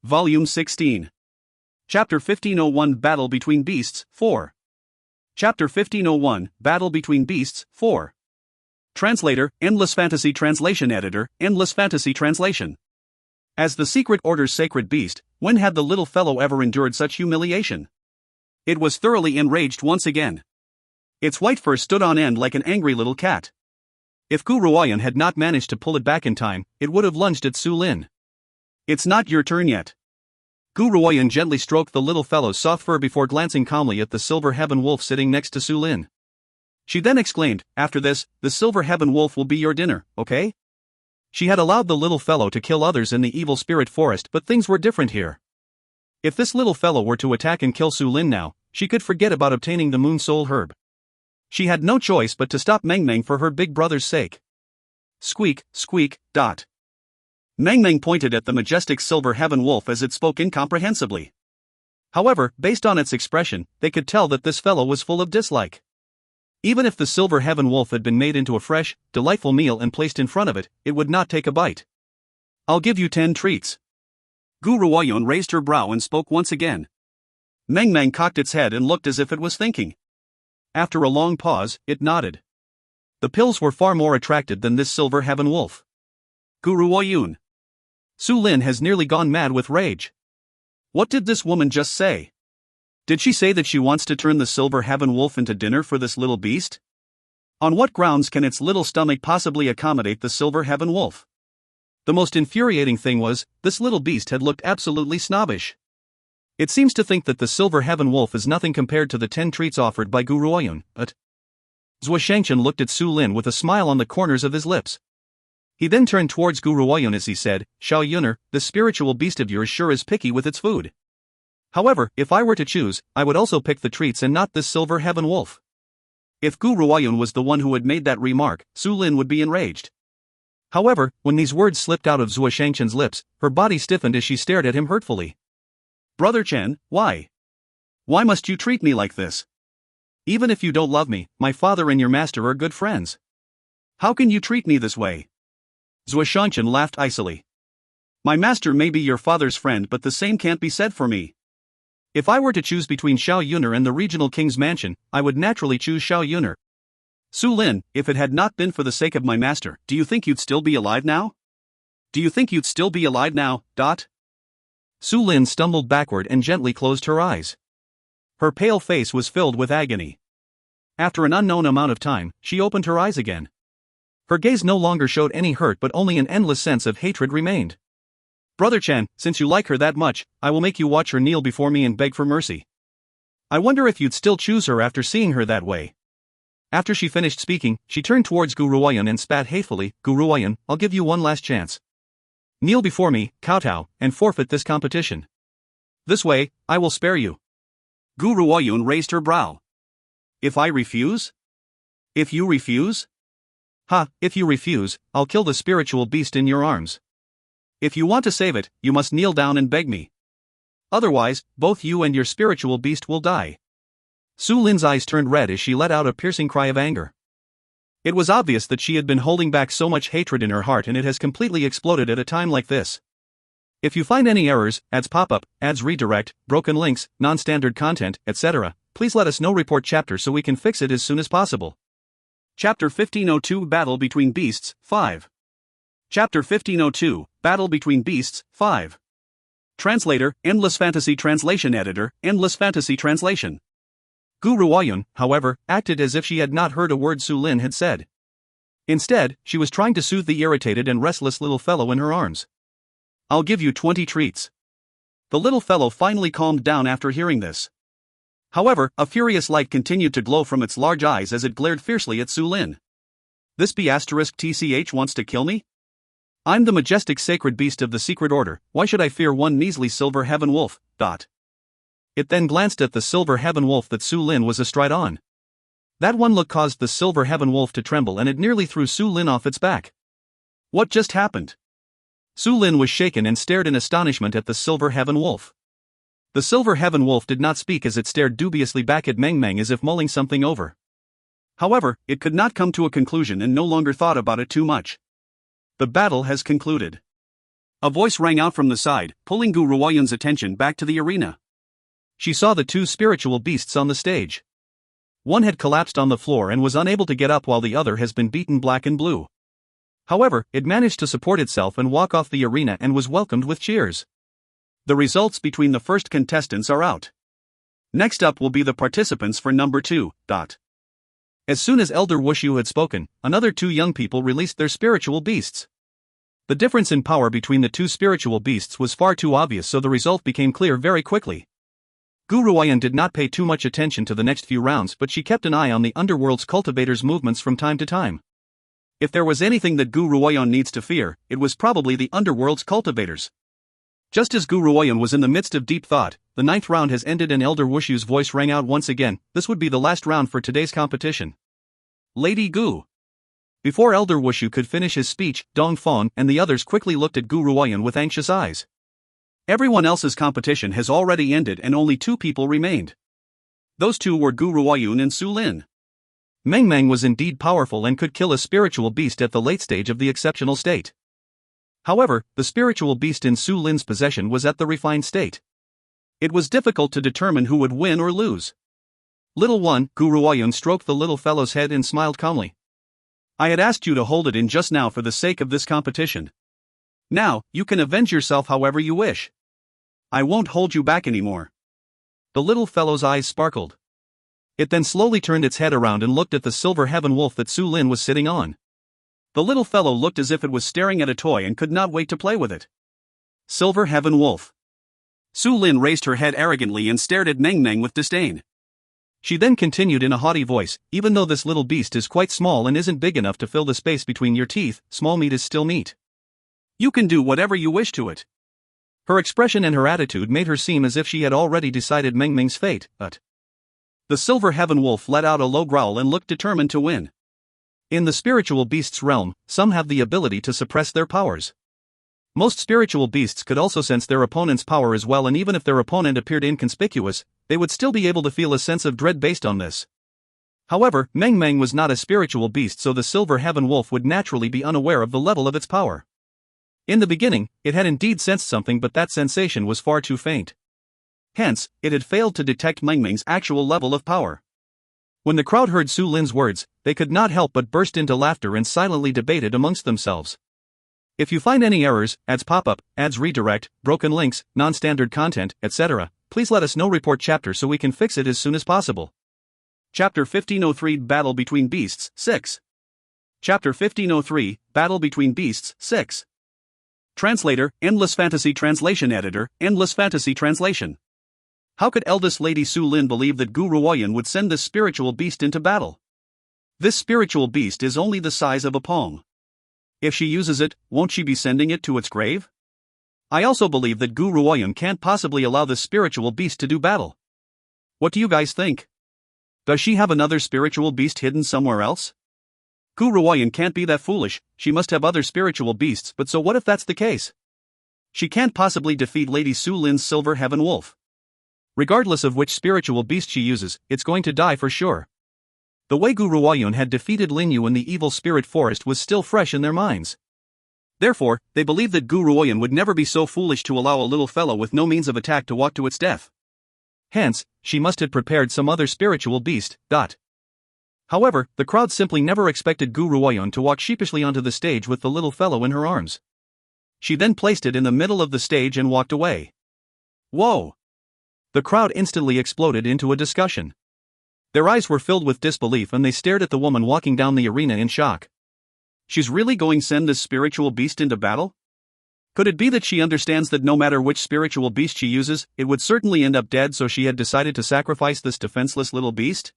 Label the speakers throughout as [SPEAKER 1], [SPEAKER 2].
[SPEAKER 1] Volume 16. Chapter 1501 Battle Between Beasts, 4. Chapter 1501 Battle Between Beasts, 4. Translator, Endless Fantasy Translation Editor, Endless Fantasy Translation. As the Secret Order's sacred beast, when had the little fellow ever endured such humiliation? It was thoroughly enraged once again. Its white fur stood on end like an angry little cat. If Gu Ruoyan had not managed to pull it back in time, it would have lunged at Su Lin. It's not your turn yet. Gu Ruoyan gently stroked the little fellow's soft fur before glancing calmly at the silver heaven wolf sitting next to Su Lin. She then exclaimed, after this, the silver heaven wolf will be your dinner, okay? She had allowed the little fellow to kill others in the evil spirit forest, but things were different here. If this little fellow were to attack and kill Su Lin now, she could forget about obtaining the moon soul herb. She had no choice but to stop Meng Meng for her big brother's sake. Squeak, squeak, dot. Meng Meng pointed at the majestic silver heaven wolf as it spoke incomprehensibly. However, based on its expression, they could tell that this fellow was full of dislike. Even if the silver heaven wolf had been made into a fresh, delightful meal and placed in front of it, it would not take a bite. I'll give you 10 treats. Gu Ruoyan raised her brow and spoke once again. Meng Meng cocked its head and looked as if it was thinking. After a long pause, it nodded. The pills were far more attracted than this silver heaven wolf. Gu Ruoyan. Su Lin has nearly gone mad with rage. What did this woman just say? Did she say that she wants to turn the silver heaven wolf into dinner for this little beast? On what grounds can its little stomach possibly accommodate the silver heaven wolf? The most infuriating thing was, this little beast had looked absolutely snobbish. It seems to think that the silver heaven wolf is nothing compared to the 10 treats offered by Gu Ruoyan, but... Zhuo Shangchen looked at Su Lin with a smile on the corners of his lips. He then turned towards Gu Ruoyan as he said, Xiao Yuner, the spiritual beast of yours sure is picky with its food. However, if I were to choose, I would also pick the treats and not this silver heaven wolf. If Gu Ruoyan was the one who had made that remark, Su Lin would be enraged. However, when these words slipped out of Zhuo Shangchen's lips, her body stiffened as she stared at him hurtfully. Brother Chen, why? Why must you treat me like this? Even if you don't love me, my father and your master are good friends. How can you treat me this way? Zhuo Shangchen laughed icily. My master may be your father's friend, but the same can't be said for me. If I were to choose between Xiao Yuner and the regional king's mansion, I would naturally choose Xiao Yuner. Su Lin, if it had not been for the sake of my master, do you think you'd still be alive now? Do you think you'd still be alive now, dot? Su Lin stumbled backward and gently closed her eyes. Her pale face was filled with agony. After an unknown amount of time, she opened her eyes again. Her gaze no longer showed any hurt, but only an endless sense of hatred remained. Brother Chen, since you like her that much, I will make you watch her kneel before me and beg for mercy. I wonder if you'd still choose her after seeing her that way. After she finished speaking, she turned towards Gu Ruoyan and spat hatefully, Gu Ruoyan, I'll give you one last chance. Kneel before me, kowtow, and forfeit this competition. This way, I will spare you. Gu Ruoyan raised her brow. If I refuse? If you refuse? Ha, if you refuse, I'll kill the spiritual beast in your arms. If you want to save it, you must kneel down and beg me. Otherwise, both you and your spiritual beast will die. Su Lin's eyes turned red as she let out a piercing cry of anger. It was obvious that she had been holding back so much hatred in her heart, and it has completely exploded at a time like this. If you find any errors, ads pop up, ads redirect, broken links, non-standard content, etc., please let us know. Report chapter so we can fix it as soon as possible. Chapter 1502 Battle Between Beasts, 5. Chapter 1502 Battle Between Beasts, 5. Translator, Endless Fantasy Translation Editor, Endless Fantasy Translation. Gu Ruoyan, however, acted as if she had not heard a word Su Lin had said. Instead, she was trying to soothe the irritated and restless little fellow in her arms. I'll give you 20 treats. The little fellow finally calmed down after hearing this. However, a furious light continued to glow from its large eyes as it glared fiercely at Su Lin. This B***TCH wants to kill me? I'm the majestic sacred beast of the secret order, why should I fear one measly silver heaven wolf, dot. It then glanced at the silver heaven wolf that Su Lin was astride on. That one look caused the silver heaven wolf to tremble, and it nearly threw Su Lin off its back. What just happened? Su Lin was shaken and stared in astonishment at the silver heaven wolf. The silver heaven wolf did not speak as it stared dubiously back at Meng Meng as if mulling something over. However, it could not come to a conclusion and no longer thought about it too much. The battle has concluded. A voice rang out from the side, pulling Gu Ruoyun's attention back to the arena. She saw the two spiritual beasts on the stage. One had collapsed on the floor and was unable to get up while the other has been beaten black and blue. However, it managed to support itself and walk off the arena and was welcomed with cheers. The results between the first contestants are out. Next up will be the participants for number 2. As soon as Elder Wushu had spoken, another two young people released their spiritual beasts. The difference in power between the two spiritual beasts was far too obvious, so the result became clear very quickly. Gu Ruoyun did not pay too much attention to the next few rounds, but she kept an eye on the underworld's cultivators' movements from time to time. If there was anything that Gu Ruoyun needs to fear, it was probably the underworld's cultivators. Just as Gu Ruoyun was in the midst of deep thought, the 9th round has ended and Elder Wushu's voice rang out once again. This would be the last round for today's competition. Lady Gu. Before Elder Wushu could finish his speech, Dong Feng and the others quickly looked at Gu Ruoyun with anxious eyes. Everyone else's competition has already ended and only two people remained. Those two were Gu Ruoyun and Su Lin. Meng Meng was indeed powerful and could kill a spiritual beast at the late stage of the exceptional state. However, the spiritual beast in Su Lin's possession was at the refined state. It was difficult to determine who would win or lose. Little one, Gu Ruoyun stroked the little fellow's head and smiled calmly. I had asked you to hold it in just now for the sake of this competition. Now, you can avenge yourself however you wish. I won't hold you back anymore. The little fellow's eyes sparkled. It then slowly turned its head around and looked at the silver heaven wolf that Su Lin was sitting on. The little fellow looked as if it was staring at a toy and could not wait to play with it. Silver heaven wolf. Su Lin raised her head arrogantly and stared at Meng Meng with disdain. She then continued in a haughty voice, even though this little beast is quite small and isn't big enough to fill the space between your teeth, small meat is still meat. You can do whatever you wish to it. Her expression and her attitude made her seem as if she had already decided Meng Meng's fate, but the silver heaven wolf let out a low growl and looked determined to win. In the spiritual beast's realm, some have the ability to suppress their powers. Most spiritual beasts could also sense their opponent's power as well, and even if their opponent appeared inconspicuous, they would still be able to feel a sense of dread based on this. However, Meng Meng was not a spiritual beast, so the silver heaven wolf would naturally be unaware of the level of its power. In the beginning, it had indeed sensed something, but that sensation was far too faint. Hence, it had failed to detect Meng Meng's actual level of power. When the crowd heard Su Lin's words, they could not help but burst into laughter and silently debated amongst themselves. If you find any errors, ads pop-up, ads redirect, broken links, non-standard content, etc., please let us know. Report chapter so we can fix it as soon as possible. Chapter 1503 Battle Between Beasts 6. Chapter 1503 Battle Between Beasts 6. Translator, Endless Fantasy Translation Editor, Endless Fantasy Translation. How could eldest Lady Su Lin believe that Gu Ruoyun would send this spiritual beast into battle? This spiritual beast is only the size of a palm. If she uses it, won't she be sending it to its grave? I also believe that Gu Ruoyun can't possibly allow this spiritual beast to do battle. What do you guys think? Does she have another spiritual beast hidden somewhere else? Gu Ruoyun can't be that foolish, she must have other spiritual beasts, but so what if that's the case? She can't possibly defeat Lady Su Lin's silver heaven wolf. Regardless of which spiritual beast she uses, it's going to die for sure. The way Gu Ruoyun had defeated Lin Yu in the evil spirit forest was still fresh in their minds. Therefore, they believed that Gu Ruoyun would never be so foolish to allow a little fellow with no means of attack to walk to its death. Hence, she must have prepared some other spiritual beast. However, the crowd simply never expected Gu Ruoyun to walk sheepishly onto the stage with the little fellow in her arms. She then placed it in the middle of the stage and walked away. Whoa! The crowd instantly exploded into a discussion. Their eyes were filled with disbelief and they stared at the woman walking down the arena in shock. She's really going to send this spiritual beast into battle? Could it be that she understands that no matter which spiritual beast she uses, it would certainly end up dead, so she had decided to sacrifice this defenseless little beast?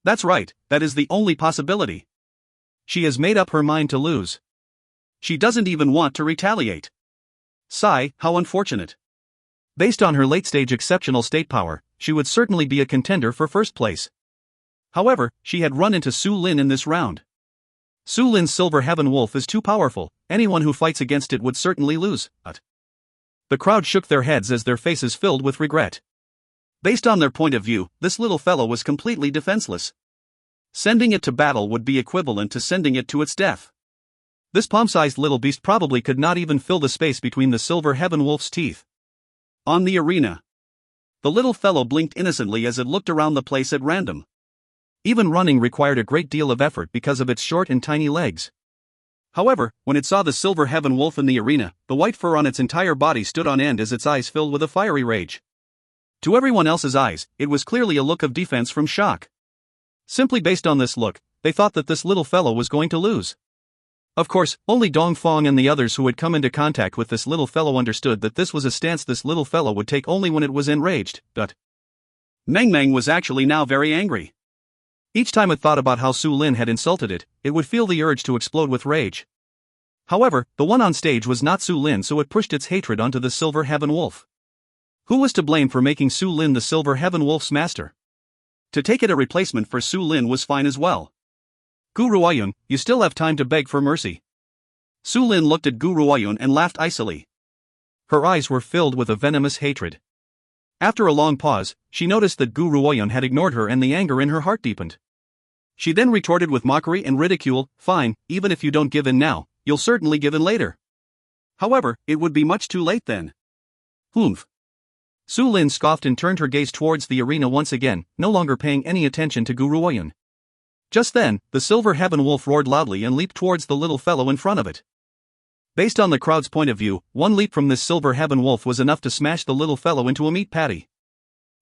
[SPEAKER 1] That's right, that is the only possibility. She has made up her mind to lose. She doesn't even want to retaliate. Sigh, how unfortunate. Based on her late-stage exceptional state power, she would certainly be a contender for first place. However, she had run into Su Lin in this round. Su Lin's silver heaven wolf is too powerful, anyone who fights against it would certainly lose. The crowd shook their heads as their faces filled with regret. Based on their point of view, this little fellow was completely defenseless. Sending it to battle would be equivalent to sending it to its death. This palm-sized little beast probably could not even fill the space between the silver heaven wolf's teeth. On the arena. The little fellow blinked innocently as it looked around the place at random. Even running required a great deal of effort because of its short and tiny legs. However, when it saw the silver heaven wolf in the arena, the white fur on its entire body stood on end as its eyes filled with a fiery rage. To everyone else's eyes, it was clearly a look of defense from shock. Simply based on this look, they thought that this little fellow was going to lose. Of course, only Dong Fong and the others who had come into contact with this little fellow understood that this was a stance this little fellow would take only when it was enraged, but Meng Meng was actually now very angry. Each time it thought about how Su Lin had insulted it, it would feel the urge to explode with rage. However, the one on stage was not Su Lin, so it pushed its hatred onto the silver heaven wolf. Who was to blame for making Su Lin the silver heaven wolf's master? To take it a replacement for Su Lin was fine as well. Gu Ruoyun, you still have time to beg for mercy. Su Lin looked at Gu Ruoyun and laughed icily. Her eyes were filled with a venomous hatred. After a long pause, she noticed that Gu Ruoyun had ignored her and the anger in her heart deepened. She then retorted with mockery and ridicule, "Fine, even if you don't give in now, you'll certainly give in later." However, it would be much too late then. Humph. Su Lin scoffed and turned her gaze towards the arena once again, no longer paying any attention to Gu Ruoyun. Just then, the silver heaven wolf roared loudly and leaped towards the little fellow in front of it. Based on the crowd's point of view, one leap from this silver heaven wolf was enough to smash the little fellow into a meat patty.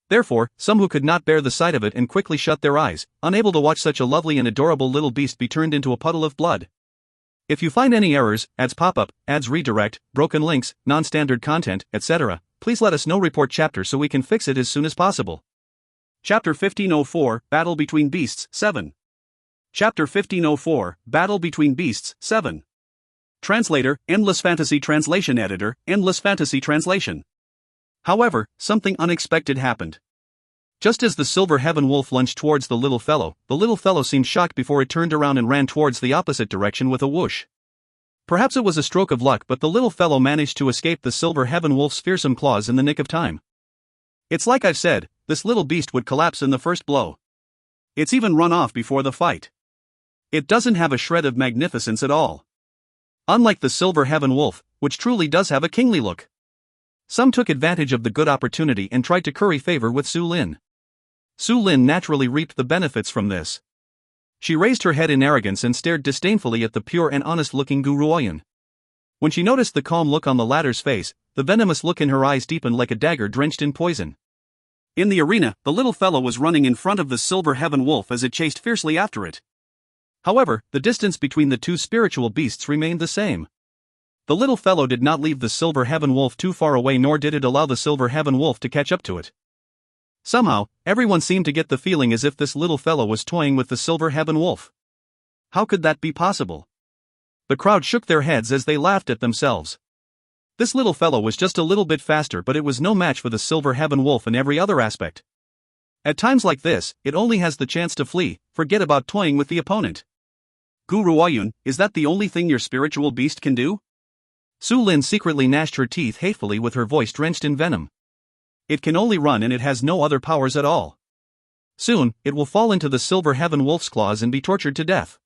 [SPEAKER 1] Therefore, some who could not bear the sight of it and quickly shut their eyes, unable to watch such a lovely and adorable little beast be turned into a puddle of blood. If you find any errors, ads pop up, ads redirect, broken links, non-standard content, etc., please let us know. Report chapter so we can fix it as soon as possible. Chapter 1504, Battle Between Beasts, 7. Chapter 1504, Battle Between Beasts, 7. Translator, Endless Fantasy Translation Editor, Endless Fantasy Translation. However, something unexpected happened. Just as the silver heaven wolf lunged towards the little fellow seemed shocked before it turned around and ran towards the opposite direction with a whoosh. Perhaps it was a stroke of luck, but the little fellow managed to escape the silver heaven wolf's fearsome claws in the nick of time. It's like I've said, this little beast would collapse in the first blow. It's even run off before the fight. It doesn't have a shred of magnificence at all. Unlike the silver heaven wolf, which truly does have a kingly look. Some took advantage of the good opportunity and tried to curry favor with Su Lin. Su Lin naturally reaped the benefits from this. She raised her head in arrogance and stared disdainfully at the pure and honest-looking Gu Ruoyun. When she noticed the calm look on the latter's face, the venomous look in her eyes deepened like a dagger drenched in poison. In the arena, the little fellow was running in front of the silver heaven wolf as it chased fiercely after it. However, the distance between the two spiritual beasts remained the same. The little fellow did not leave the silver heaven wolf too far away, nor did it allow the silver heaven wolf to catch up to it. Somehow, everyone seemed to get the feeling as if this little fellow was toying with the silver heaven wolf. How could that be possible? The crowd shook their heads as they laughed at themselves. This little fellow was just a little bit faster, but it was no match for the silver heaven wolf in every other aspect. At times like this, it only has the chance to flee, forget about toying with the opponent. Gu Ruoyun, is that the only thing your spiritual beast can do? Su Lin secretly gnashed her teeth hatefully with her voice drenched in venom. It can only run and it has no other powers at all. Soon, it will fall into the silver heaven wolf's claws and be tortured to death.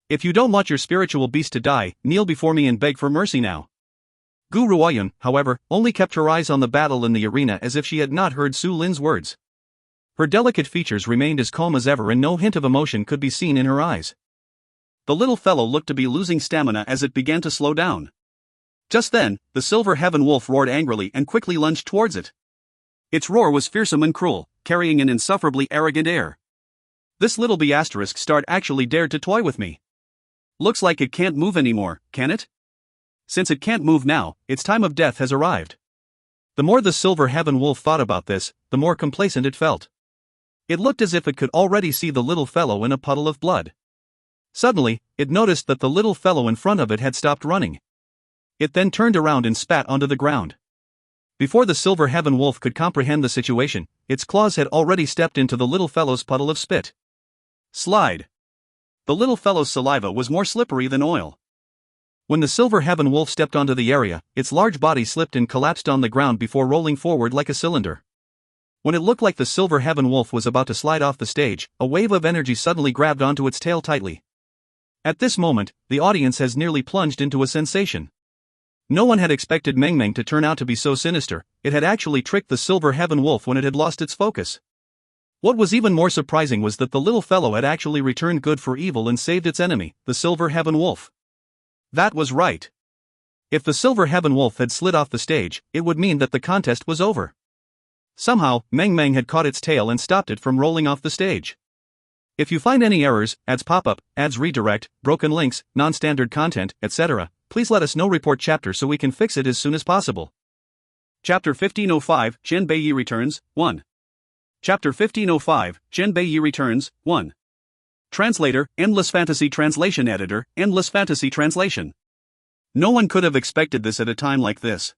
[SPEAKER 1] If you don't want your spiritual beast to die, kneel before me and beg for mercy now. Gu Ruoyun, however, only kept her eyes on the battle in the arena as if she had not heard Su Lin's words. Her delicate features remained as calm as ever and no hint of emotion could be seen in her eyes. The little fellow looked to be losing stamina as it began to slow down. Just then, the silver heaven wolf roared angrily and quickly lunged towards it. Its roar was fearsome and cruel, carrying an insufferably arrogant air. This little B** start actually dared to toy with me. Looks like it can't move anymore, can it? Since it can't move now, its time of death has arrived. The more the silver heaven wolf thought about this, the more complacent it felt. It looked as if it could already see the little fellow in a puddle of blood. Suddenly, it noticed that the little fellow in front of it had stopped running. It then turned around and spat onto the ground. Before the silver heaven wolf could comprehend the situation, its claws had already stepped into the little fellow's puddle of spit. Slide. The little fellow's saliva was more slippery than oil. When the silver heaven wolf stepped onto the area, its large body slipped and collapsed on the ground before rolling forward like a cylinder. When it looked like the silver heaven wolf was about to slide off the stage, a wave of energy suddenly grabbed onto its tail tightly. At this moment, the audience has nearly plunged into a sensation. No one had expected Meng Meng to turn out to be so sinister. It had actually tricked the Silver Heaven Wolf when it had lost its focus. What was even more surprising was that the little fellow had actually returned good for evil and saved its enemy, the Silver Heaven Wolf. That was right. If the Silver Heaven Wolf had slid off the stage, it would mean that the contest was over. Somehow, Meng Meng had caught its tail and stopped it from rolling off the stage. If you find any errors, ads pop up, ads redirect, broken links, non-standard content, etc., please let us know. Report chapter so we can fix it as soon as possible. Chapter 1505, Chen Beiyi Returns, 1. Chapter 1505, Chen Beiyi Returns, 1. Translator, Endless Fantasy Translation Editor, Endless Fantasy Translation. No one could have expected this at a time like this.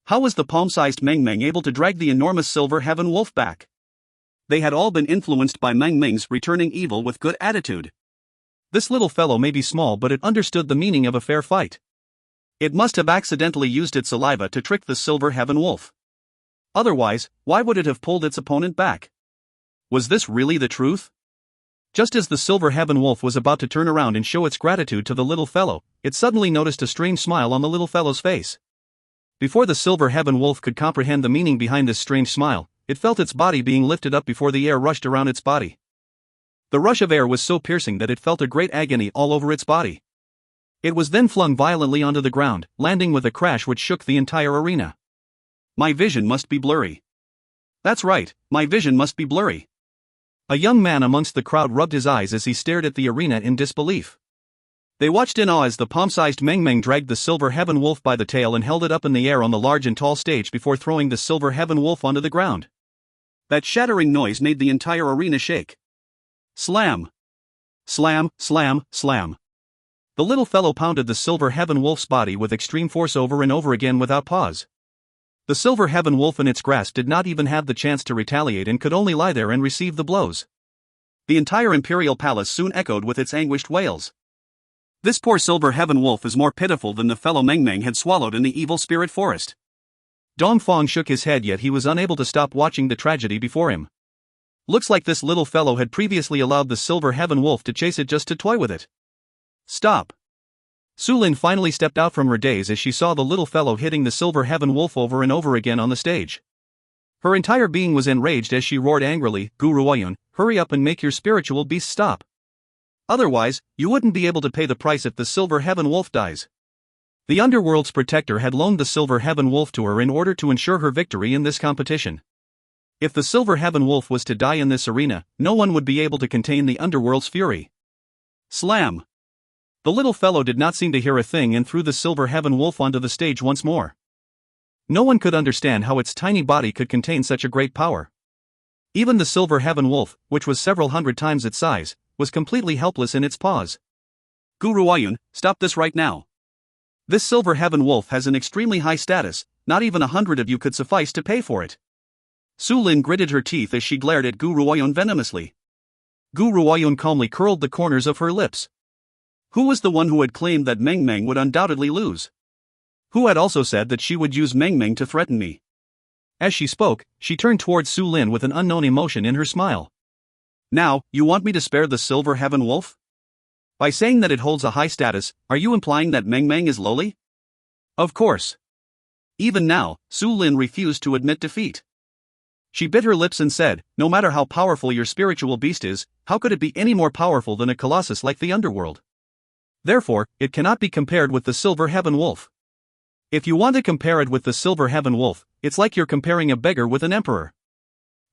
[SPEAKER 1] How was the palm-sized Meng Meng able to drag the enormous Silver Heaven Wolf back? They had all been influenced by Meng Meng's returning evil with good attitude. This little fellow may be small, but it understood the meaning of a fair fight. It must have accidentally used its saliva to trick the Silver Heaven Wolf. Otherwise, why would it have pulled its opponent back? Was this really the truth? Just as the Silver Heaven Wolf was about to turn around and show its gratitude to the little fellow, it suddenly noticed a strange smile on the little fellow's face. Before the Silver Heaven Wolf could comprehend the meaning behind this strange smile, it felt its body being lifted up before the air rushed around its body. The rush of air was so piercing that it felt a great agony all over its body. It was then flung violently onto the ground, landing with a crash which shook the entire arena. My vision must be blurry. That's right, my vision must be blurry. A young man amongst the crowd rubbed his eyes as he stared at the arena in disbelief. They watched in awe as the palm-sized Meng Meng dragged the Silver Heaven Wolf by the tail and held it up in the air on the large and tall stage before throwing the Silver Heaven Wolf onto the ground. That shattering noise made the entire arena shake. Slam! Slam, slam, slam. The little fellow pounded the Silver Heaven Wolf's body with extreme force over and over again without pause. The Silver Heaven Wolf in its grasp did not even have the chance to retaliate and could only lie there and receive the blows. The entire imperial palace soon echoed with its anguished wails. This poor Silver Heaven Wolf is more pitiful than the fellow Meng Meng had swallowed in the evil spirit forest. Dong Fong shook his head, yet he was unable to stop watching the tragedy before him. Looks like this little fellow had previously allowed the Silver Heaven Wolf to chase it just to toy with it. Stop! Su Lin finally stepped out from her daze as she saw the little fellow hitting the Silver Heaven Wolf over and over again on the stage. Her entire being was enraged as she roared angrily, "Guru Oyun, hurry up and make your spiritual beast stop. Otherwise, you wouldn't be able to pay the price if the Silver Heaven Wolf dies." The Underworld's protector had loaned the Silver Heaven Wolf to her in order to ensure her victory in this competition. If the Silver Heaven Wolf was to die in this arena, no one would be able to contain the Underworld's fury. Slam! The little fellow did not seem to hear a thing and threw the Silver Heaven Wolf onto the stage once more. No one could understand how its tiny body could contain such a great power. Even the Silver Heaven Wolf, which was several hundred times its size, was completely helpless in its paws. Guru Oyun, stop this right now. This Silver Heaven Wolf has an extremely high status, not even 100 of you could suffice to pay for it. Su Lin gritted her teeth as she glared at Guru Oyun venomously. Guru Oyun calmly curled the corners of her lips. Who was the one who had claimed that Meng Meng would undoubtedly lose? Who had also said that she would use Meng Meng to threaten me? As she spoke, she turned towards Su Lin with an unknown emotion in her smile. Now, you want me to spare the Silver Heaven Wolf? By saying that it holds a high status, are you implying that Meng Meng is lowly? Of course. Even now, Su Lin refused to admit defeat. She bit her lips and said, no matter how powerful your spiritual beast is, how could it be any more powerful than a colossus like the Underworld? Therefore, it cannot be compared with the Silver Heaven Wolf. If you want to compare it with the Silver Heaven Wolf, it's like you're comparing a beggar with an emperor.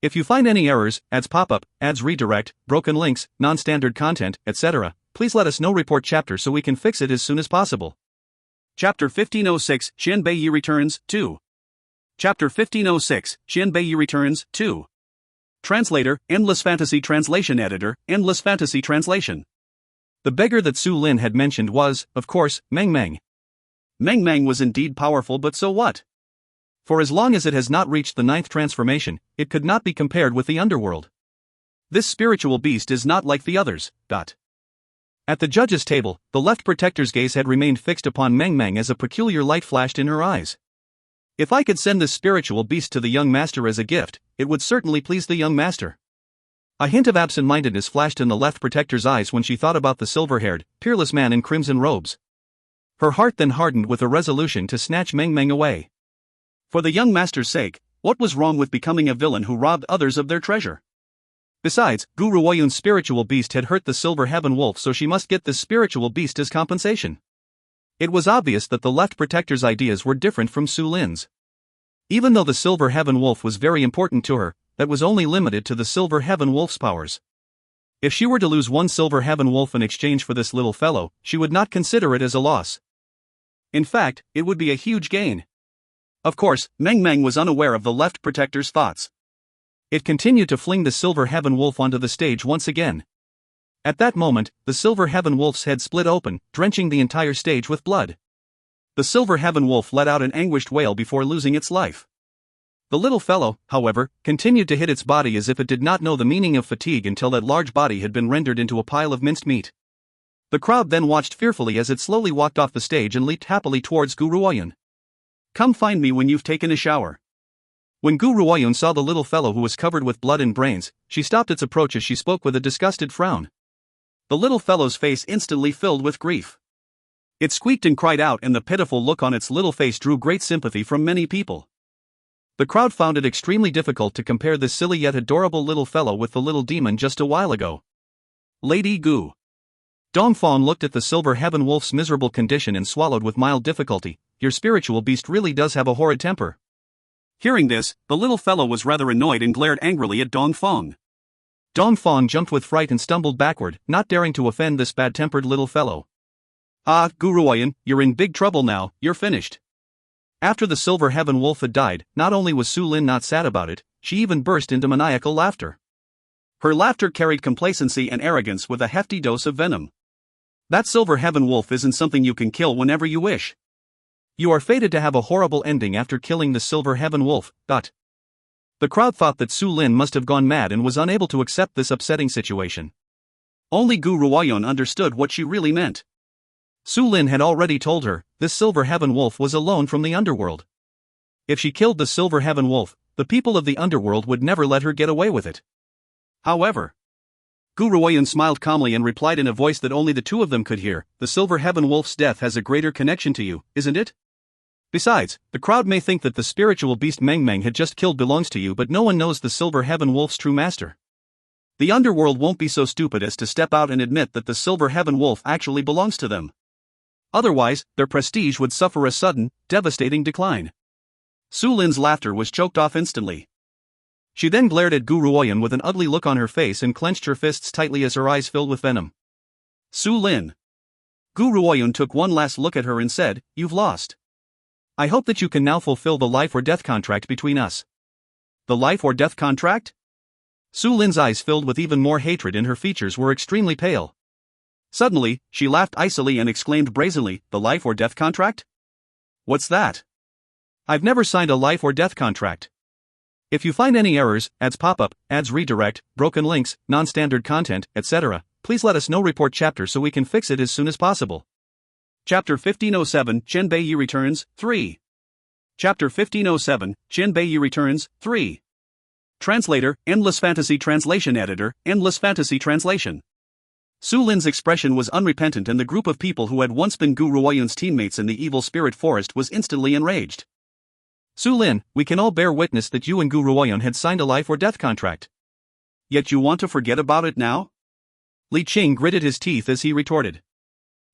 [SPEAKER 1] If you find any errors, ads pop up, ads redirect, broken links, non-standard content, etc., please let us know. Report chapter so we can fix it as soon as possible. Chapter 1506, Xian Beiyi Returns, 2. Chapter 1506, Xian Beiyi Returns, 2. Translator, Endless Fantasy Translation Editor, Endless Fantasy Translation. The beggar that Su Lin had mentioned was, of course, Meng Meng. Meng Meng was indeed powerful, but so what? For as long as it has not reached the 9th transformation, it could not be compared with the Underworld. This spiritual beast is not like the others. At the judges' table, the left protector's gaze had remained fixed upon Meng Meng as a peculiar light flashed in her eyes. If I could send this spiritual beast to the young master as a gift, it would certainly please the young master. A hint of absent-mindedness flashed in the left protector's eyes when she thought about the silver-haired, peerless man in crimson robes. Her heart then hardened with a resolution to snatch Meng Meng away. For the young master's sake, what was wrong with becoming a villain who robbed others of their treasure? Besides, Gu Ruoyun's spiritual beast had hurt the Silver Heaven Wolf, so she must get this spiritual beast as compensation. It was obvious that the left protector's ideas were different from Su Lin's. Even though the Silver Heaven Wolf was very important to her, that was only limited to the Silver Heaven Wolf's powers. If she were to lose one Silver Heaven Wolf in exchange for this little fellow, she would not consider it as a loss. In fact, it would be a huge gain. Of course, Meng Meng was unaware of the left protector's thoughts. It continued to fling the Silver Heaven Wolf onto the stage once again. At that moment, the Silver Heaven Wolf's head split open, drenching the entire stage with blood. The Silver Heaven Wolf let out an anguished wail before losing its life. The little fellow, however, continued to hit its body as if it did not know the meaning of fatigue until that large body had been rendered into a pile of minced meat. The crowd then watched fearfully as it slowly walked off the stage and leaped happily towards Gu Ruoyun. "Come find me when you've taken a shower." When Gu Ruoyun saw the little fellow who was covered with blood and brains, she stopped its approach as she spoke with a disgusted frown. The little fellow's face instantly filled with grief. It squeaked and cried out, and the pitiful look on its little face drew great sympathy from many people. The crowd found it extremely difficult to compare this silly yet adorable little fellow with the little demon just a while ago. Lady Gu. Dongfang looked at the Silver Heaven Wolf's miserable condition and swallowed with mild difficulty. "Your spiritual beast really does have a horrid temper." Hearing this, the little fellow was rather annoyed and glared angrily at Dongfang. Dongfang jumped with fright and stumbled backward, not daring to offend this bad-tempered little fellow. "Ah, Gu Ruoyun, you're in big trouble now, you're finished." After the Silver Heaven Wolf had died, not only was Su Lin not sad about it, she even burst into maniacal laughter. Her laughter carried complacency and arrogance with a hefty dose of venom. "That Silver Heaven Wolf isn't something you can kill whenever you wish. You are fated to have a horrible ending after killing the Silver Heaven Wolf." The crowd thought that Su Lin must have gone mad and was unable to accept this upsetting situation. Only Gu Ruoyun understood what she really meant. Su Lin had already told her, this Silver Heaven Wolf was a loan from the underworld. If she killed the Silver Heaven Wolf, the people of the underworld would never let her get away with it. However, Gu Ruoyun smiled calmly and replied in a voice that only the two of them could hear, "The Silver Heaven Wolf's death has a greater connection to you, isn't it? Besides, the crowd may think that the spiritual beast Meng Meng had just killed belongs to you, but no one knows the Silver Heaven Wolf's true master. The underworld won't be so stupid as to step out and admit that the Silver Heaven Wolf actually belongs to them. Otherwise, their prestige would suffer a sudden, devastating decline." Su Lin's laughter was choked off instantly. She then glared at Gu Ruoyun with an ugly look on her face and clenched her fists tightly as her eyes filled with venom. "Su Lin." Gu Ruoyun took one last look at her and said, "You've lost. I hope that you can now fulfill the life or death contract between us." "The life or death contract?" Su Lin's eyes filled with even more hatred and her features were extremely pale. Suddenly, she laughed icily and exclaimed brazenly, "The life or death contract? What's that? I've never signed a life or death contract. If you find any errors, ads pop-up, ads redirect, broken links, non-standard content, etc., please let us know. Report chapter so we can fix it as soon as possible." Chapter 1507, Chen Beiyi Returns, 3. Chapter 1507, Chen Beiyi Returns, 3. Translator, Endless Fantasy Translation Editor, Endless Fantasy Translation. Su Lin's expression was unrepentant, and the group of people who had once been Gu Ruoyun's teammates in the evil spirit forest was instantly enraged. "Su Lin, we can all bear witness that you and Gu Ruoyun had signed a life or death contract. Yet you want to forget about it now?" Li Qing gritted his teeth as he retorted.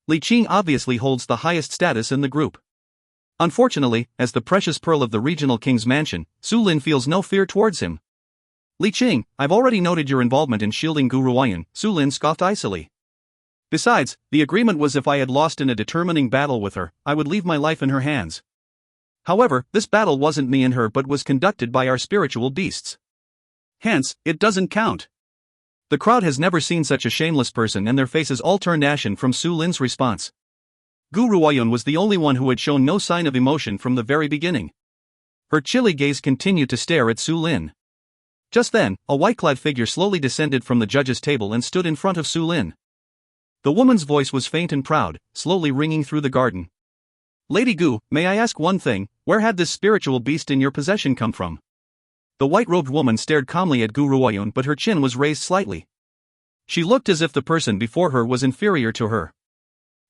[SPEAKER 1] Li Qing obviously holds the highest status in the group. Unfortunately, as the precious pearl of the regional king's mansion, Su Lin feels no fear towards him. "Li Qing, I've already noted your involvement in shielding Gu Ruoyun," Su Lin scoffed icily. "Besides, the agreement was if I had lost in a determining battle with her, I would leave my life in her hands. However, this battle wasn't me and her but was conducted by our spiritual beasts. Hence, it doesn't count." The crowd has never seen such a shameless person, and their faces all turned ashen from Su Lin's response. Gu Ruoyun was the only one who had shown no sign of emotion from the very beginning. Her chilly gaze continued to stare at Su Lin. Just then, a white-clad figure slowly descended from the judge's table and stood in front of Su Lin. The woman's voice was faint and proud, slowly ringing through the garden. "Lady Gu, may I ask one thing, where had this spiritual beast in your possession come from?" The white-robed woman stared calmly at Gu Ruoyun, but her chin was raised slightly. She looked as if the person before her was inferior to her.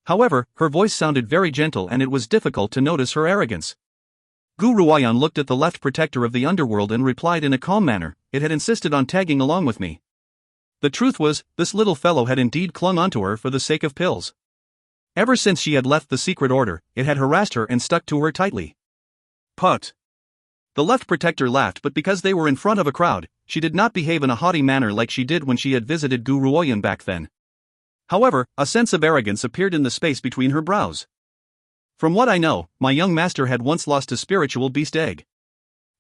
[SPEAKER 1] However, her voice sounded very gentle and it was difficult to notice her arrogance. Gu Ruoyun looked at the left protector of the underworld and replied in a calm manner, "It had insisted on tagging along with me." The truth was, this little fellow had indeed clung onto her for the sake of pills. Ever since she had left the secret order, it had harassed her and stuck to her tightly. Put. The left protector laughed, but because they were in front of a crowd, she did not behave in a haughty manner like she did when she had visited Gu Ruoyun back then. However, a sense of arrogance appeared in the space between her brows. From what I know, my young master had once lost a spiritual beast egg.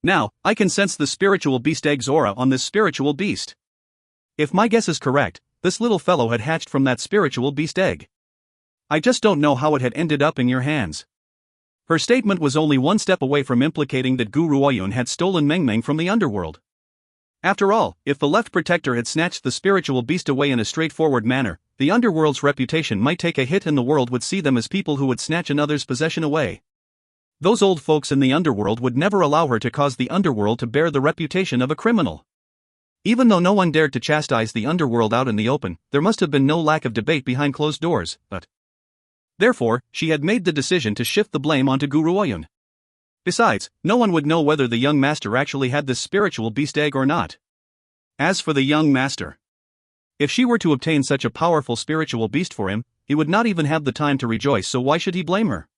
[SPEAKER 1] Now, I can sense the spiritual beast egg's aura on this spiritual beast. If my guess is correct, this little fellow had hatched from that spiritual beast egg. I just don't know how it had ended up in your hands. Her statement was only one step away from implicating that Gu Ruoyun had stolen Meng Meng from the underworld. After all, if the left protector had snatched the spiritual beast away in a straightforward manner, the underworld's reputation might take a hit and the world would see them as people who would snatch another's possession away. Those old folks in the underworld would never allow her to cause the underworld to bear the reputation of a criminal. Even though no one dared to chastise the underworld out in the open, there must have been no lack of debate behind closed doors, but therefore, she had made the decision to shift the blame onto Gu Ruoyun. Besides, no one would know whether the young master actually had this spiritual beast egg or not. As for the young master, if she were to obtain such a powerful spiritual beast for him, he would not even have the time to rejoice, so why should he blame her?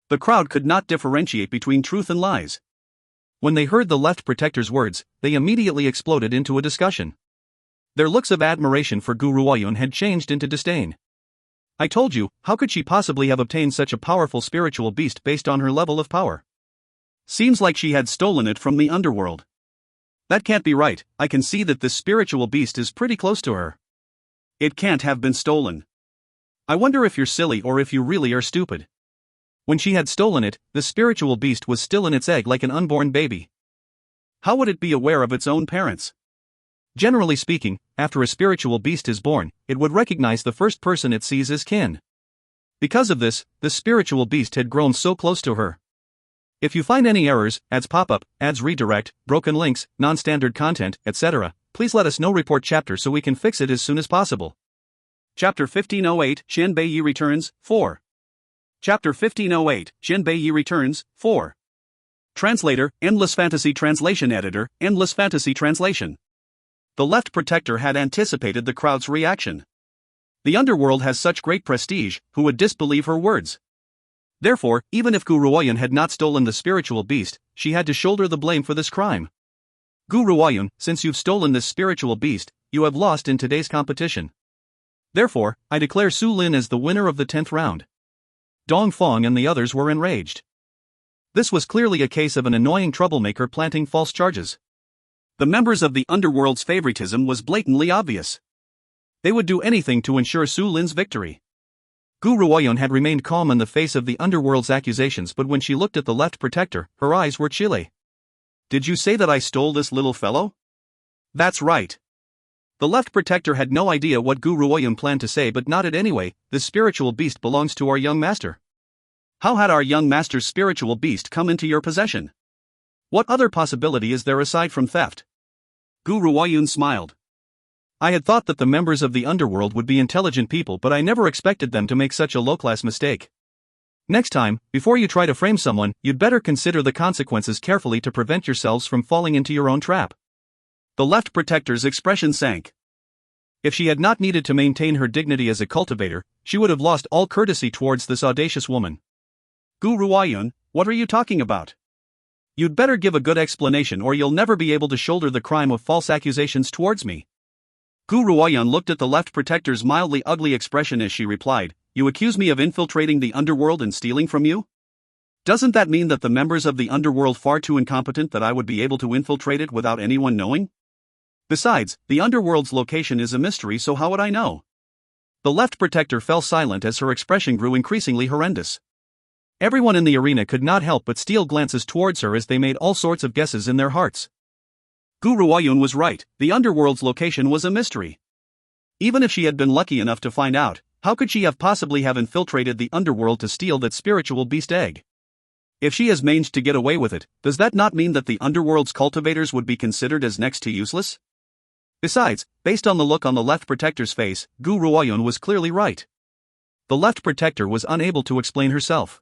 [SPEAKER 1] The crowd could not differentiate between truth and lies. When they heard the left protector's words, they immediately exploded into a discussion. Their looks of admiration for Gu Ruoyun had changed into disdain. I told you, how could she possibly have obtained such a powerful spiritual beast based on her level of power? Seems like she had stolen it from the underworld. That can't be right. I can see that this spiritual beast is pretty close to her. It can't have been stolen. I wonder if you're silly or if you really are stupid. When she had stolen it, the spiritual beast was still in its egg like an unborn baby. How would it be aware of its own parents? Generally speaking, after a spiritual beast is born, it would recognize the first person it sees as kin. Because of this, the spiritual beast had grown so close to her. If you find any errors, ads pop up, ads redirect, broken links, non-standard content, etc., please let us know. Report chapter so we can fix it as soon as possible. Chapter 1508, Qian Beiyi Returns, 4. Chapter 1508, Qian Beiyi Returns, 4. Translator, Endless Fantasy Translation Editor, Endless Fantasy Translation. The left protector had anticipated the crowd's reaction. The underworld has such great prestige, who would disbelieve her words? Therefore, even if Gu Ruoyun had not stolen the spiritual beast, she had to shoulder the blame for this crime. Gu Ruoyun, since you've stolen this spiritual beast, you have lost in today's competition. Therefore, I declare Su Lin as the winner of the 10th round. Dong Feng and the others were enraged. This was clearly a case of an annoying troublemaker planting false charges. The members of the underworld's favoritism was blatantly obvious. They would do anything to ensure Su Lin's victory. Gu Ruoyun had remained calm in the face of the underworld's accusations, but when she looked at the left protector, her eyes were chilly. Did you say that I stole this little fellow? That's right. The left protector had no idea what Gu Ruoyun planned to say but nodded anyway. The spiritual beast belongs to our young master. How had our young master's spiritual beast come into your possession? What other possibility is there aside from theft? Gu Ruoyun smiled. I had thought that the members of the underworld would be intelligent people, but I never expected them to make such a low-class mistake. Next time, before you try to frame someone, you'd better consider the consequences carefully to prevent yourselves from falling into your own trap. The left protector's expression sank. If she had not needed to maintain her dignity as a cultivator, she would have lost all courtesy towards this audacious woman. Gu Ruoyun, what are you talking about? You'd better give a good explanation or you'll never be able to shoulder the crime of false accusations towards me. Gu Ruoyun looked at the left protector's mildly ugly expression as she replied, You accuse me of infiltrating the underworld and stealing from you? Doesn't that mean that the members of the underworld far too incompetent that I would be able to infiltrate it without anyone knowing? Besides, the underworld's location is a mystery, so how would I know? The left protector fell silent as her expression grew increasingly horrendous. Everyone in the arena could not help but steal glances towards her as they made all sorts of guesses in their hearts. Gu Ruoyun was right, the underworld's location was a mystery. Even if she had been lucky enough to find out, how could she have possibly have infiltrated the underworld to steal that spiritual beast egg? If she has managed to get away with it, does that not mean that the underworld's cultivators would be considered as next to useless? Besides, based on the look on the left protector's face, Gu Ruoyun was clearly right. The left protector was unable to explain herself.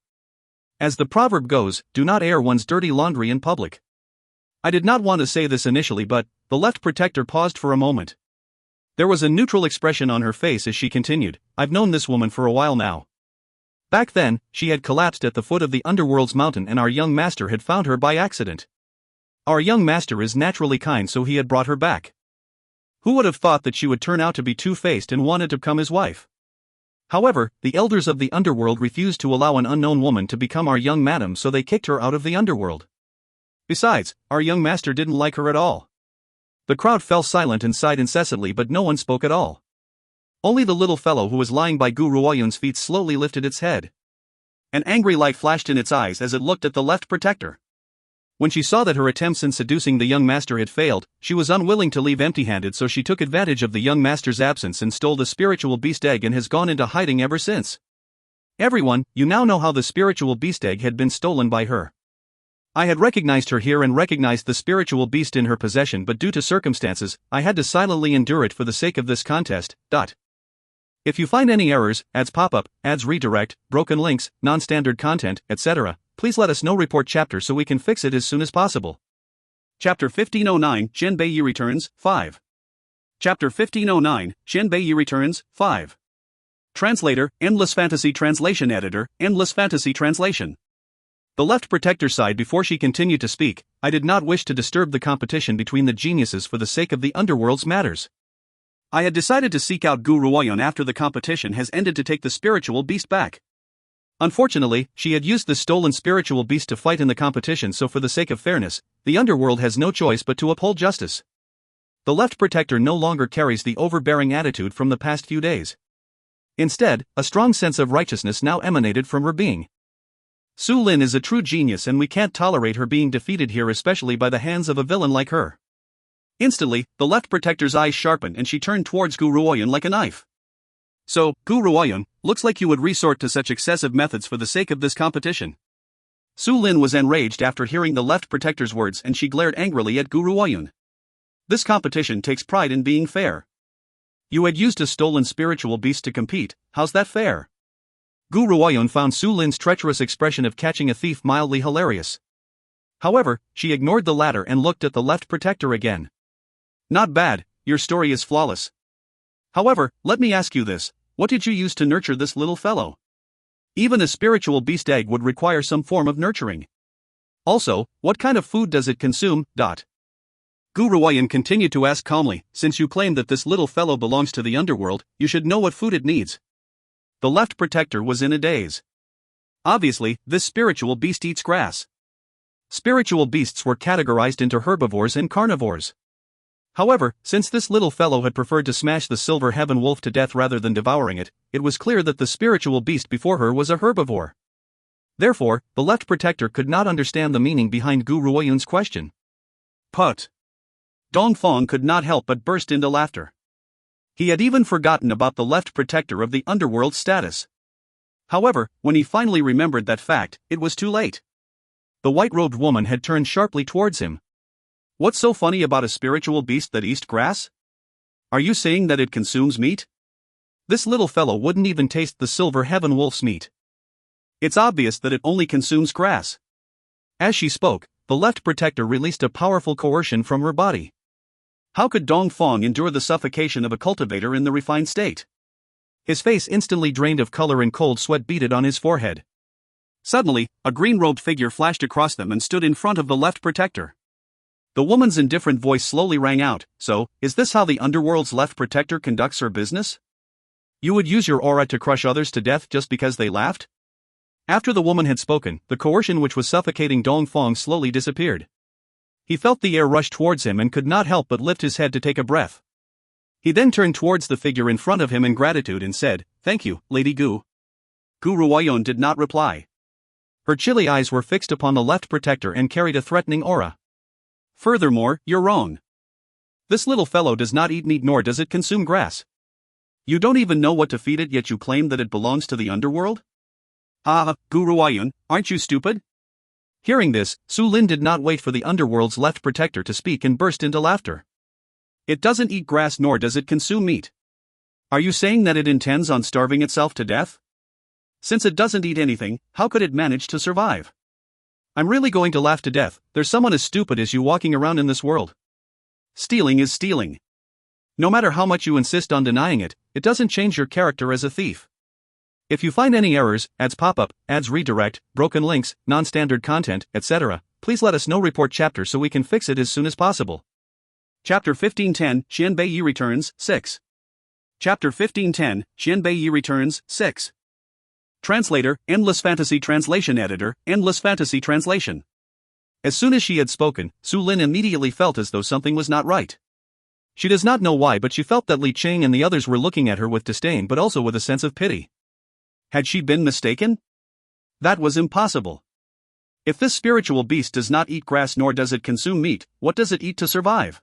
[SPEAKER 1] As the proverb goes, do not air one's dirty laundry in public. I did not want to say this initially, but the left protector paused for a moment. There was a neutral expression on her face as she continued, I've known this woman for a while now. Back then, she had collapsed at the foot of the underworld's mountain and our young master had found her by accident. Our young master is naturally kind, so he had brought her back. Who would have thought that she would turn out to be two-faced and wanted to become his wife? However, the elders of the underworld refused to allow an unknown woman to become our young madam, so they kicked her out of the underworld. Besides, our young master didn't like her at all. The crowd fell silent and sighed incessantly, but no one spoke at all. Only the little fellow who was lying by Gu Ruoyun's feet slowly lifted its head. An angry light flashed in its eyes as it looked at the left protector. When she saw that her attempts in seducing the young master had failed, she was unwilling to leave empty-handed, so she took advantage of the young master's absence and stole the spiritual beast egg and has gone into hiding ever since. Everyone, you now know how the spiritual beast egg had been stolen by her. I had recognized her here and recognized the spiritual beast in her possession, but due to circumstances, I had to silently endure it for the sake of this contest. If you find any errors, ads pop-up, ads redirect, broken links, non-standard content, etc., please let us know. Report chapter so we can fix it as soon as possible. Chapter 1509, Shen Beiyi Returns, 5. Chapter 1509, Shen Beiyi Returns, 5. Translator, Endless Fantasy Translation Editor, Endless Fantasy Translation. The left protector sighed before she continued to speak, I did not wish to disturb the competition between the geniuses for the sake of the underworld's matters. I had decided to seek out Gu Ruoyun after the competition has ended to take the spiritual beast back. Unfortunately, she had used the stolen spiritual beast to fight in the competition, so for the sake of fairness, the underworld has no choice but to uphold justice. The left protector no longer carries the overbearing attitude from the past few days. Instead, a strong sense of righteousness now emanated from her being. Su Lin is a true genius and we can't tolerate her being defeated here, especially by the hands of a villain like her. Instantly, the left protector's eyes sharpened and she turned towards Gu Ruoyun like a knife. So, Gu Ruoyun, looks like you would resort to such excessive methods for the sake of this competition. Su Lin was enraged after hearing the left protector's words and she glared angrily at Gu Ruoyun. This competition takes pride in being fair. You had used a stolen spiritual beast to compete, how's that fair? Gu Ruoyun found Su Lin's treacherous expression of catching a thief mildly hilarious. However, she ignored the latter and looked at the left protector again. Not bad, your story is flawless. However, let me ask you this, what did you use to nurture this little fellow? Even a spiritual beast egg would require some form of nurturing. Also, what kind of food does it consume? Gu Ruoyun continued to ask calmly, since you claim that this little fellow belongs to the underworld, you should know what food it needs. The left protector was in a daze. Obviously, this spiritual beast eats grass. Spiritual beasts were categorized into herbivores and carnivores. However, since this little fellow had preferred to smash the silver heaven wolf to death rather than devouring it, it was clear that the spiritual beast before her was a herbivore. Therefore, the left protector could not understand the meaning behind Gu Ruoyun's question. Put. Dongfang could not help but burst into laughter. He had even forgotten about the left protector of the underworld's status. However, when he finally remembered that fact, it was too late. The white-robed woman had turned sharply towards him. What's so funny about a spiritual beast that eats grass? Are you saying that it consumes meat? This little fellow wouldn't even taste the silver heaven wolf's meat. It's obvious that it only consumes grass. As she spoke, the left protector released a powerful coercion from her body. How could Dongfang endure the suffocation of a cultivator in the refined state? His face instantly drained of color and cold sweat beaded on his forehead. Suddenly, a green-robed figure flashed across them and stood in front of the left protector. The woman's indifferent voice slowly rang out, so, is this how the underworld's left protector conducts her business? You would use your aura to crush others to death just because they laughed? After the woman had spoken, the coercion which was suffocating Dongfang slowly disappeared. He felt the air rush towards him and could not help but lift his head to take a breath. He then turned towards the figure in front of him in gratitude and said, "Thank you, Lady Gu." Gu Ruoyun did not reply. Her chilly eyes were fixed upon the left protector and carried a threatening aura. Furthermore, you're wrong. This little fellow does not eat meat nor does it consume grass. You don't even know what to feed it, yet you claim that it belongs to the underworld? Ah, Gu Ruoyun, aren't you stupid? Hearing this, Su Lin did not wait for the underworld's left protector to speak and burst into laughter. It doesn't eat grass nor does it consume meat. Are you saying that it intends on starving itself to death? Since it doesn't eat anything, how could it manage to survive? I'm really going to laugh to death. There's someone as stupid as you walking around in this world. Stealing is stealing. No matter how much you insist on denying it, it doesn't change your character as a thief. If you find any errors, ads pop up, ads redirect, broken links, non-standard content, etc., please let us know. Report chapter so we can fix it as soon as possible. Chapter 1510, Xian Bei Yi returns, 6. Chapter 1510, Xian Bei Yi returns, 6. Translator, Endless Fantasy Translation Editor, Endless Fantasy Translation. As soon as she had spoken, Su Lin immediately felt as though something was not right. She does not know why, but she felt that Li Qing and the others were looking at her with disdain but also with a sense of pity. Had she been mistaken? That was impossible. If this spiritual beast does not eat grass nor does it consume meat, what does it eat to survive?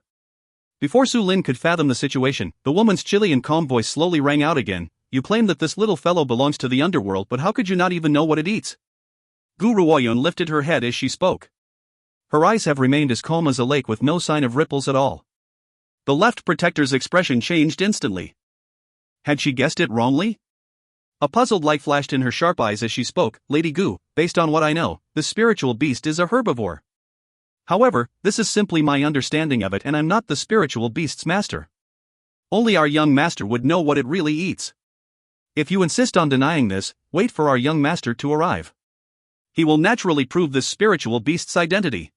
[SPEAKER 1] Before Su Lin could fathom the situation, the woman's chilly and calm voice slowly rang out again. You claim that this little fellow belongs to the underworld, but how could you not even know what it eats? Gu Ruoyun lifted her head as she spoke. Her eyes have remained as calm as a lake with no sign of ripples at all. The left protector's expression changed instantly. Had she guessed it wrongly? A puzzled light flashed in her sharp eyes as she spoke. Lady Gu, based on what I know, the spiritual beast is a herbivore. However, this is simply my understanding of it and I'm not the spiritual beast's master. Only our young master would know what it really eats. If you insist on denying this, wait for our young master to arrive. He will naturally prove this spiritual beast's identity.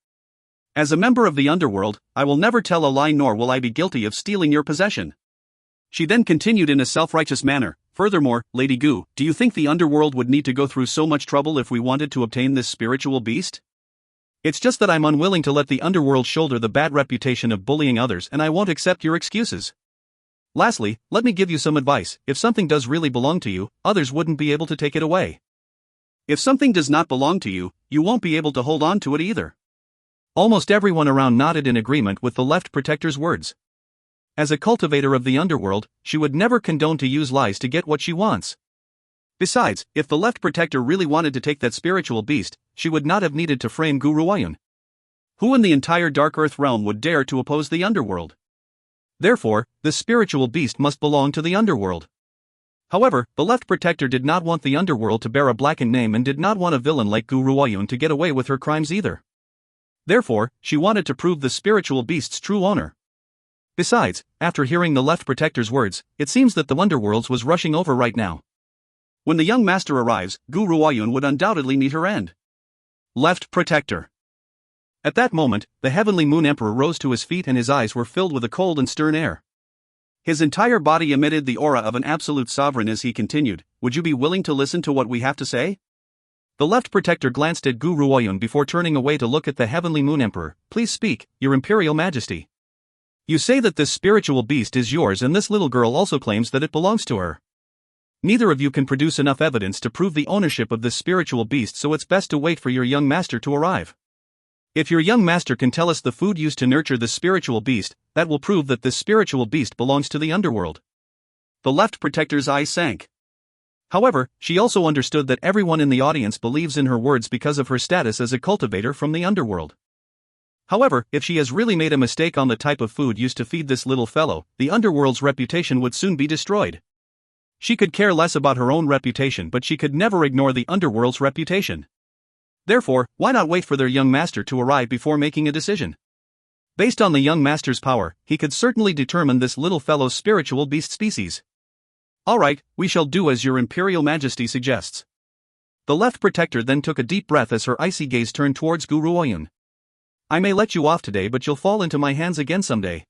[SPEAKER 1] As a member of the underworld, I will never tell a lie nor will I be guilty of stealing your possession. She then continued in a self-righteous manner. Furthermore, Lady Gu, do you think the underworld would need to go through so much trouble if we wanted to obtain this spiritual beast? It's just that I'm unwilling to let the underworld shoulder the bad reputation of bullying others and I won't accept your excuses. Lastly, let me give you some advice. If something does really belong to you, others wouldn't be able to take it away. If something does not belong to you, you won't be able to hold on to it either. Almost everyone around nodded in agreement with the left protector's words. As a cultivator of the underworld, she would never condone to use lies to get what she wants. Besides, if the left protector really wanted to take that spiritual beast, she would not have needed to frame Gu Ruoyun. Who in the entire Dark Earth realm would dare to oppose the underworld? Therefore, the spiritual beast must belong to the underworld. However, the left protector did not want the underworld to bear a blackened name and did not want a villain like Gu Ruoyun to get away with her crimes either. Therefore, she wanted to prove the spiritual beast's true owner. Besides, after hearing the left protector's words, it seems that the underworld was rushing over right now. When the young master arrives, Gu Ruoyun would undoubtedly meet her end. Left protector. At that moment, the Heavenly Moon Emperor rose to his feet and his eyes were filled with a cold and stern air. His entire body emitted the aura of an absolute sovereign as he continued, would you be willing to listen to what we have to say? The left protector glanced at Gu Ruoyun before turning away to look at the Heavenly Moon Emperor. Please speak, Your Imperial Majesty. You say that this spiritual beast is yours and this little girl also claims that it belongs to her. Neither of you can produce enough evidence to prove the ownership of this spiritual beast, so it's best to wait for your young master to arrive. If your young master can tell us the food used to nurture this spiritual beast, that will prove that this spiritual beast belongs to the underworld. The left protector's eyes sank. However, she also understood that everyone in the audience believes in her words because of her status as a cultivator from the underworld. However, if she has really made a mistake on the type of food used to feed this little fellow, the underworld's reputation would soon be destroyed. She could care less about her own reputation, but she could never ignore the underworld's reputation. Therefore, why not wait for their young master to arrive before making a decision? Based on the young master's power, he could certainly determine this little fellow's spiritual beast species. Alright, we shall do as your Imperial Majesty suggests. The left protector then took a deep breath as her icy gaze turned towards Gu Ruoyun. I may let you off today, but you'll fall into my hands again someday.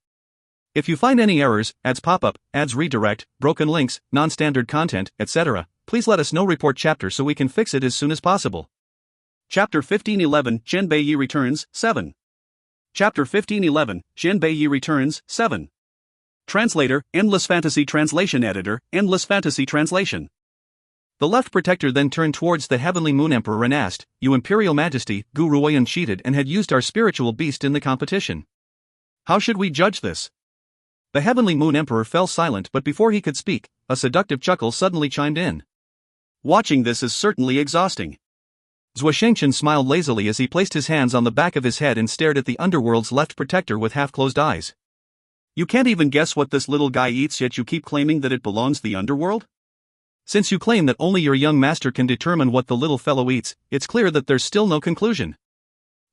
[SPEAKER 1] If you find any errors, ads pop up, ads redirect, broken links, non-standard content, etc., please let us know. Report chapter so we can fix it as soon as possible. Chapter 1511, Xian Bei Yi returns, 7. Chapter 1511, Xian Bei Yi returns, 7. Translator, Endless Fantasy Translation Editor, Endless Fantasy Translation. The left protector then turned towards the Heavenly Moon Emperor and asked, You Imperial Majesty, Gu Ruoyun cheated and had used our spiritual beast in the competition. How should we judge this? The Heavenly Moon Emperor fell silent, but before he could speak, a seductive chuckle suddenly chimed in. Watching this is certainly exhausting. Zhuo Shengchen smiled lazily as he placed his hands on the back of his head and stared at the underworld's left protector with half-closed eyes. You can't even guess what this little guy eats, yet you keep claiming that it belongs to the underworld? Since you claim that only your young master can determine what the little fellow eats, it's clear that there's still no conclusion.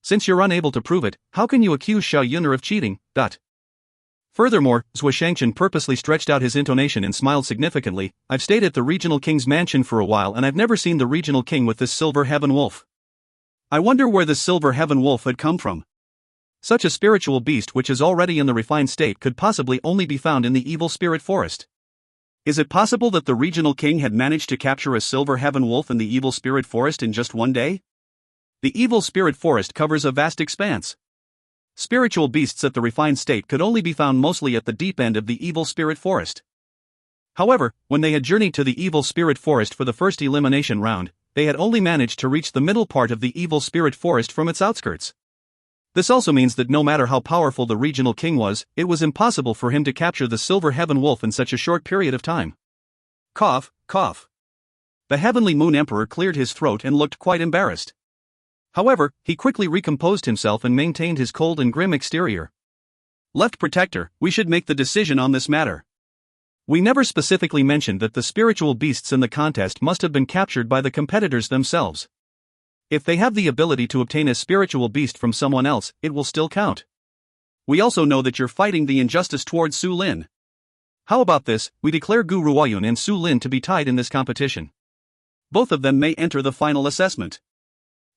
[SPEAKER 1] Since you're unable to prove it, how can you accuse Xiao Yuner of cheating? Furthermore, Zhuo Shengchen purposely stretched out his intonation and smiled significantly. I've stayed at the regional king's mansion for a while and I've never seen the regional king with this silver heaven wolf. I wonder where this silver heaven wolf had come from. Such a spiritual beast which is already in the refined state could possibly only be found in the evil spirit forest. Is it possible that the regional king had managed to capture a silver heaven wolf in the evil spirit forest in just one day? The evil spirit forest covers a vast expanse. Spiritual beasts at the refined state could only be found mostly at the deep end of the evil spirit forest. However, when they had journeyed to the evil spirit forest for the first elimination round, they had only managed to reach the middle part of the evil spirit forest from its outskirts. This also means that no matter how powerful the regional king was, it was impossible for him to capture the silver heaven wolf in such a short period of time. Cough, cough. The heavenly moon emperor cleared his throat and looked quite embarrassed. However, he quickly recomposed himself and maintained his cold and grim exterior. Left protector, we should make the decision on this matter. We never specifically mentioned that the spiritual beasts in the contest must have been captured by the competitors themselves. If they have the ability to obtain a spiritual beast from someone else, it will still count. We also know that you're fighting the injustice towards Su Lin. How about this, we declare Gu Ruoyun and Su Lin to be tied in this competition. Both of them may enter the final assessment.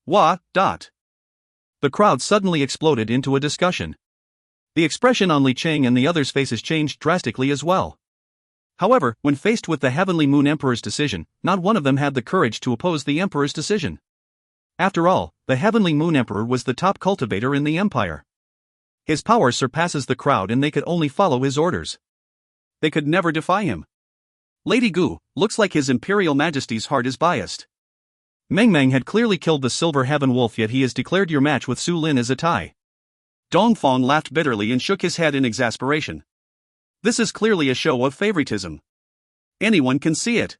[SPEAKER 1] Wah. The crowd suddenly exploded into a discussion. The expression on Li Cheng and the others' faces changed drastically as well. However, when faced with the Heavenly Moon Emperor's decision, not one of them had the courage to oppose the Emperor's decision. After all, the Heavenly Moon Emperor was the top cultivator in the Empire. His power surpasses the crowd and they could only follow his orders. They could never defy him. Lady Gu, looks like His Imperial Majesty's heart is biased. Meng Meng had clearly killed the silver heaven wolf, yet he has declared your match with Su Lin as a tie. Dongfang laughed bitterly and shook his head in exasperation. This is clearly a show of favoritism. Anyone can see it.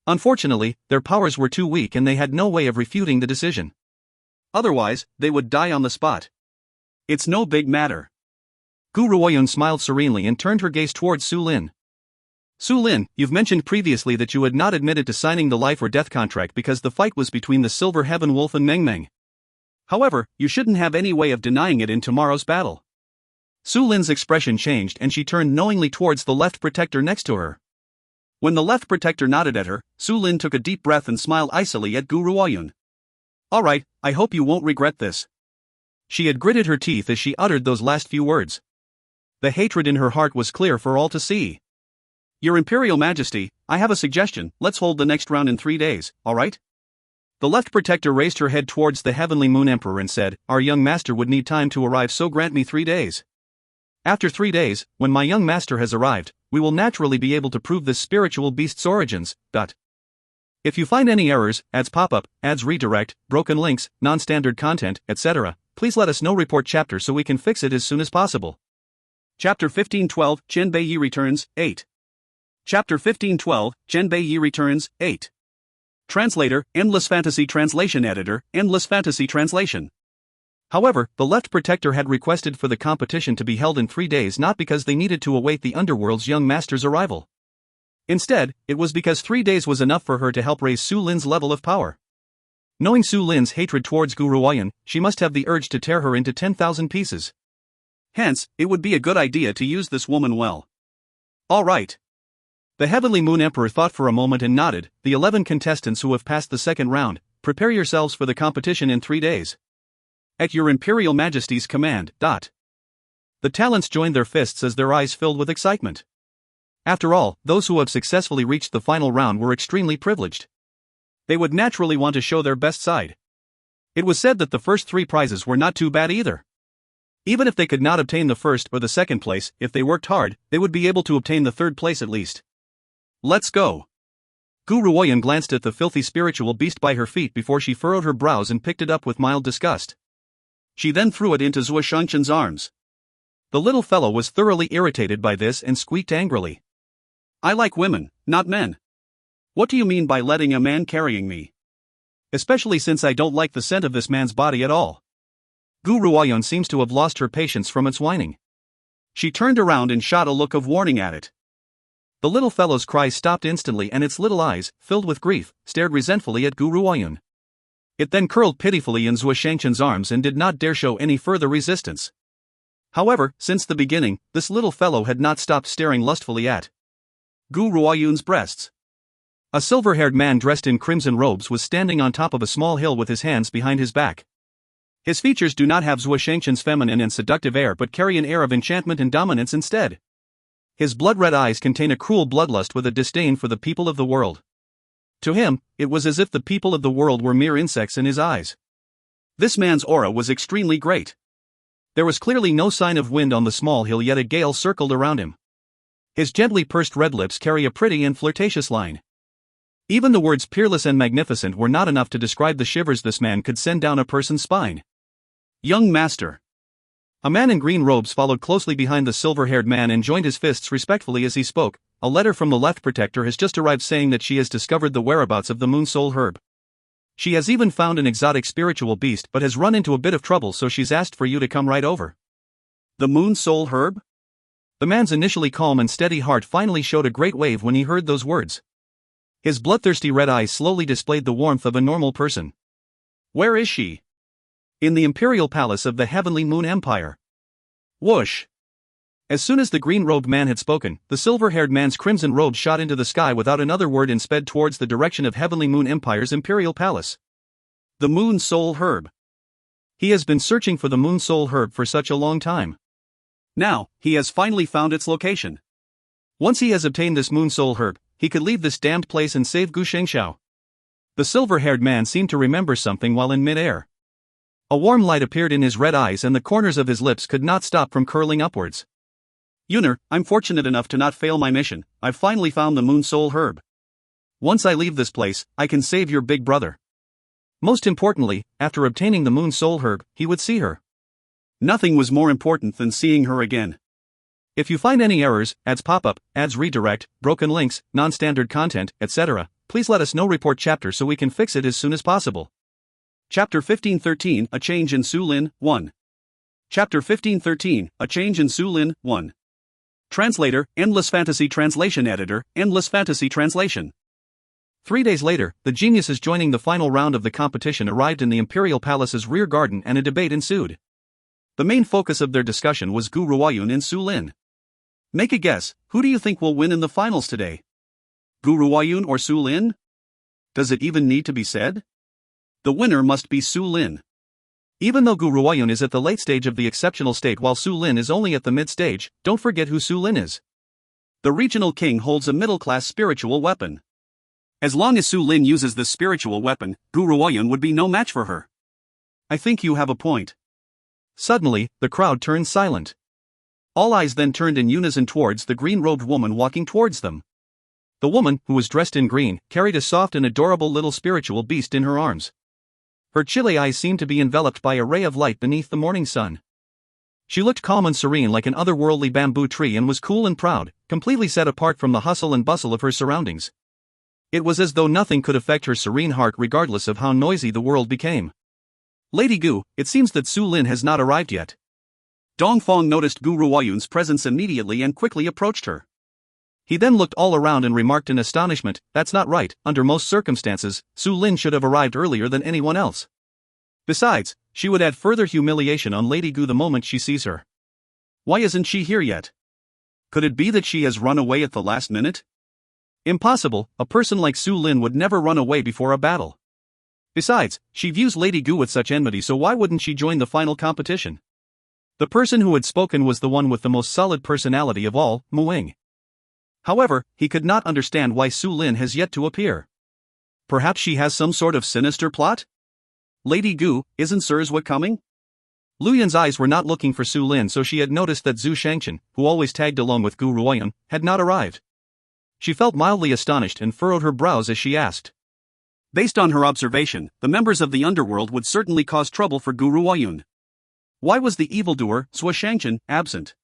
[SPEAKER 1] Unfortunately, their powers were too weak and they had no way of refuting the decision. Otherwise, they would die on the spot. It's no big matter. Gu Ruoyun smiled serenely and turned her gaze towards Su Lin. Su Lin, you've mentioned previously that you had not admitted to signing the life or death contract because the fight was between the Silver Heaven Wolf and Meng Meng. However, you shouldn't have any way of denying it in tomorrow's battle. Su Lin's expression changed and she turned knowingly towards the left protector next to her. When the left protector nodded at her, Su Lin took a deep breath and smiled icily at Gu Ruoyun. Alright, I hope you won't regret this. She had gritted her teeth as she uttered those last few words. The hatred in her heart was clear for all to see. Your Imperial Majesty, I have a suggestion, let's hold the next round in 3 days, alright? The left protector raised her head towards the Heavenly Moon Emperor and said, our young master would need time to arrive, so grant me 3 days. After 3 days, when my young master has arrived, we will naturally be able to prove this spiritual beast's origins. If you find any errors, ads pop-up, ads redirect, broken links, non-standard content, etc., please let us know. Report chapter so we can fix it as soon as possible. Chapter 1512, Chen Beiyi returns, 8. Chapter 1512, Chen Beiyi returns, 8. Translator, Endless Fantasy Translation Editor, Endless Fantasy Translation. However, the left protector had requested for the competition to be held in 3 days not because they needed to await the underworld's young master's arrival. Instead, it was because 3 days was enough for her to help raise Su Lin's level of power. Knowing Su Lin's hatred towards Gu Ruoyun, she must have the urge to tear her into 10,000 pieces. Hence, it would be a good idea to use this woman well. Alright. The Heavenly Moon Emperor thought for a moment and nodded. The 11 contestants who have passed the second round, prepare yourselves for the competition in 3 days. At your Imperial Majesty's command. The talents joined their fists as their eyes filled with excitement. After all, those who have successfully reached the final round were extremely privileged. They would naturally want to show their best side. It was said that the first 3 prizes were not too bad either. Even if they could not obtain the first or the second place, if they worked hard, they would be able to obtain the third place at least. Let's go. Gu Ruoyun glanced at the filthy spiritual beast by her feet before she furrowed her brows and picked it up with mild disgust. She then threw it into Zhuo Shengchen's arms. The little fellow was thoroughly irritated by this and squeaked angrily. I like women, not men. What do you mean by letting a man carrying me? Especially since I don't like the scent of this man's body at all. Gu Ruoyun seems to have lost her patience from its whining. She turned around and shot a look of warning at it. The little fellow's cries stopped instantly and its little eyes, filled with grief, stared resentfully at Gu Ruoyun. It then curled pitifully in Zhuo Shangchen's arms and did not dare show any further resistance. However, since the beginning, this little fellow had not stopped staring lustfully at Gu Ruoyun's breasts. A silver-haired man dressed in crimson robes was standing on top of a small hill with his hands behind his back. His features do not have Zhuo Shangchen's feminine and seductive air but carry an air of enchantment and dominance instead. His blood-red eyes contain a cruel bloodlust with a disdain for the people of the world. To him, it was as if the people of the world were mere insects in his eyes. This man's aura was extremely great. There was clearly no sign of wind on the small hill, yet a gale circled around him. His gently pursed red lips carry a pretty and flirtatious line. Even the words peerless and magnificent were not enough to describe the shivers this man could send down a person's spine. Young master. A man in green robes followed closely behind the silver-haired man and joined his fists respectfully as he spoke. A letter from the left protector has just arrived saying that she has discovered the whereabouts of the moon soul herb. She has even found an exotic spiritual beast but has run into a bit of trouble, so she's asked for you to come right over. The moon soul herb? The man's initially calm and steady heart finally showed a great wave when he heard those words. His bloodthirsty red eyes slowly displayed the warmth of a normal person. Where is she? In the imperial palace of the Heavenly Moon Empire. Whoosh! As soon as the green-robed man had spoken, the silver-haired man's crimson robe shot into the sky without another word and sped towards the direction of Heavenly Moon Empire's imperial palace. The moon soul herb. He has been searching for the moon soul herb for such a long time. Now, he has finally found its location. Once he has obtained this moon soul herb, he could leave this damned place and save Gu Shengxiao. The silver-haired man seemed to remember something while in mid-air. A warm light appeared in his red eyes and the corners of his lips could not stop from curling upwards. Yuner, I'm fortunate enough to not fail my mission. I've finally found the moon soul herb. Once I leave this place, I can save your big brother. Most importantly, after obtaining the moon soul herb, he would see her. Nothing was more important than seeing her again. If you find any errors, ads pop-up, ads redirect, broken links, non-standard content, etc., please let us know. Report chapter so we can fix it as soon as possible. Chapter 1513, A Change in Su Lin, 1. Chapter 1513, A Change in Su Lin, 1. Translator, Endless Fantasy Translation Editor, Endless Fantasy Translation. 3 days later, the geniuses joining the final round of the competition arrived in the Imperial Palace's rear garden and a debate ensued. The main focus of their discussion was Gu Ruoyun and Su Lin. Make a guess, who do you think will win in the finals today? Gu Ruoyun or Su Lin? Does it even need to be said? The winner must be Su Lin. Even though Gu Ruoyun is at the late stage of the exceptional state while Su Lin is only at the mid-stage, don't forget who Su Lin is. The regional king holds a middle-class spiritual weapon. As long as Su Lin uses this spiritual weapon, Gu Ruoyun would be no match for her. I think you have a point. Suddenly, the crowd turned silent. All eyes then turned in unison towards the green-robed woman walking towards them. The woman, who was dressed in green, carried a soft and adorable little spiritual beast in her arms. Her chilly eyes seemed to be enveloped by a ray of light beneath the morning sun. She looked calm and serene like an otherworldly bamboo tree and was cool and proud, completely set apart from the hustle and bustle of her surroundings. It was as though nothing could affect her serene heart regardless of how noisy the world became. Lady Gu, it seems that Su Lin has not arrived yet. Dongfang noticed Gu Ruoyun's presence immediately and quickly approached her. He then looked all around and remarked in astonishment, "That's not right. Under most circumstances, Su Lin should have arrived earlier than anyone else. Besides, she would add further humiliation on Lady Gu the moment she sees her. Why isn't she here yet? Could it be that she has run away at the last minute? Impossible, a person like Su Lin would never run away before a battle. Besides, she views Lady Gu with such enmity, so why wouldn't she join the final competition?" The person who had spoken was the one with the most solid personality of all, Muing. However, he could not understand why Su Lin has yet to appear. Perhaps she has some sort of sinister plot? Lady Gu, isn't Sirzwa coming? Lu Yun's eyes were not looking for Su Lin, so she had noticed that Zhu Shangchen, who always tagged along with Gu Ruoyun, had not arrived. She felt mildly astonished and furrowed her brows as she asked. Based on her observation, the members of the underworld would certainly cause trouble for Gu Ruoyun. Why was the evildoer, Zhuo Shangchen, absent?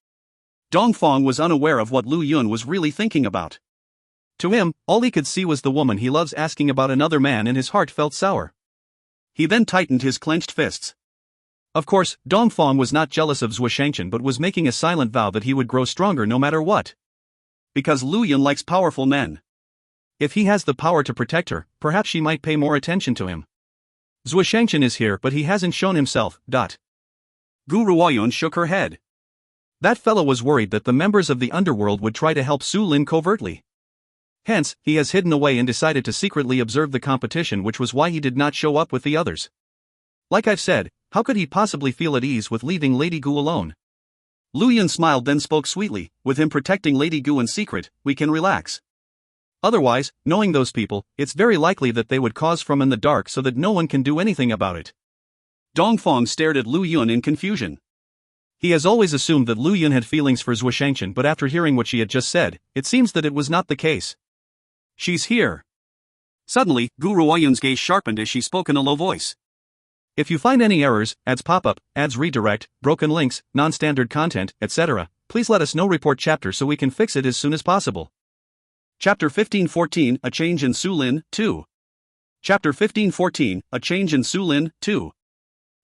[SPEAKER 1] Dongfang was unaware of what Lu Yun was really thinking about. To him, all he could see was the woman he loves asking about another man and his heart felt sour. He then tightened his clenched fists. Of course, Dongfang was not jealous of Zhuo Shangqian but was making a silent vow that he would grow stronger no matter what. Because Lu Yun likes powerful men. If he has the power to protect her, perhaps she might pay more attention to him. Zhuo Shangqian is here but he hasn't shown himself. Gu Ruoyun shook her head. That fellow was worried that the members of the underworld would try to help Su Lin covertly. Hence, he has hidden away and decided to secretly observe the competition, which was why he did not show up with the others. Like I've said, how could he possibly feel at ease with leaving Lady Gu alone? Lu Yun smiled then spoke sweetly, with him protecting Lady Gu in secret, we can relax. Otherwise, knowing those people, it's very likely that they would cause from in the dark so that no one can do anything about it. Dongfang stared at Lu Yun in confusion. He has always assumed that Lu Yun had feelings for Zhuo Shangqian, but after hearing what she had just said, it seems that it was not the case. She's here. Suddenly, Gu Ruoyun's gaze sharpened as she spoke in a low voice. If you find any errors, ads pop up, ads redirect, broken links, non-standard content, etc., please let us know. Report chapter so we can fix it as soon as possible. Chapter 1514 A Change in Su Lin 2. Chapter 1514 A Change in Su Lin 2.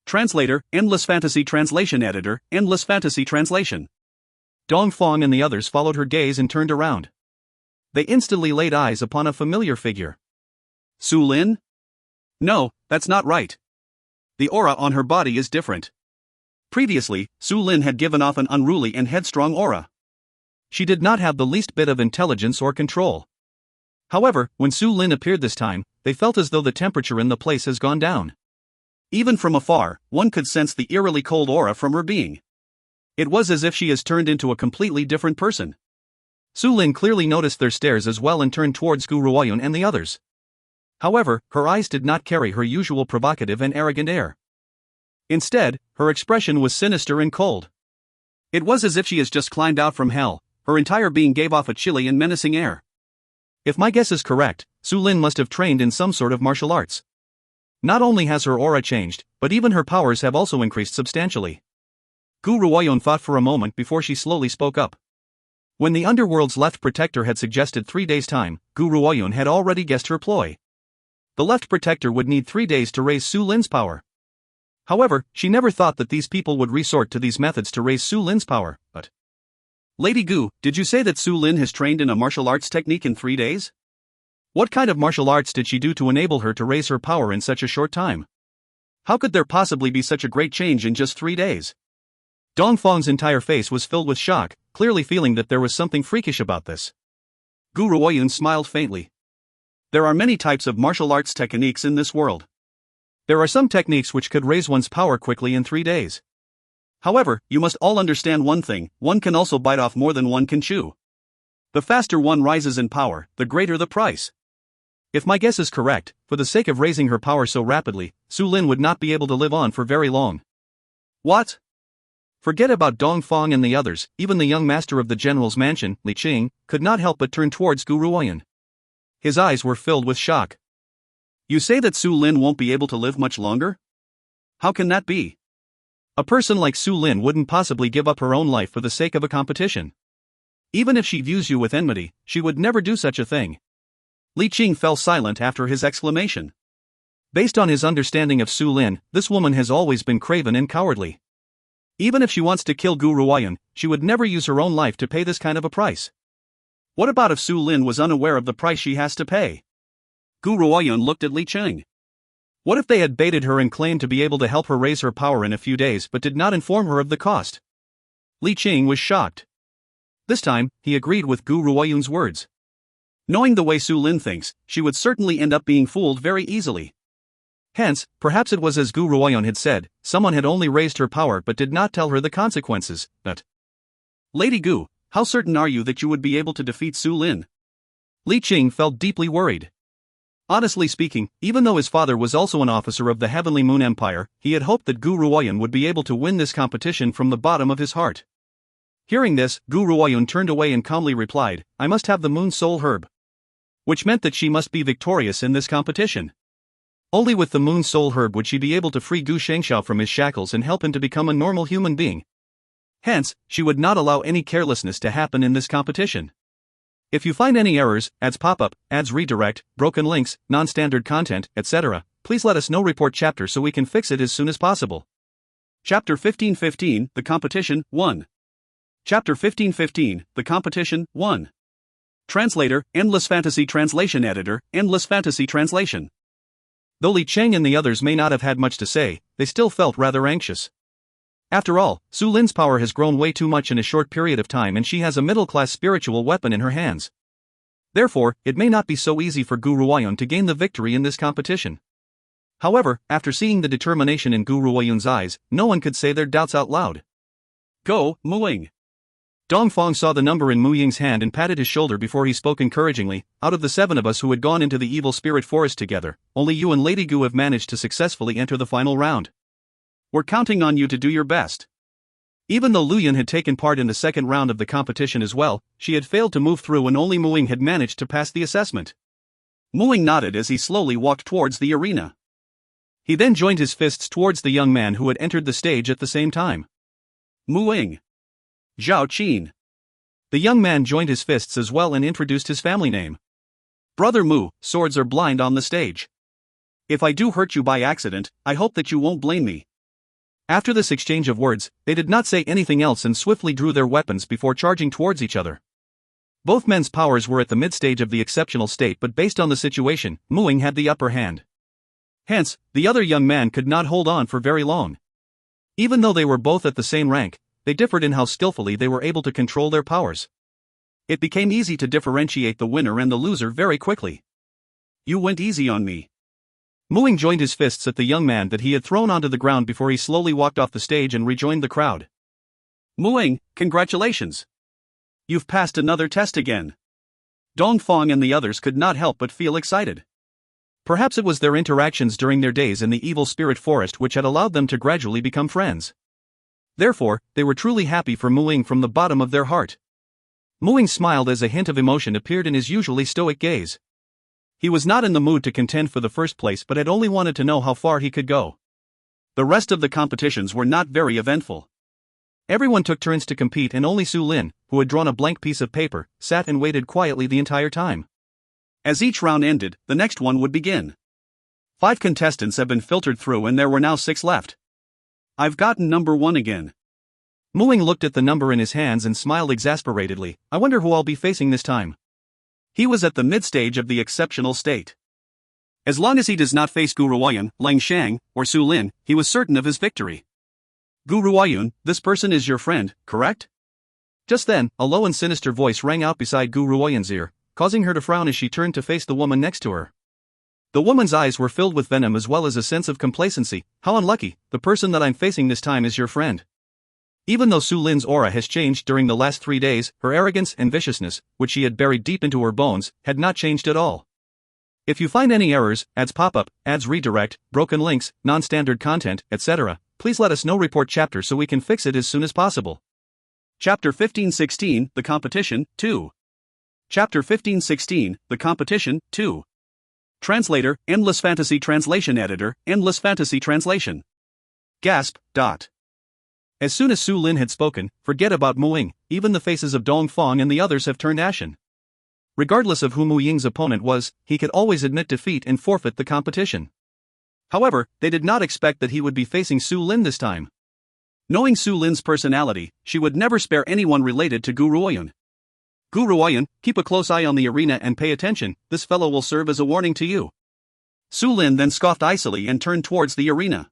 [SPEAKER 1] Translator, Endless Fantasy Translation Editor, Endless Fantasy Translation. Dongfang and the others followed her gaze and turned around. They instantly laid eyes upon a familiar figure. Su Lin? No, that's not right. The aura on her body is different. Previously, Su Lin had given off an unruly and headstrong aura. She did not have the least bit of intelligence or control. However, when Su Lin appeared this time, they felt as though the temperature in the place has gone down. Even from afar, one could sense the eerily cold aura from her being. It was as if she has turned into a completely different person. Su Lin clearly noticed their stares as well and turned towards Gu Ruoyun and the others. However, her eyes did not carry her usual provocative and arrogant air. Instead, her expression was sinister and cold. It was as if she has just climbed out from hell. Her entire being gave off a chilly and menacing air. If my guess is correct, Su Lin must have trained in some sort of martial arts. Not only has her aura changed, but even her powers have also increased substantially. Gu Ruoyun thought for a moment before she slowly spoke up. When the underworld's left protector had suggested 3 days' time, Gu Ruoyun had already guessed her ploy. The left protector would need 3 days to raise Su Lin's power. However, she never thought that these people would resort to these methods to raise Su Lin's power, but... Lady Gu, did you say that Su Lin has trained in a martial arts technique in 3 days? What kind of martial arts did she do to enable her to raise her power in such a short time? How could there possibly be such a great change in just 3 days? Dongfang's entire face was filled with shock, clearly feeling that there was something freakish about this. Gu Ruoyun smiled faintly. There are many types of martial arts techniques in this world. There are some techniques which could raise one's power quickly in 3 days. However, you must all understand one thing, one can also bite off more than one can chew. The faster one rises in power, the greater the price. If my guess is correct, for the sake of raising her power so rapidly, Su Lin would not be able to live on for very long. What? Forget about Dongfang and the others, even the young master of the general's mansion, Li Qing, could not help but turn towards Gu Ruoyun. His eyes were filled with shock. You say that Su Lin won't be able to live much longer? How can that be? A person like Su Lin wouldn't possibly give up her own life for the sake of a competition. Even if she views you with enmity, she would never do such a thing. Li Qing fell silent after his exclamation. Based on his understanding of Su Lin, this woman has always been craven and cowardly. Even if she wants to kill Gu Ruoyun, she would never use her own life to pay this kind of a price. What about if Su Lin was unaware of the price she has to pay? Gu Ruoyun looked at Li Qing. What if they had baited her and claimed to be able to help her raise her power in a few days but did not inform her of the cost? Li Qing was shocked. This time, he agreed with Gu Ruoyun's words. Knowing the way Su Lin thinks, she would certainly end up being fooled very easily. Hence, perhaps it was as Gu Ruoyun had said, someone had only raised her power but did not tell her the consequences, but... Lady Gu, how certain are you that you would be able to defeat Su Lin? Li Qing felt deeply worried. Honestly speaking, even though his father was also an officer of the Heavenly Moon Empire, he had hoped that Gu Ruoyun would be able to win this competition from the bottom of his heart. Hearing this, Gu Ruoyun turned away and calmly replied, I must have the Moon Soul Herb. Which meant that she must be victorious in this competition. Only with the Moon Soul Herb would she be able to free Gu Shengxiao from his shackles and help him to become a normal human being. Hence, she would not allow any carelessness to happen in this competition. If you find any errors, ads pop up, ads redirect, broken links, non-standard content, etc., please let us know report chapter so we can fix it as soon as possible. Chapter 1515, The Competition, 1. Chapter 1515, The Competition, 1. Translator, Endless Fantasy Translation Editor, Endless Fantasy Translation. Though Li Cheng and the others may not have had much to say, they still felt rather anxious. After all, Su Lin's power has grown way too much in a short period of time and she has a middle-class spiritual weapon in her hands. Therefore, it may not be so easy for Gu Ruoyun to gain the victory in this competition. However, after seeing the determination in Gu Ruoyun's eyes, no one could say their doubts out loud. Go, Mu Ying. Dongfang saw the number in Mu Ying's hand and patted his shoulder before he spoke encouragingly. Out of the 7 of us who had gone into the evil spirit forest together, only you and Lady Gu have managed to successfully enter the final round. We're counting on you to do your best. Even though Lu Yun had taken part in the second round of the competition as well, she had failed to move through and only Mu Ying had managed to pass the assessment. Mu Ying nodded as he slowly walked towards the arena. He then joined his fists towards the young man who had entered the stage at the same time. Mu Ying. Zhao Qin. The young man joined his fists as well and introduced his family name. Brother Mu, swords are blind on the stage. If I do hurt you by accident, I hope that you won't blame me. After this exchange of words, they did not say anything else and swiftly drew their weapons before charging towards each other. Both men's powers were at the mid-stage of the exceptional state, but based on the situation, Mu Ying had the upper hand. Hence, the other young man could not hold on for very long. Even though they were both at the same rank, they differed in how skillfully they were able to control their powers. It became easy to differentiate the winner and the loser very quickly. You went easy on me. Mu Ying joined his fists at the young man that he had thrown onto the ground before he slowly walked off the stage and rejoined the crowd. Mu Ying, congratulations. You've passed another test again. Dongfang and the others could not help but feel excited. Perhaps it was their interactions during their days in the evil spirit forest which had allowed them to gradually become friends. Therefore, they were truly happy for Mu Ying from the bottom of their heart. Mu Ying smiled as a hint of emotion appeared in his usually stoic gaze. He was not in the mood to contend for the first place but had only wanted to know how far he could go. The rest of the competitions were not very eventful. Everyone took turns to compete and only Su Lin, who had drawn a blank piece of paper, sat and waited quietly the entire time. As each round ended, the next one would begin. 5 contestants have been filtered through and there were now 6 left. I've gotten number 1 again. Mu Ying looked at the number in his hands and smiled exasperatedly. I wonder who I'll be facing this time. He was at the mid-stage of the exceptional state. As long as he does not face Gu Ruoyun, Lang Shang, or Su Lin, he was certain of his victory. Gu Ruoyun, this person is your friend, correct? Just then, a low and sinister voice rang out beside Gu Ruoyun's ear, causing her to frown as she turned to face the woman next to her. The woman's eyes were filled with venom as well as a sense of complacency. How unlucky, the person that I'm facing this time is your friend. Even though Su Lin's aura has changed during the last 3 days, her arrogance and viciousness, which she had buried deep into her bones, had not changed at all. If you find any errors, ads pop-up, ads redirect, broken links, non-standard content, etc., please let us know report chapter so we can fix it as soon as possible. Chapter 1516, The Competition, 2. Chapter 1516, The Competition, 2. Translator, Endless Fantasy Translation Editor, Endless Fantasy Translation. Gasp. As soon as Su Lin had spoken, forget about Mu Ying, even the faces of Dongfang and the others have turned ashen. Regardless of who Mu Ying's opponent was, he could always admit defeat and forfeit the competition. However, they did not expect that he would be facing Su Lin this time. Knowing Su Lin's personality, she would never spare anyone related to Gu Ruoyun. Gu Ruoyun, keep a close eye on the arena and pay attention, this fellow will serve as a warning to you. Su Lin then scoffed icily and turned towards the arena.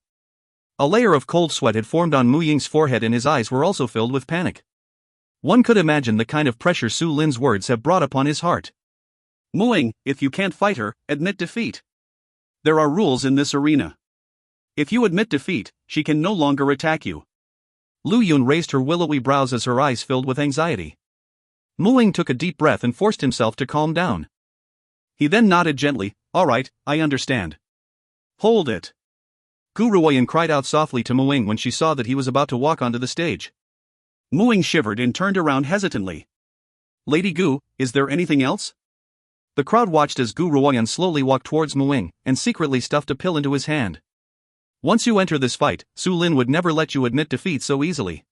[SPEAKER 1] A layer of cold sweat had formed on Mu Ying's forehead and his eyes were also filled with panic. One could imagine the kind of pressure Su Lin's words have brought upon his heart. Mu Ying, if you can't fight her, admit defeat. There are rules in this arena. If you admit defeat, she can no longer attack you. Lu Yun raised her willowy brows as her eyes filled with anxiety. Mu Ying took a deep breath and forced himself to calm down. He then nodded gently. All right, I understand. Hold it. Gu Ruoyun cried out softly to Mu Ying when she saw that he was about to walk onto the stage. Mu Ying shivered and turned around hesitantly. Lady Gu, is there anything else? The crowd watched as Gu Ruoyun slowly walked towards Mu Ying and secretly stuffed a pill into his hand. Once you enter this fight, Su Lin would never let you admit defeat so easily.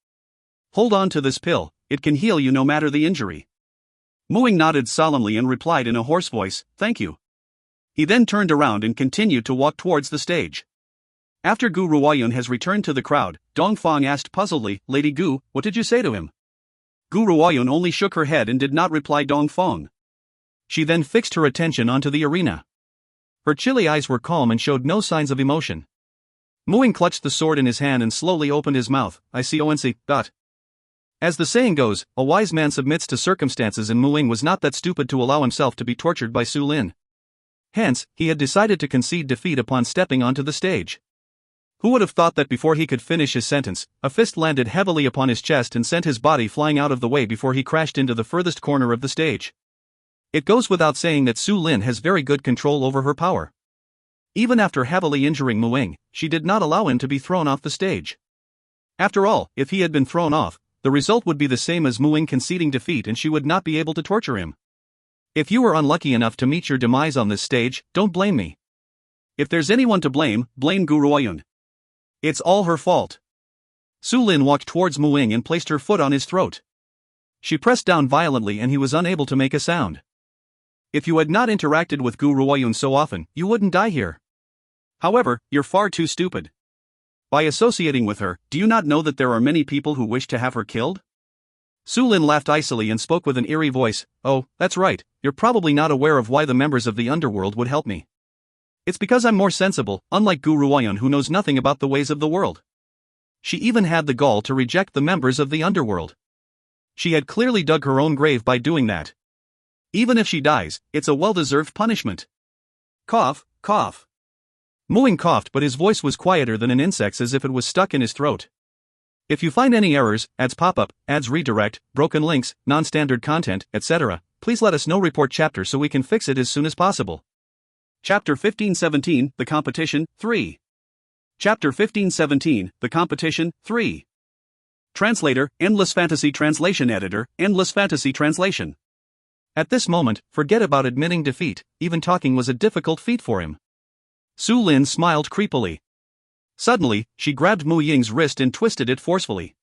[SPEAKER 1] Hold on to this pill, it can heal you no matter the injury. Mu Ying nodded solemnly and replied in a hoarse voice, thank you. He then turned around and continued to walk towards the stage. After Gu Ruoyun has returned to the crowd, Dongfang asked puzzledly, "Lady Gu, what did you say to him?" Gu Ruoyun only shook her head and did not reply Dongfang. She then fixed her attention onto the arena. Her chilly eyes were calm and showed no signs of emotion. Muing clutched the sword in his hand and slowly opened his mouth. "I see ONC. As the saying goes, a wise man submits to circumstances, and Muing was not that stupid to allow himself to be tortured by Su Lin. Hence, he had decided to concede defeat upon stepping onto the stage. Who would have thought that before he could finish his sentence, a fist landed heavily upon his chest and sent his body flying out of the way before he crashed into the furthest corner of the stage. It goes without saying that Su Lin has very good control over her power. Even after heavily injuring Muing, she did not allow him to be thrown off the stage. After all, if he had been thrown off, the result would be the same as Muing conceding defeat, and she would not be able to torture him. If you were unlucky enough to meet your demise on this stage, don't blame me. If there's anyone to blame, blame Gu Ruoyun. It's all her fault. Su Lin walked towards Muing and placed her foot on his throat. She pressed down violently and he was unable to make a sound. If you had not interacted with Gu Ruoyun so often, you wouldn't die here. However, you're far too stupid. By associating with her, do you not know that there are many people who wish to have her killed? Su Lin laughed icily and spoke with an eerie voice. "Oh, that's right, you're probably not aware of why the members of the underworld would help me. It's because I'm more sensible, unlike Gu Ruoyun, who knows nothing about the ways of the world." She even had the gall to reject the members of the underworld. She had clearly dug her own grave by doing that. Even if she dies, it's a well-deserved punishment. Cough, cough. Muing coughed, but his voice was quieter than an insect's, as if it was stuck in his throat. If you find any errors, ads pop up, ads redirect, broken links, non-standard content, etc., please let us know. Report chapter so we can fix it as soon as possible. Chapter 1517, The Competition, 3. Chapter 1517, The Competition, 3. Translator, Endless Fantasy Translation Editor, Endless Fantasy Translation. At this moment, forget about admitting defeat, even talking was a difficult feat for him. Su Lin smiled creepily. Suddenly, she grabbed Mu Ying's wrist and twisted it forcefully.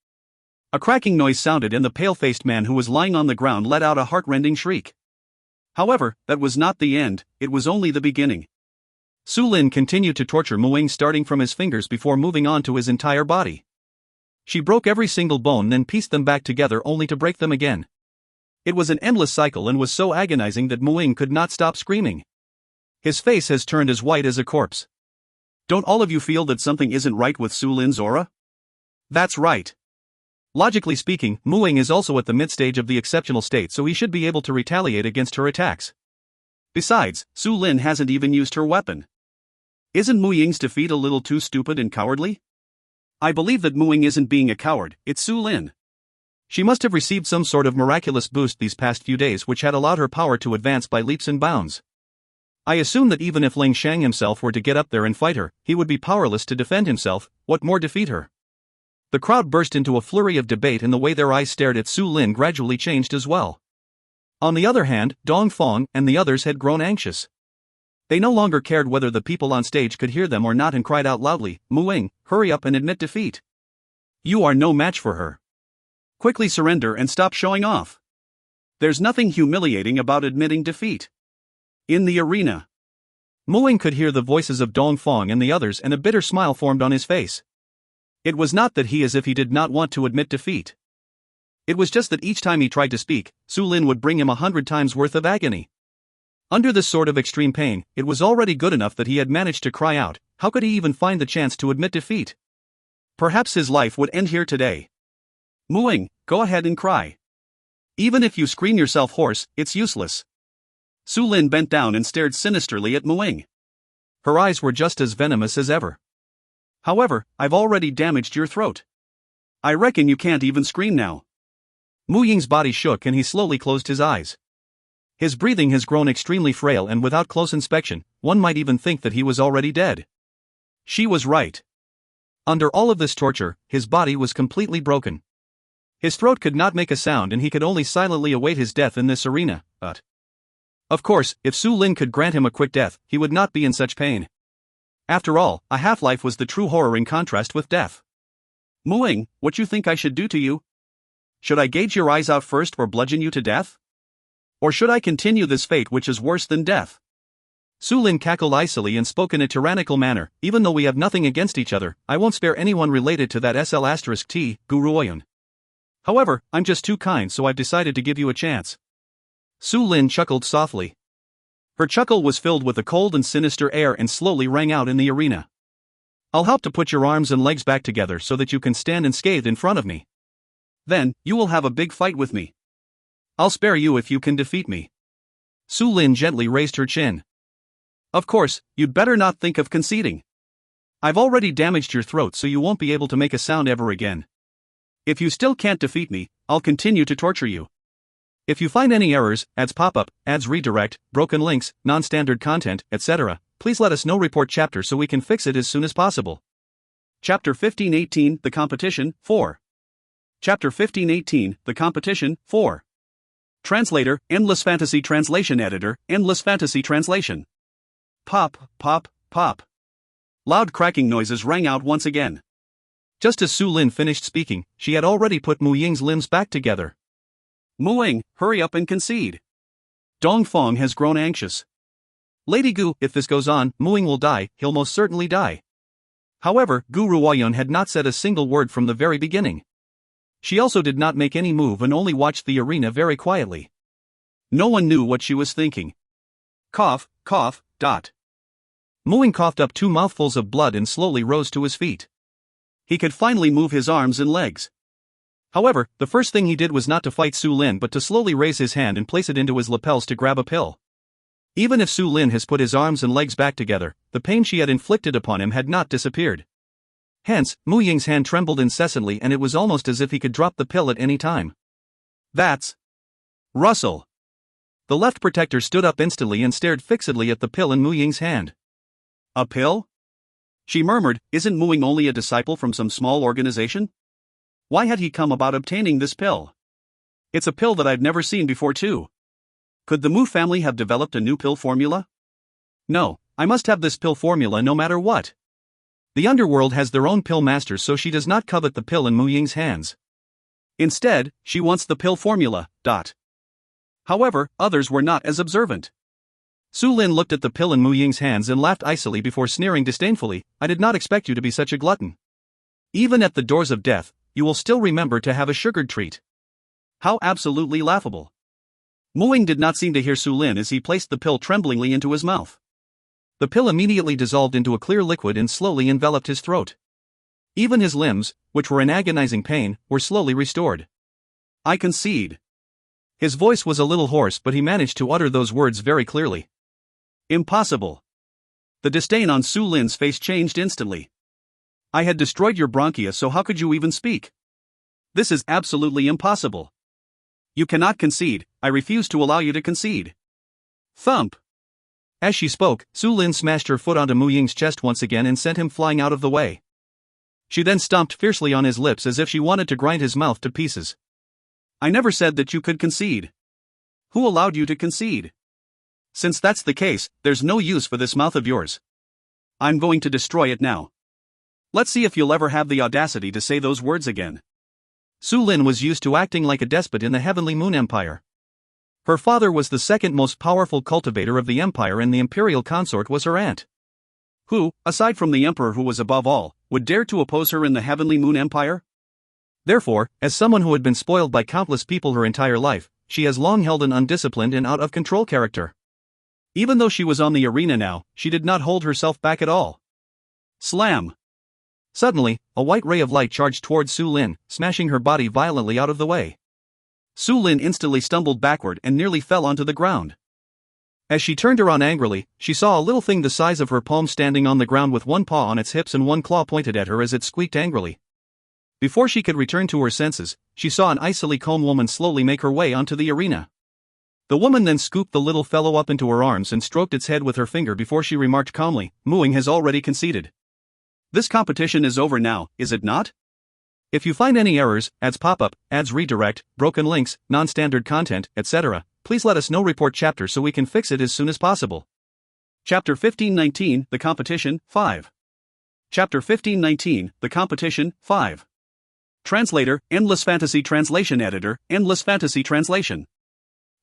[SPEAKER 1] A cracking noise sounded and the pale-faced man who was lying on the ground let out a heart-rending shriek. However, that was not the end, it was only the beginning. Su Lin continued to torture Muing, starting from his fingers before moving on to his entire body. She broke every single bone, then pieced them back together only to break them again. It was an endless cycle and was so agonizing that Muing could not stop screaming. His face has turned as white as a corpse. Don't all of you feel that something isn't right with Su Lin's aura? That's right. Logically speaking, Muing is also at the mid-stage of the exceptional state, so he should be able to retaliate against her attacks. Besides, Su Lin hasn't even used her weapon. Isn't Mu Ying's defeat a little too stupid and cowardly? I believe that Muing isn't being a coward, it's Su Lin. She must have received some sort of miraculous boost these past few days which had allowed her power to advance by leaps and bounds. I assume that even if Ling Shang himself were to get up there and fight her, he would be powerless to defend himself, what more defeat her? The crowd burst into a flurry of debate, and the way their eyes stared at Su Lin gradually changed as well. On the other hand, Dongfang and the others had grown anxious. They no longer cared whether the people on stage could hear them or not and cried out loudly, "Muing, hurry up and admit defeat. You are no match for her. Quickly surrender and stop showing off. There's nothing humiliating about admitting defeat." In the arena, Muing could hear the voices of Dongfang and the others, and a bitter smile formed on his face. It was not that he as if he did not want to admit defeat. It was just that each time he tried to speak, Su Lin would bring him 100 times worth of agony. Under this sort of extreme pain, it was already good enough that he had managed to cry out. How could he even find the chance to admit defeat? Perhaps his life would end here today. Muing, go ahead and cry. Even if you scream yourself hoarse, it's useless. Su Lin bent down and stared sinisterly at Muing. Her eyes were just as venomous as ever. However, I've already damaged your throat. I reckon you can't even scream now. Mu Ying's body shook and he slowly closed his eyes. His breathing has grown extremely frail, and without close inspection, one might even think that he was already dead. She was right. Under all of this torture, his body was completely broken. His throat could not make a sound and he could only silently await his death in this arena, but... Of course, if Su Lin could grant him a quick death, he would not be in such pain. After all, a half-life was the true horror in contrast with death. Muing, what you think I should do to you? Should I gouge your eyes out first or bludgeon you to death? Or should I continue this fate which is worse than death? Su Lin cackled icily and spoke in a tyrannical manner. Even though we have nothing against each other, I won't spare anyone related to that SL*T, Guru Oyun. However, I'm just too kind, so I've decided to give you a chance. Su Lin chuckled softly. Her chuckle was filled with a cold and sinister air and slowly rang out in the arena. I'll help to put your arms and legs back together so that you can stand unscathed in front of me. Then, you will have a big fight with me. I'll spare you if you can defeat me. Su Lin gently raised her chin. Of course, you'd better not think of conceding. I've already damaged your throat so you won't be able to make a sound ever again. If you still can't defeat me, I'll continue to torture you. If you find any errors, ads pop up, ads redirect, broken links, non-standard content, etc., please let us know. Report chapter so we can fix it as soon as possible. Chapter 1518, The Competition, 4. Chapter 1518, The Competition, 4. Translator, Endless Fantasy Translation Editor, Endless Fantasy Translation. Pop, pop, pop. Loud cracking noises rang out once again. Just as Su Lin finished speaking, she had already put Mu Ying's limbs back together. Mu Ying, hurry up and concede. Dong Feng has grown anxious. Lady Gu, if this goes on, Mu Ying will die, he'll most certainly die. However, Gu Ruoyun had not said a single word from the very beginning. She also did not make any move and only watched the arena very quietly. No one knew what she was thinking. Cough, cough, dot. Mu Ying coughed up 2 mouthfuls of blood and slowly rose to his feet. He could finally move his arms and legs. However, the first thing he did was not to fight Su Lin but to slowly raise his hand and place it into his lapels to grab a pill. Even if Su Lin has put his arms and legs back together, the pain she had inflicted upon him had not disappeared. Hence, Mu Ying's hand trembled incessantly and it was almost as if he could drop the pill at any time. That's Russell. The left protector stood up instantly and stared fixedly at the pill in Mu Ying's hand. A pill? She murmured, isn't Mu Ying only a disciple from some small organization? Why had he come about obtaining this pill? It's a pill that I've never seen before too. Could the Mu family have developed a new pill formula? No, I must have this pill formula no matter what. The underworld has their own pill masters, so she does not covet the pill in Mu Ying's hands. Instead, she wants the pill formula, dot. However, others were not as observant. Su Lin looked at the pill in Mu Ying's hands and laughed icily before sneering disdainfully, I did not expect you to be such a glutton. Even at the doors of death, you will still remember to have a sugared treat. How absolutely laughable. Mu Ying did not seem to hear Su Lin as he placed the pill tremblingly into his mouth. The pill immediately dissolved into a clear liquid and slowly enveloped his throat. Even his limbs, which were in agonizing pain, were slowly restored. I concede. His voice was a little hoarse, but he managed to utter those words very clearly. Impossible. The disdain on Su Lin's face changed instantly. I had destroyed your bronchia, so how could you even speak? This is absolutely impossible. You cannot concede, I refuse to allow you to concede. Thump. As she spoke, Su Lin smashed her foot onto Mu Ying's chest once again and sent him flying out of the way. She then stomped fiercely on his lips as if she wanted to grind his mouth to pieces. I never said that you could concede. Who allowed you to concede? Since that's the case, there's no use for this mouth of yours. I'm going to destroy it now. Let's see if you'll ever have the audacity to say those words again. Su Lin was used to acting like a despot in the Heavenly Moon Empire. Her father was the second most powerful cultivator of the empire and the imperial consort was her aunt. Who, aside from the emperor who was above all, would dare to oppose her in the Heavenly Moon Empire? Therefore, as someone who had been spoiled by countless people her entire life, she has long held an undisciplined and out-of-control character. Even though she was on the arena now, she did not hold herself back at all. Slam! Suddenly, a white ray of light charged towards Su Lin, smashing her body violently out of the way. Su Lin instantly stumbled backward and nearly fell onto the ground. As she turned around angrily, she saw a little thing the size of her palm standing on the ground with one paw on its hips and one claw pointed at her as it squeaked angrily. Before she could return to her senses, she saw an icily calm woman slowly make her way onto the arena. The woman then scooped the little fellow up into her arms and stroked its head with her finger before she remarked calmly, Mu Ying has already conceded. This competition is over now, is it not? If you find any errors, ads pop up, ads redirect, broken links, non-standard content, etc., please let us know. Report chapter so we can fix it as soon as possible. Chapter 1519, The Competition, 5. Chapter 1519, The Competition, 5. Translator, Endless Fantasy Translation Editor, Endless Fantasy Translation.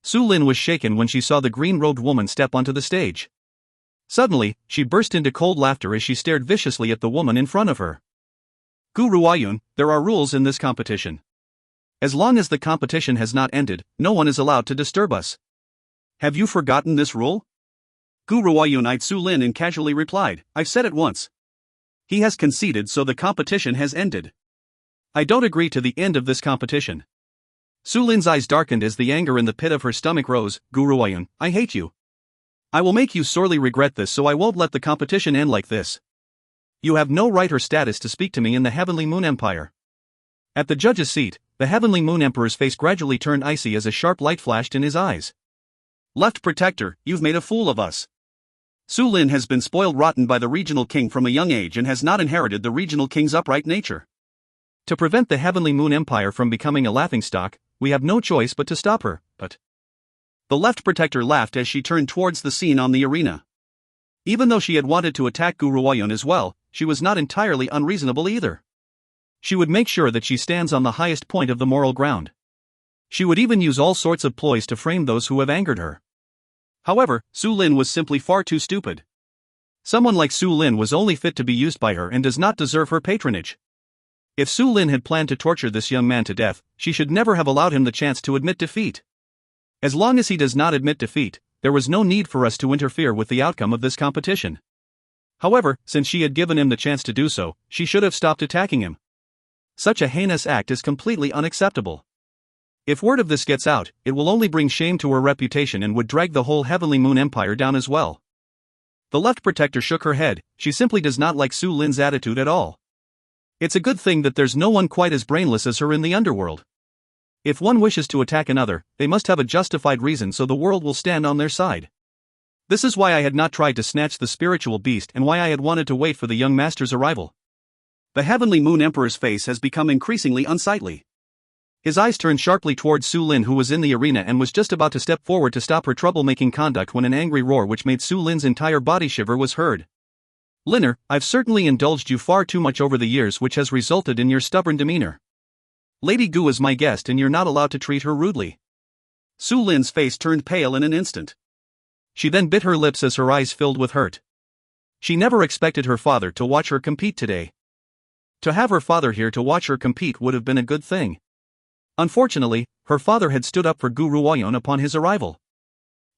[SPEAKER 1] Su Lin was shaken when she saw the green-robed woman step onto the stage. Suddenly, she burst into cold laughter as she stared viciously at the woman in front of her. Gu Ruoyun, there are rules in this competition. As long as the competition has not ended, no one is allowed to disturb us. Have you forgotten this rule? Gu Ruoyun eyed Su Lin and casually replied, I've said it once. He has conceded, so the competition has ended. I don't agree to the end of this competition. Su Lin's eyes darkened as the anger in the pit of her stomach rose. Gu Ruoyun, I hate you. I will make you sorely regret this, so I won't let the competition end like this. You have no right or status to speak to me in the Heavenly Moon Empire. At the judge's seat, the Heavenly Moon Emperor's face gradually turned icy as a sharp light flashed in his eyes. Left Protector, you've made a fool of us. Su Lin has been spoiled rotten by the regional king from a young age and has not inherited the regional king's upright nature. To prevent the Heavenly Moon Empire from becoming a laughingstock, we have no choice but to stop her, but... The Left Protector laughed as she turned towards the scene on the arena. Even though she had wanted to attack Gu Ruoyun as well, she was not entirely unreasonable either. She would make sure that she stands on the highest point of the moral ground. She would even use all sorts of ploys to frame those who have angered her. However, Su Lin was simply far too stupid. Someone like Su Lin was only fit to be used by her and does not deserve her patronage. If Su Lin had planned to torture this young man to death, she should never have allowed him the chance to admit defeat. As long as he does not admit defeat, there was no need for us to interfere with the outcome of this competition. However, since she had given him the chance to do so, she should have stopped attacking him. Such a heinous act is completely unacceptable. If word of this gets out, it will only bring shame to her reputation and would drag the whole Heavenly Moon Empire down as well. The Left Protector shook her head. She simply does not like Su Lin's attitude at all. It's a good thing that there's no one quite as brainless as her in the underworld. If one wishes to attack another, they must have a justified reason, so the world will stand on their side. This is why I had not tried to snatch the spiritual beast and why I had wanted to wait for the young master's arrival. The Heavenly Moon Emperor's face has become increasingly unsightly. His eyes turned sharply towards Su Lin, who was in the arena and was just about to step forward to stop her troublemaking conduct when an angry roar which made Su Lin's entire body shiver was heard. Linner, I've certainly indulged you far too much over the years, which has resulted in your stubborn demeanor. Lady Gu is my guest and you're not allowed to treat her rudely. Su Lin's face turned pale in an instant. She then bit her lips as her eyes filled with hurt. She never expected her father to watch her compete today. To have her father here to watch her compete would have been a good thing. Unfortunately, her father had stood up for Gu Ruoyun upon his arrival.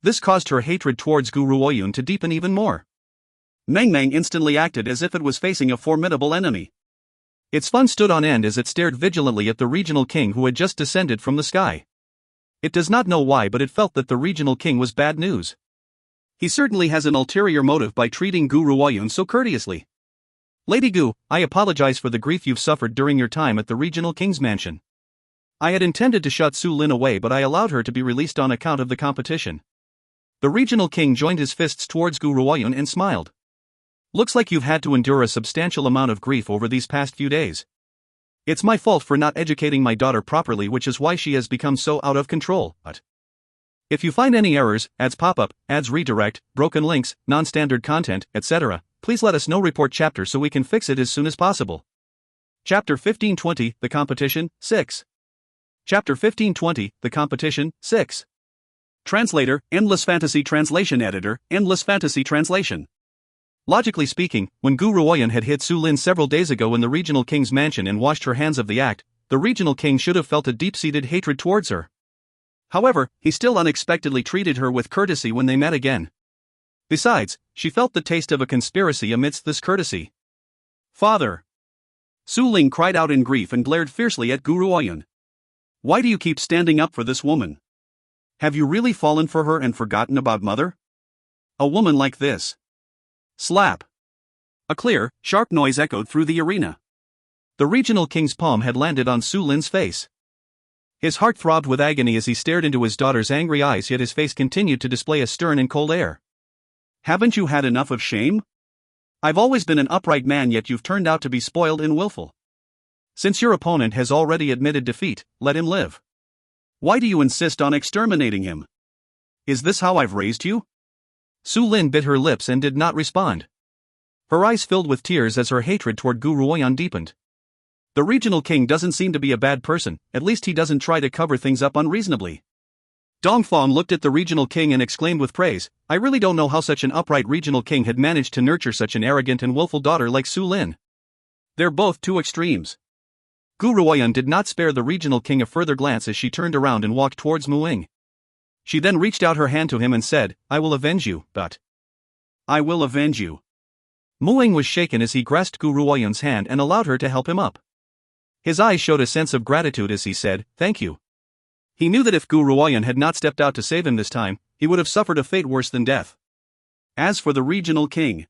[SPEAKER 1] This caused her hatred towards Gu Ruoyun to deepen even more. Meng Meng instantly acted as if it was facing a formidable enemy. Its fun stood on end as it stared vigilantly at the regional king who had just descended from the sky. It does not know why, but it felt that the regional king was bad news. He certainly has an ulterior motive by treating Gu Ruoyun so courteously. Lady Gu, I apologize for the grief you've suffered during your time at the regional king's mansion. I had intended to shut Su Lin away, but I allowed her to be released on account of the competition. The regional king joined his fists towards Gu Ruoyun and smiled. Looks like you've had to endure a substantial amount of grief over these past few days. It's my fault for not educating my daughter properly, which is why she has become so out of control. But if you find any errors, ads pop up, ads redirect, broken links, non-standard content, etc., please let us know. Report chapter so we can fix it as soon as possible. Chapter 1520, The Competition, 6. Chapter 1520, The Competition, 6. Translator, Endless Fantasy Translation Editor, Endless Fantasy Translation. Logically speaking, when Gu Ruoyun had hit Su Lin several days ago in the regional king's mansion and washed her hands of the act, the regional king should have felt a deep-seated hatred towards her. However, he still unexpectedly treated her with courtesy when they met again. Besides, she felt the taste of a conspiracy amidst this courtesy. Father! Su Ling cried out in grief and glared fiercely at Gu Ruoyun. Why do you keep standing up for this woman? Have you really fallen for her and forgotten about mother? A woman like this. Slap! A clear, sharp noise echoed through the arena. The regional king's palm had landed on Su Lin's face. His heart throbbed with agony as he stared into his daughter's angry eyes, yet his face continued to display a stern and cold air. Haven't you had enough of shame? I've always been an upright man, yet you've turned out to be spoiled and willful. Since your opponent has already admitted defeat, let him live. Why do you insist on exterminating him? Is this how I've raised you? Su Lin bit her lips and did not respond. Her eyes filled with tears as her hatred toward Gu Ruoyun deepened. The regional king doesn't seem to be a bad person, at least he doesn't try to cover things up unreasonably. Dongfang looked at the regional king and exclaimed with praise, I really don't know how such an upright regional king had managed to nurture such an arrogant and willful daughter like Su Lin. They're both two extremes. Gu Ruoyun did not spare the regional king a further glance as she turned around and walked towards Muing. She then reached out her hand to him and said, I will avenge you, but... I will avenge you. Muing was shaken as he grasped Gu Ruoyun's hand and allowed her to help him up. His eyes showed a sense of gratitude as he said, thank you. He knew that if Gu Ruoyun had not stepped out to save him this time, he would have suffered a fate worse than death. As for the regional king,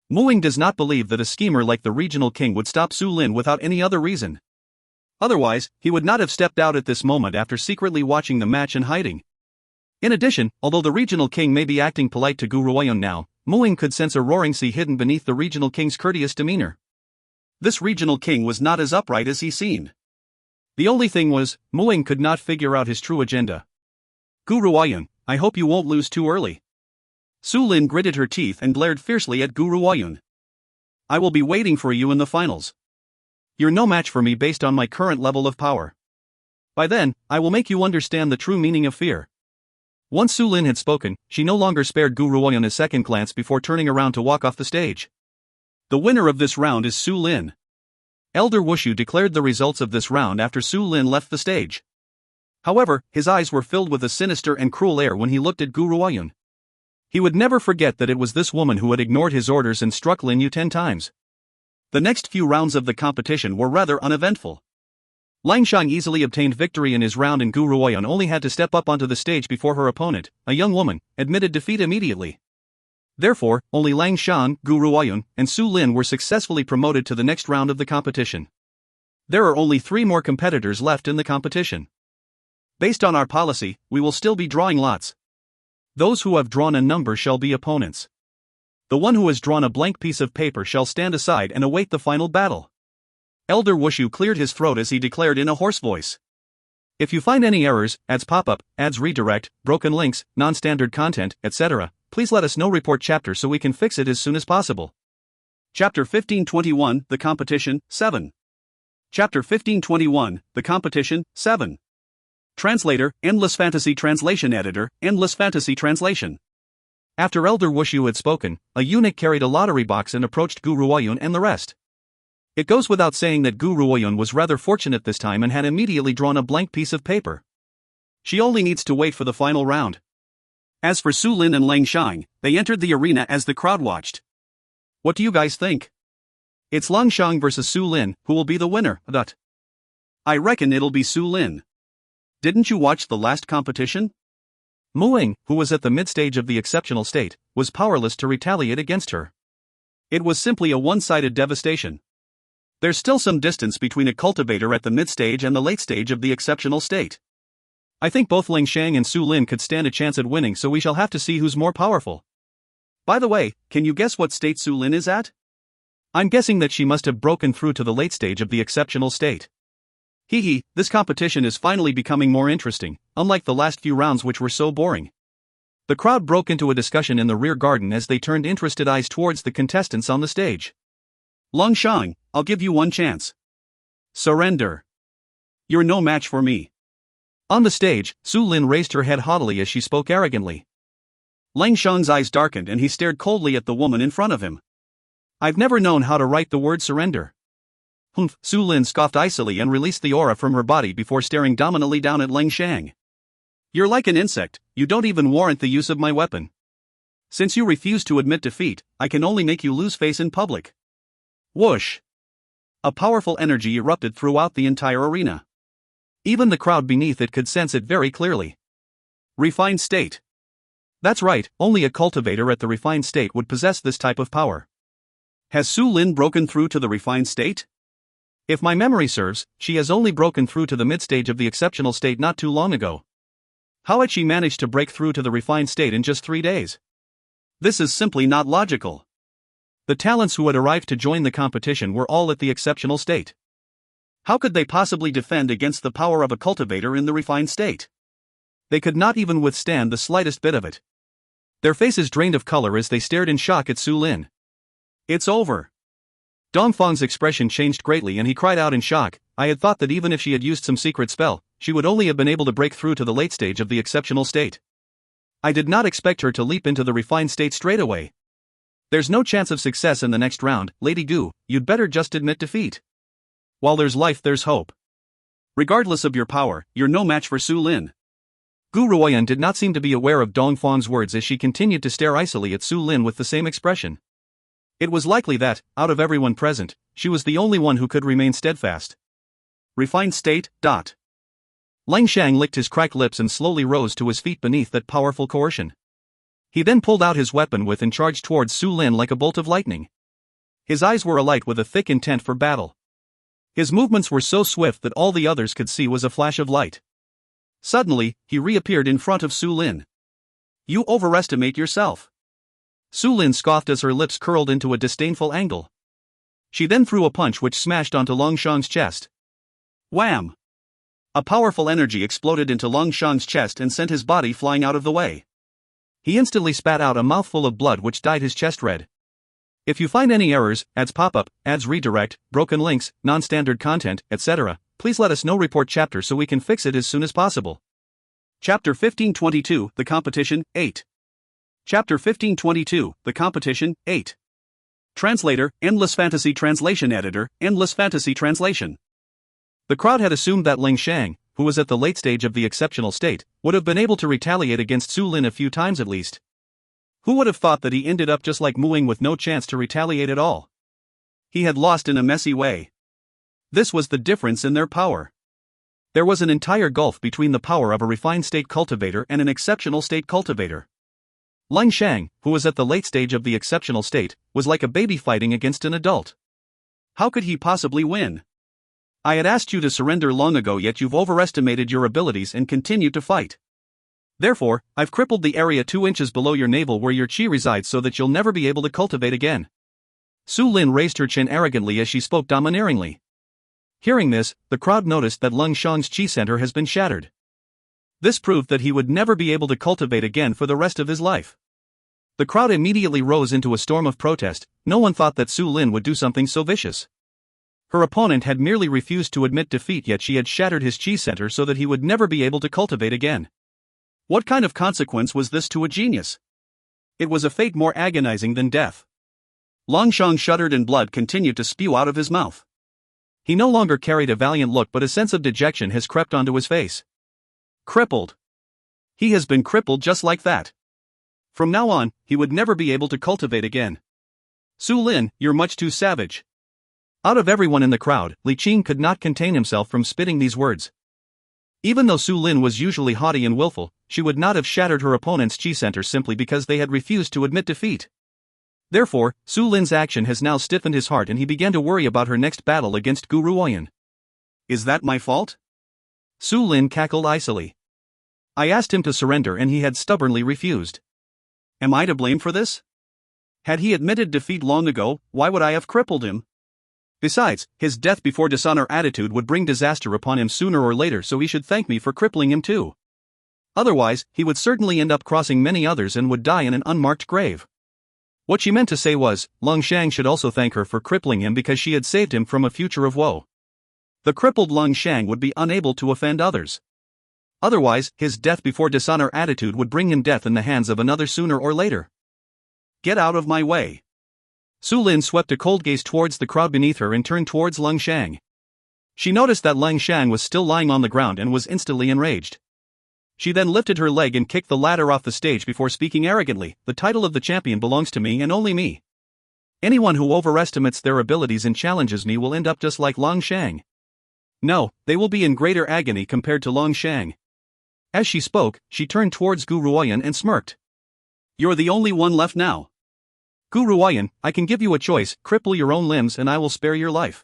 [SPEAKER 1] Muing does not believe that a schemer like the regional king would stop Su Lin without any other reason. Otherwise, he would not have stepped out at this moment after secretly watching the match and hiding. In addition, although the regional king may be acting polite to Gu Ruoyun now, Muing could sense a roaring sea hidden beneath the regional king's courteous demeanor. This regional king was not as upright as he seemed. The only thing was, Muing could not figure out his true agenda. Gu Ruoyun, I hope you won't lose too early. Su Lin gritted her teeth and glared fiercely at Gu Ruoyun. I will be waiting for you in the finals. You're no match for me based on my current level of power. By then, I will make you understand the true meaning of fear. Once Su Lin had spoken, she no longer spared Gu Ruoyun a second glance before turning around to walk off the stage. The winner of this round is Su Lin. Elder Wushu declared the results of this round after Su Lin left the stage. However, his eyes were filled with a sinister and cruel air when he looked at Gu Ruoyun. He would never forget that it was this woman who had ignored his orders and struck Lin Yu 10 times. The next few rounds of the competition were rather uneventful. Lang Shang easily obtained victory in his round and Gu Ruoyun only had to step up onto the stage before her opponent, a young woman, admitted defeat immediately. Therefore, only Lang Shan, Gu Ruoyun, and Su Lin were successfully promoted to the next round of the competition. There are only 3 more competitors left in the competition. Based on our policy, we will still be drawing lots. Those who have drawn a number shall be opponents. The one who has drawn a blank piece of paper shall stand aside and await the final battle. Elder Wushu cleared his throat as he declared in a hoarse voice. If you find any errors, ads pop-up, ads redirect, broken links, non-standard content, etc., please let us know. Report chapter so we can fix it as soon as possible. Chapter 1521, The Competition, 7. Chapter 1521, The Competition, 7. Translator, Endless Fantasy Translation Editor, Endless Fantasy Translation. After Elder Wushu had spoken, a eunuch carried a lottery box and approached Gu Ruoyun and the rest. It goes without saying that Gu Ruoyun was rather fortunate this time and had immediately drawn a blank piece of paper. She only needs to wait for the final round. As for Su Lin and Lang Shang, they entered the arena as the crowd watched. What do you guys think? It's Lang Shang versus Su Lin, who will be the winner, I reckon it'll be Su Lin. Didn't you watch the last competition? Muing, who was at the mid-stage of the exceptional state, was powerless to retaliate against her. It was simply a one-sided devastation. There's still some distance between a cultivator at the mid-stage and the late stage of the exceptional state. I think both Lang Shang and Su Lin could stand a chance at winning, so we shall have to see who's more powerful. By the way, can you guess what state Su Lin is at? I'm guessing that she must have broken through to the late stage of the exceptional state. Hee, this competition is finally becoming more interesting, unlike the last few rounds which were so boring. The crowd broke into a discussion in the rear garden as they turned interested eyes towards the contestants on the stage. Lang Shang, I'll give you one chance. Surrender. You're no match for me. On the stage, Su Lin raised her head haughtily as she spoke arrogantly. Lang Shang's eyes darkened and he stared coldly at the woman in front of him. I've never known how to write the word surrender. Humph, Su Lin scoffed icily and released the aura from her body before staring dominantly down at Lang Shang. You're like an insect, you don't even warrant the use of my weapon. Since you refuse to admit defeat, I can only make you lose face in public. Whoosh! A powerful energy erupted throughout the entire arena. Even the crowd beneath it could sense it very clearly. Refined state. That's right, only a cultivator at the refined state would possess this type of power. Has Su Lin broken through to the refined state? If my memory serves, she has only broken through to the mid-stage of the exceptional state not too long ago. How had she managed to break through to the refined state in just 3 days? This is simply not logical. The talents who had arrived to join the competition were all at the exceptional state. How could they possibly defend against the power of a cultivator in the refined state? They could not even withstand the slightest bit of it. Their faces drained of color as they stared in shock at Su Lin. It's over. Dongfang's expression changed greatly and he cried out in shock, I had thought that even if she had used some secret spell, she would only have been able to break through to the late stage of the exceptional state. I did not expect her to leap into the refined state straight away. There's no chance of success in the next round, Lady Gu, you'd better just admit defeat. While there's life, there's hope. Regardless of your power, you're no match for Su Lin. Gu Ruoyan did not seem to be aware of Dongfang's words as she continued to stare icily at Su Lin with the same expression. It was likely that, out of everyone present, she was the only one who could remain steadfast. Refined state. Lang Shang licked his cracked lips and slowly rose to his feet beneath that powerful coercion. He then pulled out his weapon with and charged towards Su Lin like a bolt of lightning. His eyes were alight with a thick intent for battle. His movements were so swift that all the others could see was a flash of light. Suddenly, he reappeared in front of Su Lin. You overestimate yourself. Su Lin scoffed as her lips curled into a disdainful angle. She then threw a punch which smashed onto Long Shang's chest. Wham! A powerful energy exploded into Long Shang's chest and sent his body flying out of the way. He instantly spat out a mouthful of blood which dyed his chest red. If you find any errors, ads pop-up, ads redirect, broken links, non-standard content, etc., please let us know. Report chapter so we can fix it as soon as possible. Chapter 1522, The Competition, 8. Chapter 1522, The Competition, 8. Translator, Endless Fantasy Translation Editor, Endless Fantasy Translation. The crowd had assumed that Ling Shang, who was at the late stage of the exceptional state, would have been able to retaliate against Su Lin a few times at least. Who would have thought that he ended up just like Muing with no chance to retaliate at all? He had lost in a messy way. This was the difference in their power. There was an entire gulf between the power of a refined state cultivator and an exceptional state cultivator. Ling Shang, who was at the late stage of the exceptional state, was like a baby fighting against an adult. How could he possibly win? I had asked you to surrender long ago, yet you've overestimated your abilities and continued to fight. Therefore, I've crippled the area 2 inches below your navel where your chi resides so that you'll never be able to cultivate again. Su Lin raised her chin arrogantly as she spoke domineeringly. Hearing this, the crowd noticed that Lung Shang's chi center has been shattered. This proved that he would never be able to cultivate again for the rest of his life. The crowd immediately rose into a storm of protest. No one thought that Su Lin would do something so vicious. Her opponent had merely refused to admit defeat, yet she had shattered his chi center so that he would never be able to cultivate again. What kind of consequence was this to a genius? It was a fate more agonizing than death. Long Shang shuddered and blood continued to spew out of his mouth. He no longer carried a valiant look, but a sense of dejection has crept onto his face. Crippled. He has been crippled just like that. From now on, he would never be able to cultivate again. Su Lin, you're much too savage. Out of everyone in the crowd, Li Qing could not contain himself from spitting these words. Even though Su Lin was usually haughty and willful, she would not have shattered her opponent's chi center simply because they had refused to admit defeat. Therefore, Su Lin's action has now stiffened his heart and he began to worry about her next battle against Gu Ruoyan. Is that my fault? Su Lin cackled icily. I asked him to surrender and he had stubbornly refused. Am I to blame for this? Had he admitted defeat long ago, why would I have crippled him? Besides, his death before dishonor attitude would bring disaster upon him sooner or later, so he should thank me for crippling him too. Otherwise, he would certainly end up crossing many others and would die in an unmarked grave. What she meant to say was, Long Shang should also thank her for crippling him because she had saved him from a future of woe. The crippled Long Shang would be unable to offend others. Otherwise, his death before dishonor attitude would bring him death in the hands of another sooner or later. Get out of my way. Su Lin swept a cold gaze towards the crowd beneath her and turned towards Lung Shang. She noticed that Lang Shang was still lying on the ground and was instantly enraged. She then lifted her leg and kicked the ladder off the stage before speaking arrogantly, the title of the champion belongs to me and only me. Anyone who overestimates their abilities and challenges me will end up just like Lang Shang. No, they will be in greater agony compared to Lang Shang. As she spoke, she turned towards Gu Ruoyan and smirked. You're the only one left now. Gu Ruoyan, I can give you a choice, cripple your own limbs and I will spare your life.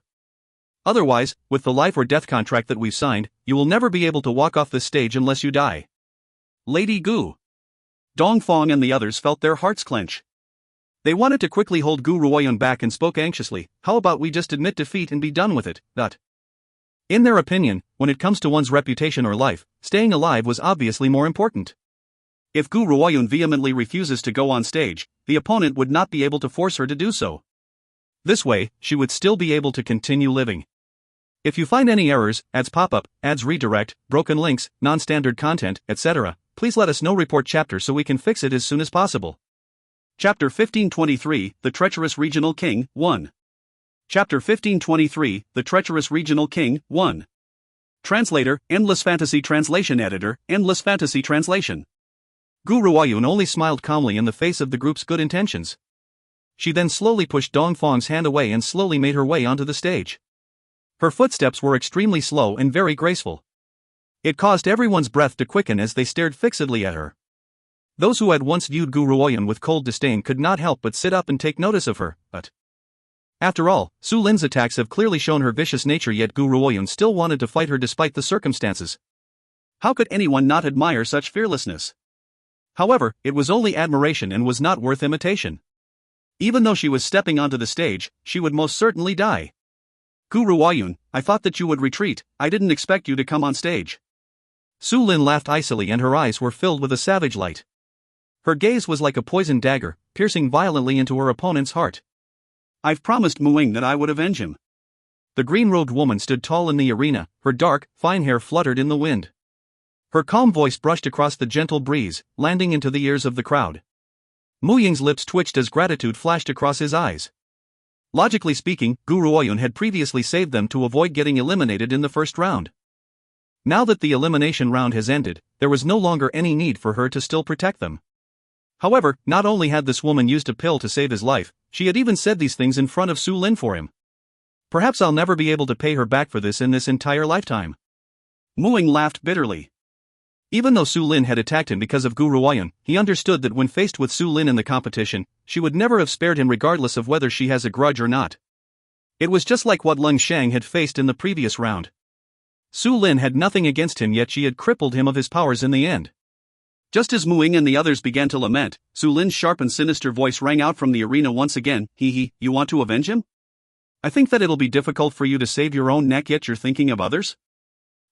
[SPEAKER 1] Otherwise, with the life or death contract that we've signed, you will never be able to walk off this stage unless you die. Lady Gu. Dongfang and the others felt their hearts clench. They wanted to quickly hold Gu Ruoyan back and spoke anxiously, how about we just admit defeat and be done with it, In their opinion, when it comes to one's reputation or life, staying alive was obviously more important. If Gu Ruoyan vehemently refuses to go on stage, the opponent would not be able to force her to do so. This way, she would still be able to continue living. If you find any errors, ads pop up, ads redirect, broken links, non-standard content, etc., please let us know. Report chapter so we can fix it as soon as possible. Chapter 1523, The Treacherous Regional King, 1. Chapter 1523, The Treacherous Regional King, 1. Translator, Endless Fantasy Translation Editor, Endless Fantasy Translation. Gu Ruoyun only smiled calmly in the face of the group's good intentions. She then slowly pushed Dongfang's hand away and slowly made her way onto the stage. Her footsteps were extremely slow and very graceful. It caused everyone's breath to quicken as they stared fixedly at her. Those who had once viewed Gu Ruoyun with cold disdain could not help but sit up and take notice of her, but after all, Su Lin's attacks have clearly shown her vicious nature, yet Gu Ruoyun still wanted to fight her despite the circumstances. How could anyone not admire such fearlessness? However, it was only admiration and was not worth imitation. Even though she was stepping onto the stage, she would most certainly die. Gu Ruoyun, I thought that you would retreat. I didn't expect you to come on stage. Su Lin laughed icily and her eyes were filled with a savage light. Her gaze was like a poisoned dagger, piercing violently into her opponent's heart. I've promised Muing that I would avenge him. The green-robed woman stood tall in the arena, her dark, fine hair fluttered in the wind. Her calm voice brushed across the gentle breeze, landing into the ears of the crowd. Mu Ying's lips twitched as gratitude flashed across his eyes. Logically speaking, Gu Ruoyun had previously saved them to avoid getting eliminated in the first round. Now that the elimination round has ended, there was no longer any need for her to still protect them. However, not only had this woman used a pill to save his life, she had even said these things in front of Su Lin for him. Perhaps I'll never be able to pay her back for this in this entire lifetime. Mu Ying laughed bitterly. Even though Su Lin had attacked him because of Gu Ruoyun, he understood that when faced with Su Lin in the competition, she would never have spared him regardless of whether she has a grudge or not. It was just like what Leng Shang had faced in the previous round. Su Lin had nothing against him, yet she had crippled him of his powers in the end. Just as Mu Ying and the others began to lament, Su Lin's sharp and sinister voice rang out from the arena once again. You want to avenge him? I think that it'll be difficult for you to save your own neck, yet you're thinking of others?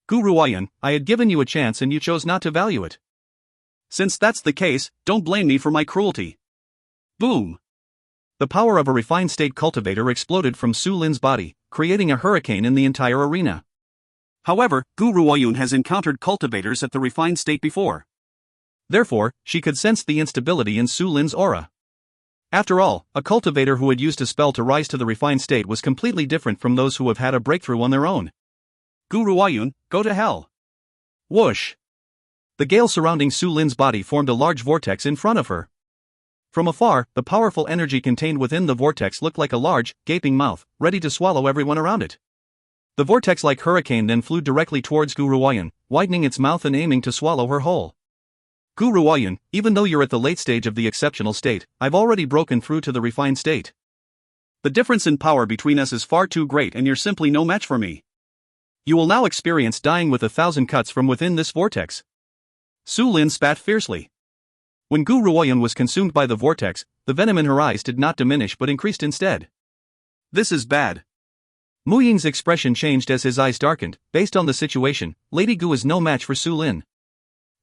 [SPEAKER 1] Gu Ruoyun, I had given you a chance and you chose not to value it. Since that's the case, don't blame me for my cruelty. Boom! The power of a refined state cultivator exploded from Su Lin's body, creating a hurricane in the entire arena. However, Gu Ruoyun has encountered cultivators at the refined state before. Therefore, she could sense the instability in Su Lin's aura. After all, a cultivator who had used a spell to rise to the refined state was completely different from those who have had a breakthrough on their own. Gu Ruoyun, go to hell. Whoosh! The gale surrounding Su Lin's body formed a large vortex in front of her. From afar, the powerful energy contained within the vortex looked like a large, gaping mouth, ready to swallow everyone around it. The vortex-like hurricane then flew directly towards Gu Ruoyun, widening its mouth and aiming to swallow her whole. Gu Ruoyun, even though you're at the late stage of the exceptional state, I've already broken through to the refined state. The difference in power between us is far too great and you're simply no match for me. You will now experience dying with 1,000 cuts from within this vortex. Su Lin spat fiercely. When Gu Ruoyun was consumed by the vortex, the venom in her eyes did not diminish but increased instead. This is bad. Mu Ying's expression changed as his eyes darkened. Based on the situation, Lady Gu is no match for Su Lin.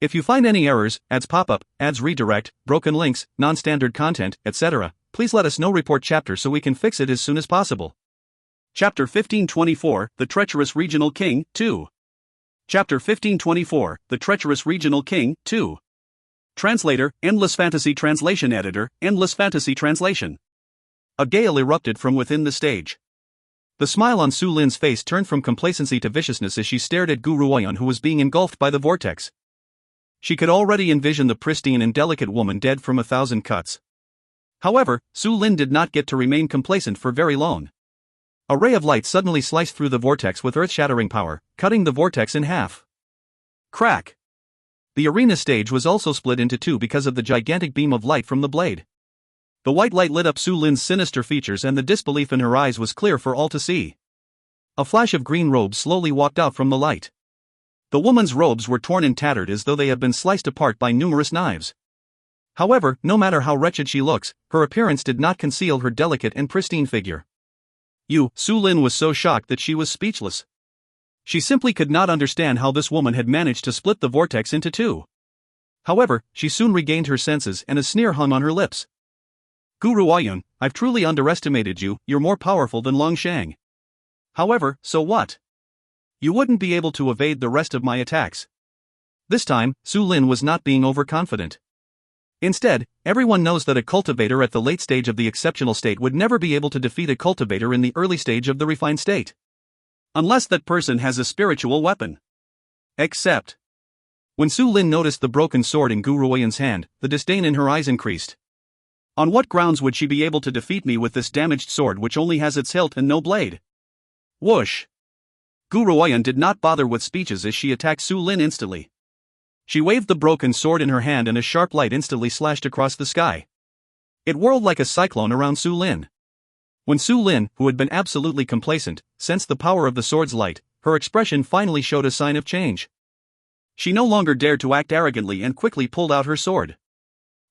[SPEAKER 1] If you find any errors, ads pop up, ads redirect, broken links, non-standard content, etc., please let us know. Report chapter so we can fix it as soon as possible. Chapter 1524, The Treacherous Regional King, 2. Chapter 1524, The Treacherous Regional King, 2. Translator, Endless Fantasy Translation Editor, Endless Fantasy Translation. A gale erupted from within the stage. The smile on Su Lin's face turned from complacency to viciousness as she stared at Gu Ruoyun, who was being engulfed by the vortex. She could already envision the pristine and delicate woman dead from 1,000 cuts. However, Su Lin did not get to remain complacent for very long. A ray of light suddenly sliced through the vortex with earth-shattering power, cutting the vortex in half. Crack! The arena stage was also split into two because of the gigantic beam of light from the blade. The white light lit up Su Lin's sinister features and the disbelief in her eyes was clear for all to see. A flash of green robes slowly walked out from the light. The woman's robes were torn and tattered as though they had been sliced apart by numerous knives. However, no matter how wretched she looks, her appearance did not conceal her delicate and pristine figure. Su Lin was so shocked that she was speechless. She simply could not understand how this woman had managed to split the vortex into two. However, she soon regained her senses and a sneer hung on her lips. Gu Ruoyun, I've truly underestimated you, you're more powerful than Long Shang. However, so what? You wouldn't be able to evade the rest of my attacks. This time, Su Lin was not being overconfident. Instead, everyone knows that a cultivator at the late stage of the exceptional state would never be able to defeat a cultivator in the early stage of the refined state. Unless that person has a spiritual weapon. Except. When Su Lin noticed the broken sword in Gu Ruoyan's hand, the disdain in her eyes increased. On what grounds would she be able to defeat me with this damaged sword which only has its hilt and no blade? Whoosh! Gu Ruoyan did not bother with speeches as she attacked Su Lin instantly. She waved the broken sword in her hand and a sharp light instantly slashed across the sky. It whirled like a cyclone around Su Lin. When Su Lin, who had been absolutely complacent, sensed the power of the sword's light, her expression finally showed a sign of change. She no longer dared to act arrogantly and quickly pulled out her sword.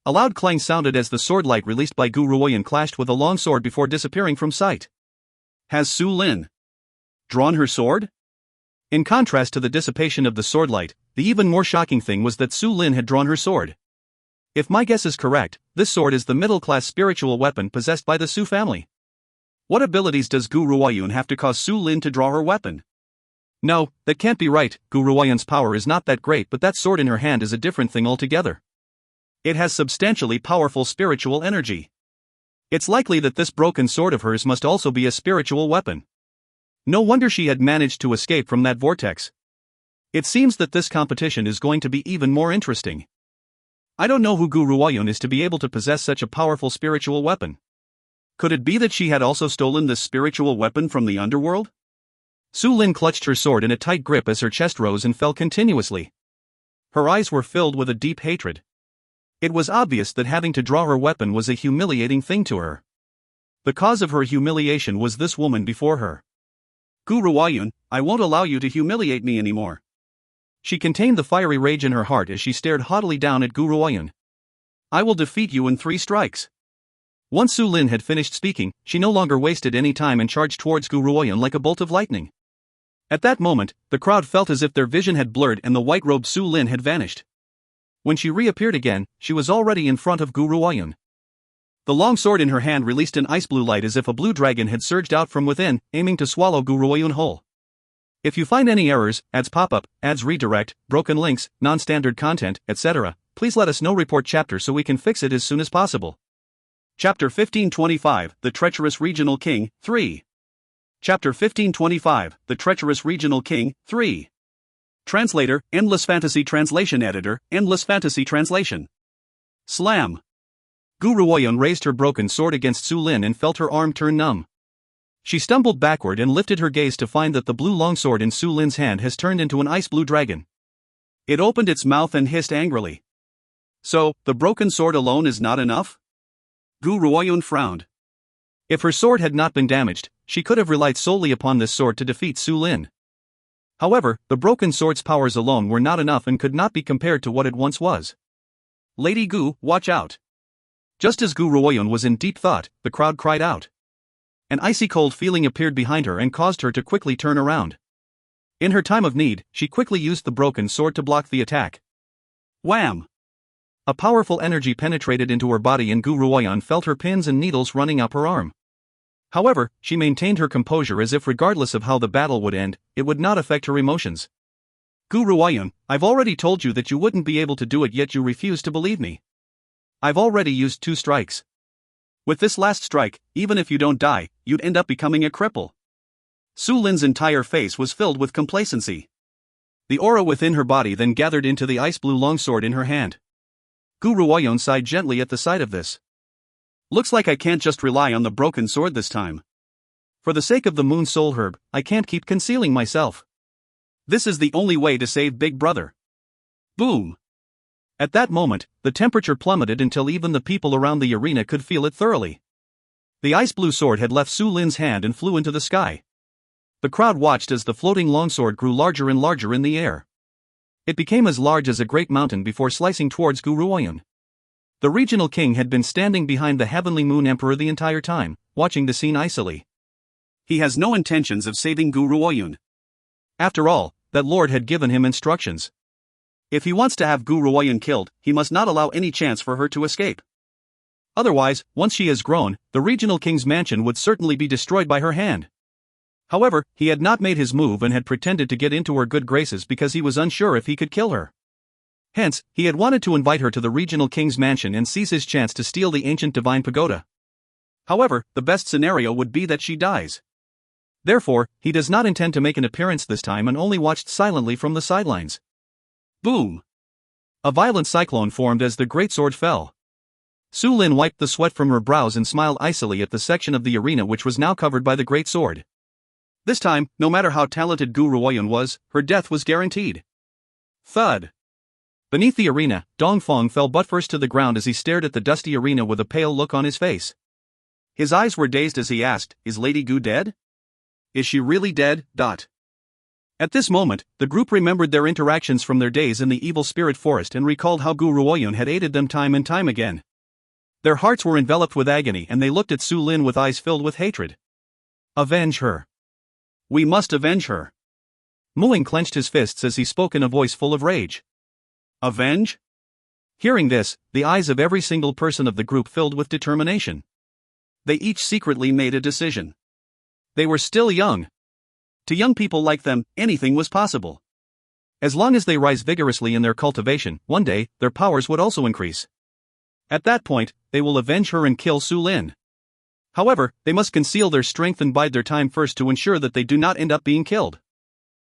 [SPEAKER 1] A loud clang sounded as the sword light released by Gu Ruoyan clashed with a long sword before disappearing from sight. Has Su Lin drawn her sword? In contrast to the dissipation of the sword light, the even more shocking thing was that Su Lin had drawn her sword. If my guess is correct, this sword is the middle-class spiritual weapon possessed by the Su family. What abilities does Gu Ruoyan have to cause Su Lin to draw her weapon? No, that can't be right. Gu Ruoyan's power is not that great, but that sword in her hand is a different thing altogether. It has substantially powerful spiritual energy. It's likely that this broken sword of hers must also be a spiritual weapon. No wonder she had managed to escape from that vortex. It seems that this competition is going to be even more interesting. I don't know who Gu Ruoyan is to be able to possess such a powerful spiritual weapon. Could it be that she had also stolen this spiritual weapon from the underworld? Su Lin clutched her sword in a tight grip as her chest rose and fell continuously. Her eyes were filled with a deep hatred. It was obvious that having to draw her weapon was a humiliating thing to her. The cause of her humiliation was this woman before her. Gu Ruoyan, I won't allow you to humiliate me anymore. She contained the fiery rage in her heart as she stared haughtily down at Gu Ruoyan. I will defeat you in 3 strikes. Once Su Lin had finished speaking, she no longer wasted any time and charged towards Gu Ruoyan like a bolt of lightning. At that moment, the crowd felt as if their vision had blurred and the white-robed Su Lin had vanished. When she reappeared again, she was already in front of Gu Ruoyan. The long sword in her hand released an ice-blue light as if a blue dragon had surged out from within, aiming to swallow Gu Ruoyan whole. If you find any errors, ads pop up, ads redirect, broken links, non-standard content, etc., please let us know. Report chapter so we can fix it as soon as possible. Chapter 1525, The Treacherous Regional King, 3. Chapter 1525, The Treacherous Regional King, 3. Translator, Endless Fantasy Translation Editor, Endless Fantasy Translation. Slam. Gu Ruoyan raised her broken sword against Su Lin and felt her arm turn numb. She stumbled backward and lifted her gaze to find that the blue longsword in Su Lin's hand has turned into an ice-blue dragon. It opened its mouth and hissed angrily. So, the broken sword alone is not enough? Gu Ruoyan frowned. If her sword had not been damaged, she could have relied solely upon this sword to defeat Su Lin. However, the broken sword's powers alone were not enough and could not be compared to what it once was. Lady Gu, watch out. Just as Gu Ruoyan was in deep thought, the crowd cried out. An icy cold feeling appeared behind her and caused her to quickly turn around. In her time of need, she quickly used the broken sword to block the attack. Wham! A powerful energy penetrated into her body and Gu Ruoyan felt her pins and needles running up her arm. However, she maintained her composure as if regardless of how the battle would end, it would not affect her emotions. Gu Ruoyan, I've already told you that you wouldn't be able to do it, yet you refuse to believe me. I've already used 2 strikes. With this last strike, even if you don't die, you'd end up becoming a cripple. Su Lin's entire face was filled with complacency. The aura within her body then gathered into the ice-blue longsword in her hand. Gu Ruoyan sighed gently at the sight of this. Looks like I can't just rely on the broken sword this time. For the sake of the Moon Soul Herb, I can't keep concealing myself. This is the only way to save Big Brother. Boom! At that moment, the temperature plummeted until even the people around the arena could feel it thoroughly. The ice-blue sword had left Su Lin's hand and flew into the sky. The crowd watched as the floating longsword grew larger and larger in the air. It became as large as a great mountain before slicing towards Gu Ruoyan. The regional king had been standing behind the Heavenly Moon Emperor the entire time, watching the scene icily. He has no intentions of saving Gu Ruoyan. After all, that lord had given him instructions. If he wants to have Gu Ruoyan killed, he must not allow any chance for her to escape. Otherwise, once she has grown, the regional king's mansion would certainly be destroyed by her hand. However, he had not made his move and had pretended to get into her good graces because he was unsure if he could kill her. Hence, he had wanted to invite her to the regional king's mansion and seize his chance to steal the ancient divine pagoda. However, the best scenario would be that she dies. Therefore, he does not intend to make an appearance this time and only watched silently from the sidelines. Boom! A violent cyclone formed as the great sword fell. Su Lin wiped the sweat from her brows and smiled icily at the section of the arena which was now covered by the great sword. This time, no matter how talented Gu Ruoyun was, her death was guaranteed. Thud! Beneath the arena, Dongfeng fell butt-first to the ground as he stared at the dusty arena with a pale look on his face. His eyes were dazed as he asked, "Is Lady Gu dead? Is she really dead?" At this moment, the group remembered their interactions from their days in the evil spirit forest and recalled how Gu Ruoyun had aided them time and time again. Their hearts were enveloped with agony and they looked at Su Lin with eyes filled with hatred. Avenge her. We must avenge her. Muing clenched his fists as he spoke in a voice full of rage. Avenge? Hearing this, the eyes of every single person of the group filled with determination. They each secretly made a decision. They were still young. To young people like them, anything was possible. As long as they rise vigorously in their cultivation, one day, their powers would also increase. At that point, they will avenge her and kill Su Lin. However, they must conceal their strength and bide their time first to ensure that they do not end up being killed.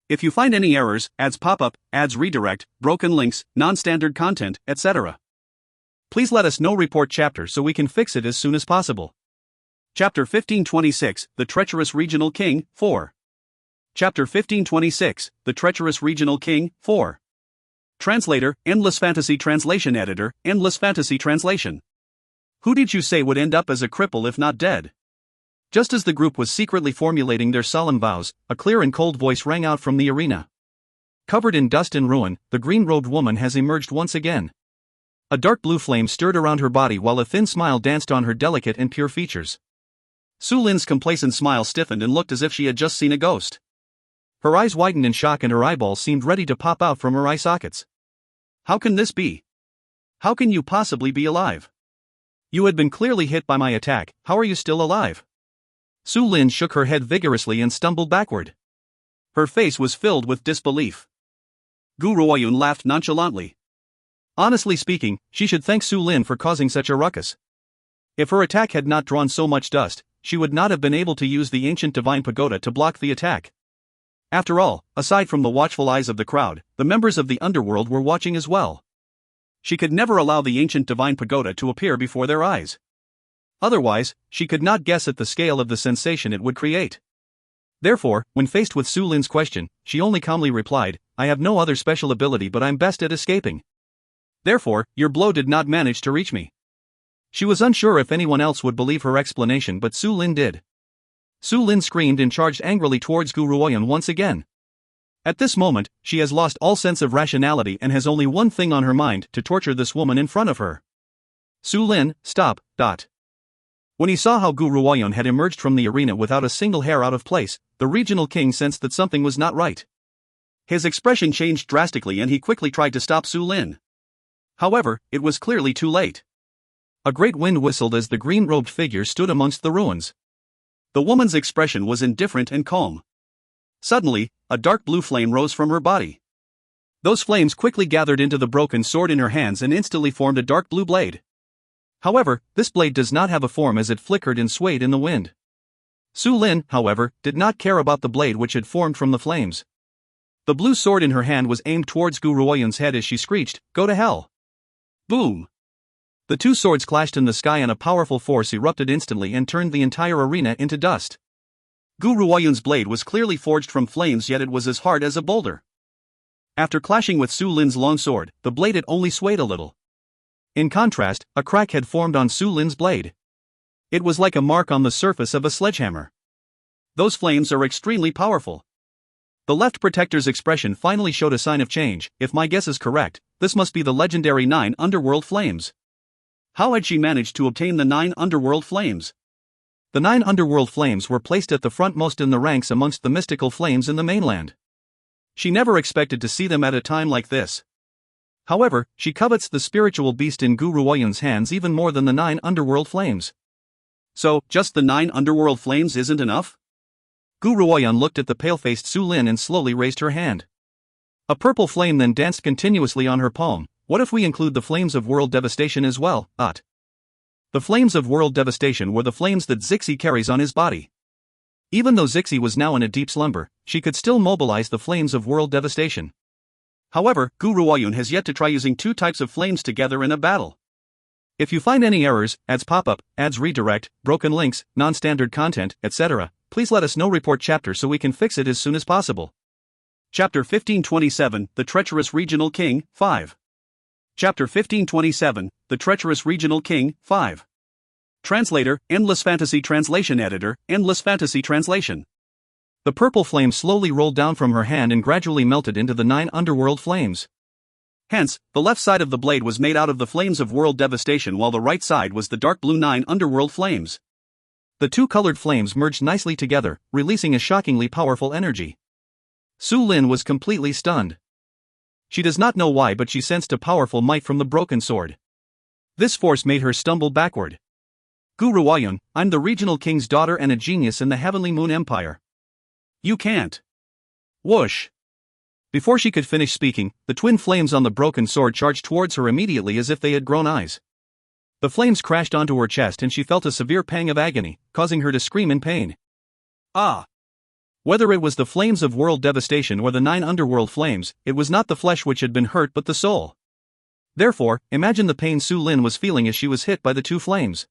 [SPEAKER 1] If you find any errors, ads pop up, ads redirect, broken links, non-standard content, etc., please let us know. Report chapter so we can fix it as soon as possible. Chapter 1526, The Treacherous Regional King, 4. Chapter 1526, The Treacherous Regional King, 4. Translator, Endless Fantasy Translation Editor, Endless Fantasy Translation. Who did you say would end up as a cripple if not dead? Just as the group was secretly formulating their solemn vows, a clear and cold voice rang out from the arena. Covered in dust and ruin, the green-robed woman has emerged once again. A dark blue flame stirred around her body while a thin smile danced on her delicate and pure features. Su Lin's complacent smile stiffened and looked as if she had just seen a ghost. Her eyes widened in shock and her eyeballs seemed ready to pop out from her eye sockets. How can this be? How can you possibly be alive? You had been clearly hit by my attack, how are you still alive? Su Lin shook her head vigorously and stumbled backward. Her face was filled with disbelief. Gu Ruoyun laughed nonchalantly. Honestly speaking, she should thank Su Lin for causing such a ruckus. If her attack had not drawn so much dust, she would not have been able to use the ancient divine pagoda to block the attack. After all, aside from the watchful eyes of the crowd, the members of the underworld were watching as well. She could never allow the ancient divine pagoda to appear before their eyes. Otherwise, she could not guess at the scale of the sensation it would create. Therefore, when faced with Su Lin's question, she only calmly replied, "I have no other special ability but I'm best at escaping. Therefore, your blow did not manage to reach me." She was unsure if anyone else would believe her explanation, but Su Lin did. Su Lin screamed and charged angrily towards Gu Ruoyun once again. At this moment, she has lost all sense of rationality and has only one thing on her mind: to torture this woman in front of her. Su Lin, stop. When he saw how Gu Ruoyun had emerged from the arena without a single hair out of place, the regional king sensed that something was not right. His expression changed drastically and he quickly tried to stop Su Lin. However, it was clearly too late. A great wind whistled as the green-robed figure stood amongst the ruins. The woman's expression was indifferent and calm. Suddenly, a dark blue flame rose from her body. Those flames quickly gathered into the broken sword in her hands and instantly formed a dark blue blade. However, this blade does not have a form as it flickered and swayed in the wind. Su Lin, however, did not care about the blade which had formed from the flames. The blue sword in her hand was aimed towards Gu Ruoyun's head as she screeched, "Go to hell!" Boom! The two swords clashed in the sky and a powerful force erupted instantly and turned the entire arena into dust. Gu Ruoyun's blade was clearly forged from flames, yet it was as hard as a boulder. After clashing with Su Lin's long sword, the blade had only swayed a little. In contrast, a crack had formed on Su Lin's blade. It was like a mark on the surface of a sledgehammer. Those flames are extremely powerful. The left protector's expression finally showed a sign of change. If my guess is correct, this must be the legendary 9 underworld flames. How had she managed to obtain the 9 underworld flames? The 9 underworld flames were placed at the frontmost in the ranks amongst the mystical flames in the mainland. She never expected to see them at a time like this. However, she covets the spiritual beast in Gu Ruoyun's hands even more than the 9 underworld flames. So, just the 9 underworld flames isn't enough? Gu Ruoyun looked at the pale-faced Su Lin and slowly raised her hand. A purple flame then danced continuously on her palm. What if we include the flames of world devastation as well? The flames of world devastation were the flames that Zixi carries on his body. Even though Zixi was now in a deep slumber, she could still mobilize the flames of world devastation. However, Gu Ruoyun has yet to try using two types of flames together in a battle. If you find any errors, ads pop up, ads redirect, broken links, non-standard content, etc., please let us know. Report chapter so we can fix it as soon as possible. Chapter 1527, The Treacherous Regional King, 5. Chapter 1527, The Treacherous Regional King, 5. Translator, Endless Fantasy Translation Editor, Endless Fantasy Translation. The purple flame slowly rolled down from her hand and gradually melted into the 9 underworld flames. Hence, the left side of the blade was made out of the flames of world devastation while the right side was the dark blue 9 underworld flames. The two colored flames merged nicely together, releasing a shockingly powerful energy. Su Lin was completely stunned. She does not know why, but she sensed a powerful might from the broken sword. This force made her stumble backward. Gu Ruoyun, I'm the regional king's daughter and a genius in the Heavenly Moon Empire. You can't. Whoosh. Before she could finish speaking, the twin flames on the broken sword charged towards her immediately as if they had grown eyes. The flames crashed onto her chest and she felt a severe pang of agony, causing her to scream in pain. Whether it was the flames of world devastation or the 9 underworld flames, it was not the flesh which had been hurt but the soul. Therefore, imagine the pain Su Lin was feeling as she was hit by the two flames.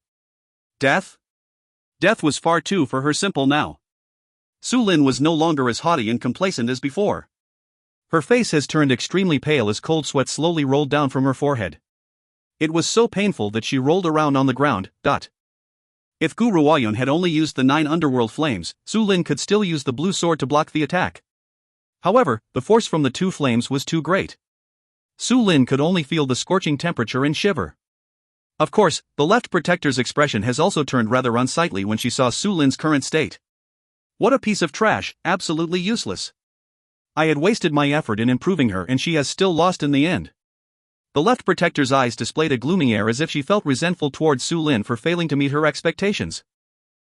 [SPEAKER 1] Death? Death was far too for her simple now. Su Lin was no longer as haughty and complacent as before. Her face has turned extremely pale as cold sweat slowly rolled down from her forehead. It was so painful that she rolled around on the ground. If Gu Ruoyun had only used the 9 underworld flames, Su Lin could still use the blue sword to block the attack. However, the force from the two flames was too great. Su Lin could only feel the scorching temperature and shiver. Of course, the left protector's expression has also turned rather unsightly when she saw Su Lin's current state. What a piece of trash, absolutely useless. I had wasted my effort in improving her and she has still lost in the end. The left protector's eyes displayed a gloomy air as if she felt resentful towards Su Lin for failing to meet her expectations.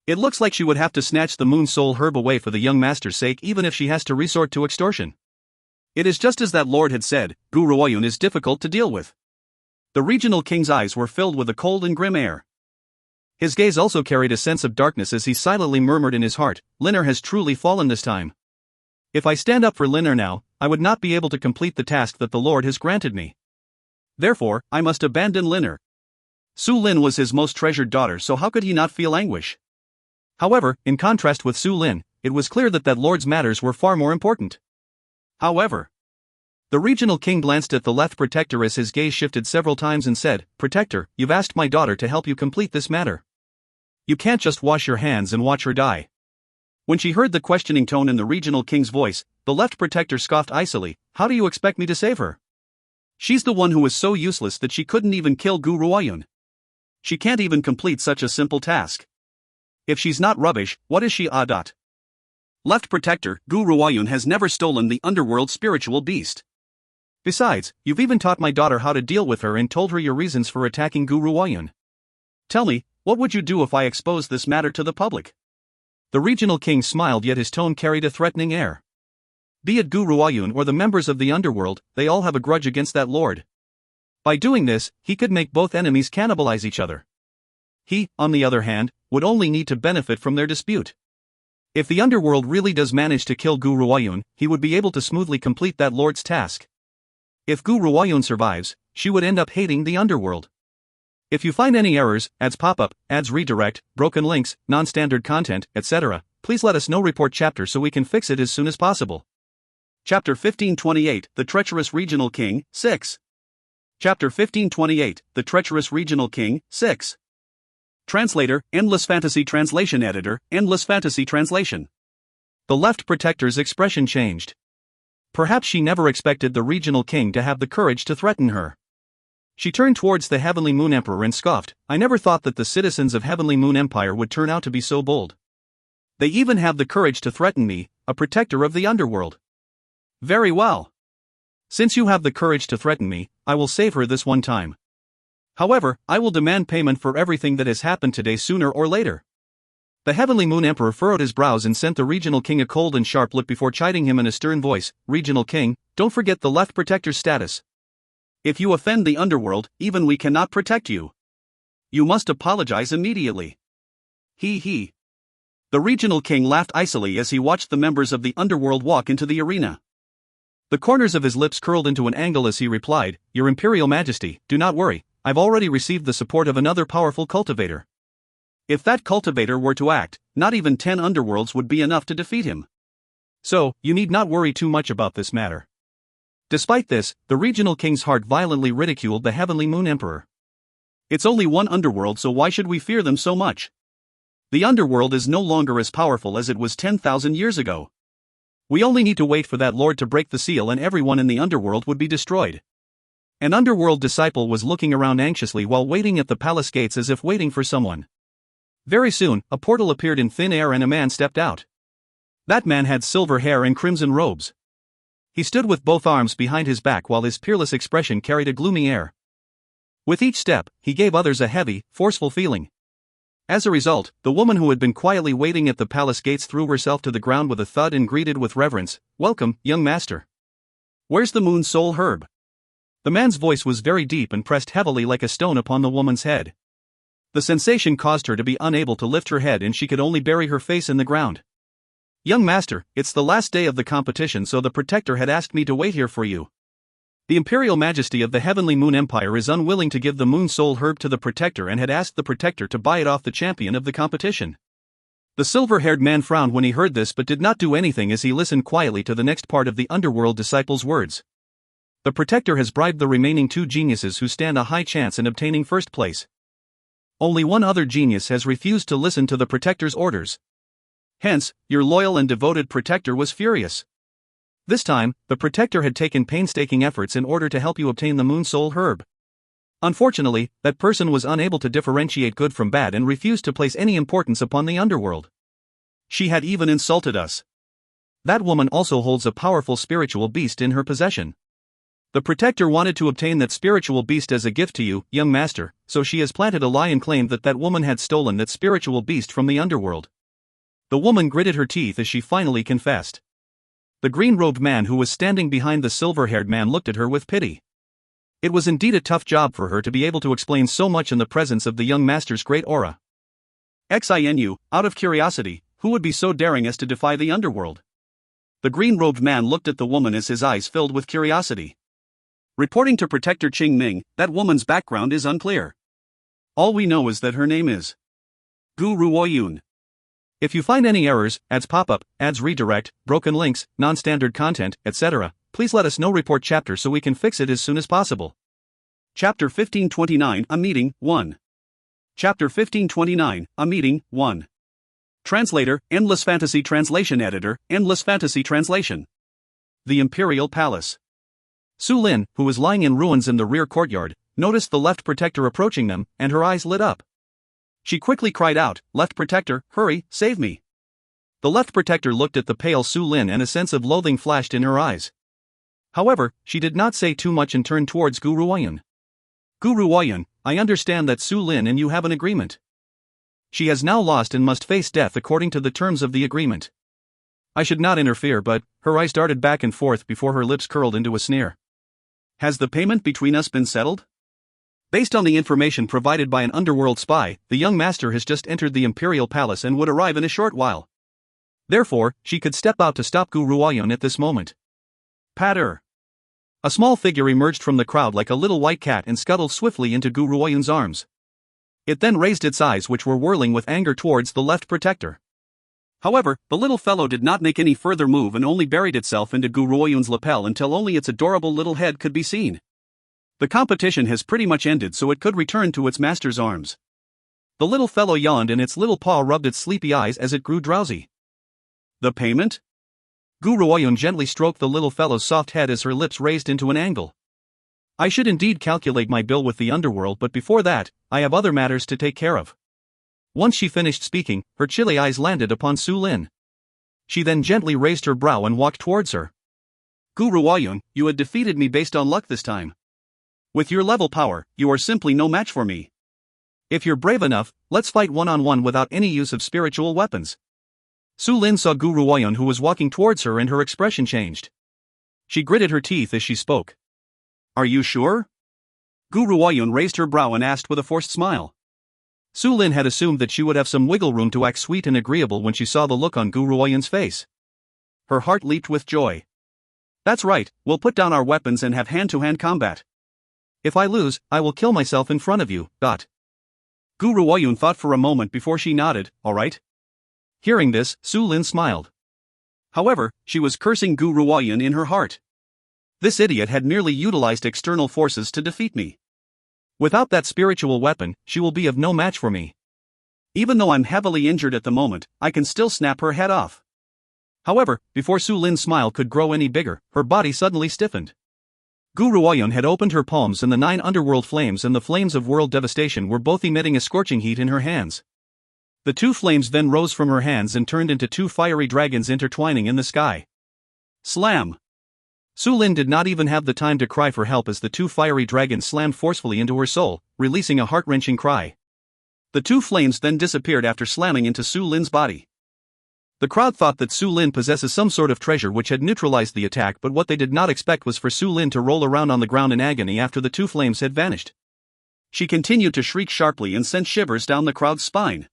[SPEAKER 1] It looks like she would have to snatch the moon soul herb away for the young master's sake even if she has to resort to extortion. It is just as that lord had said, Gu Ruoyun is difficult to deal with. The regional king's eyes were filled with a cold and grim air. His gaze also carried a sense of darkness as he silently murmured in his heart, Linner has truly fallen this time. If I stand up for Linner now, I would not be able to complete the task that the Lord has granted me. Therefore, I must abandon Linner. Su Lin was his most treasured daughter, so how could he not feel anguish? However, in contrast with Su Lin, it was clear that Lord's matters were far more important. However, the regional king glanced at the left protector as his gaze shifted several times and said, Protector, you've asked my daughter to help you complete this matter. You can't just wash your hands and watch her die. When she heard the questioning tone in the regional king's voice, the left protector scoffed icily, how do you expect me to save her? She's the one who is so useless that she couldn't even kill Gu Ruoyun. She can't even complete such a simple task. If she's not rubbish, what is she? Left protector, Gu Ruoyun has never stolen the underworld spiritual beast. Besides, you've even taught my daughter how to deal with her and told her your reasons for attacking Gu Ruoyun. Tell me, what would you do if I exposed this matter to the public? The regional king smiled, yet his tone carried a threatening air. Be it Gu Ruoyun or the members of the underworld, they all have a grudge against that lord. By doing this, he could make both enemies cannibalize each other. He, on the other hand, would only need to benefit from their dispute. If the underworld really does manage to kill Gu Ruoyun, he would be able to smoothly complete that lord's task. If Gu Ruoyun survives, she would end up hating the underworld. If you find any errors, ads pop up, ads redirect, broken links, non-standard content, etc., please let us know. Report chapter so we can fix it as soon as possible. Chapter 1528, The Treacherous Regional King, 6. Chapter 1528, The Treacherous Regional King, 6. Translator, Endless Fantasy Translation Editor, Endless Fantasy Translation. The left protector's expression changed. Perhaps she never expected the regional king to have the courage to threaten her. She turned towards the Heavenly Moon Emperor and scoffed, I never thought that the citizens of Heavenly Moon Empire would turn out to be so bold. They even have the courage to threaten me, a protector of the underworld. Very well. Since you have the courage to threaten me, I will save her this one time. However, I will demand payment for everything that has happened today sooner or later. The Heavenly Moon Emperor furrowed his brows and sent the Regional King a cold and sharp look before chiding him in a stern voice. Regional King, don't forget the Left Protector's status. If you offend the underworld, even we cannot protect you. You must apologize immediately. He. The Regional King laughed icily as he watched the members of the underworld walk into the arena. The corners of his lips curled into an angle as he replied, Your Imperial Majesty, do not worry, I've already received the support of another powerful cultivator. If that cultivator were to act, not even 10 underworlds would be enough to defeat him. So, you need not worry too much about this matter. Despite this, the Regional King's heart violently ridiculed the Heavenly Moon Emperor. It's only one underworld, so why should we fear them so much? The underworld is no longer as powerful as it was 10,000 years ago. We only need to wait for that lord to break the seal and everyone in the underworld would be destroyed. An underworld disciple was looking around anxiously while waiting at the palace gates as if waiting for someone. Very soon, a portal appeared in thin air and a man stepped out. That man had silver hair and crimson robes. He stood with both arms behind his back while his peerless expression carried a gloomy air. With each step, he gave others a heavy, forceful feeling. As a result, the woman who had been quietly waiting at the palace gates threw herself to the ground with a thud and greeted with reverence, Welcome, young master. Where's the Moon Soul Herb? The man's voice was very deep and pressed heavily like a stone upon the woman's head. The sensation caused her to be unable to lift her head and she could only bury her face in the ground. Young master, it's the last day of the competition, so the Protector had asked me to wait here for you. The Imperial Majesty of the Heavenly Moon Empire is unwilling to give the Moon Soul Herb to the Protector and had asked the Protector to buy it off the champion of the competition. The silver-haired man frowned when he heard this but did not do anything as he listened quietly to the next part of the underworld disciple's words. The Protector has bribed the remaining 2 geniuses who stand a high chance in obtaining first place. Only one other genius has refused to listen to the Protector's orders. Hence, your loyal and devoted Protector was furious. This time, the Protector had taken painstaking efforts in order to help you obtain the Moon Soul Herb. Unfortunately, that person was unable to differentiate good from bad and refused to place any importance upon the underworld. She had even insulted us. That woman also holds a powerful spiritual beast in her possession. The Protector wanted to obtain that spiritual beast as a gift to you, young master, so she has planted a lie and claimed that that woman had stolen that spiritual beast from the underworld. The woman gritted her teeth as she finally confessed. The green-robed man who was standing behind the silver-haired man looked at her with pity. It was indeed a tough job for her to be able to explain so much in the presence of the young master's great aura. XINU, out of curiosity, who would be so daring as to defy the underworld? The green-robed man looked at the woman as his eyes filled with curiosity. Reporting to Protector Qing Ming, that woman's background is unclear. All we know is that her name is Gu Ruoyun. If you find any errors, ads pop-up, ads redirect, broken links, non-standard content, etc., please let us know. Report chapter so we can fix it as soon as possible. Chapter 1529, A Meeting, 1. Chapter 1529, A Meeting, 1. Translator, Endless Fantasy Translation Editor, Endless Fantasy Translation. The Imperial Palace. Su Lin, who was lying in ruins in the rear courtyard, noticed the Left Protector approaching them, and her eyes lit up. She quickly cried out, Left Protector, hurry, save me. The Left Protector looked at the pale Su Lin and a sense of loathing flashed in her eyes. However, she did not say too much and turned towards Gu Ruoyun. Gu Ruoyun, I understand that Su Lin and you have an agreement. She has now lost and must face death according to the terms of the agreement. I should not interfere, but her eyes darted back and forth before her lips curled into a sneer. Has the payment between us been settled? Based on the information provided by an underworld spy, the young master has just entered the Imperial Palace and would arrive in a short while. Therefore, she could step out to stop Gu Ruoyun at this moment. Patter. A small figure emerged from the crowd like a little white cat and scuttled swiftly into Gu Ruoyun's arms. It then raised its eyes, which were whirling with anger, towards the Left Protector. However, the little fellow did not make any further move and only buried itself into Gu Ruoyun's lapel until only its adorable little head could be seen. The competition has pretty much ended, so it could return to its master's arms. The little fellow yawned and its little paw rubbed its sleepy eyes as it grew drowsy. The payment? Gu Ruoyun gently stroked the little fellow's soft head as her lips raised into an angle. I should indeed calculate my bill with the underworld, but before that, I have other matters to take care of. Once she finished speaking, her chilly eyes landed upon Su Lin. She then gently raised her brow and walked towards her. Gu Ruoyun, you had defeated me based on luck this time. With your level power, you are simply no match for me. If you're brave enough, let's fight one-on-one without any use of spiritual weapons. Su Lin saw Gu Ruoyun who was walking towards her and her expression changed. She gritted her teeth as she spoke. Are you sure? Gu Ruoyun raised her brow and asked with a forced smile. Su Lin had assumed that she would have some wiggle room to act sweet and agreeable when she saw the look on Gu Ruoyun's face. Her heart leaped with joy. That's right, we'll put down our weapons and have hand-to-hand combat. If I lose, I will kill myself in front of you. Gu Ruoyun thought for a moment before she nodded, all right. Hearing this, Su Lin smiled. However, she was cursing Gu Ruoyun in her heart. This idiot had merely utilized external forces to defeat me. Without that spiritual weapon, she will be of no match for me. Even though I'm heavily injured at the moment, I can still snap her head off. However, before Su Lin's smile could grow any bigger, her body suddenly stiffened. Gu Ruoyun had opened her palms and the 9 underworld flames and the flames of world devastation were both emitting a scorching heat in her hands. The 2 flames then rose from her hands and turned into 2 fiery dragons intertwining in the sky. Slam! Su Lin did not even have the time to cry for help as the 2 fiery dragons slammed forcefully into her soul, releasing a heart-wrenching cry. The 2 flames then disappeared after slamming into Su Lin's body. The crowd thought that Su Lin possesses some sort of treasure which had neutralized the attack, but what they did not expect was for Su Lin to roll around on the ground in agony after the 2 flames had vanished. She continued to shriek sharply and sent shivers down the crowd's spine.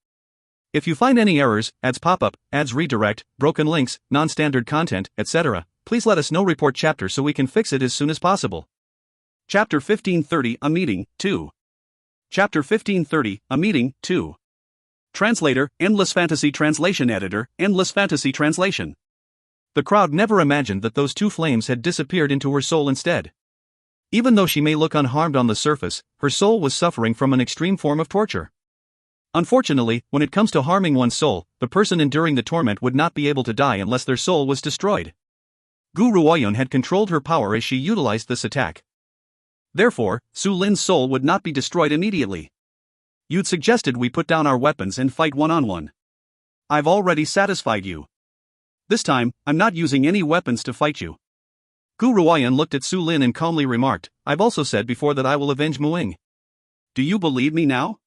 [SPEAKER 1] If you find any errors, ads pop up, ads redirect, broken links, non-standard content, etc., please let us know. Report chapter so we can fix it as soon as possible. Chapter 1530 A Meeting, 2. Chapter 1530 A Meeting, 2. Translator, Endless Fantasy Translation Editor, Endless Fantasy Translation. The crowd never imagined that those 2 flames had disappeared into her soul instead. Even though she may look unharmed on the surface, her soul was suffering from an extreme form of torture. Unfortunately, when it comes to harming one's soul, the person enduring the torment would not be able to die unless their soul was destroyed. Gu Ruoyun had controlled her power as she utilized this attack. Therefore, Su Lin's soul would not be destroyed immediately. You'd suggested we put down our weapons and fight one-on-one. I've already satisfied you. This time, I'm not using any weapons to fight you. Gu Ruoyun looked at Su Lin and calmly remarked, I've also said before that I will avenge Muing. Do you believe me now?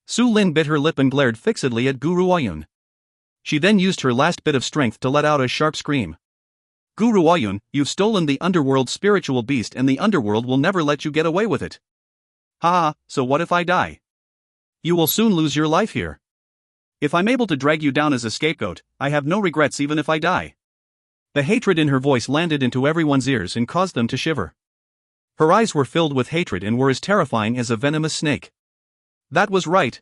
[SPEAKER 1] Su Lin bit her lip and glared fixedly at Gu Ruoyun. She then used her last bit of strength to let out a sharp scream. Gu Ruoyun, you've stolen the underworld's spiritual beast and the underworld will never let you get away with it. Haha, so what if I die? You will soon lose your life here. If I'm able to drag you down as a scapegoat, I have no regrets even if I die. The hatred in her voice landed into everyone's ears and caused them to shiver. Her eyes were filled with hatred and were as terrifying as a venomous snake. That was right.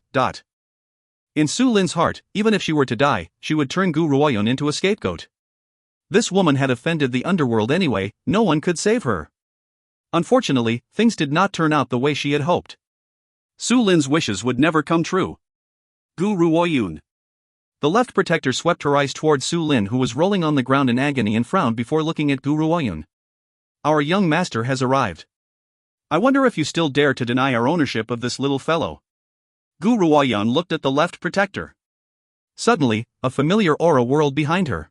[SPEAKER 1] In Su Lin's heart, even if she were to die, she would turn Gu Ruoyun into a scapegoat. This woman had offended the underworld anyway, no one could save her. Unfortunately, things did not turn out the way she had hoped. Su Lin's wishes would never come true. Gu Ruoyun. The left protector swept her eyes towards Su Lin who was rolling on the ground in agony and frowned before looking at Gu Ruoyun. Our young master has arrived. I wonder if you still dare to deny our ownership of this little fellow. Gu Ruoyun looked at the left protector. Suddenly, a familiar aura whirled behind her.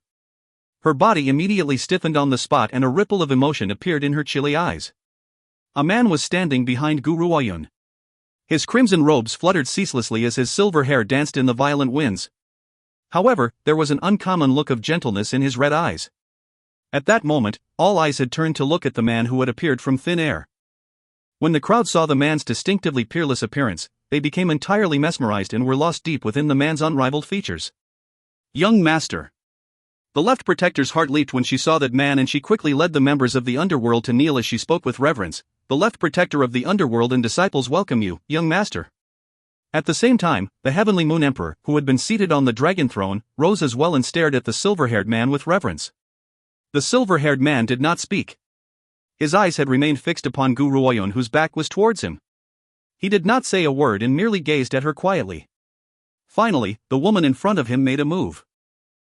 [SPEAKER 1] Her body immediately stiffened on the spot and a ripple of emotion appeared in her chilly eyes. A man was standing behind Gu Ruoyun. His crimson robes fluttered ceaselessly as his silver hair danced in the violent winds. However, there was an uncommon look of gentleness in his red eyes. At that moment, all eyes had turned to look at the man who had appeared from thin air. When the crowd saw the man's distinctively peerless appearance, they became entirely mesmerized and were lost deep within the man's unrivaled features. Young master. The left protector's heart leaped when she saw that man and she quickly led the members of the underworld to kneel as she spoke with reverence. The left protector of the underworld and disciples welcome you, young master. At the same time, the heavenly moon emperor, who had been seated on the dragon throne, rose as well and stared at the silver-haired man with reverence. The silver-haired man did not speak. His eyes had remained fixed upon Gu Ruoyun whose back was towards him. He did not say a word and merely gazed at her quietly. Finally, the woman in front of him made a move.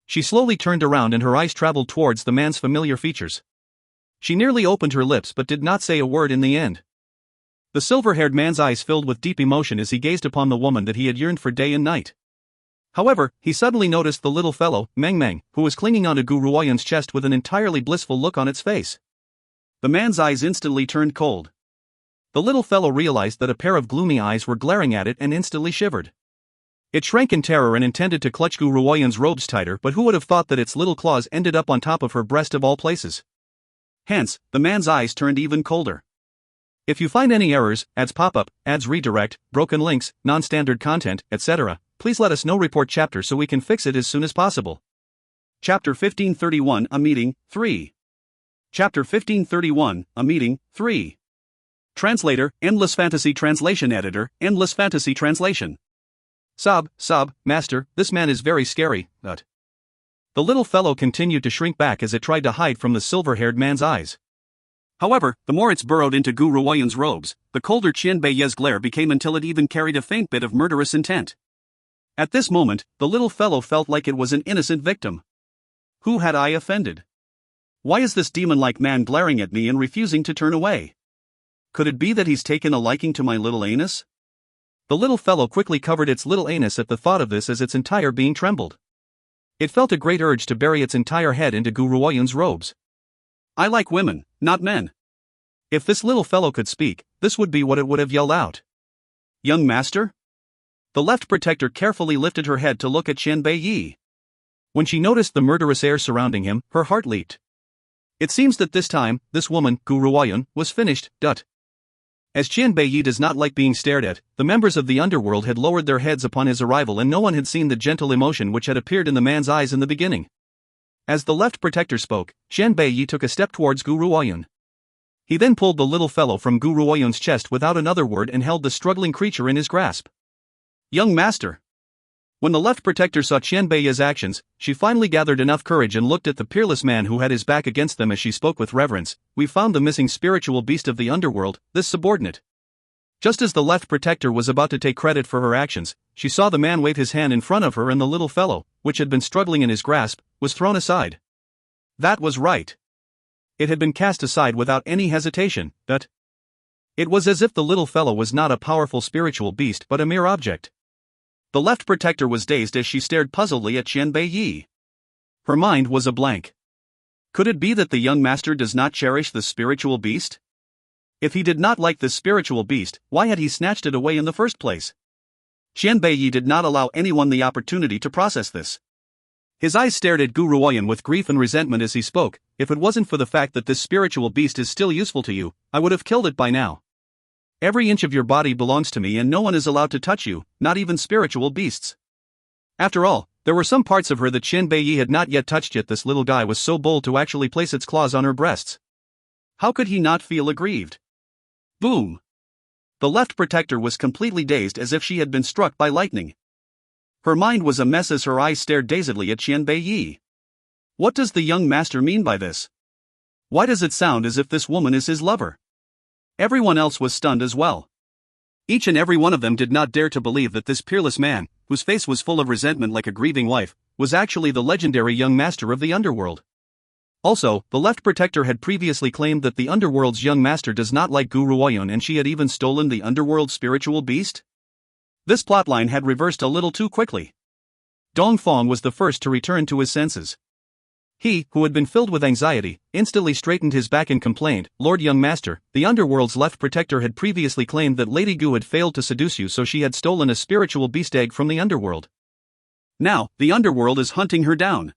[SPEAKER 1] She slowly turned around and her eyes traveled towards the man's familiar features. She nearly opened her lips but did not say a word in the end. The silver-haired man's eyes filled with deep emotion as he gazed upon the woman that he had yearned for day and night. However, he suddenly noticed the little fellow, Meng Meng, who was clinging onto Gu Ruoyun's chest with an entirely blissful look on its face. The man's eyes instantly turned cold. The little fellow realized that a pair of gloomy eyes were glaring at it and instantly shivered. It shrank in terror and intended to clutch Gu Ruoyun's robes tighter, but who would have thought that its little claws ended up on top of her breast of all places? Hence, the man's eyes turned even colder. If you find any errors, ads pop-up, ads redirect, broken links, non-standard content, etc., please let us know. Report chapter so we can fix it as soon as possible. Chapter 1531 A Meeting, 3. Chapter 1531 A Meeting, 3. Translator, Endless Fantasy Translation Editor, Endless Fantasy Translation. Sob, master, this man is very scary, The little fellow continued to shrink back as it tried to hide from the silver-haired man's eyes. However, the more it's burrowed into Gu Ruoyun's robes, the colder Qian Beiye's glare became until it even carried a faint bit of murderous intent. At this moment, the little fellow felt like it was an innocent victim. Who had I offended? Why is this demon-like man glaring at me and refusing to turn away? Could it be that he's taken a liking to my little anus? The little fellow quickly covered its little anus at the thought of this as its entire being trembled. It felt a great urge to bury its entire head into Gu Ruoyun's robes. I like women, not men. If this little fellow could speak, this would be what it would have yelled out. Young master? The left protector carefully lifted her head to look at Qian Beiyi. When she noticed the murderous air surrounding him, her heart leaped. It seems that this time, this woman, Gu Ruoyun, was finished. As Qian Beiyi does not like being stared at, the members of the underworld had lowered their heads upon his arrival and no one had seen the gentle emotion which had appeared in the man's eyes in the beginning. As the left protector spoke, Qian Beiyi took a step towards Gu Ruoyun. He then pulled the little fellow from Gu Ruoyun's chest without another word and held the struggling creature in his grasp. Young master. When the left protector saw Qian Beiyi's actions, she finally gathered enough courage and looked at the peerless man who had his back against them as she spoke with reverence. We found the missing spiritual beast of the underworld, this subordinate. Just as the left protector was about to take credit for her actions, she saw the man wave his hand in front of her and the little fellow, which had been struggling in his grasp, was thrown aside. That was right. It had been cast aside without any hesitation. It was as if the little fellow was not a powerful spiritual beast but a mere object. The left protector was dazed as she stared puzzledly at Qian Beiyi. Her mind was a blank. Could it be that the young master does not cherish the spiritual beast? If he did not like this spiritual beast, why had he snatched it away in the first place? Qian Beiyi did not allow anyone the opportunity to process this. His eyes stared at Gu Ruoyun with grief and resentment as he spoke. If it wasn't for the fact that this spiritual beast is still useful to you, I would have killed it by now. Every inch of your body belongs to me and no one is allowed to touch you, not even spiritual beasts. After all, there were some parts of her that Qian Beiyi had not yet touched, yet this little guy was so bold to actually place its claws on her breasts. How could he not feel aggrieved? Boom! The left protector was completely dazed as if she had been struck by lightning. Her mind was a mess as her eyes stared dazedly at Qian Beiyi. What does the young master mean by this? Why does it sound as if this woman is his lover? Everyone else was stunned as well. Each and every one of them did not dare to believe that this peerless man, whose face was full of resentment like a grieving wife, was actually the legendary young master of the underworld. Also, the left protector had previously claimed that the underworld's young master does not like Gu Ruoyun and she had even stolen the underworld spiritual beast? This plotline had reversed a little too quickly. Dongfang was the first to return to his senses. He, who had been filled with anxiety, instantly straightened his back and complained, Lord Young Master, the underworld's left protector had previously claimed that Lady Gu had failed to seduce you, so she had stolen a spiritual beast egg from the underworld. Now, the underworld is hunting her down.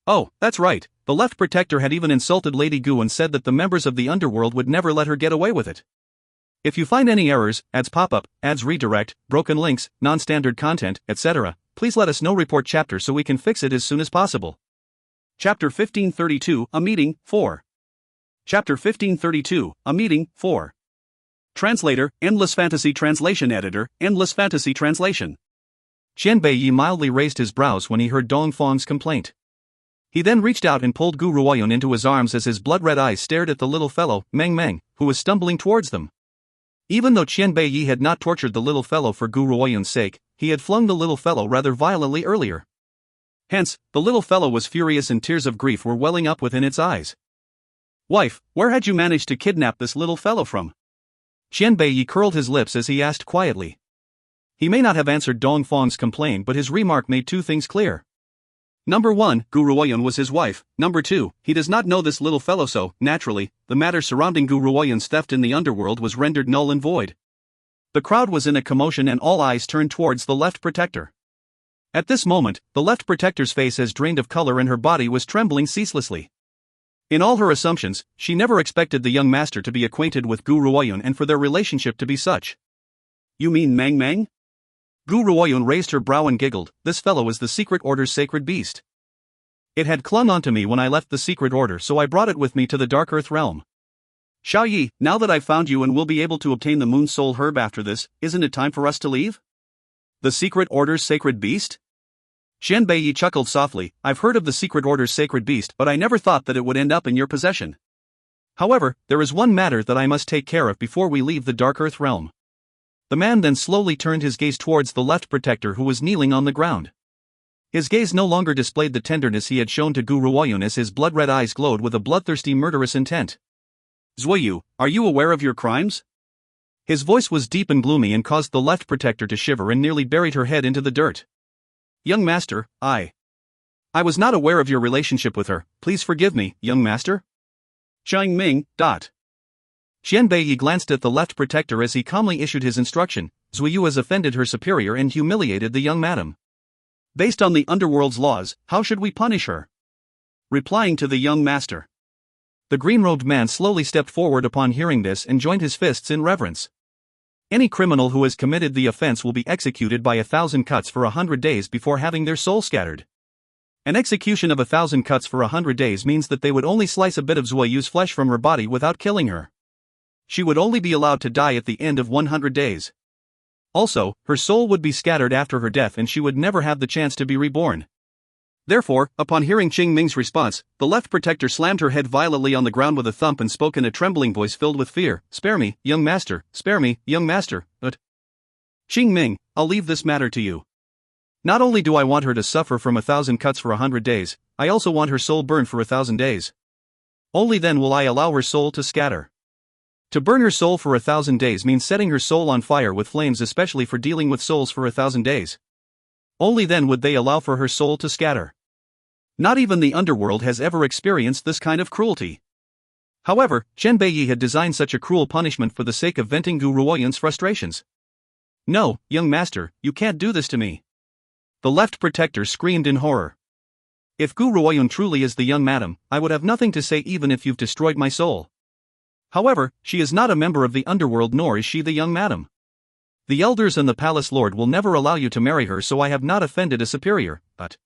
[SPEAKER 1] Oh, that's right, the left protector had even insulted Lady Gu and said that the members of the underworld would never let her get away with it. If you find any errors, ads pop-up, ads redirect, broken links, non-standard content, etc., please let us know. Report chapter so we can fix it as soon as possible. Chapter 1532 A Meeting, 4. Chapter 1532 A Meeting, 4. Translator, Endless Fantasy Translation Editor, Endless Fantasy Translation. Qian Beiyi mildly raised his brows when he heard Dongfang's complaint. He then reached out and pulled Gu Ruoyun into his arms as his blood-red eyes stared at the little fellow, Meng Meng, who was stumbling towards them. Even though Qian Beiyi had not tortured the little fellow for Gu Ruoyun's sake, he had flung the little fellow rather violently earlier. Hence, the little fellow was furious and tears of grief were welling up within its eyes. Wife, where had you managed to kidnap this little fellow from? Qian Beiyi curled his lips as he asked quietly. He may not have answered Dongfang's complaint, but his remark made two things clear. Number 1, Guru Oyen was his wife. Number 2, he does not know this little fellow, so, naturally, the matter surrounding Guru Oyen's theft in the underworld was rendered null and void. The crowd was in a commotion and all eyes turned towards the left protector. At this moment, the left protector's face has drained of color and her body was trembling ceaselessly. In all her assumptions, she never expected the young master to be acquainted with Guru Oyen and for their relationship to be such. You mean Mang Mang? Guru Oyen raised her brow and giggled. This fellow is the secret order's sacred beast. It had clung onto me when I left the secret order, so I brought it with me to the Dark Earth realm. Xiao Yi, now that I've found you and will be able to obtain the Moon Soul Herb after this, isn't it time for us to leave? The secret order's sacred beast? Xian Beiyi chuckled softly. I've heard of the secret order's sacred beast, but I never thought that it would end up in your possession. However, there is one matter that I must take care of before we leave the Dark Earth realm. The man then slowly turned his gaze towards the left protector who was kneeling on the ground. His gaze no longer displayed the tenderness he had shown to Guru Oyen as his blood-red eyes glowed with a bloodthirsty murderous intent. Zuoyu, are you aware of your crimes? His voice was deep and gloomy and caused the left protector to shiver and nearly buried her head into the dirt. Young master, I was not aware of your relationship with her. Please forgive me, young master. Xiang Ming. Xian Beiyi glanced at the left protector as he calmly issued his instruction. Zuoyu has offended her superior and humiliated the young madam. Based on the underworld's laws, how should we punish her? Replying to the young master. The green-robed man slowly stepped forward upon hearing this and joined his fists in reverence. Any criminal who has committed the offense will be executed by 1,000 cuts for 100 days before having their soul scattered. An execution of 1,000 cuts for 100 days means that they would only slice a bit of Zuoyu's flesh from her body without killing her. She would only be allowed to die at the end of 100 days. Also, her soul would be scattered after her death and she would never have the chance to be reborn. Therefore, upon hearing Qing Ming's response, the left protector slammed her head violently on the ground with a thump and spoke in a trembling voice filled with fear. Spare me, young master, spare me, young master, but... Qing Ming, I'll leave this matter to you. Not only do I want her to suffer from 1,000 cuts for 100 days, I also want her soul burned for 1,000 days. Only then will I allow her soul to scatter. To burn her soul for 1,000 days means setting her soul on fire with flames, especially for dealing with souls for 1,000 days. Only then would they allow for her soul to scatter. Not even the underworld has ever experienced this kind of cruelty. However, Chen Beiyi had designed such a cruel punishment for the sake of venting Guru Oyen's frustrations. No, young master, you can't do this to me. The left protector screamed in horror. If Guru Oyen truly is the young madam, I would have nothing to say even if you've destroyed my soul. However, she is not a member of the underworld nor is she the young madam. The elders and the palace lord will never allow you to marry her, so I have not offended a superior, but...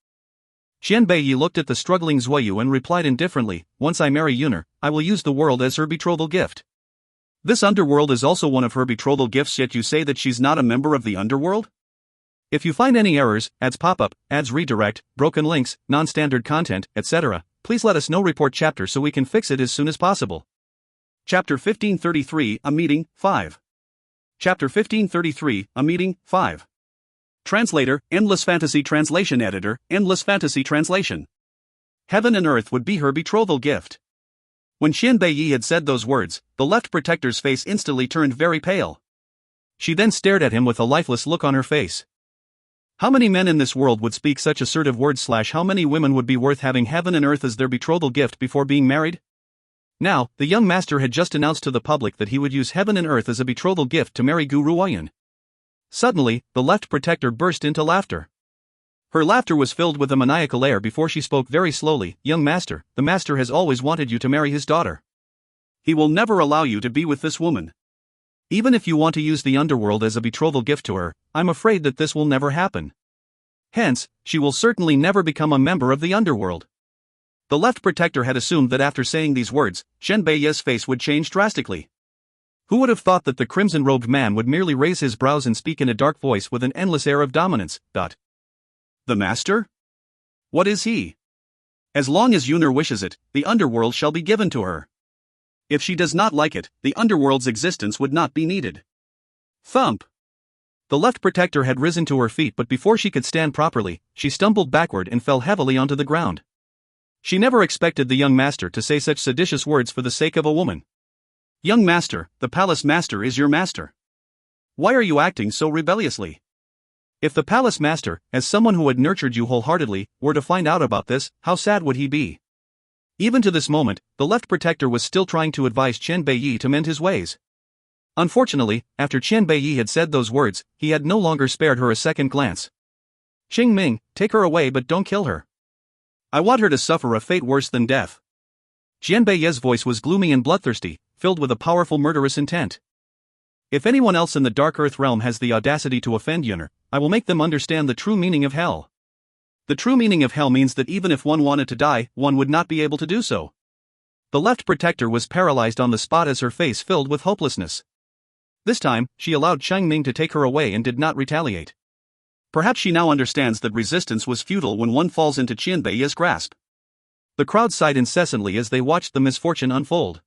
[SPEAKER 1] Xian Beiyi looked at the struggling Zuoyu and replied indifferently, once I marry Yuner, I will use the world as her betrothal gift. This underworld is also one of her betrothal gifts, yet you say that she's not a member of the underworld? If you find any errors, ads pop-up, ads redirect, broken links, non-standard content, etc., please let us know. Report chapter so we can fix it as soon as possible. Chapter 1533, A Meeting, 5. Chapter 1533, A Meeting, 5. Translator, Endless Fantasy Translation Editor, Endless Fantasy Translation. Heaven and earth would be her betrothal gift. When Xian Beiyi had said those words, the left protector's face instantly turned very pale. She then stared at him with a lifeless look on her face. How many men in this world would speak such assertive words / how many women would be worth having heaven and earth as their betrothal gift before being married? Now, the young master had just announced to the public that he would use heaven and earth as a betrothal gift to marry Guru Oyen. Suddenly, the left protector burst into laughter. Her laughter was filled with a maniacal air before she spoke very slowly. Young master, the master has always wanted you to marry his daughter. He will never allow you to be with this woman. Even if you want to use the underworld as a betrothal gift to her, I'm afraid that this will never happen. Hence, she will certainly never become a member of the underworld. The left protector had assumed that after saying these words, Chen Beiyi's face would change drastically. Who would have thought that the crimson-robed man would merely raise his brows and speak in a dark voice with an endless air of dominance? The master? What is he? As long as Yuner wishes it, the underworld shall be given to her. If she does not like it, the underworld's existence would not be needed. Thump! The left protector had risen to her feet, but before she could stand properly, she stumbled backward and fell heavily onto the ground. She never expected the young master to say such seditious words for the sake of a woman. Young master, the palace master is your master. Why are you acting so rebelliously? If the palace master, as someone who had nurtured you wholeheartedly, were to find out about this, how sad would he be? Even to this moment, the left protector was still trying to advise Qian Beiyi to mend his ways. Unfortunately, after Qian Beiyi had said those words, he had no longer spared her a second glance. Qing Ming, take her away but don't kill her. I want her to suffer a fate worse than death. Qian Beiyi's voice was gloomy and bloodthirsty, filled with a powerful murderous intent. If anyone else in the Dark Earth realm has the audacity to offend Yuner, I will make them understand the true meaning of hell. The true meaning of hell means that even if one wanted to die, one would not be able to do so. The left protector was paralyzed on the spot as her face filled with hopelessness. This time, she allowed Chang Ming to take her away and did not retaliate. Perhaps she now understands that resistance was futile when one falls into Qian Beiyi's grasp. The crowd sighed incessantly as they watched the misfortune unfold.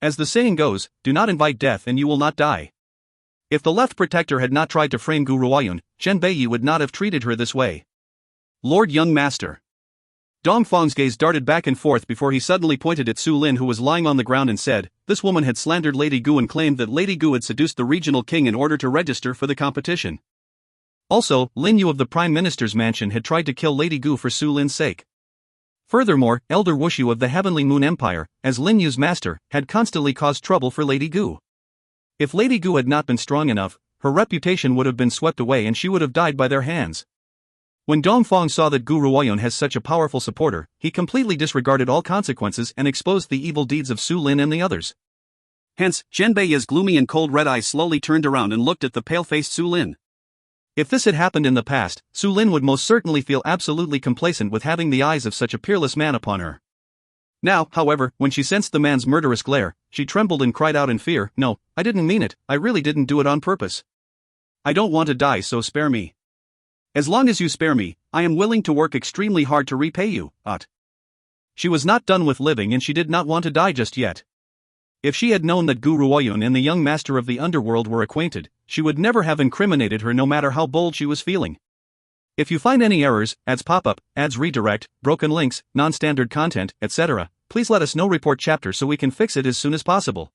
[SPEAKER 1] As the saying goes, do not invite death and you will not die. If the left protector had not tried to frame Gu Ruoyun, Qian Beiyi would not have treated her this way. Lord Young Master. Dongfang's gaze darted back and forth before he suddenly pointed at Su Lin, who was lying on the ground, and said, this woman had slandered Lady Gu and claimed that Lady Gu had seduced the regional king in order to register for the competition. Also, Lin Yu of the Prime Minister's mansion had tried to kill Lady Gu for Su Lin's sake. Furthermore, Elder Wushu of the Heavenly Moon Empire, as Lin Yu's master, had constantly caused trouble for Lady Gu. If Lady Gu had not been strong enough, her reputation would have been swept away and she would have died by their hands. When Dongfang saw that Gu Ruoyun has such a powerful supporter, he completely disregarded all consequences and exposed the evil deeds of Su Lin and the others. Hence, Qian Beiyi's gloomy and cold red eyes slowly turned around and looked at the pale-faced Su Lin. If this had happened in the past, Su Lin would most certainly feel absolutely complacent with having the eyes of such a peerless man upon her. Now, however, when she sensed the man's murderous glare, she trembled and cried out in fear, no, I didn't mean it, I really didn't do it on purpose. I don't want to die, so spare me. As long as you spare me, I am willing to work extremely hard to repay you, She was not done with living and she did not want to die just yet. If she had known that Gu Ruoyun and the young master of the underworld were acquainted, she would never have incriminated her no matter how bold she was feeling. If you find any errors, ads pop up, ads redirect, broken links, non-standard content, etc., please let us know. Report chapter so we can fix it as soon as possible.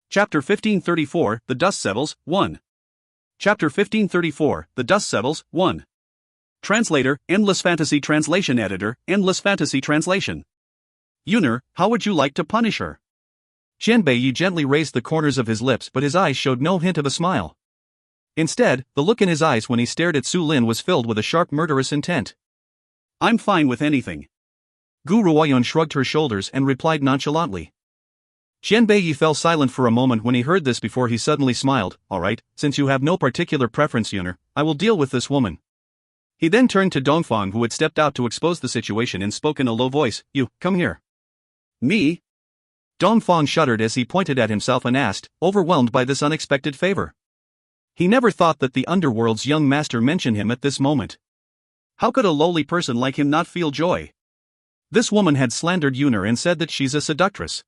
[SPEAKER 1] Chapter 1534, The Dust Settles, 1. Chapter 1534, The Dust Settles, 1. Translator, Endless Fantasy Translation Editor, Endless Fantasy Translation. Yuner, how would you like to punish her? Qian Beiyi gently raised the corners of his lips, but his eyes showed no hint of a smile. Instead, the look in his eyes when he stared at Su Lin was filled with a sharp murderous intent. I'm fine with anything. Gu Ruoyun shrugged her shoulders and replied nonchalantly. Qian Beiyi fell silent for a moment when he heard this before he suddenly smiled. All right, since you have no particular preference, Yuner, I will deal with this woman. He then turned to Dongfang, who had stepped out to expose the situation, and spoke in a low voice, you, come here. Me? Dongfang shuddered as he pointed at himself and asked, overwhelmed by this unexpected favor. He never thought that the underworld's young master mentioned him at this moment. How could a lowly person like him not feel joy? This woman had slandered Yuner and said that she's a seductress.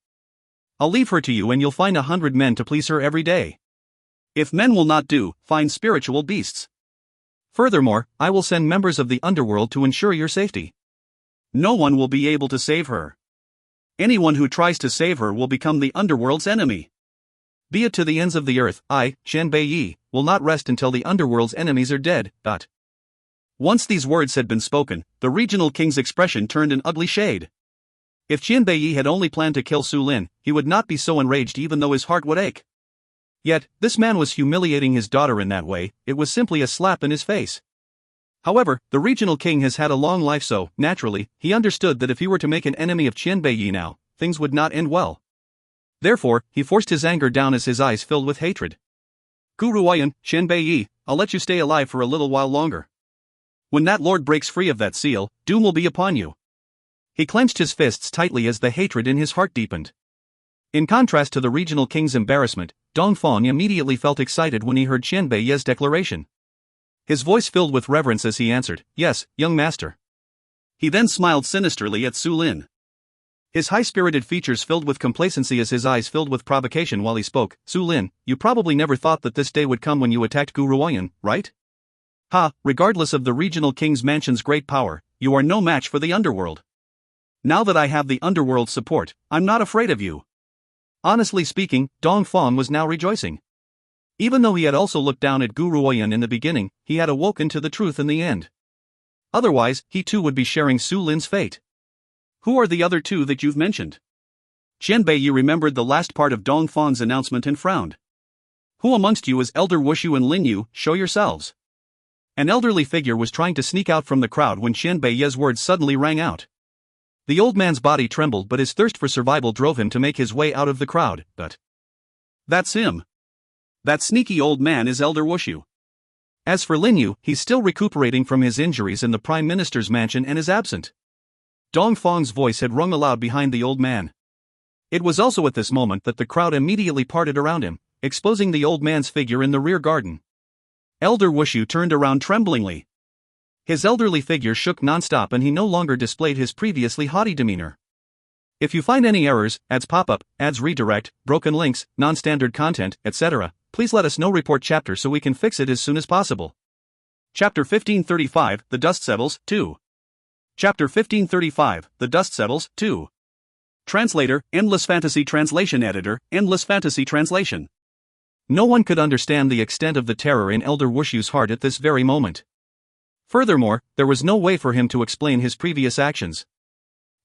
[SPEAKER 1] I'll leave her to you and you'll find 100 men to please her every day. If men will not do, find spiritual beasts. Furthermore, I will send members of the underworld to ensure your safety. No one will be able to save her. Anyone who tries to save her will become the underworld's enemy. Be it to the ends of the earth, I, Qian Beiyi, will not rest until the underworld's enemies are dead. Once these words had been spoken, the regional king's expression turned an ugly shade. If Qian Beiyi had only planned to kill Su Lin, he would not be so enraged even though his heart would ache. Yet, this man was humiliating his daughter in that way, it was simply a slap in his face. However, the regional king has had a long life, so, naturally, he understood that if he were to make an enemy of Qian Beiyi now, things would not end well. Therefore, he forced his anger down as his eyes filled with hatred. Gu Ruoyun, Qian Beiyi, I'll let you stay alive for a little while longer. When that lord breaks free of that seal, doom will be upon you. He clenched his fists tightly as the hatred in his heart deepened. In contrast to the regional king's embarrassment, Dongfang immediately felt excited when he heard Qian Beiyi's declaration. His voice filled with reverence as he answered, yes, young master. He then smiled sinisterly at Su Lin. His high-spirited features filled with complacency as his eyes filled with provocation while he spoke. Su Lin, you probably never thought that this day would come when you attacked Gu Ruoyun, right? Regardless of the regional king's mansion's great power, you are no match for the underworld. Now that I have the underworld's support, I'm not afraid of you. Honestly speaking, Dongfang was now rejoicing. Even though he had also looked down at Guru Oyen in the beginning, he had awoken to the truth in the end. Otherwise, he too would be sharing Su Lin's fate. Who are the other two that you've mentioned? Qianbei remembered the last part of Dong Fang's announcement and frowned. Who amongst you is Elder Wushu and Lin Yu? Show yourselves. An elderly figure was trying to sneak out from the crowd when Qianbei's words suddenly rang out. The old man's body trembled, but his thirst for survival drove him to make his way out of the crowd. But that's him. That sneaky old man is Elder Wushu. As for Lin Yu, he's still recuperating from his injuries in the Prime Minister's mansion and is absent. Dong Fang's voice had rung aloud behind the old man. It was also at this moment that the crowd immediately parted around him, exposing the old man's figure in the rear garden. Elder Wushu turned around tremblingly. His elderly figure shook nonstop and he no longer displayed his previously haughty demeanor. If you find any errors, ads pop up, ads redirect, broken links, non-standard content, etc., please let us know. Report chapter so we can fix it as soon as possible. Chapter 1535, The Dust Settles, 2. Chapter 1535, The Dust Settles, 2. Translator, Endless Fantasy Translation Editor, Endless Fantasy Translation. No one could understand the extent of the terror in Elder Wushu's heart at this very moment. Furthermore, there was no way for him to explain his previous actions.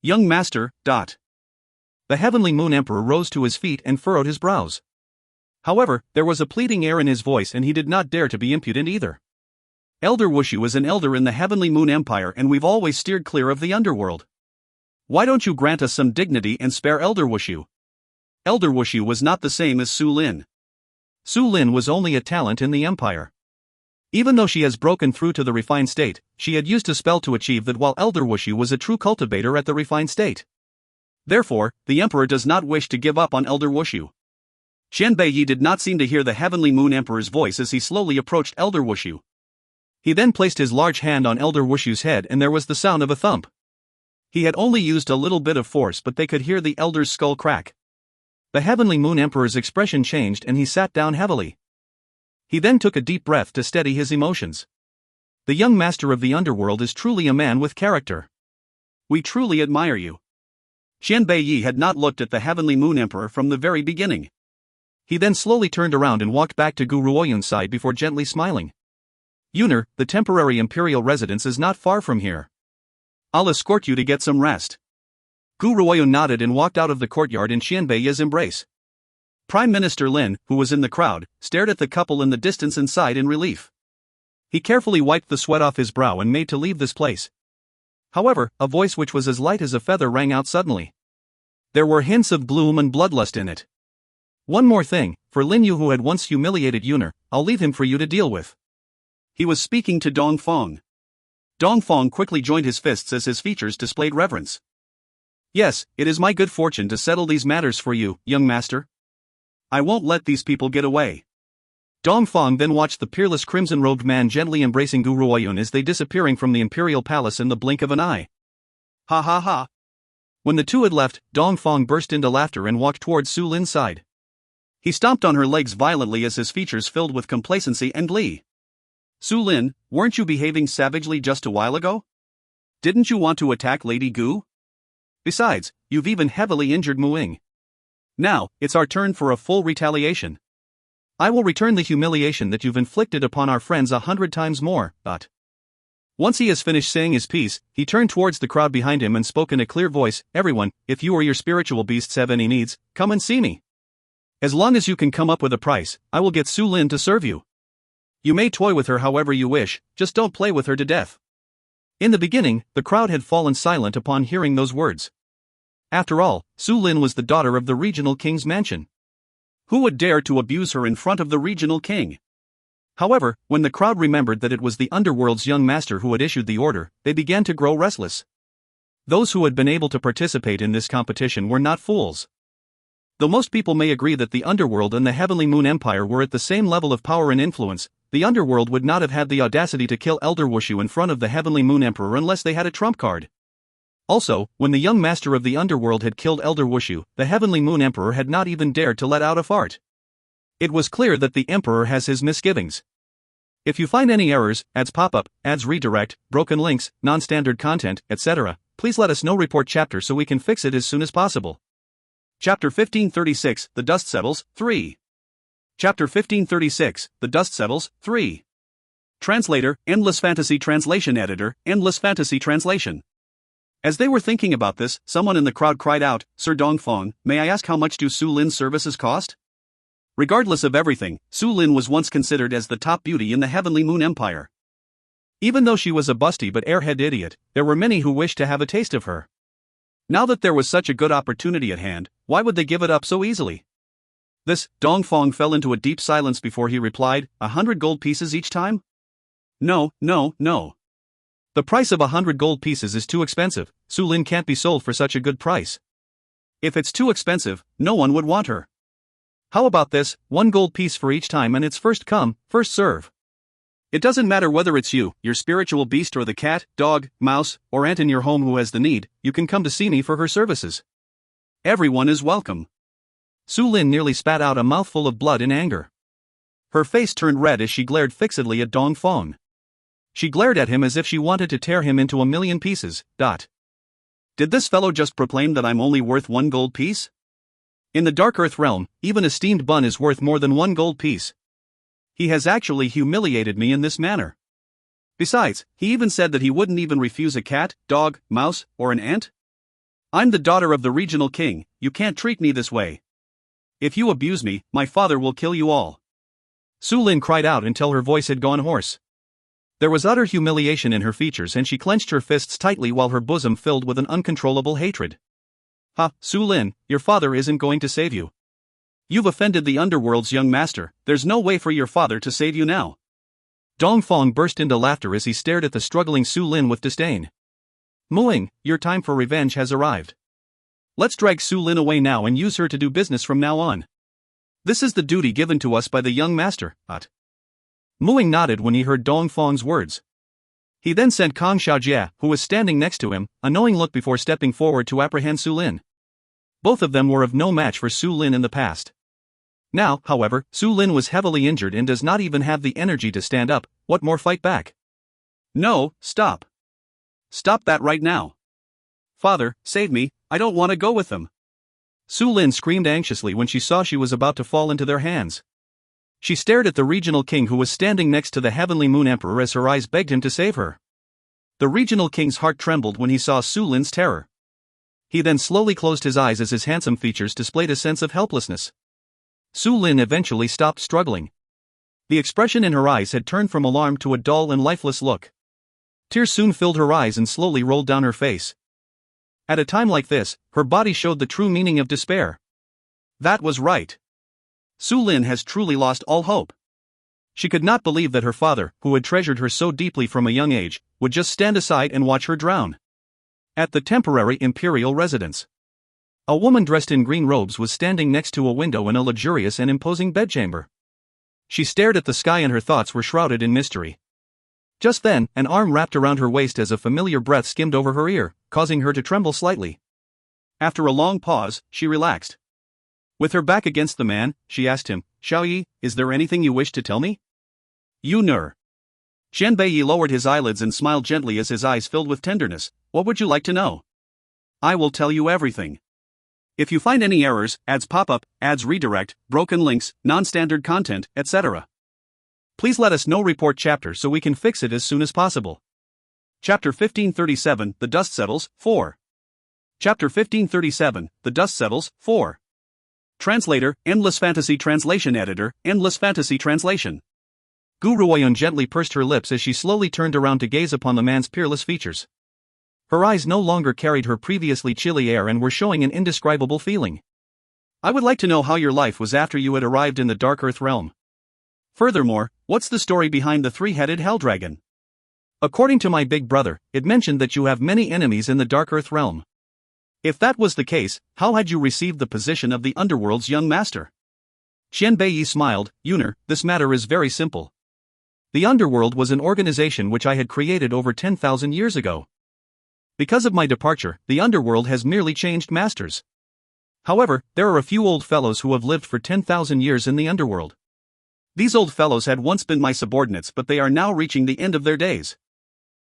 [SPEAKER 1] Young Master. The Heavenly Moon Emperor rose to his feet and furrowed his brows. However, there was a pleading air in his voice and he did not dare to be impudent either. Elder Wushu is an elder in the Heavenly Moon Empire and we've always steered clear of the underworld. Why don't you grant us some dignity and spare Elder Wushu? Elder Wushu was not the same as Su Lin. Su Lin was only a talent in the Empire. Even though she has broken through to the refined state, she had used a spell to achieve that, while Elder Wushu was a true cultivator at the refined state. Therefore, the Emperor does not wish to give up on Elder Wushu. Qianbei did not seem to hear the Heavenly Moon Emperor's voice as he slowly approached Elder Wushu. He then placed his large hand on Elder Wushu's head and there was the sound of a thump. He had only used a little bit of force, but they could hear the Elder's skull crack. The Heavenly Moon Emperor's expression changed and he sat down heavily. He then took a deep breath to steady his emotions. The young master of the underworld is truly a man with character. We truly admire you. Qianbei had not looked at the Heavenly Moon Emperor from the very beginning. He then slowly turned around and walked back to Guru Oyun's side before gently smiling. Yuner, the temporary imperial residence is not far from here. I'll escort you to get some rest. Guru Oyun nodded and walked out of the courtyard in Qianbei's embrace. Prime Minister Lin, who was in the crowd, stared at the couple in the distance and sighed in relief. He carefully wiped the sweat off his brow and made to leave this place. However, a voice which was as light as a feather rang out suddenly. There were hints of gloom and bloodlust in it. One more thing, for Lin Yu, who had once humiliated Yuner, I'll leave him for you to deal with. He was speaking to Dong Fang. Dong Fang quickly joined his fists as his features displayed reverence. Yes, it is my good fortune to settle these matters for you, young master. I won't let these people get away. Dong Fang then watched the peerless crimson-robed man gently embracing Guru Oyun as they disappearing from the imperial palace in the blink of an eye. Ha ha ha. When the two had left, Dong Fang burst into laughter and walked towards Su Lin's side. He stomped on her legs violently as his features filled with complacency and glee. Su Lin, weren't you behaving savagely just a while ago? Didn't you want to attack Lady Gu? Besides, you've even heavily injured Muing. Now, it's our turn for a full retaliation. I will return the humiliation that you've inflicted upon our friends 100 times more, but... Once he has finished saying his piece, he turned towards the crowd behind him and spoke in a clear voice, everyone, if you or your spiritual beasts have any needs, come and see me. As long as you can come up with a price, I will get Su Lin to serve you. You may toy with her however you wish, just don't play with her to death. In the beginning, the crowd had fallen silent upon hearing those words. After all, Su Lin was the daughter of the regional king's mansion. Who would dare to abuse her in front of the regional king? However, when the crowd remembered that it was the underworld's young master who had issued the order, they began to grow restless. Those who had been able to participate in this competition were not fools. Though most people may agree that the underworld and the Heavenly Moon Empire were at the same level of power and influence, the underworld would not have had the audacity to kill Elder Wushu in front of the Heavenly Moon Emperor unless they had a trump card. Also, when the young master of the underworld had killed Elder Wushu, the Heavenly Moon Emperor had not even dared to let out a fart. It was clear that the Emperor has his misgivings. If you find any errors, ads pop up, ads redirect, broken links, non-standard content, etc., please let us know. Report chapter so we can fix it as soon as possible. Chapter 1536, The Dust Settles, 3. Chapter 1536, The Dust Settles, 3. Translator, Endless Fantasy Translation Editor, Endless Fantasy Translation. As they were thinking about this, someone in the crowd cried out, Sir Dongfeng, may I ask how much do Su Lin's services cost? Regardless of everything, Su Lin was once considered as the top beauty in the Heavenly Moon Empire. Even though she was a busty but airhead idiot, there were many who wished to have a taste of her. Now that there was such a good opportunity at hand, why would they give it up so easily? Dongfeng fell into a deep silence before he replied, 100 gold pieces each time? No. The price of 100 gold pieces is too expensive. Su Lin can't be sold for such a good price. If it's too expensive, no one would want her. How about this, 1 gold piece for each time and it's first come, first serve. It doesn't matter whether it's you, your spiritual beast or the cat, dog, mouse, or ant in your home who has the need, you can come to see me for her services. Everyone is welcome. Su Lin nearly spat out a mouthful of blood in anger. Her face turned red as she glared fixedly at Dongfeng. She glared at him as if she wanted to tear him into a million pieces. Did this fellow just proclaim that I'm only worth 1 gold piece? In the Dark Earth realm, even a steamed bun is worth more than 1 gold piece. He has actually humiliated me in this manner. Besides, he even said that he wouldn't even refuse a cat, dog, mouse, or an ant. I'm the daughter of the regional king, you can't treat me this way. If you abuse me, my father will kill you all. Su Lin cried out until her voice had gone hoarse. There was utter humiliation in her features and she clenched her fists tightly while her bosom filled with an uncontrollable hatred. Su Lin, your father isn't going to save you. You've offended the underworld's young master, there's no way for your father to save you now. Dongfeng burst into laughter as he stared at the struggling Su Lin with disdain. Muing, your time for revenge has arrived. Let's drag Su Lin away now and use her to do business from now on. This is the duty given to us by the young master. Muing nodded when he heard Dongfeng's words. He then sent Kang Xiaojie, who was standing next to him, a knowing look before stepping forward to apprehend Su Lin. Both of them were of no match for Su Lin in the past. Now, however, Su Lin was heavily injured and does not even have the energy to stand up, what more fight back? No, stop. Stop that right now. Father, save me, I don't want to go with them. Su Lin screamed anxiously when she saw she was about to fall into their hands. She stared at the regional king who was standing next to the Heavenly Moon Emperor as her eyes begged him to save her. The regional king's heart trembled when he saw Su Lin's terror. He then slowly closed his eyes as his handsome features displayed a sense of helplessness. Su Lin eventually stopped struggling. The expression in her eyes had turned from alarm to a dull and lifeless look. Tears soon filled her eyes and slowly rolled down her face. At a time like this, her body showed the true meaning of despair. That was right. Su Lin has truly lost all hope. She could not believe that her father, who had treasured her so deeply from a young age, would just stand aside and watch her drown. At the temporary imperial residence, a woman dressed in green robes was standing next to a window in a luxurious and imposing bedchamber. She stared at the sky and her thoughts were shrouded in mystery. Just then, an arm wrapped around her waist as a familiar breath skimmed over her ear, causing her to tremble slightly. After a long pause, she relaxed. With her back against the man, she asked him, Xiaoyi, is there anything you wish to tell me? You nur. Xianbei lowered his eyelids and smiled gently as his eyes filled with tenderness. What would you like to know? I will tell you everything. If you find any errors, ads pop up, ads redirect, broken links, non-standard content, etc., please let us know. Report chapter so we can fix it as soon as possible. Chapter 1537, The Dust Settles, 4. Chapter 1537, The Dust Settles, 4. Translator, Endless Fantasy Translation Editor, Endless Fantasy Translation. Gu Ruoyun gently pursed her lips as she slowly turned around to gaze upon the man's peerless features. Her eyes no longer carried her previously chilly air and were showing an indescribable feeling. I would like to know how your life was after you had arrived in the Dark Earth realm. Furthermore, what's the story behind the 3-headed hell dragon? According to my big brother, it mentioned that you have many enemies in the Dark Earth realm. If that was the case, how had you received the position of the underworld's young master? Qianbei smiled. Yuner, this matter is very simple. The underworld was an organization which I had created over 10,000 years ago. Because of my departure, the underworld has merely changed masters. However, there are a few old fellows who have lived for 10,000 years in the underworld. These old fellows had once been my subordinates, but they are now reaching the end of their days.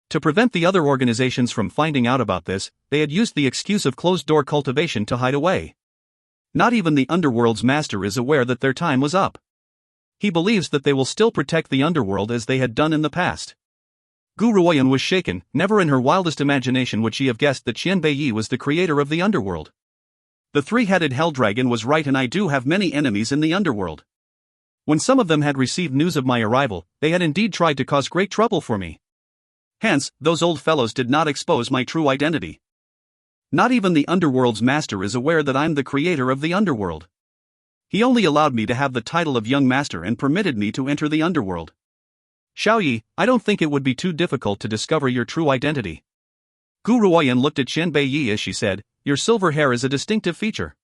[SPEAKER 1] To prevent the other organizations from finding out about this, they had used the excuse of closed-door cultivation to hide away. Not even the underworld's master is aware that their time was up. He believes that they will still protect the underworld as they had done in the past. Gu Ruoyan was shaken. Never in her wildest imagination would she have guessed that Qian Beiyi was the creator of the underworld. The three-headed hell dragon was right, and I do have many enemies in the underworld. When some of them had received news of my arrival, they had indeed tried to cause great trouble for me. Hence, those old fellows did not expose my true identity. Not even the underworld's master is aware that I'm the creator of the underworld. He only allowed me to have the title of young master and permitted me to enter the underworld. Xiaoyi, I don't think it would be too difficult to discover your true identity. Gu Ruoyan looked at Qian Beiyi as she said, your silver hair is a distinctive feature.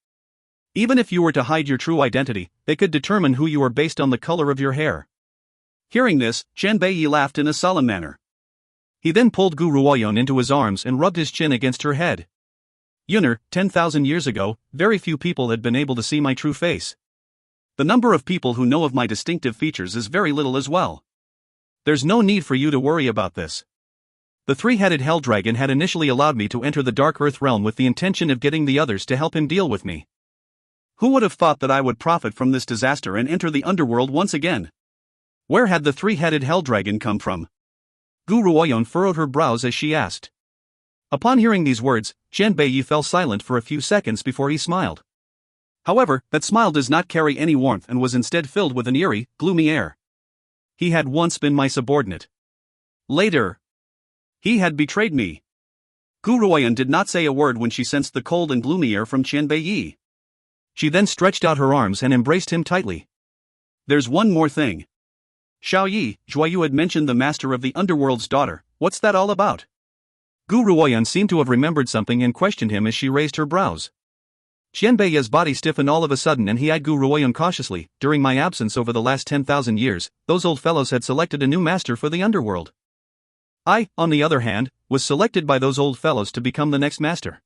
[SPEAKER 1] Even if you were to hide your true identity, they could determine who you are based on the color of your hair. Hearing this, Qian Beiyi laughed in a solemn manner. He then pulled Gu Ruoyan into his arms and rubbed his chin against her head. Yuner, 10,000 years ago, very few people had been able to see my true face. The number of people who know of my distinctive features is very little as well. There's no need for you to worry about this. The three-headed hell dragon had initially allowed me to enter the Dark Earth realm with the intention of getting the others to help him deal with me. Who would have thought that I would profit from this disaster and enter the underworld once again? Where had the three-headed hell dragon come from? Gu Ruoyan furrowed her brows as she asked. Upon hearing these words, Qian Beiyi fell silent for a few seconds before he smiled. However, that smile does not carry any warmth and was instead filled with an eerie, gloomy air. He had once been my subordinate. Later, he had betrayed me. Gu Ruoyan did not say a word when she sensed the cold and gloomy air from Qian Beiyi. She then stretched out her arms and embraced him tightly. There's one more thing. Xiaoyi, Zhuayu had mentioned the master of the underworld's daughter. What's that all about? Gu Ruoyan seemed to have remembered something and questioned him as she raised her brows. Qian Beiyi's body stiffened all of a sudden and he eyed Gu Ruoyan cautiously. During my absence over the last 10,000 years, those old fellows had selected a new master for the underworld. I, on the other hand, was selected by those old fellows to become the next master.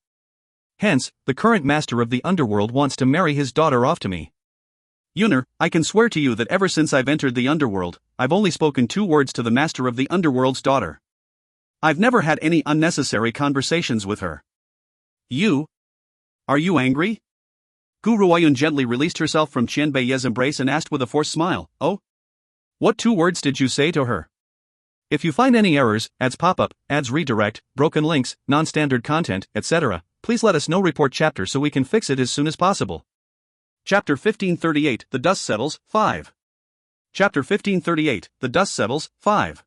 [SPEAKER 1] Hence, the current master of the underworld wants to marry his daughter off to me. Yuner, I can swear to you that ever since I've entered the underworld, I've only spoken 2 words to the master of the underworld's daughter. I've never had any unnecessary conversations with her. You? Are you angry? Gu Ruoyan gently released herself from Qian Beiyi's embrace and asked with a forced smile, oh? What 2 words did you say to her? If you find any errors, ads pop-up, ads redirect, broken links, non-standard content, etc., please let us know. Report chapter so we can fix it as soon as possible. Chapter 1538, The Dust Settles, 5. Chapter 1538, The Dust Settles, 5.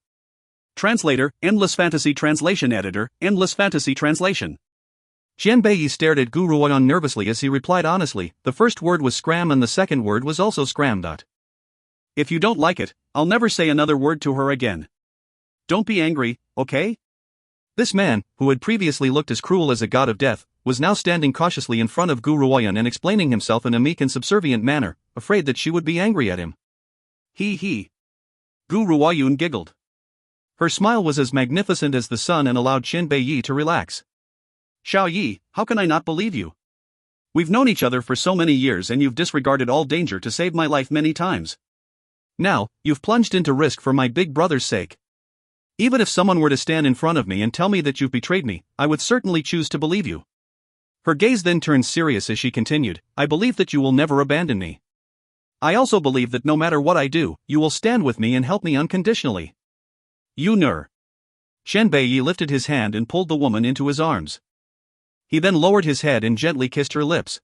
[SPEAKER 1] Translator, Endless Fantasy Translation Editor, Endless Fantasy Translation. Qian Beiyi stared at Gu Ruoyan nervously as he replied honestly. The first word was scram and the second word was also scram. If you don't like it, I'll never say another word to her again. Don't be angry, okay? This man, who had previously looked as cruel as a god of death, was now standing cautiously in front of Gu Ruoyan and explaining himself in a meek and subservient manner, afraid that she would be angry at him. He. Gu Ruoyan giggled. Her smile was as magnificent as the sun and allowed Qian Beiyi to relax. Xiaoyi, how can I not believe you? We've known each other for so many years and you've disregarded all danger to save my life many times. Now, you've plunged into risk for my big brother's sake. Even if someone were to stand in front of me and tell me that you've betrayed me, I would certainly choose to believe you. Her gaze then turned serious as she continued, I believe that you will never abandon me. I also believe that no matter what I do, you will stand with me and help me unconditionally. Yuner. Qian Beiyi lifted his hand and pulled the woman into his arms. He then lowered his head and gently kissed her lips.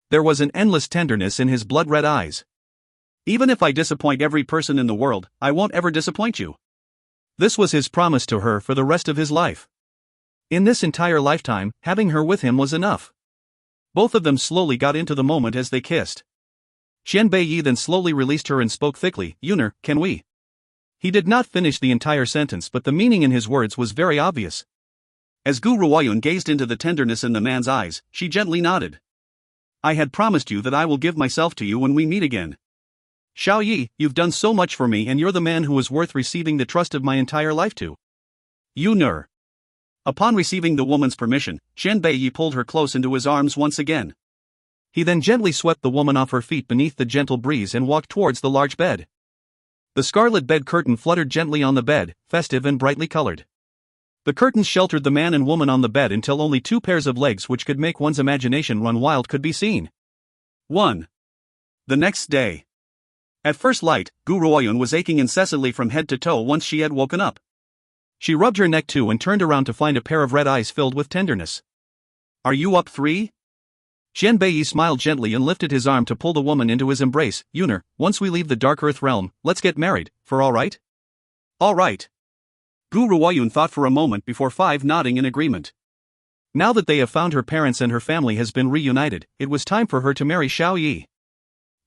[SPEAKER 1] There was an endless tenderness in his blood-red eyes. Even if I disappoint every person in the world, I won't ever disappoint you. This was his promise to her for the rest of his life. In this entire lifetime, having her with him was enough. Both of them slowly got into the moment as they kissed. Qian Beiyi then slowly released her and spoke thickly, Yuner, can we? He did not finish the entire sentence, but the meaning in his words was very obvious. As Gu Ruoyan gazed into the tenderness in the man's eyes, she gently nodded. I had promised you that I will give myself to you when we meet again. Xiaoyi, you've done so much for me and you're the man who is worth receiving the trust of my entire life to. Yuner. Upon receiving the woman's permission, Qian Beiyi pulled her close into his arms once again. He then gently swept the woman off her feet beneath the gentle breeze and walked towards the large bed. The scarlet bed curtain fluttered gently on the bed, festive and brightly colored. The curtains sheltered the man and woman on the bed until only 2 pairs of legs which could make one's imagination run wild could be seen. 1. The next day. At first light, Gu Ruoyun was aching incessantly from head to toe once she had woken up. She rubbed her neck too and turned around to find a pair of red eyes filled with tenderness. Are you up 3? Xian Beiyi smiled gently and lifted his arm to pull the woman into his embrace. Yuner, once we leave the Dark Earth realm, let's get married, for all right? All right. Gu Ruoyun thought for a moment before 5 nodding in agreement. Now that they have found her parents and her family has been reunited, it was time for her to marry Xiao Yi.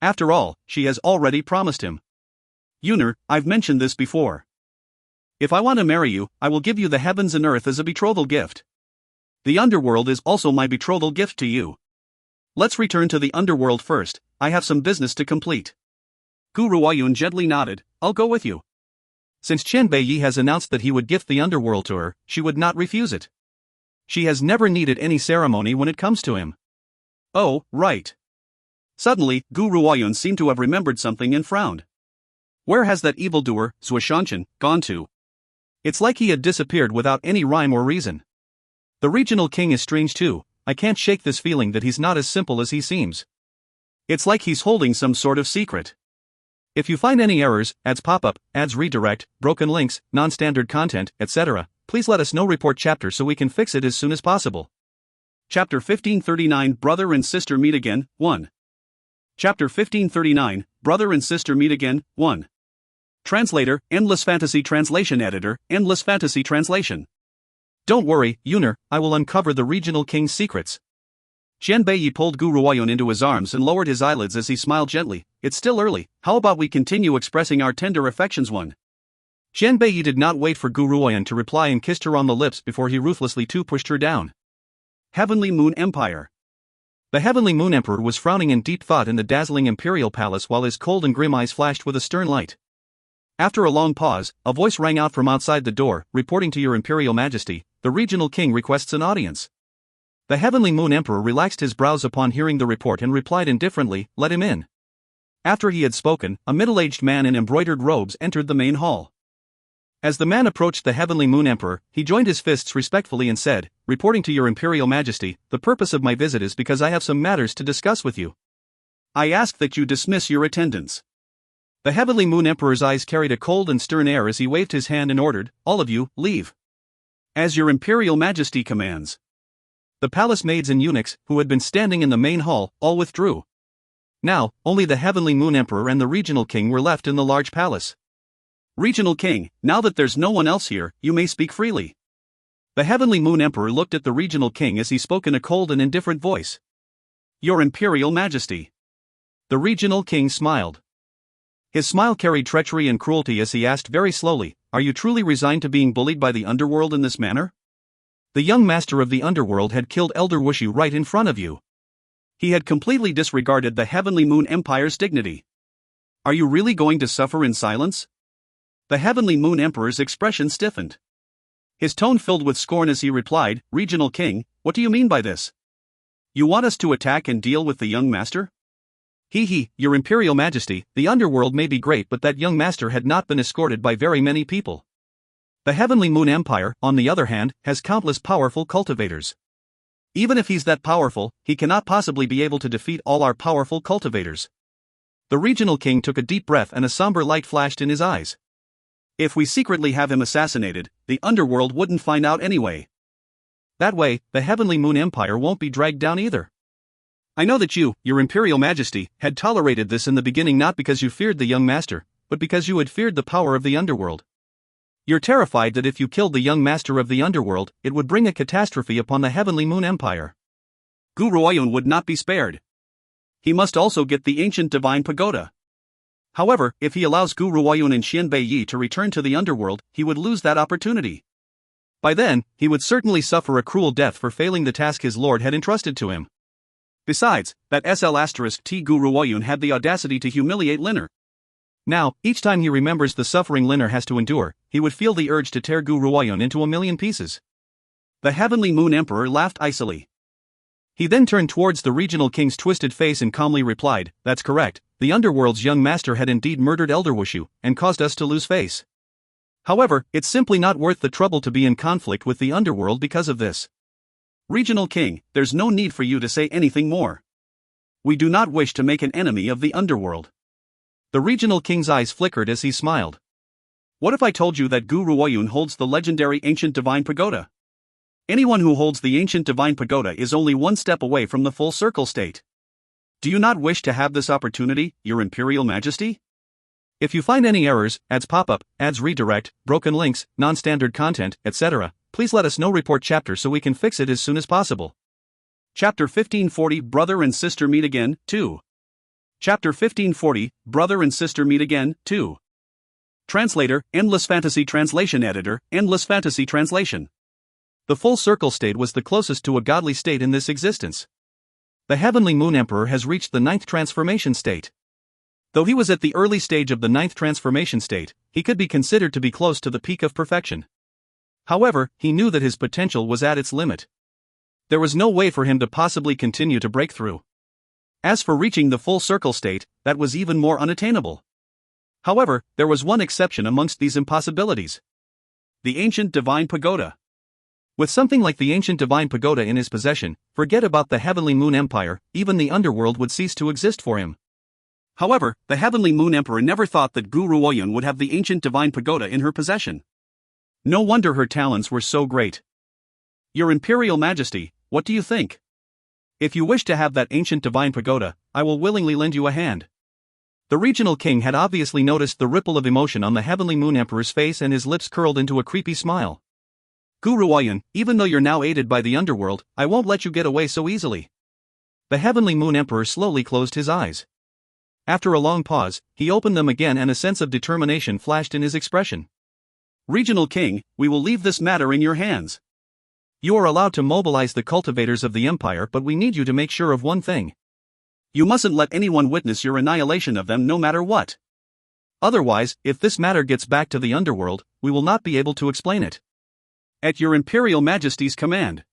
[SPEAKER 1] After all, she has already promised him. Yuner, I've mentioned this before. If I want to marry you, I will give you the heavens and earth as a betrothal gift. The underworld is also my betrothal gift to you. Let's return to the underworld first, I have some business to complete. Gu Ruoyun gently nodded, I'll go with you. Since Qian Beiyi has announced that he would gift the underworld to her, she would not refuse it. She has never needed any ceremony when it comes to him. Oh, right. Suddenly, Gu Ruoyun seemed to have remembered something and frowned. Where has that evildoer, Zuoshanchen, gone to? It's like he had disappeared without any rhyme or reason. The regional king is strange too, I can't shake this feeling that he's not as simple as he seems. It's like he's holding some sort of secret. If you find any errors, ads pop-up, ads redirect, broken links, non-standard content, etc., please let us know. Report chapter so we can fix it as soon as possible. Chapter 1539 Brother and Sister Meet Again, 1. Chapter 1539 Brother and Sister Meet Again, 1. Translator, Endless Fantasy Translation Editor, Endless Fantasy Translation. Don't worry, Yuner, I will uncover the regional king's secrets. Xian Beiyi pulled Gu Ruoyun into his arms and lowered his eyelids as he smiled gently. It's still early, how about we continue expressing our tender affections? 1. Xian Beiyi did not wait for Gu Ruoyun to reply and kissed her on the lips before he ruthlessly too pushed her down. Heavenly Moon Empire. The Heavenly Moon Emperor was frowning in deep thought in the dazzling imperial palace while his cold and grim eyes flashed with a stern light. After a long pause, a voice rang out from outside the door, reporting to your Imperial Majesty, the regional king requests an audience. The Heavenly Moon Emperor relaxed his brows upon hearing the report and replied indifferently, let him in. After he had spoken, a middle-aged man in embroidered robes entered the main hall. As the man approached the Heavenly Moon Emperor, he joined his fists respectfully and said, reporting to your Imperial Majesty, the purpose of my visit is because I have some matters to discuss with you. I ask that you dismiss your attendants. The Heavenly Moon Emperor's eyes carried a cold and stern air as he waved his hand and ordered, all of you, leave. As your Imperial Majesty commands. The palace maids and eunuchs, who had been standing in the main hall, all withdrew. Now, only the Heavenly Moon Emperor and the Regional King were left in the large palace. Regional King, now that there's no one else here, you may speak freely. The Heavenly Moon Emperor looked at the Regional King as he spoke in a cold and indifferent voice. Your Imperial Majesty. The Regional King smiled. His smile carried treachery and cruelty as he asked very slowly, are you truly resigned to being bullied by the underworld in this manner? The young master of the underworld had killed Elder Wushu right in front of you. He had completely disregarded the Heavenly Moon Empire's dignity. Are you really going to suffer in silence? The Heavenly Moon Emperor's expression stiffened. His tone filled with scorn as he replied, Regional King, what do you mean by this? You want us to attack and deal with the young master? Your Imperial Majesty, the underworld may be great but that young master had not been escorted by very many people. The Heavenly Moon Empire, on the other hand, has countless powerful cultivators. Even if he's that powerful, he cannot possibly be able to defeat all our powerful cultivators. The Regional King took a deep breath and a somber light flashed in his eyes. If we secretly have him assassinated, the underworld wouldn't find out anyway. That way, the Heavenly Moon Empire won't be dragged down either. I know that you, your Imperial Majesty, had tolerated this in the beginning not because you feared the young master, but because you had feared the power of the underworld. You're terrified that if you killed the young master of the underworld, it would bring a catastrophe upon the Heavenly Moon Empire. Gu Ruoyun would not be spared. He must also get the ancient divine pagoda. However, if he allows Gu Ruoyun and Xian Beiyi to return to the underworld, he would lose that opportunity. By then, he would certainly suffer a cruel death for failing the task his lord had entrusted to him. Besides, that SL*T Gu Ruoyun had the audacity to humiliate Liner. Now, each time he remembers the suffering Liner has to endure, he would feel the urge to tear Gu Ruoyun into a million pieces. The Heavenly Moon Emperor laughed icily. He then turned towards the Regional King's twisted face and calmly replied, that's correct, the underworld's young master had indeed murdered Elder Wushu, and caused us to lose face. However, it's simply not worth the trouble to be in conflict with the underworld because of this. Regional King, there's no need for you to say anything more. We do not wish to make an enemy of the underworld. The regional king's eyes flickered as he smiled. What if I told you that Gu Ruoyun holds the legendary ancient divine pagoda? Anyone who holds the ancient divine pagoda is only one step away from the full circle state. Do you not wish to have this opportunity, Your Imperial Majesty? If you find any errors, ads pop up, ads redirect, broken links, non-standard content, etc., please let us know. Report chapter so we can fix it as soon as possible. Chapter 1540 Brother and Sister Meet Again, 2. Chapter 1540 Brother and Sister Meet Again, 2. Translator, Endless Fantasy Translation Editor, Endless Fantasy Translation. The full circle state was the closest to a godly state in this existence. The Heavenly Moon Emperor has reached the 9th transformation state. Though he was at the early stage of the 9th transformation state, he could be considered to be close to the peak of perfection. However, he knew that his potential was at its limit. There was no way for him to possibly continue to break through. As for reaching the full circle state, that was even more unattainable. However, there was one exception amongst these impossibilities. The ancient divine pagoda. With something like the ancient divine pagoda in his possession, forget about the Heavenly Moon Empire, even the underworld would cease to exist for him. However, the Heavenly Moon Emperor never thought that Gu Ruoyun would have the ancient divine pagoda in her possession. No wonder her talents were so great. Your Imperial Majesty, what do you think? If you wish to have that ancient divine pagoda, I will willingly lend you a hand. The regional king had obviously noticed the ripple of emotion on the Heavenly Moon Emperor's face, and his lips curled into a creepy smile. Gu Ruoyun, even though you're now aided by the underworld, I won't let you get away so easily. The Heavenly Moon Emperor slowly closed his eyes. After a long pause, he opened them again and a sense of determination flashed in his expression. Regional King, we will leave this matter in your hands. You are allowed to mobilize the cultivators of the Empire, but we need you to make sure of one thing. You mustn't let anyone witness your annihilation of them no matter what. Otherwise, if this matter gets back to the underworld, we will not be able to explain it. At your Imperial Majesty's command.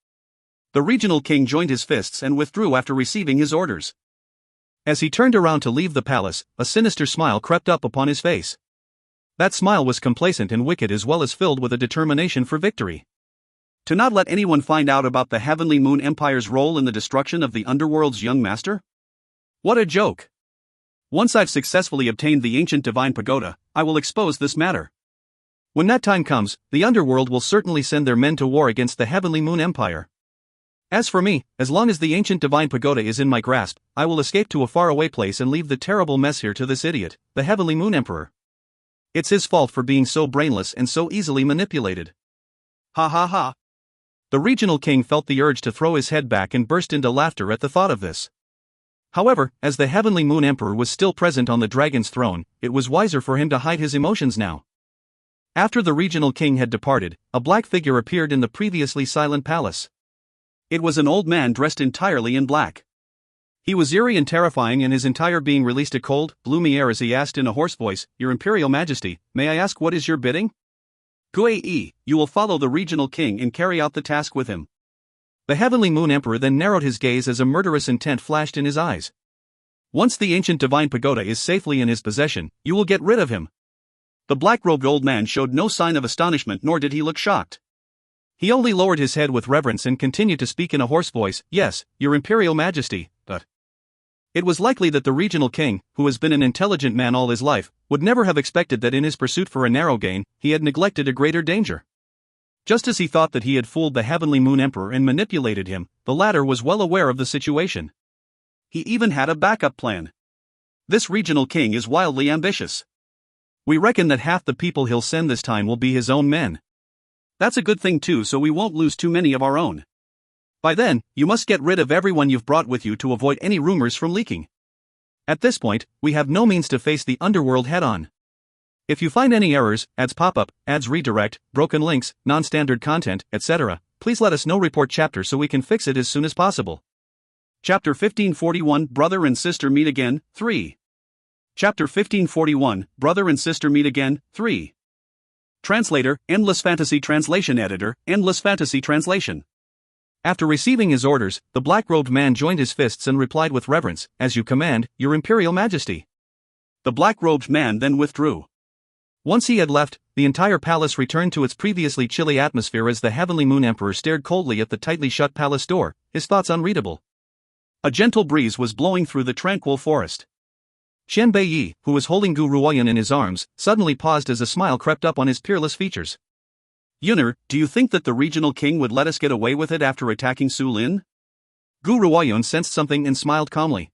[SPEAKER 1] The regional king joined his fists and withdrew after receiving his orders. As he turned around to leave the palace, a sinister smile crept up upon his face. That smile was complacent and wicked, as well as filled with a determination for victory. To not let anyone find out about the Heavenly Moon Empire's role in the destruction of the underworld's young master? What a joke! Once I've successfully obtained the ancient divine pagoda, I will expose this matter. When that time comes, the underworld will certainly send their men to war against the Heavenly Moon Empire. As for me, as long as the ancient divine pagoda is in my grasp, I will escape to a faraway place and leave the terrible mess here to this idiot, the Heavenly Moon Emperor. It's his fault for being so brainless and so easily manipulated. Ha ha ha. The regional king felt the urge to throw his head back and burst into laughter at the thought of this. However, as the Heavenly Moon Emperor was still present on the dragon's throne, it was wiser for him to hide his emotions now. After the regional king had departed, a black figure appeared in the previously silent palace. It was an old man dressed entirely in black. He was eerie and terrifying, and his entire being released a cold, gloomy air as he asked in a hoarse voice, Your Imperial Majesty, may I ask what is your bidding? Gui, you will follow the regional king and carry out the task with him. The Heavenly Moon Emperor then narrowed his gaze as a murderous intent flashed in his eyes. Once the ancient divine pagoda is safely in his possession, you will get rid of him. The black-robed old man showed no sign of astonishment, nor did he look shocked. He only lowered his head with reverence and continued to speak in a hoarse voice, Yes, Your Imperial Majesty, but... It was likely that the regional king, who has been an intelligent man all his life, would never have expected that in his pursuit for a narrow gain, he had neglected a greater danger. Just as he thought that he had fooled the Heavenly Moon Emperor and manipulated him, the latter was well aware of the situation. He even had a backup plan. This regional king is wildly ambitious. We reckon that half the people he'll send this time will be his own men. That's a good thing too, so we won't lose too many of our own. By then, you must get rid of everyone you've brought with you to avoid any rumors from leaking. At this point, we have no means to face the underworld head-on. If you find any errors, ads pop up, ads redirect, broken links, non-standard content, etc., please let us know. Report chapter so we can fix it as soon as possible. Chapter 1541 Brother and Sister Meet Again, 3. Chapter 1541 Brother and Sister Meet Again, 3. Translator, Endless Fantasy Translation Editor, Endless Fantasy Translation. After receiving his orders, the black-robed man joined his fists and replied with reverence, As you command, Your Imperial Majesty. The black-robed man then withdrew. Once he had left, the entire palace returned to its previously chilly atmosphere as the Heavenly Moon Emperor stared coldly at the tightly shut palace door, his thoughts unreadable. A gentle breeze was blowing through the tranquil forest. Qian Beiyi, who was holding Gu Ruoyan in his arms, suddenly paused as a smile crept up on his peerless features. Yuner, do you think that the regional king would let us get away with it after attacking Su Lin? Gu Ruoyan sensed something and smiled calmly.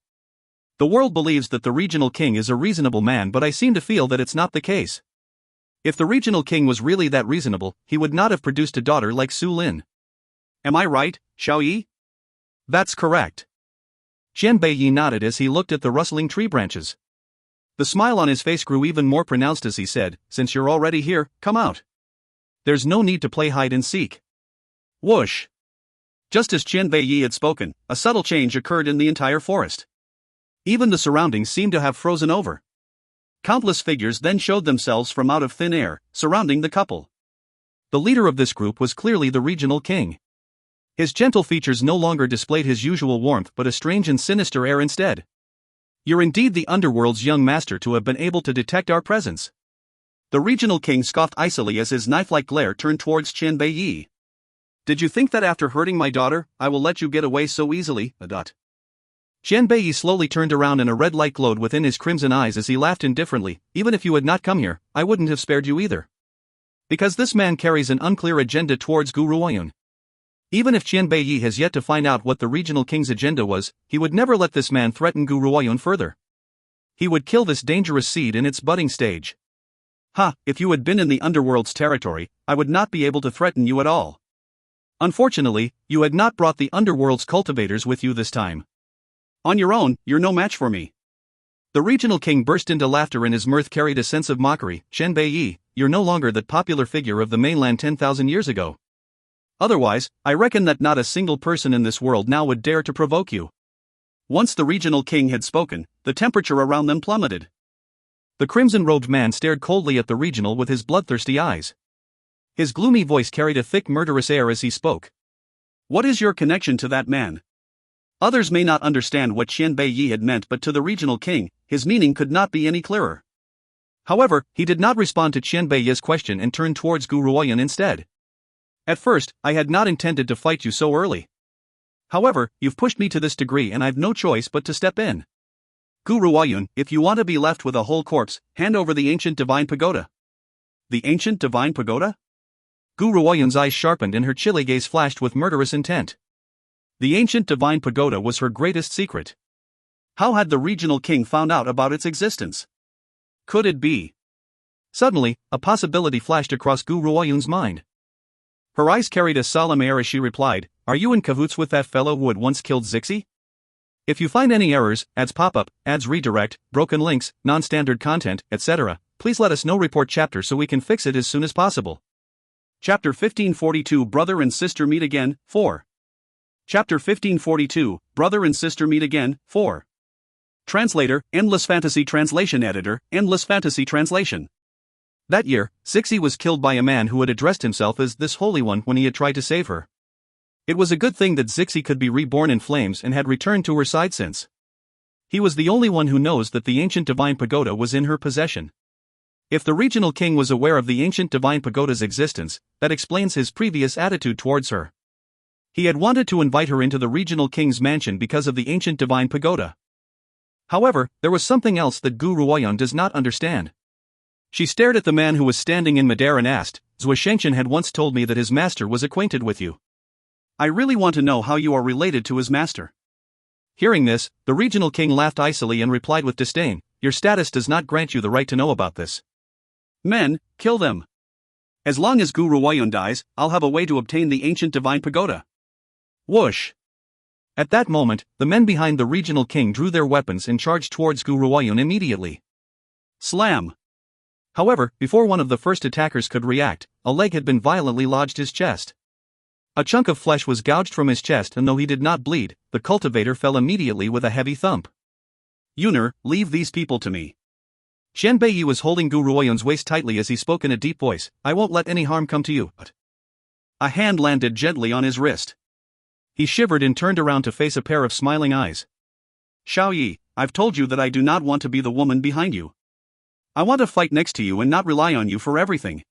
[SPEAKER 1] The world believes that the regional king is a reasonable man, but I seem to feel that it's not the case. If the regional king was really that reasonable, he would not have produced a daughter like Su Lin. Am I right, Xiao Yi? That's correct. Qian Beiyi nodded as he looked at the rustling tree branches. The smile on his face grew even more pronounced as he said, since you're already here, come out. There's no need to play hide and seek. Whoosh! Just as Qian Beiyi had spoken, a subtle change occurred in the entire forest. Even the surroundings seemed to have frozen over. Countless figures then showed themselves from out of thin air, surrounding the couple. The leader of this group was clearly the regional king. His gentle features no longer displayed his usual warmth but a strange and sinister air instead. You're indeed the underworld's young master to have been able to detect our presence. The regional king scoffed icily as his knife-like glare turned towards Qian Beiyi. Did you think that after hurting my daughter, I will let you get away so easily? Qian Beiyi slowly turned around and a red light glowed within his crimson eyes as he laughed indifferently. Even if you had not come here, I wouldn't have spared you either. Because this man carries an unclear agenda towards Gu Ruoyan. Even if Qian Beiyi has yet to find out what the regional king's agenda was, he would never let this man threaten Gu Ruoyan further. He would kill this dangerous seed in its budding stage. If you had been in the underworld's territory, I would not be able to threaten you at all. Unfortunately, you had not brought the underworld's cultivators with you this time. On your own, you're no match for me. The regional king burst into laughter and his mirth carried a sense of mockery. Qian Beiyi, you're no longer that popular figure of the mainland 10,000 years ago. Otherwise, I reckon that not a single person in this world now would dare to provoke you. Once the regional king had spoken, the temperature around them plummeted. The crimson-robed man stared coldly at the regional with his bloodthirsty eyes. His gloomy voice carried a thick murderous air as he spoke. What is your connection to that man? Others may not understand what Qian Beiyi had meant, but to the regional king, his meaning could not be any clearer. However, he did not respond to Qian Beiyi's question and turned towards Gu Ruoyan instead. At first, I had not intended to fight you so early. However, you've pushed me to this degree and I've no choice but to step in. Gu Ruoyan, if you want to be left with a whole corpse, hand over the ancient divine pagoda. The ancient divine pagoda? Gu Ruoyan's eyes sharpened and her chilly gaze flashed with murderous intent. The ancient divine pagoda was her greatest secret. How had the regional king found out about its existence? Could it be? Suddenly, a possibility flashed across Gu Ruoyan's mind. Her eyes carried a solemn air as she replied, Are you in cahoots with that fellow who had once killed Zixi? If you find any errors, ads pop-up, ads redirect, broken links, non-standard content, etc., please let us know. Report chapter so we can fix it as soon as possible. Chapter 1542 Brother and Sister Meet Again, 4. Chapter 1542 Brother and Sister Meet Again, 4. Translator, Endless Fantasy Translation Editor, Endless Fantasy Translation. That year, Zixi was killed by a man who had addressed himself as this Holy One when he had tried to save her. It was a good thing that Zixi could be reborn in flames and had returned to her side since. He was the only one who knows that the ancient divine pagoda was in her possession. If the regional king was aware of the ancient divine pagoda's existence, that explains his previous attitude towards her. He had wanted to invite her into the regional king's mansion because of the ancient divine pagoda. However, there was something else that Gu Ruoyan does not understand. She stared at the man who was standing in midair and asked, Zhou Shengshan had once told me that his master was acquainted with you. I really want to know how you are related to his master. Hearing this, the regional king laughed icily and replied with disdain, Your status does not grant you the right to know about this. Men, kill them. As long as Gu Ruoyan dies, I'll have a way to obtain the ancient divine pagoda. Whoosh! At that moment, the men behind the regional king drew their weapons and charged towards Gu Ruoyan immediately. Slam! However, before one of the first attackers could react, a leg had been violently lodged his chest. A chunk of flesh was gouged from his chest, and though he did not bleed, the cultivator fell immediately with a heavy thump. Yuner, leave these people to me. Qian Beiyi was holding Gu Ruoyan's waist tightly as he spoke in a deep voice, I won't let any harm come to you. A hand landed gently on his wrist. He shivered and turned around to face a pair of smiling eyes. Xiao Yi, I've told you that I do not want to be the woman behind you. I want to fight next to you and not rely on you for everything.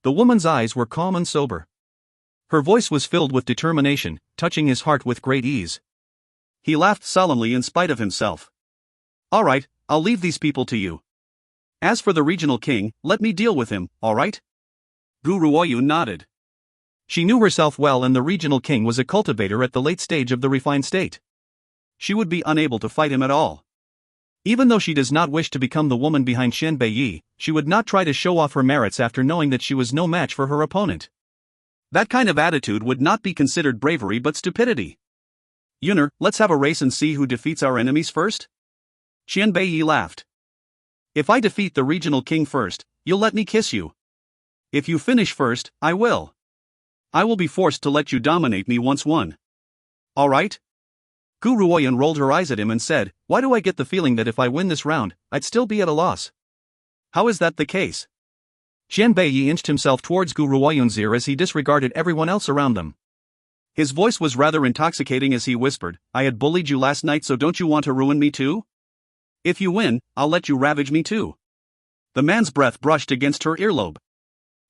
[SPEAKER 1] The woman's eyes were calm and sober. Her voice was filled with determination, touching his heart with great ease. He laughed solemnly in spite of himself. Alright, I'll leave these people to you. As for the regional king, let me deal with him, alright? Gu Ruoyun nodded. She knew herself well, and the regional king was a cultivator at the late stage of the refined state. She would be unable to fight him at all. Even though she does not wish to become the woman behind Xian Beiyi, she would not try to show off her merits after knowing that she was no match for her opponent. That kind of attitude would not be considered bravery but stupidity. Yuner, let's have a race and see who defeats our enemies first? Xian Beiyi laughed. If I defeat the regional king first, you'll let me kiss you. If you finish first, I will. I will be forced to let you dominate me once won. Alright? Gu Ruoyun rolled her eyes at him and said, why do I get the feeling that if I win this round, I'd still be at a loss? How is that the case? Xian Beiyi inched himself towards Gu Ruoyun's ear as he disregarded everyone else around them. His voice was rather intoxicating as he whispered, I had bullied you last night, so don't you want to ruin me too? If you win, I'll let you ravage me too. The man's breath brushed against her earlobe.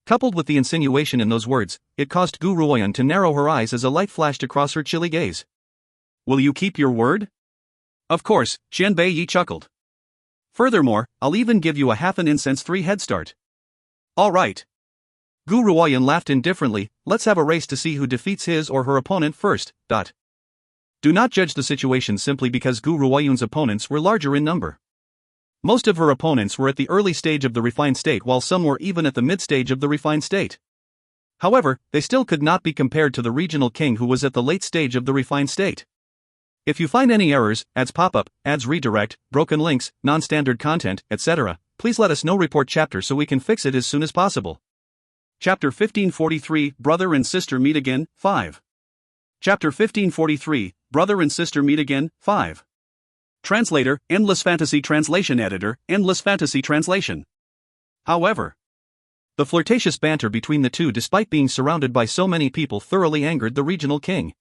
[SPEAKER 1] Coupled with the insinuation in those words, it caused Gu Ruoyun to narrow her eyes as a light flashed across her chilly gaze. Will you keep your word? Of course, Xian Beiyi chuckled. Furthermore, I'll even give you a half an incense 3 head start. All right. Gu Ruoyun laughed indifferently, let's have a race to see who defeats his or her opponent first. Do not judge the situation simply because Gu Ruoyun's opponents were larger in number. Most of her opponents were at the early stage of the refined state, while some were even at the mid-stage of the refined state. However, they still could not be compared to the regional king who was at the late stage of the refined state. If you find any errors, ads pop up, ads redirect, broken links, non-standard content, etc., please let us know. Report chapter so we can fix it as soon as possible. Chapter 1543, Brother and Sister Meet Again, 5. Chapter 1543, Brother and Sister Meet Again, 5. Translator, Endless Fantasy Translation Editor, Endless Fantasy Translation. However, the flirtatious banter between the two, despite being surrounded by so many people, thoroughly angered the regional king.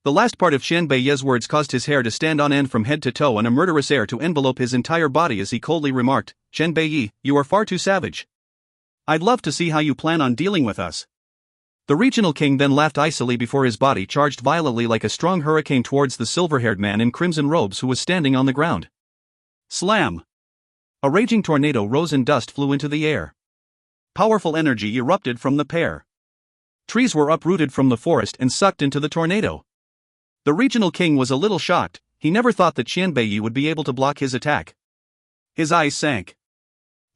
[SPEAKER 1] The last part of Xian Beiyi's words caused his hair to stand on end from head to toe and a murderous air to envelope his entire body as he coldly remarked, Xian Beiyi, you are far too savage. I'd love to see how you plan on dealing with us. The regional king then laughed icily before his body charged violently like a strong hurricane towards the silver-haired man in crimson robes who was standing on the ground. Slam! A raging tornado rose and dust flew into the air. Powerful energy erupted from the pair. Trees were uprooted from the forest and sucked into the tornado. The regional king was a little shocked. He never thought that Xian Beiyi would be able to block his attack. His eyes sank.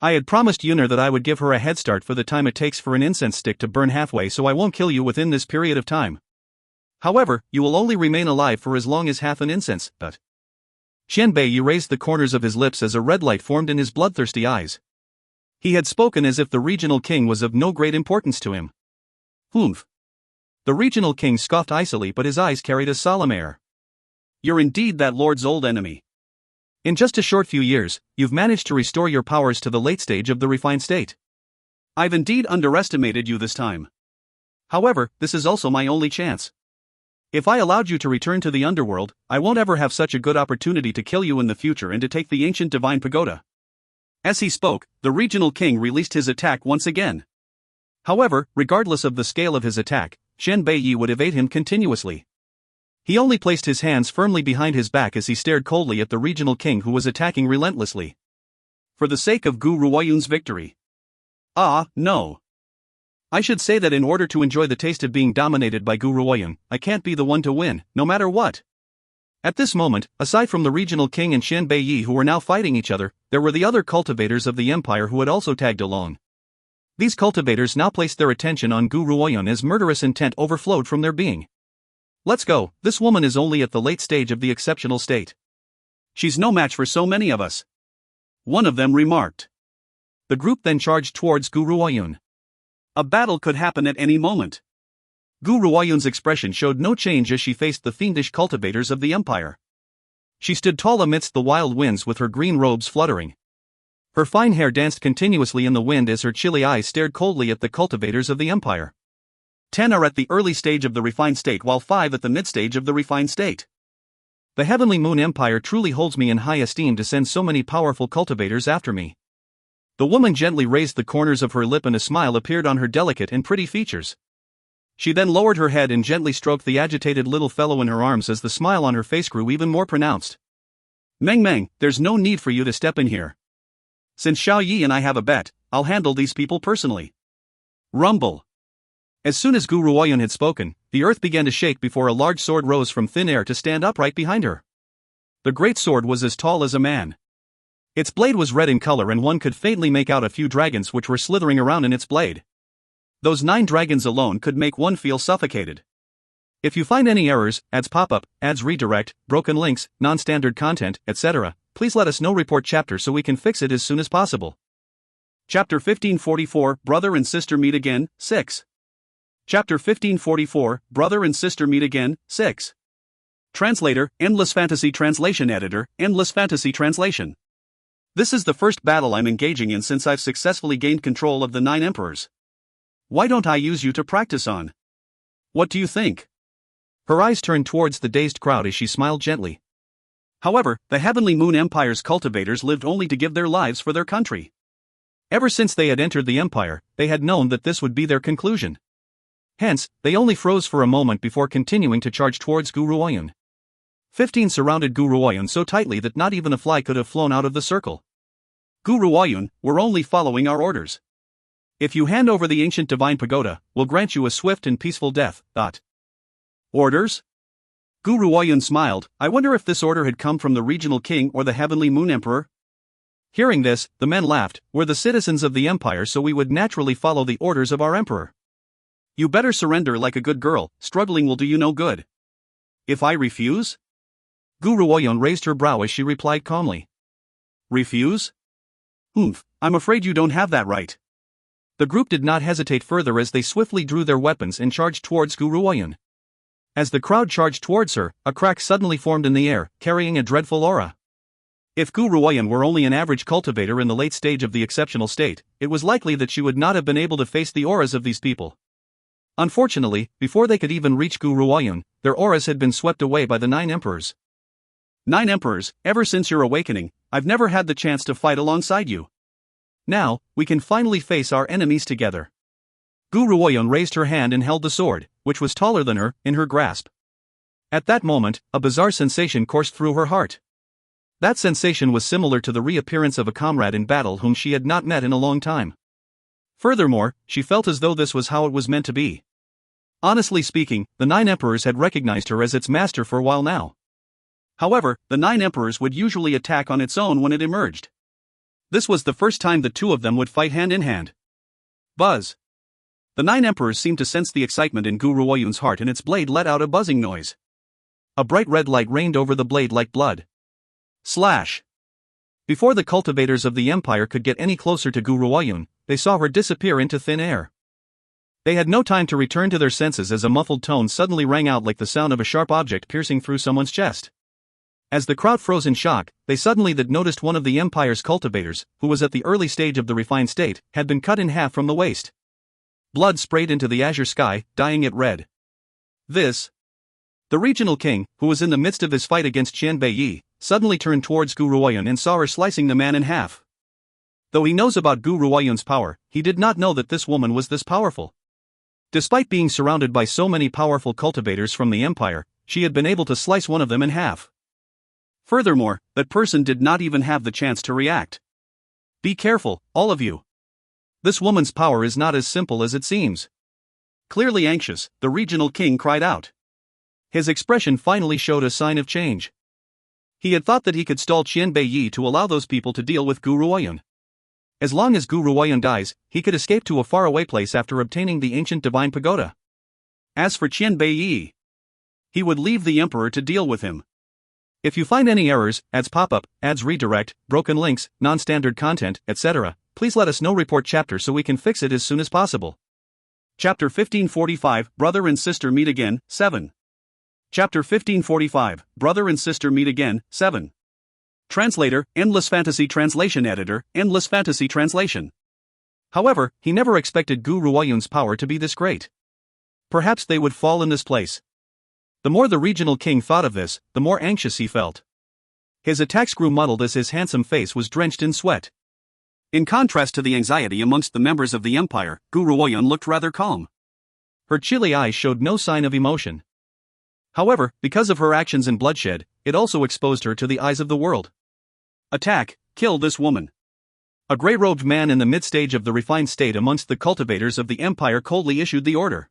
[SPEAKER 1] I had promised Yuner that I would give her a head start for the time it takes for an incense stick to burn halfway, so I won't kill you within this period of time. However, you will only remain alive for as long as half an incense, but... Xian Beiyi raised the corners of his lips as a red light formed in his bloodthirsty eyes. He had spoken as if the regional king was of no great importance to him. Humph. The regional king scoffed icily, but his eyes carried a solemn air. You're indeed that lord's old enemy. In just a short few years, you've managed to restore your powers to the late stage of the refined state. I've indeed underestimated you this time. However, this is also my only chance. If I allowed you to return to the underworld, I won't ever have such a good opportunity to kill you in the future and to take the ancient divine pagoda. As he spoke, the regional king released his attack once again. However, regardless of the scale of his attack, Xian Beiyi would evade him continuously. He only placed his hands firmly behind his back as he stared coldly at the regional king who was attacking relentlessly. For the sake of Gu Ruoyun's victory. Ah, no. I should say that in order to enjoy the taste of being dominated by Gu Ruoyun, I can't be the one to win, no matter what. At this moment, aside from the regional king and Xian Beiyi who were now fighting each other, there were the other cultivators of the empire who had also tagged along. These cultivators now placed their attention on Gu Ruoyun as murderous intent overflowed from their being. Let's go, this woman is only at the late stage of the exceptional state. She's no match for so many of us. One of them remarked. The group then charged towards Gu Ruoyun. A battle could happen at any moment. Gu Ruoyun's expression showed no change as she faced the fiendish cultivators of the empire. She stood tall amidst the wild winds with her green robes fluttering. Her fine hair danced continuously in the wind as her chilly eyes stared coldly at the cultivators of the empire. 10 are at the early stage of the refined state while 5 at the mid-stage of the refined state. The Heavenly Moon Empire truly holds me in high esteem to send so many powerful cultivators after me. The woman gently raised the corners of her lip and a smile appeared on her delicate and pretty features. She then lowered her head and gently stroked the agitated little fellow in her arms as the smile on her face grew even more pronounced. Meng Meng, there's no need for you to step in here. Since Xiao Yi and I have a bet, I'll handle these people personally. Rumble. As soon as Gu Ruoyun had spoken, the earth began to shake before a large sword rose from thin air to stand upright behind her. The great sword was as tall as a man. Its blade was red in color and one could faintly make out a few dragons which were slithering around in its blade. Those 9 dragons alone could make one feel suffocated. If you find any errors, ads pop up, ads redirect, broken links, non-standard content, etc., please let us know. Report chapter so we can fix it as soon as possible. Chapter 1544, Brother and Sister Meet Again, 6. Chapter 1544, Brother and Sister Meet Again, 6. Translator, Endless Fantasy Translation Editor, Endless Fantasy Translation. This is the first battle I'm engaging in since I've successfully gained control of the 9 emperors. Why don't I use you to practice on? What do you think? Her eyes turned towards the dazed crowd as she smiled gently. However, the Heavenly Moon Empire's cultivators lived only to give their lives for their country. Ever since they had entered the empire, they had known that this would be their conclusion. Hence, they only froze for a moment before continuing to charge towards Gu Ruoyun. 15 surrounded Gu Ruoyun so tightly that not even a fly could have flown out of the circle. Gu Ruoyun, we're only following our orders. If you hand over the ancient divine pagoda, we'll grant you a swift and peaceful death. Orders? Gu Ruoyun smiled. I wonder if this order had come from the regional king or the Heavenly Moon Emperor? Hearing this, the men laughed. We're the citizens of the empire, so we would naturally follow the orders of our emperor. You better surrender like a good girl, struggling will do you no good. If I refuse? Gu Ruoyun raised her brow as she replied calmly. Refuse? I'm afraid you don't have that right. The group did not hesitate further as they swiftly drew their weapons and charged towards Gu Ruoyun. As the crowd charged towards her, a crack suddenly formed in the air, carrying a dreadful aura. If Gu Ruoyun were only an average cultivator in the late stage of the exceptional state, it was likely that she would not have been able to face the auras of these people. Unfortunately, before they could even reach Gu Ruoyun, their auras had been swept away by the 9 emperors. 9 emperors, ever since your awakening, I've never had the chance to fight alongside you. Now, we can finally face our enemies together. Gu Ruoyun raised her hand and held the sword, which was taller than her, in her grasp. At that moment, a bizarre sensation coursed through her heart. That sensation was similar to the reappearance of a comrade in battle whom she had not met in a long time. Furthermore, she felt as though this was how it was meant to be. Honestly speaking, the 9 emperors had recognized her as its master for a while now. However, the 9 emperors would usually attack on its own when it emerged. This was the first time the 2 of them would fight hand in hand. Buzz. The 9 emperors seemed to sense the excitement in Gu Ruoyun's heart and its blade let out a buzzing noise. A bright red light rained over the blade like blood. Slash. Before the cultivators of the empire could get any closer to Gu Ruoyun, they saw her disappear into thin air. They had no time to return to their senses as a muffled tone suddenly rang out like the sound of a sharp object piercing through someone's chest. As the crowd froze in shock, they suddenly noticed one of the empire's cultivators, who was at the early stage of the refined state, had been cut in half from the waist. Blood sprayed into the azure sky, dyeing it red. The regional king, who was in the midst of his fight against Qian Beiyi, suddenly turned towards Gu Ruoyun and saw her slicing the man in half. Though he knows about Gu Ruoyun's power, he did not know that this woman was this powerful. Despite being surrounded by so many powerful cultivators from the empire, she had been able to slice one of them in half. Furthermore, that person did not even have the chance to react. Be careful, all of you. This woman's power is not as simple as it seems. Clearly anxious, the regional king cried out. His expression finally showed a sign of change. He had thought that he could stall Qian Beiyi to allow those people to deal with Gu Ruoyun. As long as Gu Ruoyun dies, he could escape to a faraway place after obtaining the ancient divine pagoda. As for Qian Beiyi, he would leave the emperor to deal with him. If you find any errors, ads pop up, ads redirect, broken links, non-standard content, etc., please let us know. Report chapter so we can fix it as soon as possible. Chapter 1545, Brother and Sister Meet Again, 7. Chapter 1545, Brother and Sister Meet Again, 7. Translator, Endless Fantasy Translation Editor, Endless Fantasy Translation. However, he never expected Gu Ruoyun's power to be this great. Perhaps they would fall in this place. The more the regional king thought of this, the more anxious he felt. His attacks grew muddled as his handsome face was drenched in sweat. In contrast to the anxiety amongst the members of the empire, Gu Ruoyun looked rather calm. Her chilly eyes showed no sign of emotion. However, because of her actions and bloodshed, it also exposed her to the eyes of the world. Attack, kill this woman. A grey-robed man in the mid-stage of the refined state amongst the cultivators of the empire coldly issued the order.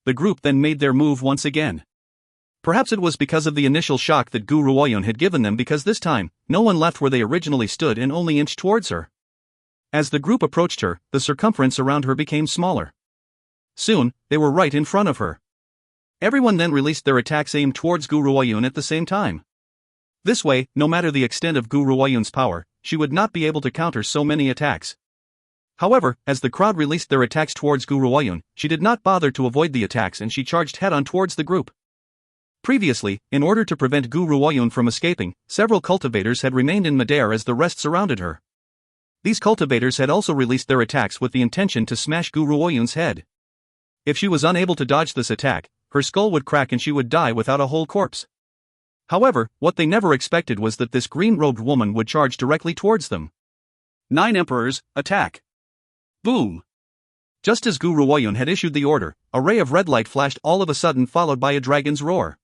[SPEAKER 1] The group then made their move once again. Perhaps it was because of the initial shock that Gu Ruoyun had given them, because this time, no one left where they originally stood and only inched towards her. As the group approached her, the circumference around her became smaller. Soon, they were right in front of her. Everyone then released their attacks aimed towards Gu Ruoyun at the same time. This way, no matter the extent of Gu Ruoyun's power, she would not be able to counter so many attacks. However, as the crowd released their attacks towards Gu Ruoyun, she did not bother to avoid the attacks and she charged head-on towards the group. Previously, in order to prevent Gu Ruoyun from escaping, several cultivators had remained in midair as the rest surrounded her. These cultivators had also released their attacks with the intention to smash Gu Ruoyun's head. If she was unable to dodge this attack, her skull would crack and she would die without a whole corpse. However, what they never expected was that this green-robed woman would charge directly towards them. 9 Emperors, attack! Boom! Just as Gu Ruoyun had issued the order, a ray of red light flashed all of a sudden, followed by a dragon's roar.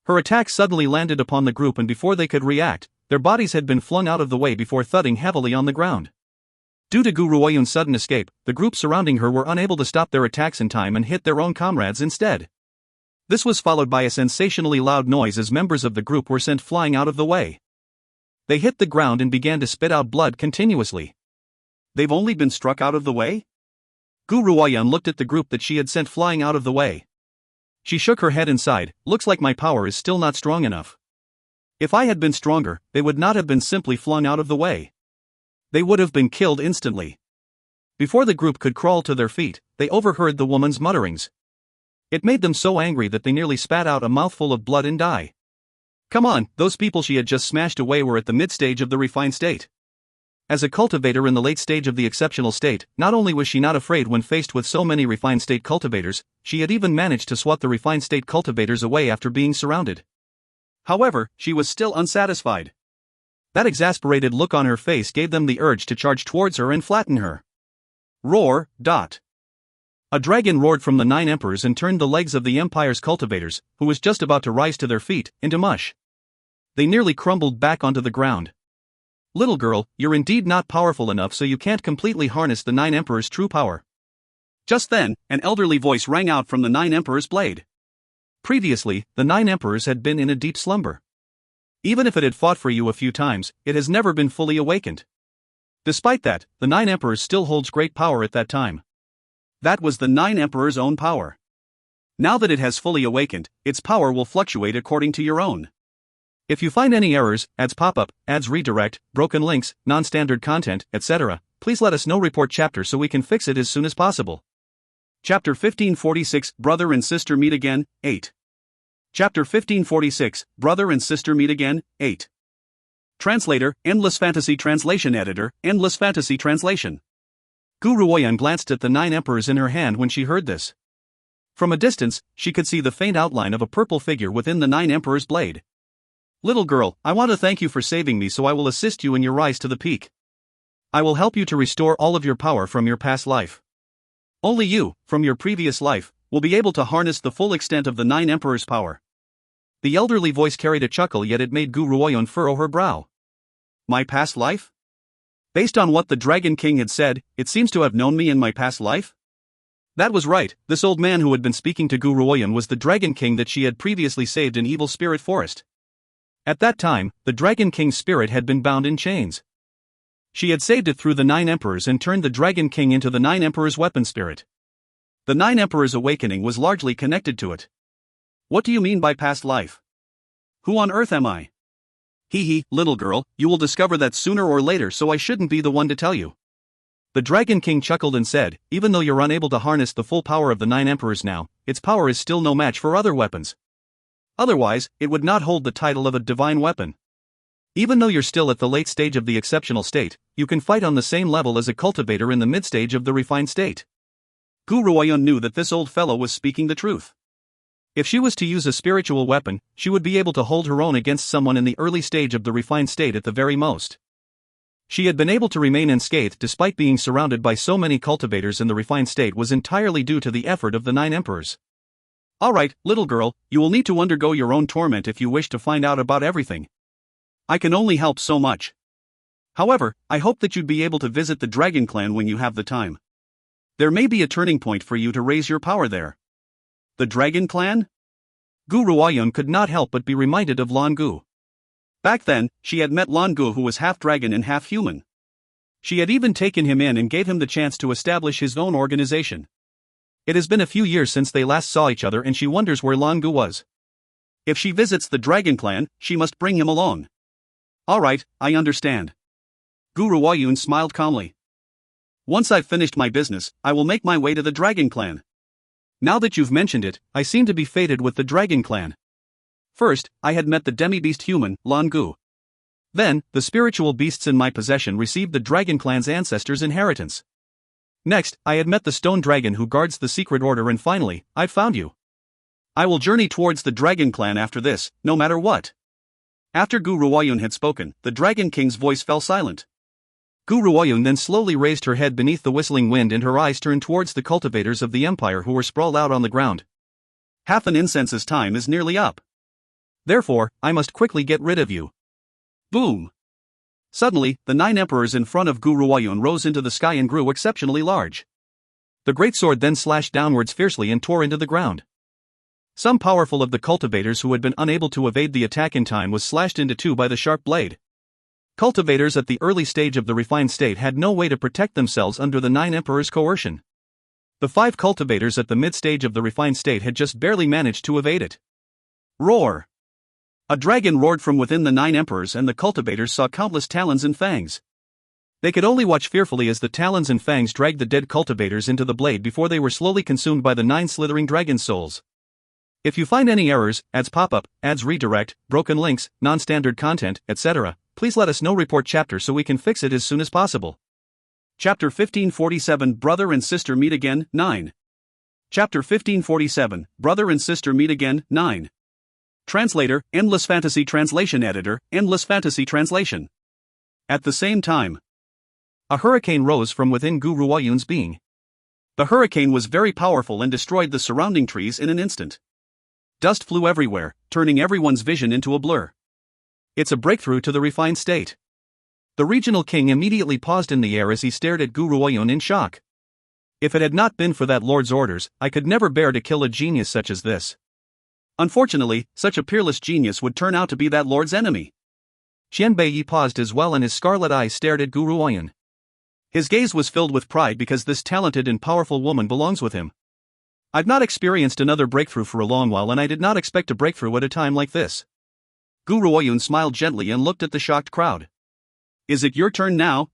[SPEAKER 1] Her attack suddenly landed upon the group, and before they could react, their bodies had been flung out of the way before thudding heavily on the ground. Due to Gu Ruoyun's sudden escape, the group surrounding her were unable to stop their attacks in time and hit their own comrades instead. This was followed by a sensationally loud noise as members of the group were sent flying out of the way. They hit the ground and began to spit out blood continuously. They've only been struck out of the way? Gu Ruoyun looked at the group that she had sent flying out of the way. She shook her head and sighed, looks like my power is still not strong enough. If I had been stronger, they would not have been simply flung out of the way. They would have been killed instantly. Before the group could crawl to their feet, they overheard the woman's mutterings. It made them so angry that they nearly spat out a mouthful of blood and died. Come on, those people she had just smashed away were at the mid-stage of the refined state. As a cultivator in the late stage of the exceptional state, not only was she not afraid when faced with so many refined state cultivators, she had even managed to swat the refined state cultivators away after being surrounded. However, she was still unsatisfied. That exasperated look on her face gave them the urge to charge towards her and flatten her. Roar, dot. A dragon roared from the 9 emperors and turned the legs of the empire's cultivators, who was just about to rise to their feet, into mush. They nearly crumbled back onto the ground. Little girl, you're indeed not powerful enough, so you can't completely harness the 9 emperors' true power. Just then, an elderly voice rang out from the 9 emperors' blade. Previously, the 9 emperors had been in a deep slumber. Even if it had fought for you a few times, it has never been fully awakened. Despite that, the 9 emperors still holds great power at that time. That was the 9 emperors' own power. Now that it has fully awakened, its power will fluctuate according to your own. If you find any errors, ads pop up, ads redirect, broken links, non-standard content, etc., please let us know. Report chapter so we can fix it as soon as possible. Chapter 1546, Brother and Sister Meet Again, 8. Chapter 1546, Brother and Sister Meet Again, 8. Translator, Endless Fantasy Translation Editor, Endless Fantasy Translation. Gu Ruoyun glanced at the 9 emperors in her hand when she heard this. From a distance, she could see the faint outline of a purple figure within the 9 emperors' blade. Little girl, I want to thank you for saving me, so I will assist you in your rise to the peak. I will help you to restore all of your power from your past life. Only you, from your previous life, will be able to harness the full extent of the 9 emperors' power. The elderly voice carried a chuckle, yet it made Gu Ruoyun furrow her brow. My past life? Based on what the Dragon King had said, it seems to have known me in my past life? That was right, this old man who had been speaking to Gu Ruoyun was the Dragon King that she had previously saved in Evil Spirit Forest. At that time, the Dragon King's spirit had been bound in chains. She had saved it through the 9 emperors and turned the Dragon King into the 9 emperors' weapon spirit. The 9 emperors' awakening was largely connected to it. What do you mean by past life? Who on earth am I? Hee, little girl, you will discover that sooner or later, so I shouldn't be the one to tell you. The Dragon King chuckled and said, even though you're unable to harness the full power of the 9 emperors now, its power is still no match for other weapons. Otherwise, it would not hold the title of a divine weapon. Even though you're still at the late stage of the exceptional state, you can fight on the same level as a cultivator in the mid-stage of the refined state. Gu Ruoyun knew that this old fellow was speaking the truth. If she was to use a spiritual weapon, she would be able to hold her own against someone in the early stage of the refined state at the very most. She had been able to remain unscathed despite being surrounded by so many cultivators in the refined state was entirely due to the effort of the 9 emperors. Alright, little girl, you will need to undergo your own torment if you wish to find out about everything. I can only help so much. However, I hope that you'd be able to visit the Dragon Clan when you have the time. There may be a turning point for you to raise your power there. The Dragon Clan? Gu Ruoyun could not help but be reminded of Lan Gu. Back then, she had met Lan Gu, who was half dragon and half human. She had even taken him in and gave him the chance to establish his own organization. It has been a few years since they last saw each other, and she wonders where Lan Gu was. If she visits the Dragon Clan, she must bring him along. Alright, I understand. Gu Ruoyun smiled calmly. Once I've finished my business, I will make my way to the Dragon Clan. Now that you've mentioned it, I seem to be fated with the Dragon Clan. First, I had met the demi-beast human, Lan Gu. Then, the spiritual beasts in my possession received the Dragon Clan's ancestors' inheritance. Next, I had met the stone dragon who guards the secret order, and finally, I've found you. I will journey towards the Dragon Clan after this, no matter what. After Gu Ruoyun had spoken, the Dragon King's voice fell silent. Gu Ruoyun then slowly raised her head beneath the whistling wind, and her eyes turned towards the cultivators of the empire who were sprawled out on the ground. Half an incense's time is nearly up. Therefore, I must quickly get rid of you. Boom! Suddenly, the 9 emperors in front of Gu Ruoyun rose into the sky and grew exceptionally large. The great sword then slashed downwards fiercely and tore into the ground. Some powerful of the cultivators who had been unable to evade the attack in time was slashed into two by the sharp blade. Cultivators at the early stage of the refined state had no way to protect themselves under the 9 emperors' coercion. The 5 cultivators at the mid-stage of the refined state had just barely managed to evade it. Roar! A dragon roared from within the 9 emperors, and the cultivators saw countless talons and fangs. They could only watch fearfully as the talons and fangs dragged the dead cultivators into the blade before they were slowly consumed by the 9 slithering dragon souls. If you find any errors, ads pop-up, ads redirect, broken links, non-standard content, etc., please let us know. Report chapter so we can fix it as soon as possible. Chapter 1547 Brother and Sister Meet Again, 9. Chapter 1547 Brother and Sister Meet Again, 9. Translator, Endless Fantasy Translation Editor, Endless Fantasy Translation. At the same time, a hurricane rose from within Gu Ruoyun's being. The hurricane was very powerful and destroyed the surrounding trees in an instant. Dust flew everywhere, turning everyone's vision into a blur. It's a breakthrough to the refined state. The regional king immediately paused in the air as he stared at Gu Ruoyun in shock. If it had not been for that lord's orders, I could never bear to kill a genius such as this. Unfortunately, such a peerless genius would turn out to be that lord's enemy. Qianbei paused as well, and his scarlet eyes stared at Gu Ruoyun. His gaze was filled with pride because this talented and powerful woman belongs with him. I've not experienced another breakthrough for a long while, and I did not expect a breakthrough at a time like this. Gu Ruoyun smiled gently and looked at the shocked crowd. Is it your turn now?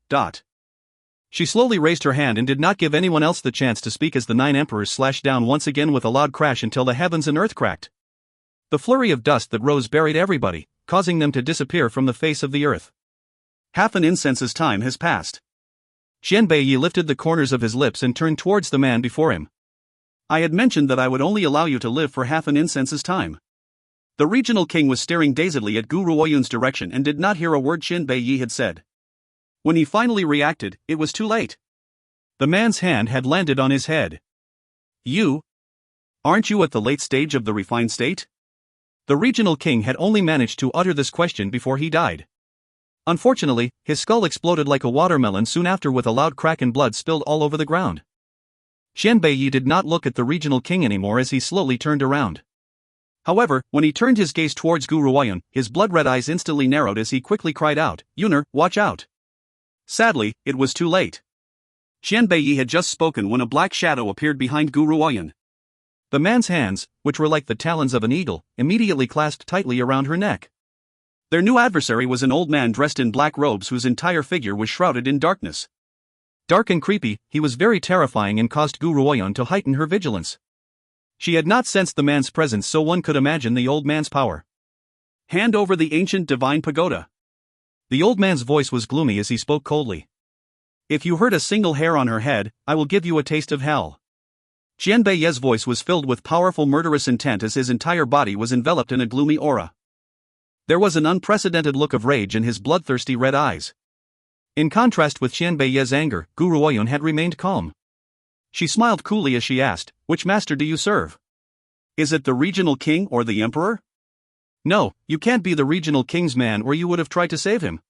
[SPEAKER 1] She slowly raised her hand and did not give anyone else the chance to speak as the 9 emperors slashed down once again with a loud crash until the heavens and earth cracked. The flurry of dust that rose buried everybody, causing them to disappear from the face of the earth. Half an incense's time has passed. Qianbei lifted the corners of his lips and turned towards the man before him. I had mentioned that I would only allow you to live for half an incense's time. The regional king was staring dazedly at Gu Ruoyun's direction and did not hear a word Qianbei had said. When he finally reacted, it was too late. The man's hand had landed on his head. You? Aren't you at the late stage of the refined state? The regional king had only managed to utter this question before he died. Unfortunately, his skull exploded like a watermelon soon after with a loud crack, and blood spilled all over the ground. Qianbei did not look at the regional king anymore as he slowly turned around. However, when he turned his gaze towards Gu Ruoyun, his blood-red eyes instantly narrowed as he quickly cried out, "Yuner, watch out!" Sadly, it was too late. Qianbei had just spoken when a black shadow appeared behind Gu Ruoyun. The man's hands, which were like the talons of an eagle, immediately clasped tightly around her neck. Their new adversary was an old man dressed in black robes whose entire figure was shrouded in darkness. Dark and creepy, he was very terrifying and caused Gu Ruoyun to heighten her vigilance. She had not sensed the man's presence, so one could imagine the old man's power. Hand over the ancient divine pagoda. The old man's voice was gloomy as he spoke coldly. If you hurt a single hair on her head, I will give you a taste of hell. Qianbei's voice was filled with powerful murderous intent as his entire body was enveloped in a gloomy aura. There was an unprecedented look of rage in his bloodthirsty red eyes. In contrast with Qianbei's anger, Gu Ruoyun had remained calm. She smiled coolly as she asked, "Which master do you serve?" Is it the regional king or the emperor? No, you can't be the regional king's man or you would have tried to save him.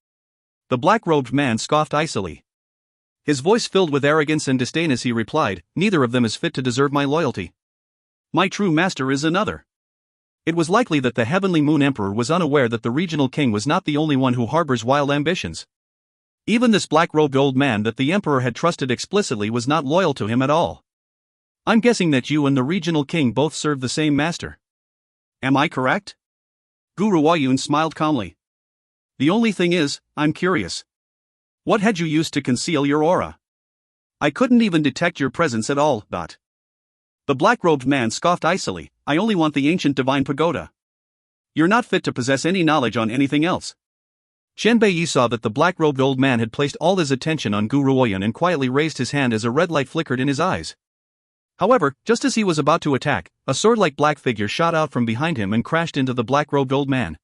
[SPEAKER 1] The black-robed man scoffed icily. His voice filled with arrogance and disdain as he replied, neither of them is fit to deserve my loyalty. My true master is another. It was likely that the Heavenly Moon Emperor was unaware that the regional king was not the only one who harbors wild ambitions. Even this black-robed old man that the emperor had trusted explicitly was not loyal to him at all. I'm guessing that you and the regional king both serve the same master. Am I correct? Guru Wayun smiled calmly. The only thing is, I'm curious. What had you used to conceal your aura? I couldn't even detect your presence at all. The black-robed man scoffed icily, I only want the ancient divine pagoda. You're not fit to possess any knowledge on anything else. Qianbei saw that the black-robed old man had placed all his attention on Guru Wayun and quietly raised his hand as a red light flickered in his eyes. However, just as he was about to attack, a sword-like black figure shot out from behind him and crashed into the black-robed old man.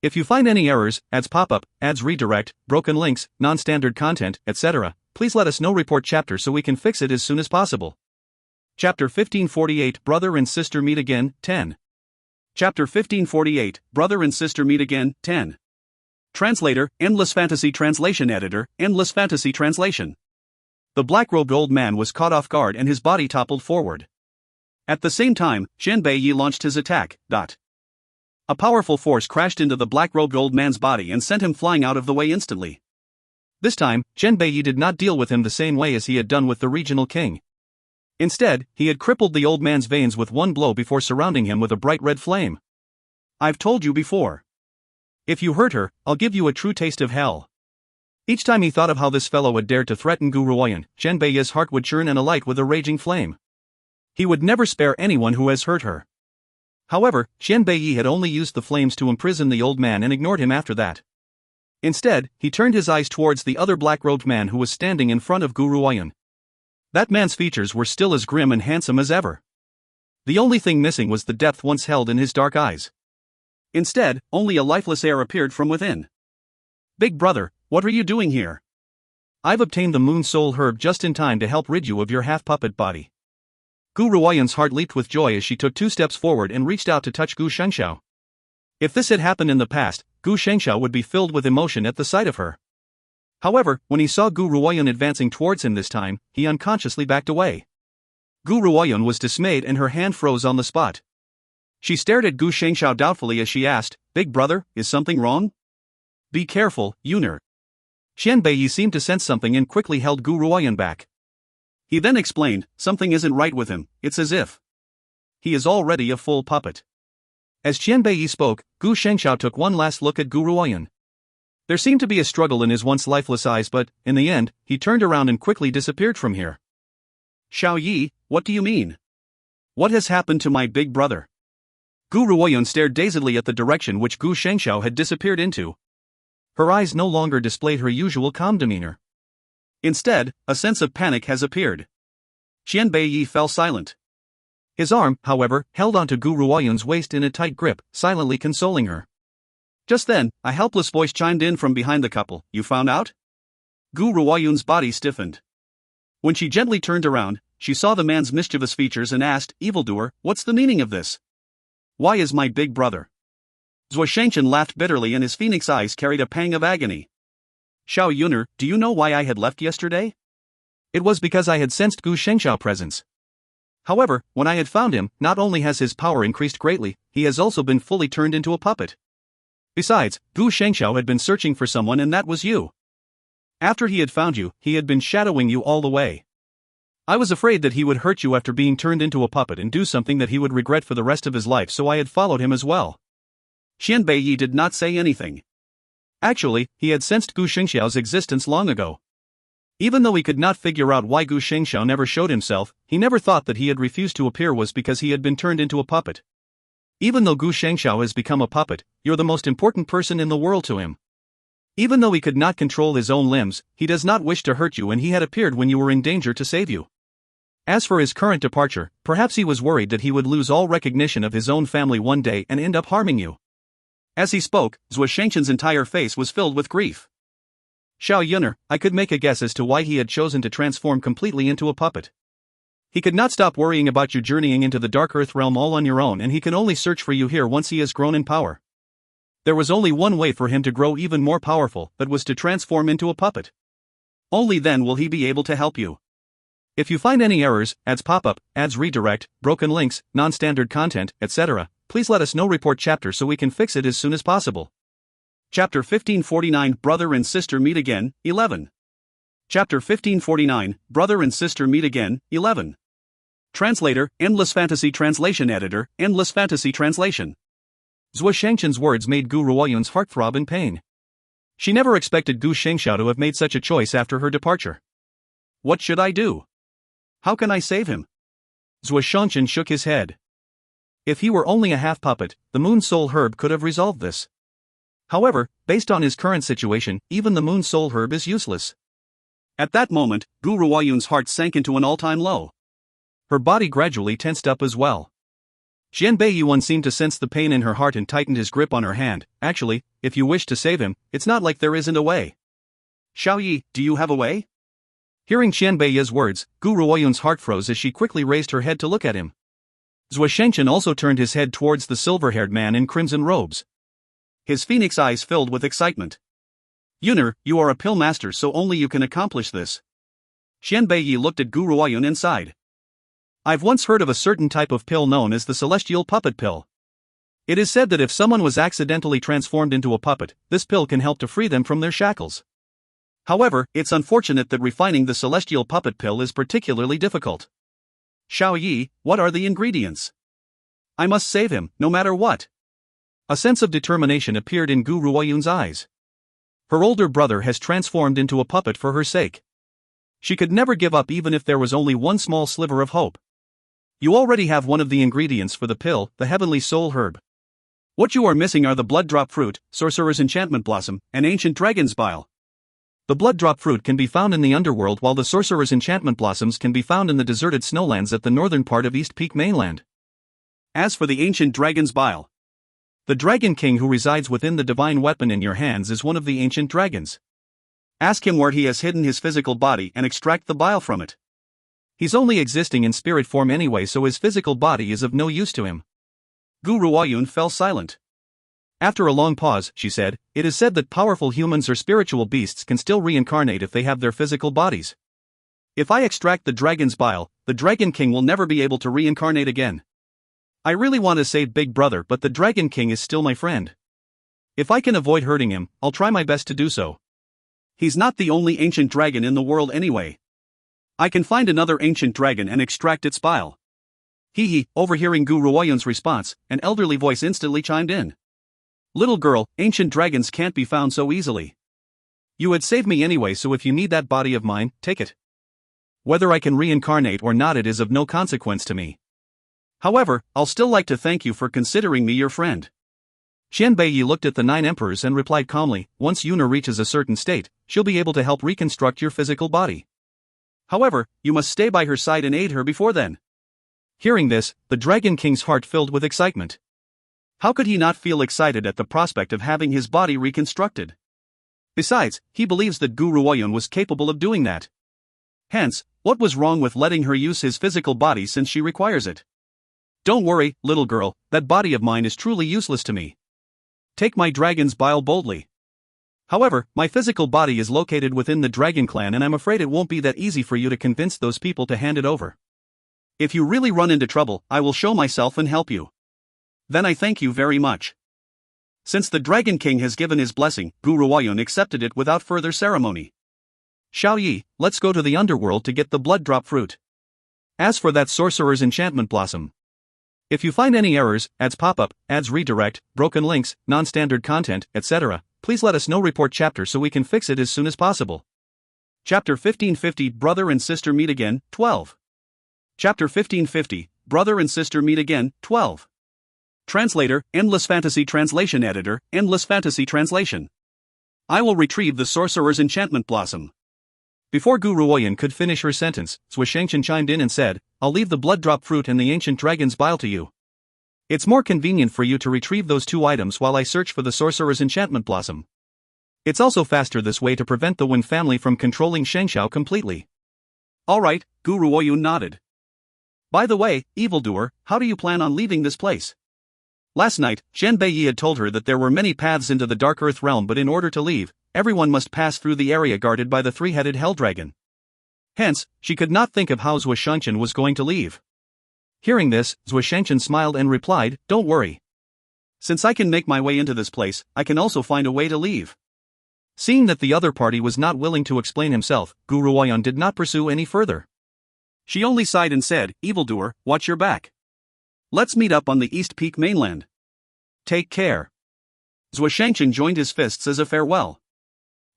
[SPEAKER 1] If you find any errors, ads pop-up, ads redirect, broken links, non-standard content, etc., please let us know. Report chapter so we can fix it as soon as possible. Chapter 1548 Brother and Sister Meet Again, 10. Chapter 1548 Brother and Sister Meet Again, 10. Translator, Endless Fantasy Translation Editor, Endless Fantasy Translation. The black-robed old man was caught off guard and his body toppled forward. At the same time, Qianbei launched his attack. A powerful force crashed into the black-robed old man's body and sent him flying out of the way instantly. This time, Qianbei did not deal with him the same way as he had done with the regional king. Instead, he had crippled the old man's veins with one blow before surrounding him with a bright red flame. I've told you before. If you hurt her, I'll give you a true taste of hell. Each time he thought of how this fellow had dared to threaten Guru Wayun, Qianbei's heart would churn and alight with a raging flame. He would never spare anyone who has hurt her. However, Qianbei had only used the flames to imprison the old man and ignored him after that. Instead, he turned his eyes towards the other black-robed man who was standing in front of Guru Wayun. That man's features were still as grim and handsome as ever. The only thing missing was the depth once held in his dark eyes. Instead, only a lifeless air appeared from within. Big brother, what are you doing here? I've obtained the Moon Soul Herb just in time to help rid you of your half-puppet body. Guru Wayun's heart leaped with joy as she took 2 steps forward and reached out to touch Gu Shengxiao. If this had happened in the past, Gu Shengxiao would be filled with emotion at the sight of her. However, when he saw Guru Wayun advancing towards him this time, he unconsciously backed away. Guru Wayun was dismayed and her hand froze on the spot. She stared at Gu Shengxiao doubtfully as she asked, Big brother, is something wrong? Be careful, Yuner. Qianbei seemed to sense something and quickly held Guru Wayun back. He then explained, something isn't right with him, it's as if he is already a full puppet. As Qianbei spoke, Gu Shengxiao took one last look at Guru Wayun. There seemed to be a struggle in his once lifeless eyes but, in the end, he turned around and quickly disappeared from here. Xiao Yi, what do you mean? What has happened to my big brother? Guru Wayun stared dazedly at the direction which Gu Shengxiao had disappeared into. Her eyes no longer displayed her usual calm demeanor. Instead, a sense of panic has appeared. Qianbei fell silent. His arm, however, held onto Guru Wayun's waist in a tight grip, silently consoling her. Just then, a helpless voice chimed in from behind the couple, you found out? Guru Wayun's body stiffened. When she gently turned around, she saw the man's mischievous features and asked, evildoer, what's the meaning of this? Why is my big brother? Zhuo Shengqian laughed bitterly and his phoenix eyes carried a pang of agony. Xiao Yuner, do you know why I had left yesterday? It was because I had sensed Gu Shengxiao's presence. However, when I had found him, not only has his power increased greatly, he has also been fully turned into a puppet. Besides, Gu Shengxiao had been searching for someone and that was you. After he had found you, he had been shadowing you all the way. I was afraid that he would hurt you after being turned into a puppet and do something that he would regret for the rest of his life, so I had followed him as well. Qianbei did not say anything. Actually, he had sensed Gu Shengxiao's existence long ago. Even though he could not figure out why Gu Shengxiao never showed himself, he never thought that he had refused to appear was because he had been turned into a puppet. Even though Gu Shengxiao has become a puppet, you're the most important person in the world to him. Even though he could not control his own limbs, he does not wish to hurt you and he had appeared when you were in danger to save you. As for his current departure, perhaps he was worried that he would lose all recognition of his own family one day and end up harming you. As he spoke, Zhuo Shengqian's entire face was filled with grief. Xiao Yuner, I could make a guess as to why he had chosen to transform completely into a puppet. He could not stop worrying about you journeying into the Dark Earth realm all on your own, and he can only search for you here once he has grown in power. There was only one way for him to grow even more powerful, that was to transform into a puppet. Only then will he be able to help you. If you find any errors, ads pop up, ads redirect, broken links, non-standard content, etc., please let us know. Report chapter so we can fix it as soon as possible. Chapter 1549 Brother and Sister Meet Again, 11. Chapter 1549 Brother and Sister Meet Again, 11. Translator, Endless Fantasy Translation Editor, Endless Fantasy Translation. Zhou Shengqian's words made Gu Ruoyun's heart throb in pain. She never expected Gu Shengxiao to have made such a choice after her departure. What should I do? How can I save him? Zhou Shengqian shook his head. If he were only a half-puppet, the Moon Soul Herb could have resolved this. However, based on his current situation, even the Moon Soul Herb is useless. At that moment, Gu Ruoyun's heart sank into an all-time low. Her body gradually tensed up as well. Xian Beiyuan seemed to sense the pain in her heart and tightened his grip on her hand. Actually, if you wish to save him, it's not like there isn't a way. Xiao Yi, do you have a way? Hearing Xian Beiya's words, Gu Ruoyun's heart froze as she quickly raised her head to look at him. Zhou Shengqian also turned his head towards the silver-haired man in crimson robes. His phoenix eyes filled with excitement. Yuner, you are a pill master, so only you can accomplish this. Xian Beiyi looked at Gu Ruoyun and sighed. I've once heard of a certain type of pill known as the celestial puppet pill. It is said that if someone was accidentally transformed into a puppet, this pill can help to free them from their shackles. However, it's unfortunate that refining the celestial puppet pill is particularly difficult. Xiao Yi, what are the ingredients? I must save him, no matter what. A sense of determination appeared in Gu Ruoyun's eyes. Her older brother has transformed into a puppet for her sake. She could never give up even if there was only one small sliver of hope. You already have one of the ingredients for the pill, the Heavenly Soul Herb. What you are missing are the Blood Drop Fruit, Sorcerer's Enchantment Blossom, and Ancient Dragon's Bile. The Blood Drop Fruit can be found in the underworld, while the Sorcerer's Enchantment Blossoms can be found in the deserted snowlands at the northern part of East Peak mainland. As for the Ancient Dragon's Bile, the Dragon King who resides within the divine weapon in your hands is one of the ancient dragons. Ask him where he has hidden his physical body and extract the bile from it. He's only existing in spirit form anyway, so his physical body is of no use to him. Gu Ruoyun fell silent. After a long pause, she said, it is said that powerful humans or spiritual beasts can still reincarnate if they have their physical bodies. If I extract the dragon's bile, the Dragon King will never be able to reincarnate again. I really want to save Big Brother, but the Dragon King is still my friend. If I can avoid hurting him, I'll try my best to do so. He's not the only ancient dragon in the world anyway. I can find another ancient dragon and extract its bile. Hee. Overhearing Gu Ruoyun's response, an elderly voice instantly chimed in. Little girl, ancient dragons can't be found so easily. You had saved me anyway, so if you need that body of mine, take it. Whether I can reincarnate or not, it is of no consequence to me. However, I'll still like to thank you for considering me your friend. Xian Beiyi looked at the 9 emperors and replied calmly, once Yuner reaches a certain state, she'll be able to help reconstruct your physical body. However, you must stay by her side and aid her before then. Hearing this, the Dragon King's heart filled with excitement. How could he not feel excited at the prospect of having his body reconstructed? Besides, he believes that Gu Ruoyun was capable of doing that. Hence, what was wrong with letting her use his physical body since she requires it? Don't worry, little girl, that body of mine is truly useless to me. Take my dragon's bile boldly. However, my physical body is located within the Dragon Clan, and I'm afraid it won't be that easy for you to convince those people to hand it over. If you really run into trouble, I will show myself and help you. Then I thank you very much. Since the Dragon King has given his blessing, Gu Ruoyun accepted it without further ceremony. Xiao Yi, let's go to the underworld to get the Blood Drop Fruit. As for that Sorcerer's Enchantment Blossom, if you find any errors, ads pop up, ads redirect, broken links, non-standard content, etc., please let us know. Report chapter so we can fix it as soon as possible. Chapter 1550 Brother and Sister Meet Again, 12. Chapter 1550 Brother and Sister Meet Again, 12. Translator, Endless Fantasy Translation Editor, Endless Fantasy Translation. I will retrieve the Sorcerer's Enchantment Blossom. Before Gu Ruoyun could finish her sentence, Zhou Shengqian chimed in and said, I'll leave the Blood Drop Fruit and the Ancient Dragon's Bile to you. It's more convenient for you to retrieve those 2 items while I search for the Sorcerer's Enchantment Blossom. It's also faster this way to prevent the Wen family from controlling Shengxiao completely. Alright, Gu Ruoyun nodded. By the way, evildoer, how do you plan on leaving this place? Last night, Qian Beiyi had told her that there were many paths into the Dark Earth realm, but in order to leave, everyone must pass through the area guarded by the three-headed hell dragon. Hence, she could not think of how Zhuo Shangchen was going to leave. Hearing this, Zhuo Shangchen smiled and replied, "Don't worry. Since I can make my way into this place, I can also find a way to leave." Seeing that the other party was not willing to explain himself, Gu Ruoyun did not pursue any further. She only sighed and said, "Evildoer, watch your back. Let's meet up on the East Peak mainland. Take care." Zhuo Shangchen joined his fists as a farewell.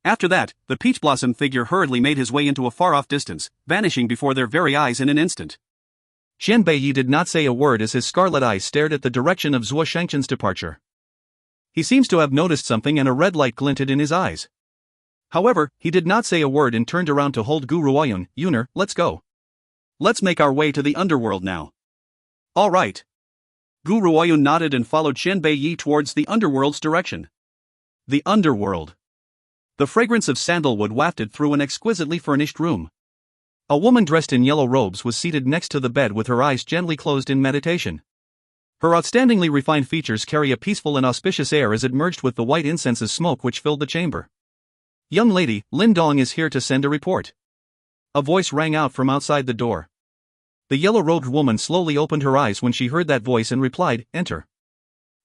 [SPEAKER 1] After that, the peach blossom figure hurriedly made his way into a far-off distance, vanishing before their very eyes in an instant. Qian Beiyi did not say a word as his scarlet eyes stared at the direction of Zhuo Shangchen's departure. He seems to have noticed something and a red light glinted in his eyes. However, he did not say a word and turned around to hold Gu Ruoyun. "Yuner, let's go. Let's make our way to the underworld now." "All right." Gu Ruoyun nodded and followed Qian Beiyi towards the underworld's direction. The underworld. The fragrance of sandalwood wafted through an exquisitely furnished room. A woman dressed in yellow robes was seated next to the bed with her eyes gently closed in meditation. Her outstandingly refined features carry a peaceful and auspicious air as it merged with the white incense's smoke which filled the chamber. "Young lady, Lin Dong is here to send a report." A voice rang out from outside the door. The yellow-robed woman slowly opened her eyes when she heard that voice and replied, "Enter."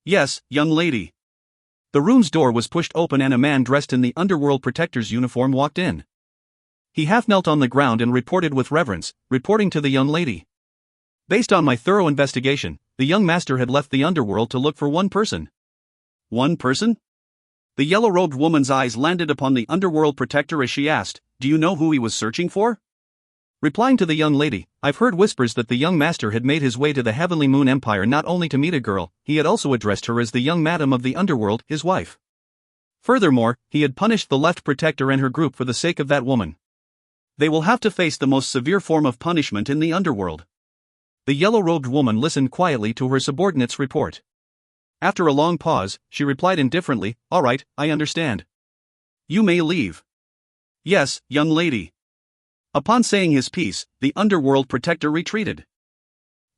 [SPEAKER 1] "Yes, young lady." The room's door was pushed open and a man dressed in the Underworld Protector's uniform walked in. He half knelt on the ground and reported with reverence, reporting to the young lady. "Based on my thorough investigation, the young master had left the underworld to look for one person." "One person?" The yellow-robed woman's eyes landed upon the Underworld Protector as she asked, "Do you know who he was searching for?" Replying to the young lady, "I've heard whispers that the young master had made his way to the Heavenly Moon Empire not only to meet a girl, he had also addressed her as the young madam of the underworld, his wife. Furthermore, he had punished the left protector and her group for the sake of that woman. They will have to face the most severe form of punishment in the underworld." The yellow-robed woman listened quietly to her subordinate's report. After a long pause, she replied indifferently, "All right, I understand. You may leave." "Yes, young lady." Upon saying his piece, the Underworld Protector retreated.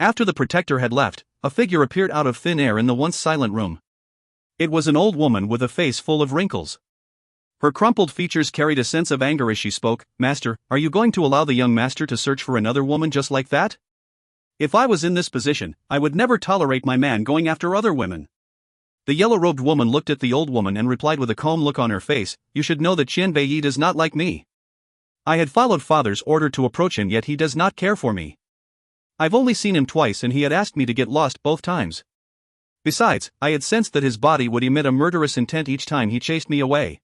[SPEAKER 1] After the Protector had left, a figure appeared out of thin air in the once silent room. It was an old woman with a face full of wrinkles. Her crumpled features carried a sense of anger as she spoke. "Master, are you going to allow the young master to search for another woman just like that? If I was in this position, I would never tolerate my man going after other women." The yellow-robed woman looked at the old woman and replied with a calm look on her face, "You should know that Qian Beiyi does not like me. I had followed father's order to approach him, yet he does not care for me. I've only seen him twice and he had asked me to get lost both times. Besides, I had sensed that his body would emit a murderous intent each time he chased me away.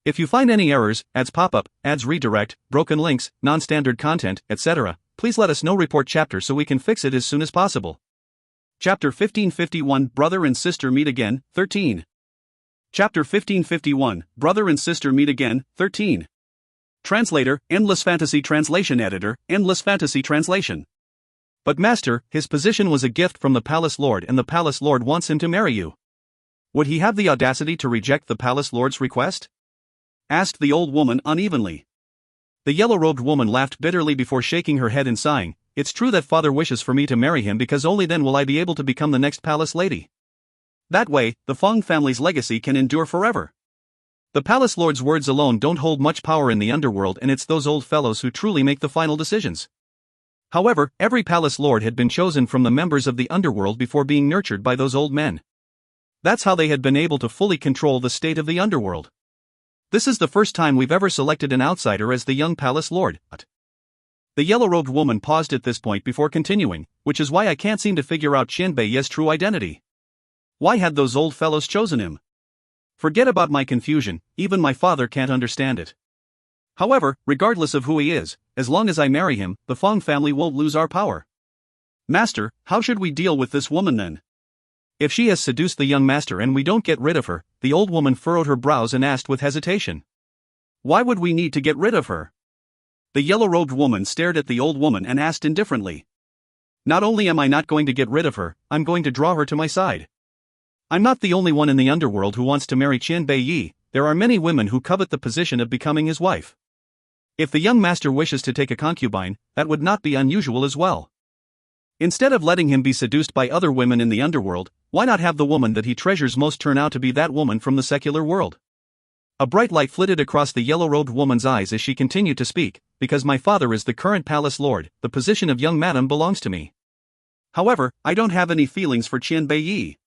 [SPEAKER 1] If you find any errors, ads pop-up, ads redirect, broken links, non-standard content, etc., please let us know. Report chapter so we can fix it as soon as possible." Chapter 1551 Brother and Sister Meet Again, 13. Chapter 1551 Brother and Sister Meet Again, 13. Translator, Endless Fantasy Translation Editor, Endless Fantasy Translation. "But master, his position was a gift from the Palace Lord and the Palace Lord wants him to marry you. Would he have the audacity to reject the Palace Lord's request?" asked the old woman unevenly. The yellow-robed woman laughed bitterly before shaking her head and sighing, "It's true that father wishes for me to marry him because only then will I be able to become the next palace lady. That way, the Feng family's legacy can endure forever. The Palace Lord's words alone don't hold much power in the underworld and it's those old fellows who truly make the final decisions." However, every Palace Lord had been chosen from the members of the underworld before being nurtured by those old men. That's how they had been able to fully control the state of the underworld. This is the first time we've ever selected an outsider as the young Palace Lord. The yellow-robed woman paused at this point before continuing, "Which is why I can't seem to figure out Qian Beiyi's true identity. Why had those old fellows chosen him? Forget about my confusion, even my father can't understand it. However, regardless of who he is, as long as I marry him, the Feng family won't lose our power. Master, how should we deal with this woman then? If she has seduced the young master and we don't get rid of her," the old woman furrowed her brows and asked with hesitation. "Why would we need to get rid of her?" The yellow-robed woman stared at the old woman and asked indifferently. "Not only am I not going to get rid of her, I'm going to draw her to my side. I'm not the only one in the underworld who wants to marry Qian Beiyi, there are many women who covet the position of becoming his wife. If the young master wishes to take a concubine, that would not be unusual as well. Instead of letting him be seduced by other women in the underworld, why not have the woman that he treasures most turn out to be that woman from the secular world? A bright light flitted across the yellow-robed woman's eyes as she continued to speak. Because my father is the current palace lord, the position of young madam belongs to me. However, I don't have any feelings for Qian Beiyi.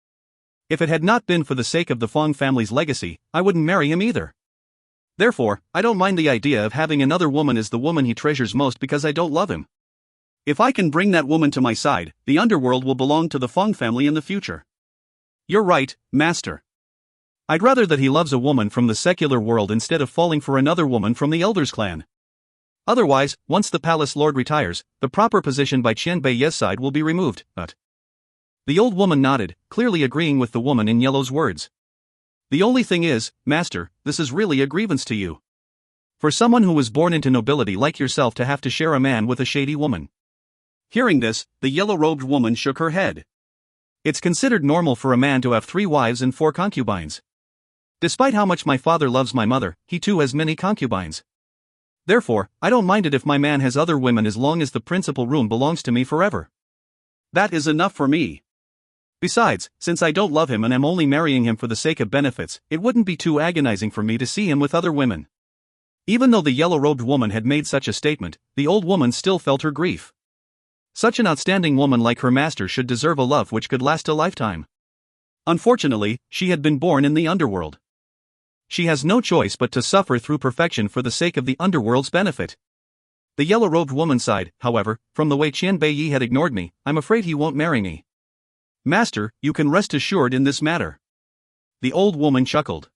[SPEAKER 1] If it had not been for the sake of the Fong family's legacy, I wouldn't marry him either. Therefore, I don't mind the idea of having another woman as the woman he treasures most because I don't love him. If I can bring that woman to my side, the underworld will belong to the Fong family in the future. You're right, master. I'd rather that he loves a woman from the secular world instead of falling for another woman from the Elders clan. Otherwise, once the palace lord retires, the proper position by Qian Beiyi's side will be removed, but... The old woman nodded, clearly agreeing with the woman in yellow's words. The only thing is, master, this is really a grievance to you. For someone who was born into nobility like yourself to have to share a man with a shady woman. Hearing this, the yellow-robed woman shook her head. It's considered normal for a man to have 3 wives and 4 concubines. Despite how much my father loves my mother, he too has many concubines. Therefore, I don't mind it if my man has other women as long as the principal room belongs to me forever. That is enough for me. Besides, since I don't love him and am only marrying him for the sake of benefits, it wouldn't be too agonizing for me to see him with other women. Even though the yellow-robed woman had made such a statement, the old woman still felt her grief. Such an outstanding woman like her master should deserve a love which could last a lifetime. Unfortunately, she had been born in the underworld. She has no choice but to suffer through perfection for the sake of the underworld's benefit. The yellow-robed woman sighed, however, from the way Qian Beiyi had ignored me, I'm afraid he won't marry me. Master, you can rest assured in this matter. The old woman chuckled.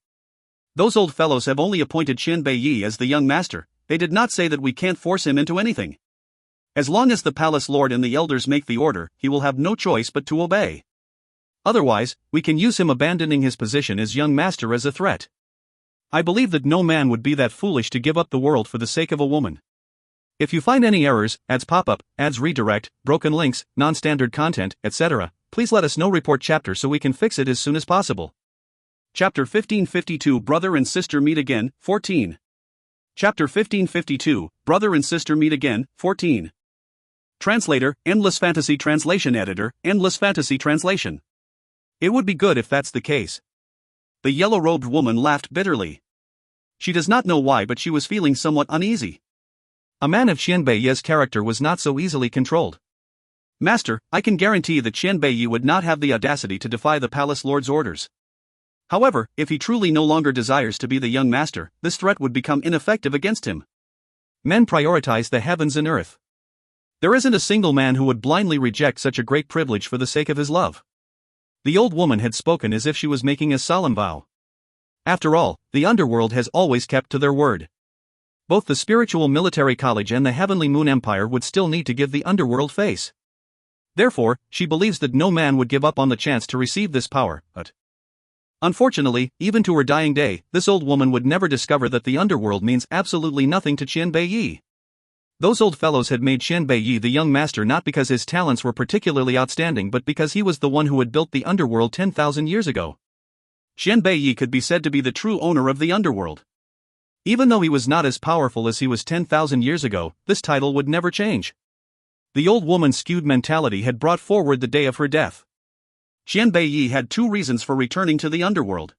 [SPEAKER 1] Those old fellows have only appointed Qian Beiyi as the young master, they did not say that we can't force him into anything. As long as the palace lord and the elders make the order, he will have no choice but to obey. Otherwise, we can use him abandoning his position as young master as a threat. I believe that no man would be that foolish to give up the world for the sake of a woman. If you find any errors, ads pop up, ads redirect, broken links, non-standard content, etc., please let us know. Report chapter so we can fix it as soon as possible. Chapter 1552 Brother and Sister Meet Again, 14. Chapter 1552 Brother and Sister Meet Again, 14. Translator, Endless Fantasy Translation Editor, Endless Fantasy Translation. It would be good if that's the case. The yellow-robed woman laughed bitterly. She does not know why, but she was feeling somewhat uneasy. A man of Qian Beiyi's character was not so easily controlled. Master, I can guarantee that Qian Beiyi would not have the audacity to defy the palace lord's orders. However, if he truly no longer desires to be the young master, this threat would become ineffective against him. Men prioritize the heavens and earth. There isn't a single man who would blindly reject such a great privilege for the sake of his love. The old woman had spoken as if she was making a solemn vow. After all, the underworld has always kept to their word. Both the spiritual military college and the heavenly moon empire would still need to give the underworld face. Therefore, she believes that no man would give up on the chance to receive this power, but... Unfortunately, even to her dying day, this old woman would never discover that the underworld means absolutely nothing to Qian Beiyi. Those old fellows had made Qian Beiyi the young master not because his talents were particularly outstanding but because he was the one who had built the underworld 10,000 years ago. Qian Beiyi could be said to be the true owner of the underworld. Even though he was not as powerful as he was 10,000 years ago, this title would never change. The old woman's skewed mentality had brought forward the day of her death. Qian Beiyi had 2 reasons for returning to the underworld.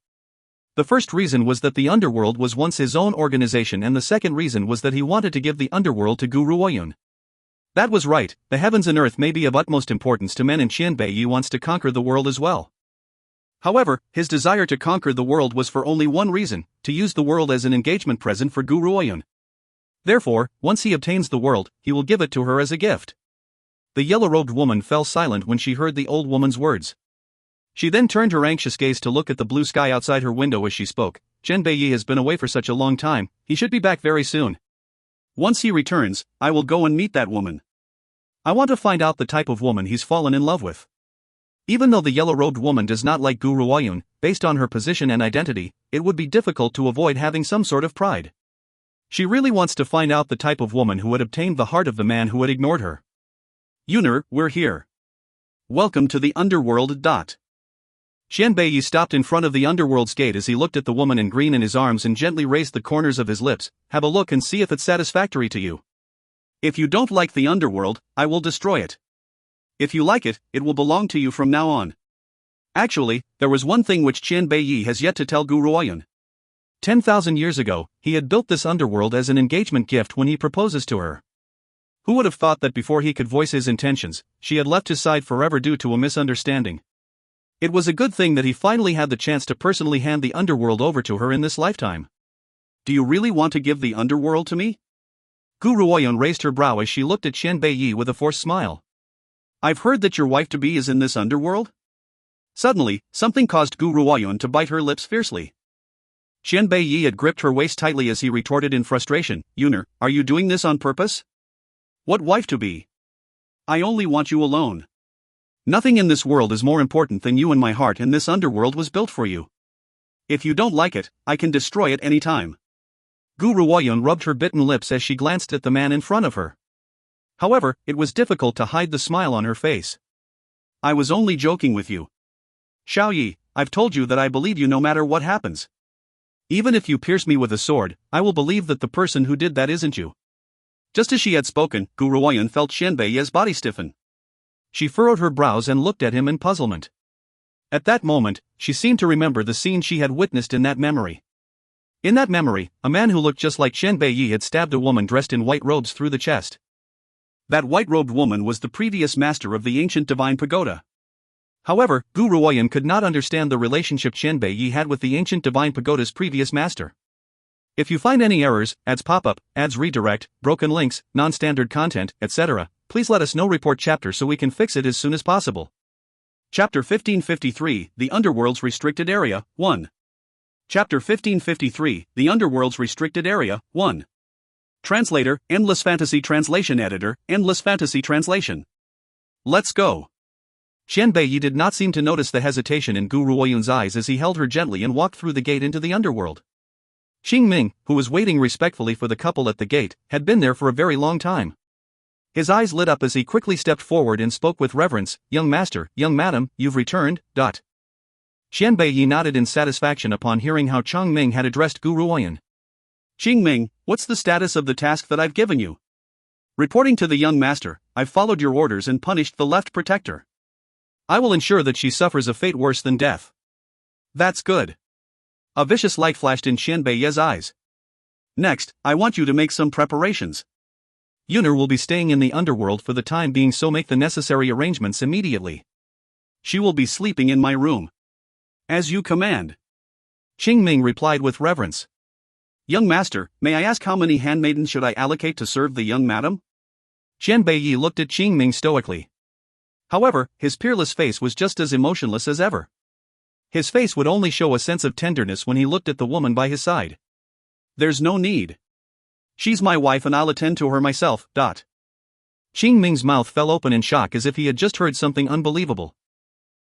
[SPEAKER 1] The first reason was that the underworld was once his own organization, and the second reason was that he wanted to give the underworld to Guru Oyun. That was right, the heavens and earth may be of utmost importance to men, and Qian Beiyi wants to conquer the world as well. However, his desire to conquer the world was for only one reason, to use the world as an engagement present for Guru Oyun. Therefore, once he obtains the world, he will give it to her as a gift. The yellow-robed woman fell silent when she heard the old woman's words. She then turned her anxious gaze to look at the blue sky outside her window as she spoke. Qian Beiyi has been away for such a long time, he should be back very soon. Once he returns, I will go and meet that woman. I want to find out the type of woman he's fallen in love with. Even though the yellow-robed woman does not like Guru Oyun, based on her position and identity, it would be difficult to avoid having some sort of pride. She really wants to find out the type of woman who had obtained the heart of the man who had ignored her. Yuner, we're here. Welcome to the underworld. Qian Beiyi stopped in front of the underworld's gate as he looked at the woman in green in his arms and gently raised the corners of his lips. Have a look and see if it's satisfactory to you. If you don't like the underworld, I will destroy it. If you like it, it will belong to you from now on. Actually, there was one thing which Qian Beiyi has yet to tell Gu Ruoyun. 10,000 years ago, he had built this underworld as an engagement gift when he proposes to her. Who would have thought that before he could voice his intentions, she had left his side forever due to a misunderstanding? It was a good thing that he finally had the chance to personally hand the underworld over to her in this lifetime. Do you really want to give the underworld to me? Gu Ruoyun raised her brow as she looked at Qian Beiyi with a forced smile. I've heard that your wife-to-be is in this underworld? Suddenly, something caused Gu Ruoyun to bite her lips fiercely. Qian Beiyi had gripped her waist tightly as he retorted in frustration, Yuner, are you doing this on purpose? What wife-to-be? I only want you alone. Nothing in this world is more important than you in my heart, and this underworld was built for you. If you don't like it, I can destroy it any time. Gu Ruoyun rubbed her bitten lips as she glanced at the man in front of her. However, it was difficult to hide the smile on her face. I was only joking with you. Xiao Yi, I've told you that I believe you no matter what happens. Even if you pierce me with a sword, I will believe that the person who did that isn't you. Just as she had spoken, Gu Ruoyun felt Qian Beiyi's body stiffen. She furrowed her brows and looked at him in puzzlement. At that moment, she seemed to remember the scene she had witnessed in that memory. In that memory, a man who looked just like Qian Beiyi had stabbed a woman dressed in white robes through the chest. That white-robed woman was the previous master of the ancient divine pagoda. However, Gu Ruoyun could not understand the relationship Qian Beiyi had with the ancient divine pagoda's previous master. If you find any errors, ads pop up, ads redirect, broken links, non-standard content, etc., please let us know. Report chapter so we can fix it as soon as possible. Chapter 1553, The Underworld's Restricted Area, 1. Chapter 1553, The Underworld's Restricted Area, 1. Translator, Endless Fantasy Translation Editor, Endless Fantasy Translation. Let's go. Qian Beiyi did not seem to notice the hesitation in Gu Ruoyun's eyes as he held her gently and walked through the gate into the underworld. Xing Ming, who was waiting respectfully for the couple at the gate, had been there for a very long time. His eyes lit up as he quickly stepped forward and spoke with reverence, Young master, young madam, you've returned, ... Qian Beiyi nodded in satisfaction upon hearing how Chang Ming had addressed Gu Ruoyun. Xing Ming, what's the status of the task that I've given you? Reporting to the young master, I've followed your orders and punished the left protector. I will ensure that she suffers a fate worse than death. That's good. A vicious light flashed in Qian Beiyi's eyes. Next, I want you to make some preparations. Yuner will be staying in the underworld for the time being, so make the necessary arrangements immediately. She will be sleeping in my room. As you command. Xing Ming replied with reverence. Young master, may I ask how many handmaidens should I allocate to serve the young madam? Qian Beiyi looked at Xing Ming stoically. However, his peerless face was just as emotionless as ever. His face would only show a sense of tenderness when he looked at the woman by his side. There's no need. She's my wife and I'll attend to her myself. Xing Ming's mouth fell open in shock as if he had just heard something unbelievable.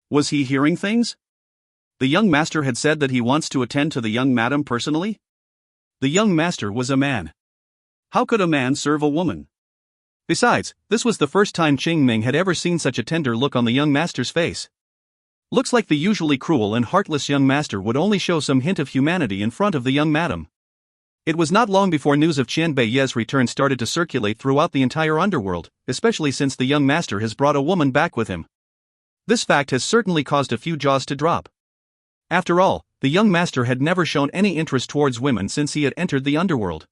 [SPEAKER 1] Was he hearing things? The young master had said that he wants to attend to the young madam personally? The young master was a man. How could a man serve a woman? Besides, this was the first time Xing Ming had ever seen such a tender look on the young master's face. Looks like the usually cruel and heartless young master would only show some hint of humanity in front of the young madam. It was not long before news of Qian Beiyi's return started to circulate throughout the entire underworld, especially since the young master has brought a woman back with him. This fact has certainly caused a few jaws to drop. After all, the young master had never shown any interest towards women since he had entered the underworld.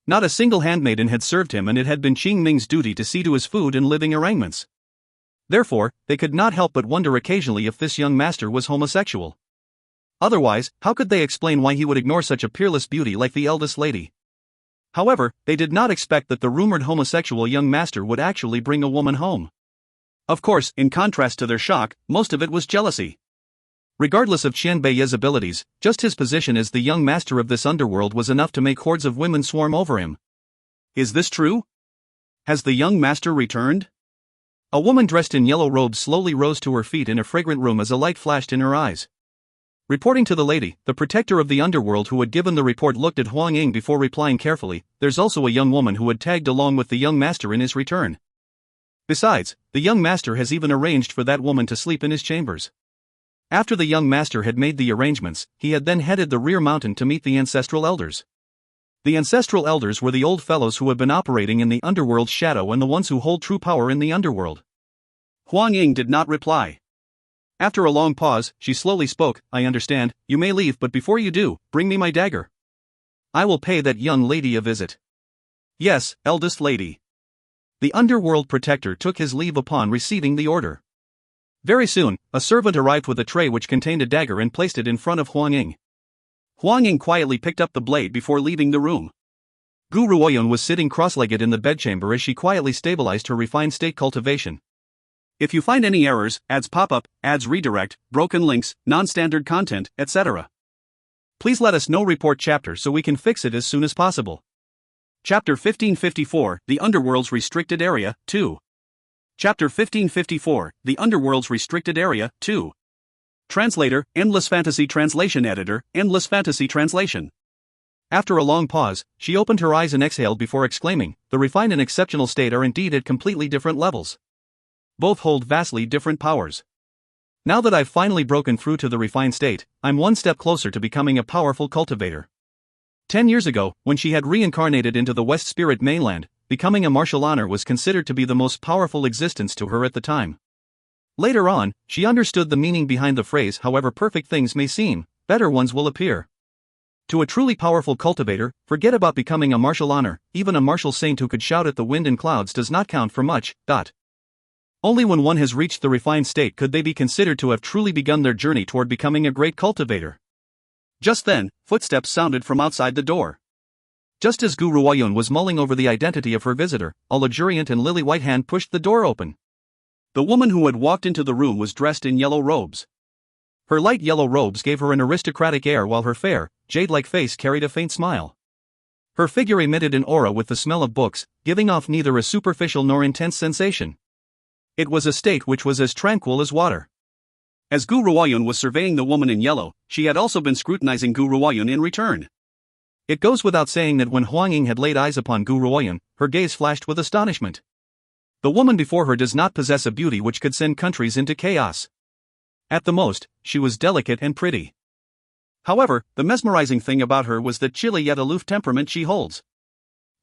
[SPEAKER 1] Not a single handmaiden had served him, and it had been Xing Ming's duty to see to his food and living arrangements. Therefore, they could not help but wonder occasionally if this young master was homosexual. Otherwise, how could they explain why he would ignore such a peerless beauty like the eldest lady? However, they did not expect that the rumored homosexual young master would actually bring a woman home. Of course, in contrast to their shock, most of it was jealousy. Regardless of Qian Beiyi's abilities, just his position as the young master of this underworld was enough to make hordes of women swarm over him. Is this true? Has the young master returned? A woman dressed in yellow robes slowly rose to her feet in a fragrant room as a light flashed in her eyes. Reporting to the lady, the protector of the underworld who had given the report looked at Huang Ying before replying carefully, there's also a young woman who had tagged along with the young master in his return. Besides, the young master has even arranged for that woman to sleep in his chambers. After the young master had made the arrangements, he had then headed the rear mountain to meet the ancestral elders. The ancestral elders were the old fellows who have been operating in the underworld's shadow and the ones who hold true power in the underworld. Huang Ying did not reply. After a long pause, she slowly spoke, I understand, you may leave, but before you do, bring me my dagger. I will pay that young lady a visit. Yes, eldest lady. The underworld protector took his leave upon receiving the order. Very soon, a servant arrived with a tray which contained a dagger and placed it in front of Huang Ying. Huang Ying quietly picked up the blade before leaving the room. Gu Ruoyun was sitting cross-legged in the bedchamber as she quietly stabilized her refined state cultivation. If you find any errors, ads pop up, ads redirect, broken links, non-standard content, etc., please let us know. Report chapter so we can fix it as soon as possible. Chapter 1554, The Underworld's Restricted Area, 2. Chapter 1554, The Underworld's Restricted Area, 2. Translator, Endless Fantasy Translation Editor, Endless Fantasy Translation. After a long pause, she opened her eyes and exhaled before exclaiming, the refined and exceptional state are indeed at completely different levels. Both hold vastly different powers. Now that I've finally broken through to the refined state, I'm one step closer to becoming a powerful cultivator. 10 years ago, when she had reincarnated into the West Spirit mainland, becoming a martial honor was considered to be the most powerful existence to her at the time. Later on, she understood the meaning behind the phrase, however perfect things may seem, better ones will appear. To a truly powerful cultivator, forget about becoming a martial honor, even a martial saint who could shout at the wind and clouds does not count for much. Only when one has reached the refined state could they be considered to have truly begun their journey toward becoming a great cultivator. Just then, footsteps sounded from outside the door. Just as Gu Ruoyun was mulling over the identity of her visitor, a luxuriant and lily-white hand pushed the door open. The woman who had walked into the room was dressed in yellow robes. Her light yellow robes gave her an aristocratic air while her fair, jade-like face carried a faint smile. Her figure emitted an aura with the smell of books, giving off neither a superficial nor intense sensation. It was a state which was as tranquil as water. As Gu Ruoyun was surveying the woman in yellow, she had also been scrutinizing Gu Ruoyun in return. It goes without saying that when Huang Ying had laid eyes upon Gu Ruoyun, her gaze flashed with astonishment. The woman before her does not possess a beauty which could send countries into chaos. At the most, she was delicate and pretty. However, the mesmerizing thing about her was the chilly yet aloof temperament she holds.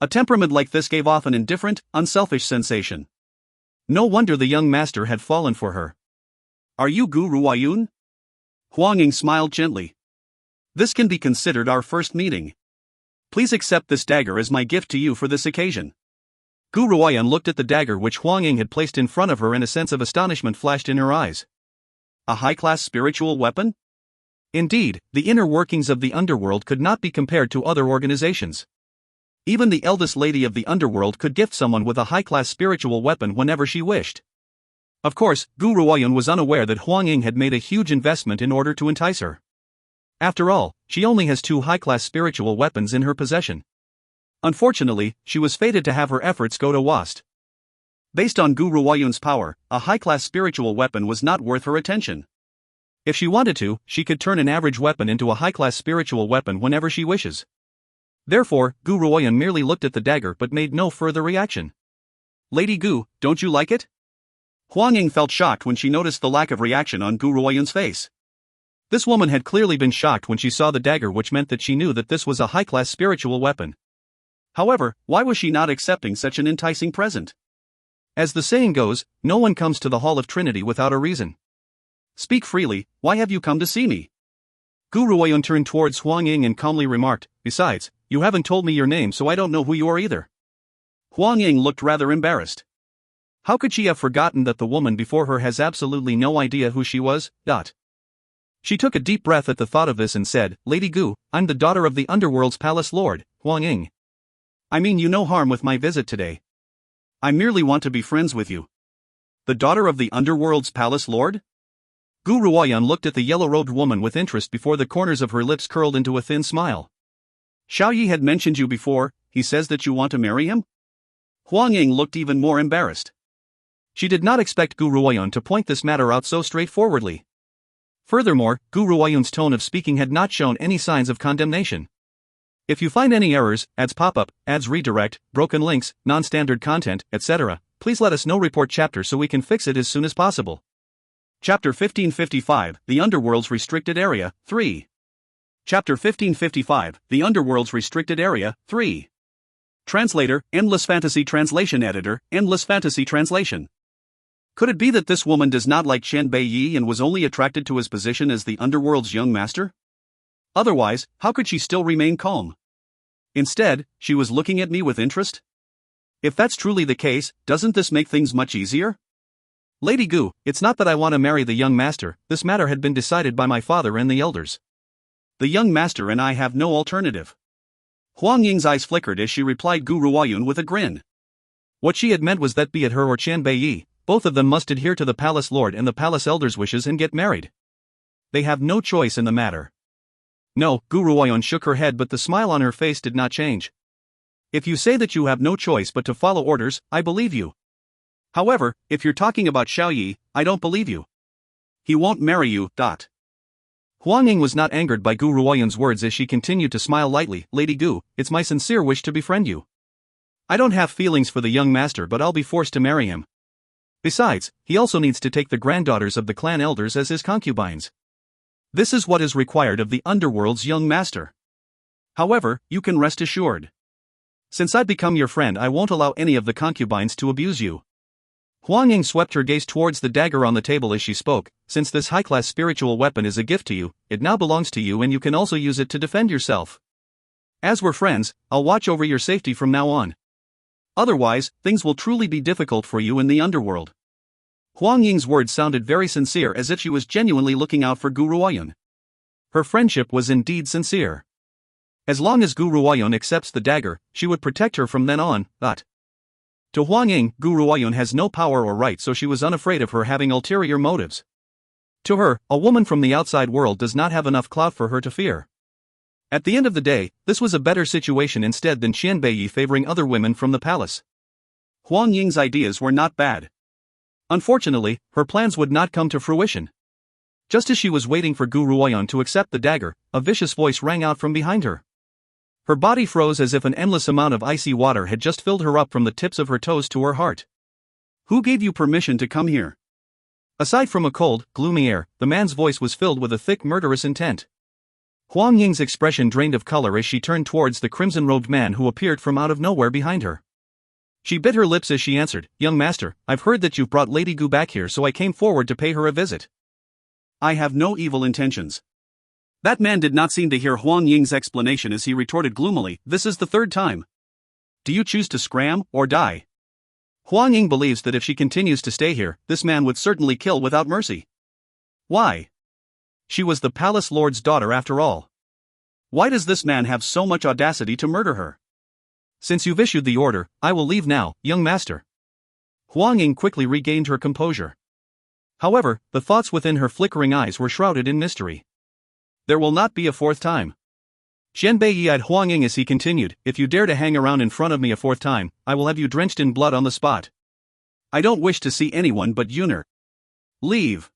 [SPEAKER 1] A temperament like this gave off an indifferent, unselfish sensation. No wonder the young master had fallen for her. Are you Gu Ruoyun? Huang Ying smiled gently. This can be considered our first meeting. Please accept this dagger as my gift to you for this occasion. Gu Ruoyun looked at the dagger which Huang Ying had placed in front of her and a sense of astonishment flashed in her eyes. A high-class spiritual weapon? Indeed, the inner workings of the underworld could not be compared to other organizations. Even the eldest lady of the underworld could gift someone with a high-class spiritual weapon whenever she wished. Of course, Gu Ruoyun was unaware that Huang Ying had made a huge investment in order to entice her. After all, she only has 2 high-class spiritual weapons in her possession. Unfortunately, she was fated to have her efforts go to waste. Based on Gu Ruoyun's power, a high-class spiritual weapon was not worth her attention. If she wanted to, she could turn an average weapon into a high-class spiritual weapon whenever she wishes. Therefore, Gu Ruoyun merely looked at the dagger but made no further reaction. Lady Gu, don't you like it? Huang Ying felt shocked when she noticed the lack of reaction on Gu Ruoyun's face. This woman had clearly been shocked when she saw the dagger, which meant that she knew that this was a high-class spiritual weapon. However, why was she not accepting such an enticing present? As the saying goes, no one comes to the Hall of Trinity without a reason. Speak freely, why have you come to see me? Gu Ruoyun turned towards Huang Ying and calmly remarked, besides, you haven't told me your name, so I don't know who you are either. Huang Ying looked rather embarrassed. How could she have forgotten that the woman before her has absolutely no idea who she was? She took a deep breath at the thought of this and said, Lady Gu, I'm the daughter of the Underworld's Palace Lord, Huang Ying. I mean you no harm with my visit today. I merely want to be friends with you. The daughter of the Underworld's Palace Lord? Gu Ruoyun looked at the yellow-robed woman with interest before the corners of her lips curled into a thin smile. Xiao Yi had mentioned you before, he says that you want to marry him? Huang Ying looked even more embarrassed. She did not expect Gu Ruoyun to point this matter out so straightforwardly. Furthermore, Gu Ruoyun's tone of speaking had not shown any signs of condemnation. If you find any errors, ads pop up, ads redirect, broken links, non-standard content, etc., please let us know. Report chapter so we can fix it as soon as possible. Chapter 1555, The Underworld's Restricted Area, 3. Chapter 1555, The Underworld's Restricted Area, 3. Translator, Endless Fantasy Translation Editor, Endless Fantasy Translation. Could it be that this woman does not like Qian Beiyi and was only attracted to his position as the underworld's young master? Otherwise, how could she still remain calm? Instead, she was looking at me with interest? If that's truly the case, doesn't this make things much easier? Lady Gu, it's not that I want to marry the young master, this matter had been decided by my father and the elders. The young master and I have no alternative. Huang Ying's eyes flickered as she replied Gu Ruoyun with a grin. What she had meant was that be it her or Qian Beiyi, both of them must adhere to the palace lord and the palace elders' wishes and get married. They have no choice in the matter. No, Gu Ruoyun shook her head, but the smile on her face did not change. If you say that you have no choice but to follow orders, I believe you. However, if you're talking about Xiao Yi, I don't believe you. He won't marry you. Huang Ying was not angered by Gu Ruoyun's words as she continued to smile lightly. Lady Gu, it's my sincere wish to befriend you. I don't have feelings for the young master, but I'll be forced to marry him. Besides, he also needs to take the granddaughters of the clan elders as his concubines. This is what is required of the underworld's young master. However, you can rest assured. Since I've become your friend, I won't allow any of the concubines to abuse you. Huang Ying swept her gaze towards the dagger on the table as she spoke. Since this high-class spiritual weapon is a gift to you, it now belongs to you and you can also use it to defend yourself. As we're friends, I'll watch over your safety from now on. Otherwise, things will truly be difficult for you in the underworld. Huang Ying's words sounded very sincere, as if she was genuinely looking out for Gu Ruoyun. Her friendship was indeed sincere. As long as Gu Ruoyun accepts the dagger, she would protect her from then on. To Huang Ying, Gu Ruoyun has no power or right, so she was unafraid of her having ulterior motives. To her, a woman from the outside world does not have enough clout for her to fear. At the end of the day, this was a better situation instead than Qian Beiyi favoring other women from the palace. Huang Ying's ideas were not bad. Unfortunately, her plans would not come to fruition. Just as she was waiting for Gu Ruoyun to accept the dagger, a vicious voice rang out from behind her. Her body froze as if an endless amount of icy water had just filled her up from the tips of her toes to her heart. Who gave you permission to come here? Aside from a cold, gloomy air, the man's voice was filled with a thick, murderous intent. Huang Ying's expression drained of color as she turned towards the crimson-robed man who appeared from out of nowhere behind her. She bit her lips as she answered, "Young master, I've heard that you've brought Lady Gu back here, so I came forward to pay her a visit." I have no evil intentions. That man did not seem to hear Huang Ying's explanation as he retorted gloomily, "This is the third time. Do you choose to scram, or die?" Huang Ying believes that if she continues to stay here, this man would certainly kill without mercy. Why? She was the palace lord's daughter after all. Why does this man have so much audacity to murder her? Since you've issued the order, I will leave now, young master. Huang Ying quickly regained her composure. However, the thoughts within her flickering eyes were shrouded in mystery. There will not be a fourth time. Qian Beiyi eyed Huang Ying as he continued, "If you dare to hang around in front of me a fourth time, I will have you drenched in blood on the spot. I don't wish to see anyone but Yuner. Leave."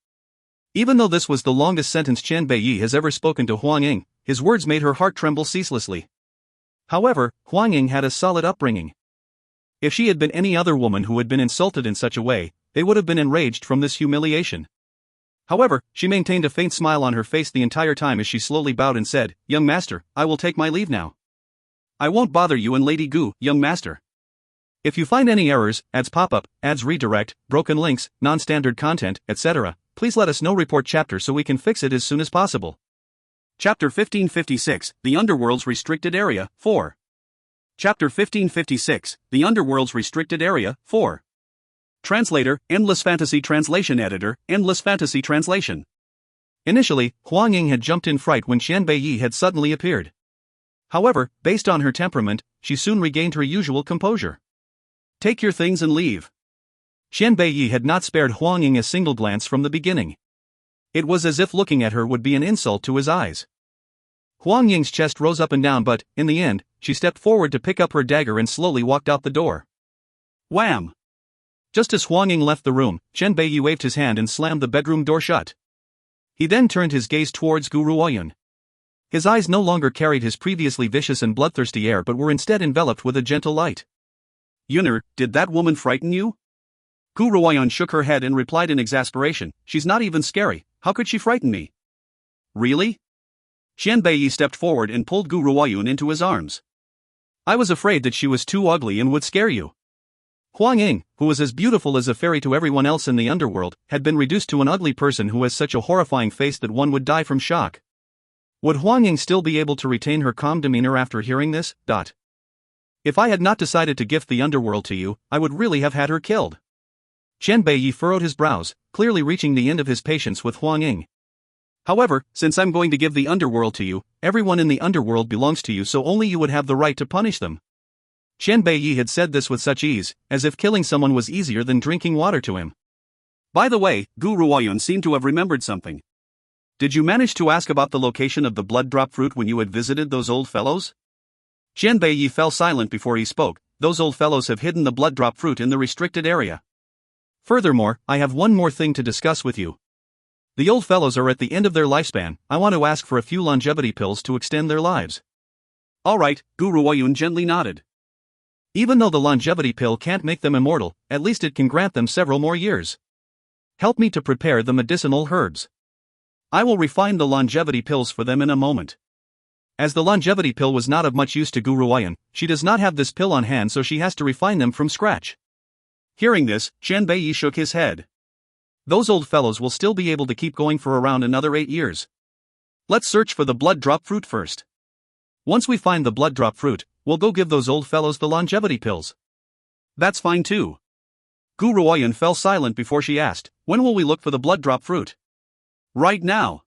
[SPEAKER 1] Even though this was the longest sentence Qian Beiyi has ever spoken to Huang Ying, his words made her heart tremble ceaselessly. However, Huang Ying had a solid upbringing. If she had been any other woman who had been insulted in such a way, they would have been enraged from this humiliation. However, she maintained a faint smile on her face the entire time as she slowly bowed and said, "Young master, I will take my leave now. I won't bother you and Lady Gu, young master. If you find any errors, ads pop up, ads redirect, broken links, non-standard content, etc., please let us know. Report chapter so we can fix it as soon as possible." Chapter 1556, The Underworld's Restricted Area, 4. Chapter 1556, The Underworld's Restricted Area, 4. Translator, Endless Fantasy Translation Editor, Endless Fantasy Translation. Initially, Huang Ying had jumped in fright when Qian Beiyi had suddenly appeared. However, based on her temperament, she soon regained her usual composure. "Take your things and leave." Qian Beiyi had not spared Huang Ying a single glance from the beginning. It was as if looking at her would be an insult to his eyes. Huang Ying's chest rose up and down, but, in the end, she stepped forward to pick up her dagger and slowly walked out the door. Wham! Just as Huang Ying left the room, Qian Beiyi waved his hand and slammed the bedroom door shut. He then turned his gaze towards Gu Ruoyun. His eyes no longer carried his previously vicious and bloodthirsty air but were instead enveloped with a gentle light. "Yuner, did that woman frighten you?" Gu Ruoyun shook her head and replied in exasperation, "She's not even scary, how could she frighten me?" "Really?" Qian Beiyi stepped forward and pulled Gu Ruoyun into his arms. "I was afraid that she was too ugly and would scare you." Huang Ying, who was as beautiful as a fairy to everyone else in the underworld, had been reduced to an ugly person who has such a horrifying face that one would die from shock. Would Huang Ying still be able to retain her calm demeanor after hearing this? If I had not decided to gift the underworld to you, I would really have had her killed. Qian Beiyi furrowed his brows, clearly reaching the end of his patience with Huang Ying. However, since I'm going to give the underworld to you, everyone in the underworld belongs to you, so only you would have the right to punish them. Qian Beiyi had said this with such ease, as if killing someone was easier than drinking water to him. By the way, Gu Ruoyun seemed to have remembered something. Did you manage to ask about the location of the blood drop fruit when you had visited those old fellows? Qian Beiyi fell silent before he spoke. Those old fellows have hidden the blood drop fruit in the restricted area. Furthermore, I have one more thing to discuss with you. The old fellows are at the end of their lifespan. I want to ask for a few longevity pills to extend their lives. Alright, Gu Ruoyun gently nodded. Even though the longevity pill can't make them immortal, at least it can grant them several more years. Help me to prepare the medicinal herbs. I will refine the longevity pills for them in a moment. As the longevity pill was not of much use to Gu Ruoyun, she does not have this pill on hand, so she has to refine them from scratch. Hearing this, Qian Beiyi shook his head. Those old fellows will still be able to keep going for around another 8 years. Let's search for the blood drop fruit first. Once we find the blood drop fruit, we'll go give those old fellows the longevity pills. That's fine too. Gu Ruoyun fell silent before she asked, when will we look for the blood drop fruit? Right now.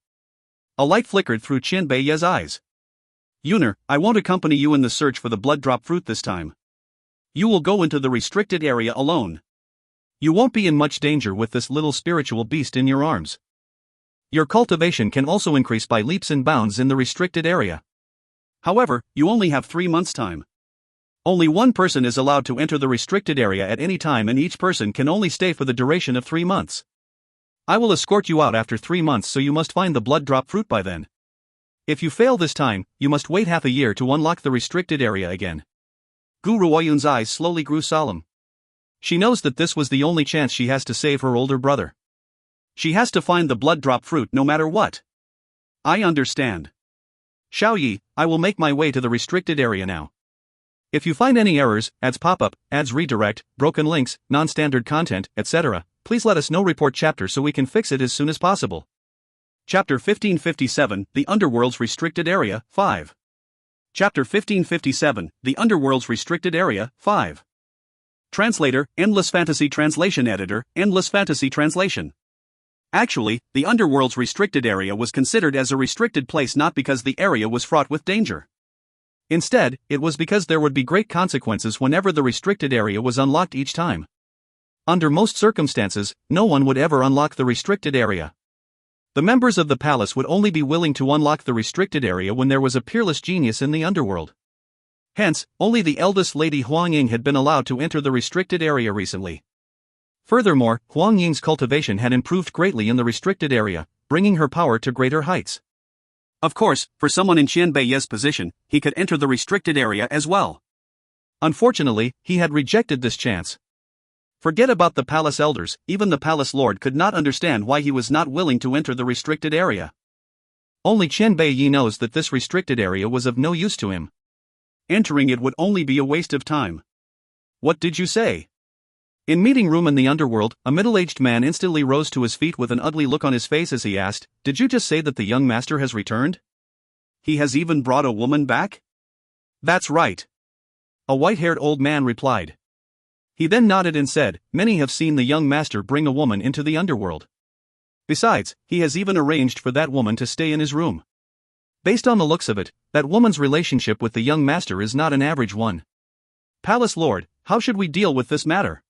[SPEAKER 1] A light flickered through Qian Beiyi's eyes. Yuner, I won't accompany you in the search for the blood drop fruit this time. You will go into the restricted area alone. You won't be in much danger with this little spiritual beast in your arms. Your cultivation can also increase by leaps and bounds in the restricted area. However, you only have 3 months' time. Only one person is allowed to enter the restricted area at any time, and each person can only stay for the duration of 3 months. I will escort you out after 3 months, so you must find the blood drop fruit by then. If you fail this time, you must wait half a year to unlock the restricted area again. Gu Ruoyun's eyes slowly grew solemn. She knows that this was the only chance she has to save her older brother. She has to find the blood drop fruit no matter what. I understand. Xiao Yi, I will make my way to the restricted area now. If you find any errors, ads pop up, ads redirect, broken links, non-standard content, etc., please let us know. Report chapter so we can fix it as soon as possible. Chapter 1557, The Underworld's Restricted Area, 5. Chapter 1557, The Underworld's Restricted Area, 5. Translator, Endless Fantasy Translation Editor, Endless Fantasy Translation. Actually, the Underworld's restricted area was considered as a restricted place not because the area was fraught with danger. Instead, it was because there would be great consequences whenever the restricted area was unlocked each time. Under most circumstances, no one would ever unlock the restricted area. The members of the palace would only be willing to unlock the restricted area when there was a peerless genius in the underworld. Hence, only the eldest lady Huang Ying had been allowed to enter the restricted area recently. Furthermore, Huang Ying's cultivation had improved greatly in the restricted area, bringing her power to greater heights. Of course, for someone in Qian Beiyi's position, he could enter the restricted area as well. Unfortunately, he had rejected this chance. Forget about the palace elders, even the palace lord could not understand why he was not willing to enter the restricted area. Only Qian Beiyi knows that this restricted area was of no use to him. Entering it would only be a waste of time. What did you say? In meeting room in the underworld, a middle-aged man instantly rose to his feet with an ugly look on his face as he asked, "Did you just say that the young master has returned? He has even brought a woman back?" "That's right." A white-haired old man replied. He then nodded and said, "Many have seen the young master bring a woman into the underworld. Besides, he has even arranged for that woman to stay in his room. Based on the looks of it, that woman's relationship with the young master is not an average one. Palace Lord, how should we deal with this matter?"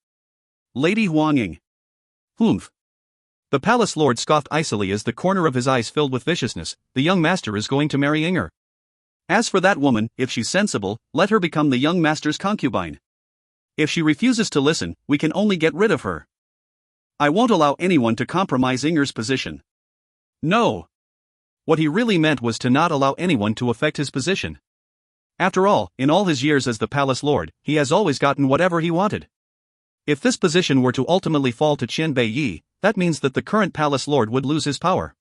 [SPEAKER 1] Lady Huang Ying. Humph. The palace lord scoffed icily as the corner of his eyes filled with viciousness. The young master is going to marry Inger. As for that woman, if she's sensible, let her become the young master's concubine. If she refuses to listen, we can only get rid of her. I won't allow anyone to compromise Inger's position. No. What he really meant was to not allow anyone to affect his position. After all, in all his years as the palace lord, he has always gotten whatever he wanted. If this position were to ultimately fall to Qian Beiyi, that means that the current palace lord would lose his power.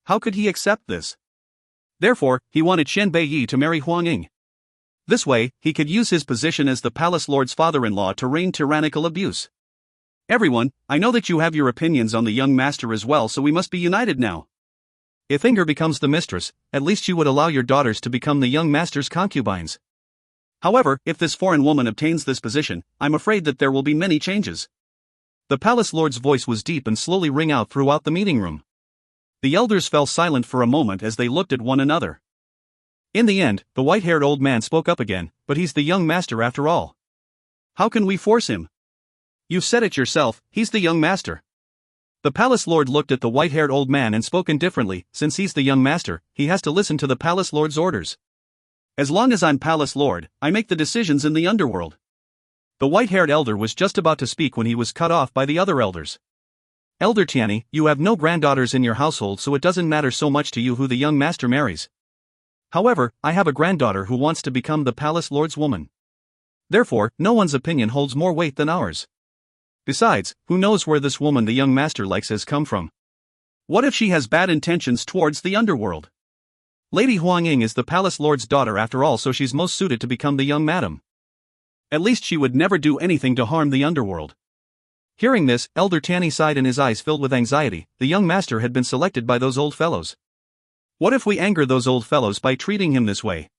[SPEAKER 1] How could he accept this? Therefore, he wanted Qian Beiyi to marry Huang Ying. This way, he could use his position as the palace lord's father-in-law to rain tyrannical abuse. Everyone, I know that you have your opinions on the young master as well, so we must be united now. If Inger becomes the mistress, at least you would allow your daughters to become the young master's concubines. However, if this foreign woman obtains this position, I'm afraid that there will be many changes. The palace lord's voice was deep and slowly rang out throughout the meeting room. The elders fell silent for a moment as they looked at one another. In the end, the white-haired old man spoke up again, but he's the young master after all. How can we force him? You've said it yourself, he's the young master. The palace lord looked at the white-haired old man and spoke indifferently. Since he's the young master, he has to listen to the palace lord's orders. As long as I'm palace lord, I make the decisions in the underworld. The white-haired elder was just about to speak when he was cut off by the other elders. Elder Tiani, you have no granddaughters in your household, so it doesn't matter so much to you who the young master marries. However, I have a granddaughter who wants to become the palace lord's woman. Therefore, no one's opinion holds more weight than ours. Besides, who knows where this woman the young master likes has come from? What if she has bad intentions towards the underworld? Lady Huang Ying is the palace lord's daughter after all, so she's most suited to become the young madam. At least she would never do anything to harm the underworld. Hearing this, Elder Tiani sighed and his eyes filled with anxiety. The young master had been selected by those old fellows. What if we anger those old fellows by treating him this way?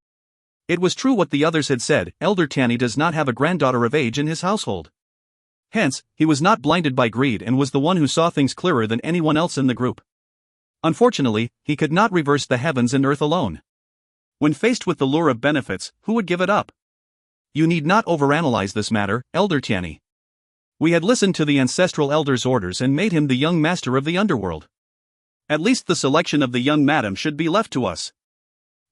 [SPEAKER 1] It was true what the others had said, Elder Tiani does not have a granddaughter of age in his household. Hence, he was not blinded by greed and was the one who saw things clearer than anyone else in the group. Unfortunately, he could not reverse the heavens and earth alone. When faced with the lure of benefits, who would give it up? You need not overanalyze this matter, Elder Tiani. We had listened to the ancestral elder's orders and made him the young master of the underworld. At least the selection of the young madam should be left to us.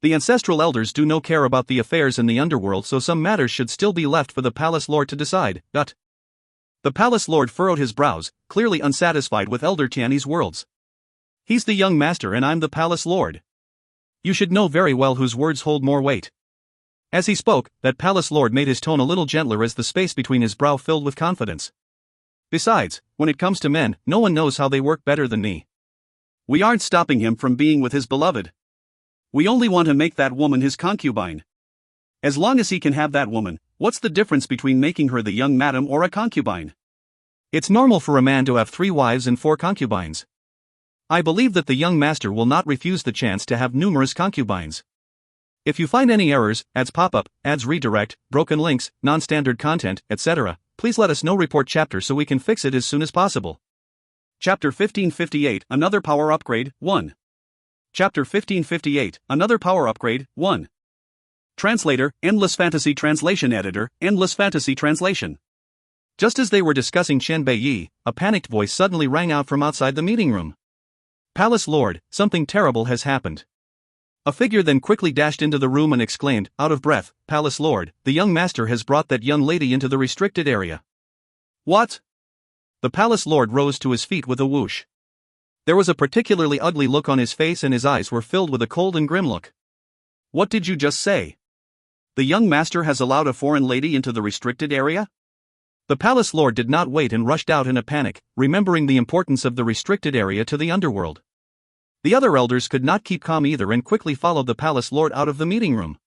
[SPEAKER 1] The ancestral elders do no care about the affairs in the underworld, so some matters should still be left for the palace lord to decide. The palace lord furrowed his brows, clearly unsatisfied with Elder Tiani's words. He's the young master and I'm the palace lord. You should know very well whose words hold more weight. As he spoke, that palace lord made his tone a little gentler as the space between his brow filled with confidence. Besides, when it comes to men, no one knows how they work better than me. We aren't stopping him from being with his beloved. We only want to make that woman his concubine. As long as he can have that woman, what's the difference between making her the young madam or a concubine? It's normal for a man to have 3 wives and 4 concubines. I believe that the young master will not refuse the chance to have numerous concubines. If you find any errors, ads pop-up, ads redirect, broken links, non-standard content, etc., please let us know. Report chapter so we can fix it as soon as possible. Chapter 1558, Another Power Upgrade, 1. Chapter 1558, Another Power Upgrade, 1. Translator, Endless Fantasy Translation Editor, Endless Fantasy Translation. Just as they were discussing Chen Beiyi, a panicked voice suddenly rang out from outside the meeting room. Palace Lord, something terrible has happened. A figure then quickly dashed into the room and exclaimed, out of breath, Palace Lord, the young master has brought that young lady into the restricted area. What? The Palace Lord rose to his feet with a whoosh. There was a particularly ugly look on his face and his eyes were filled with a cold and grim look. What did you just say? The young master has allowed a foreign lady into the restricted area? The palace lord did not wait and rushed out in a panic, remembering the importance of the restricted area to the underworld. The other elders could not keep calm either and quickly followed the palace lord out of the meeting room.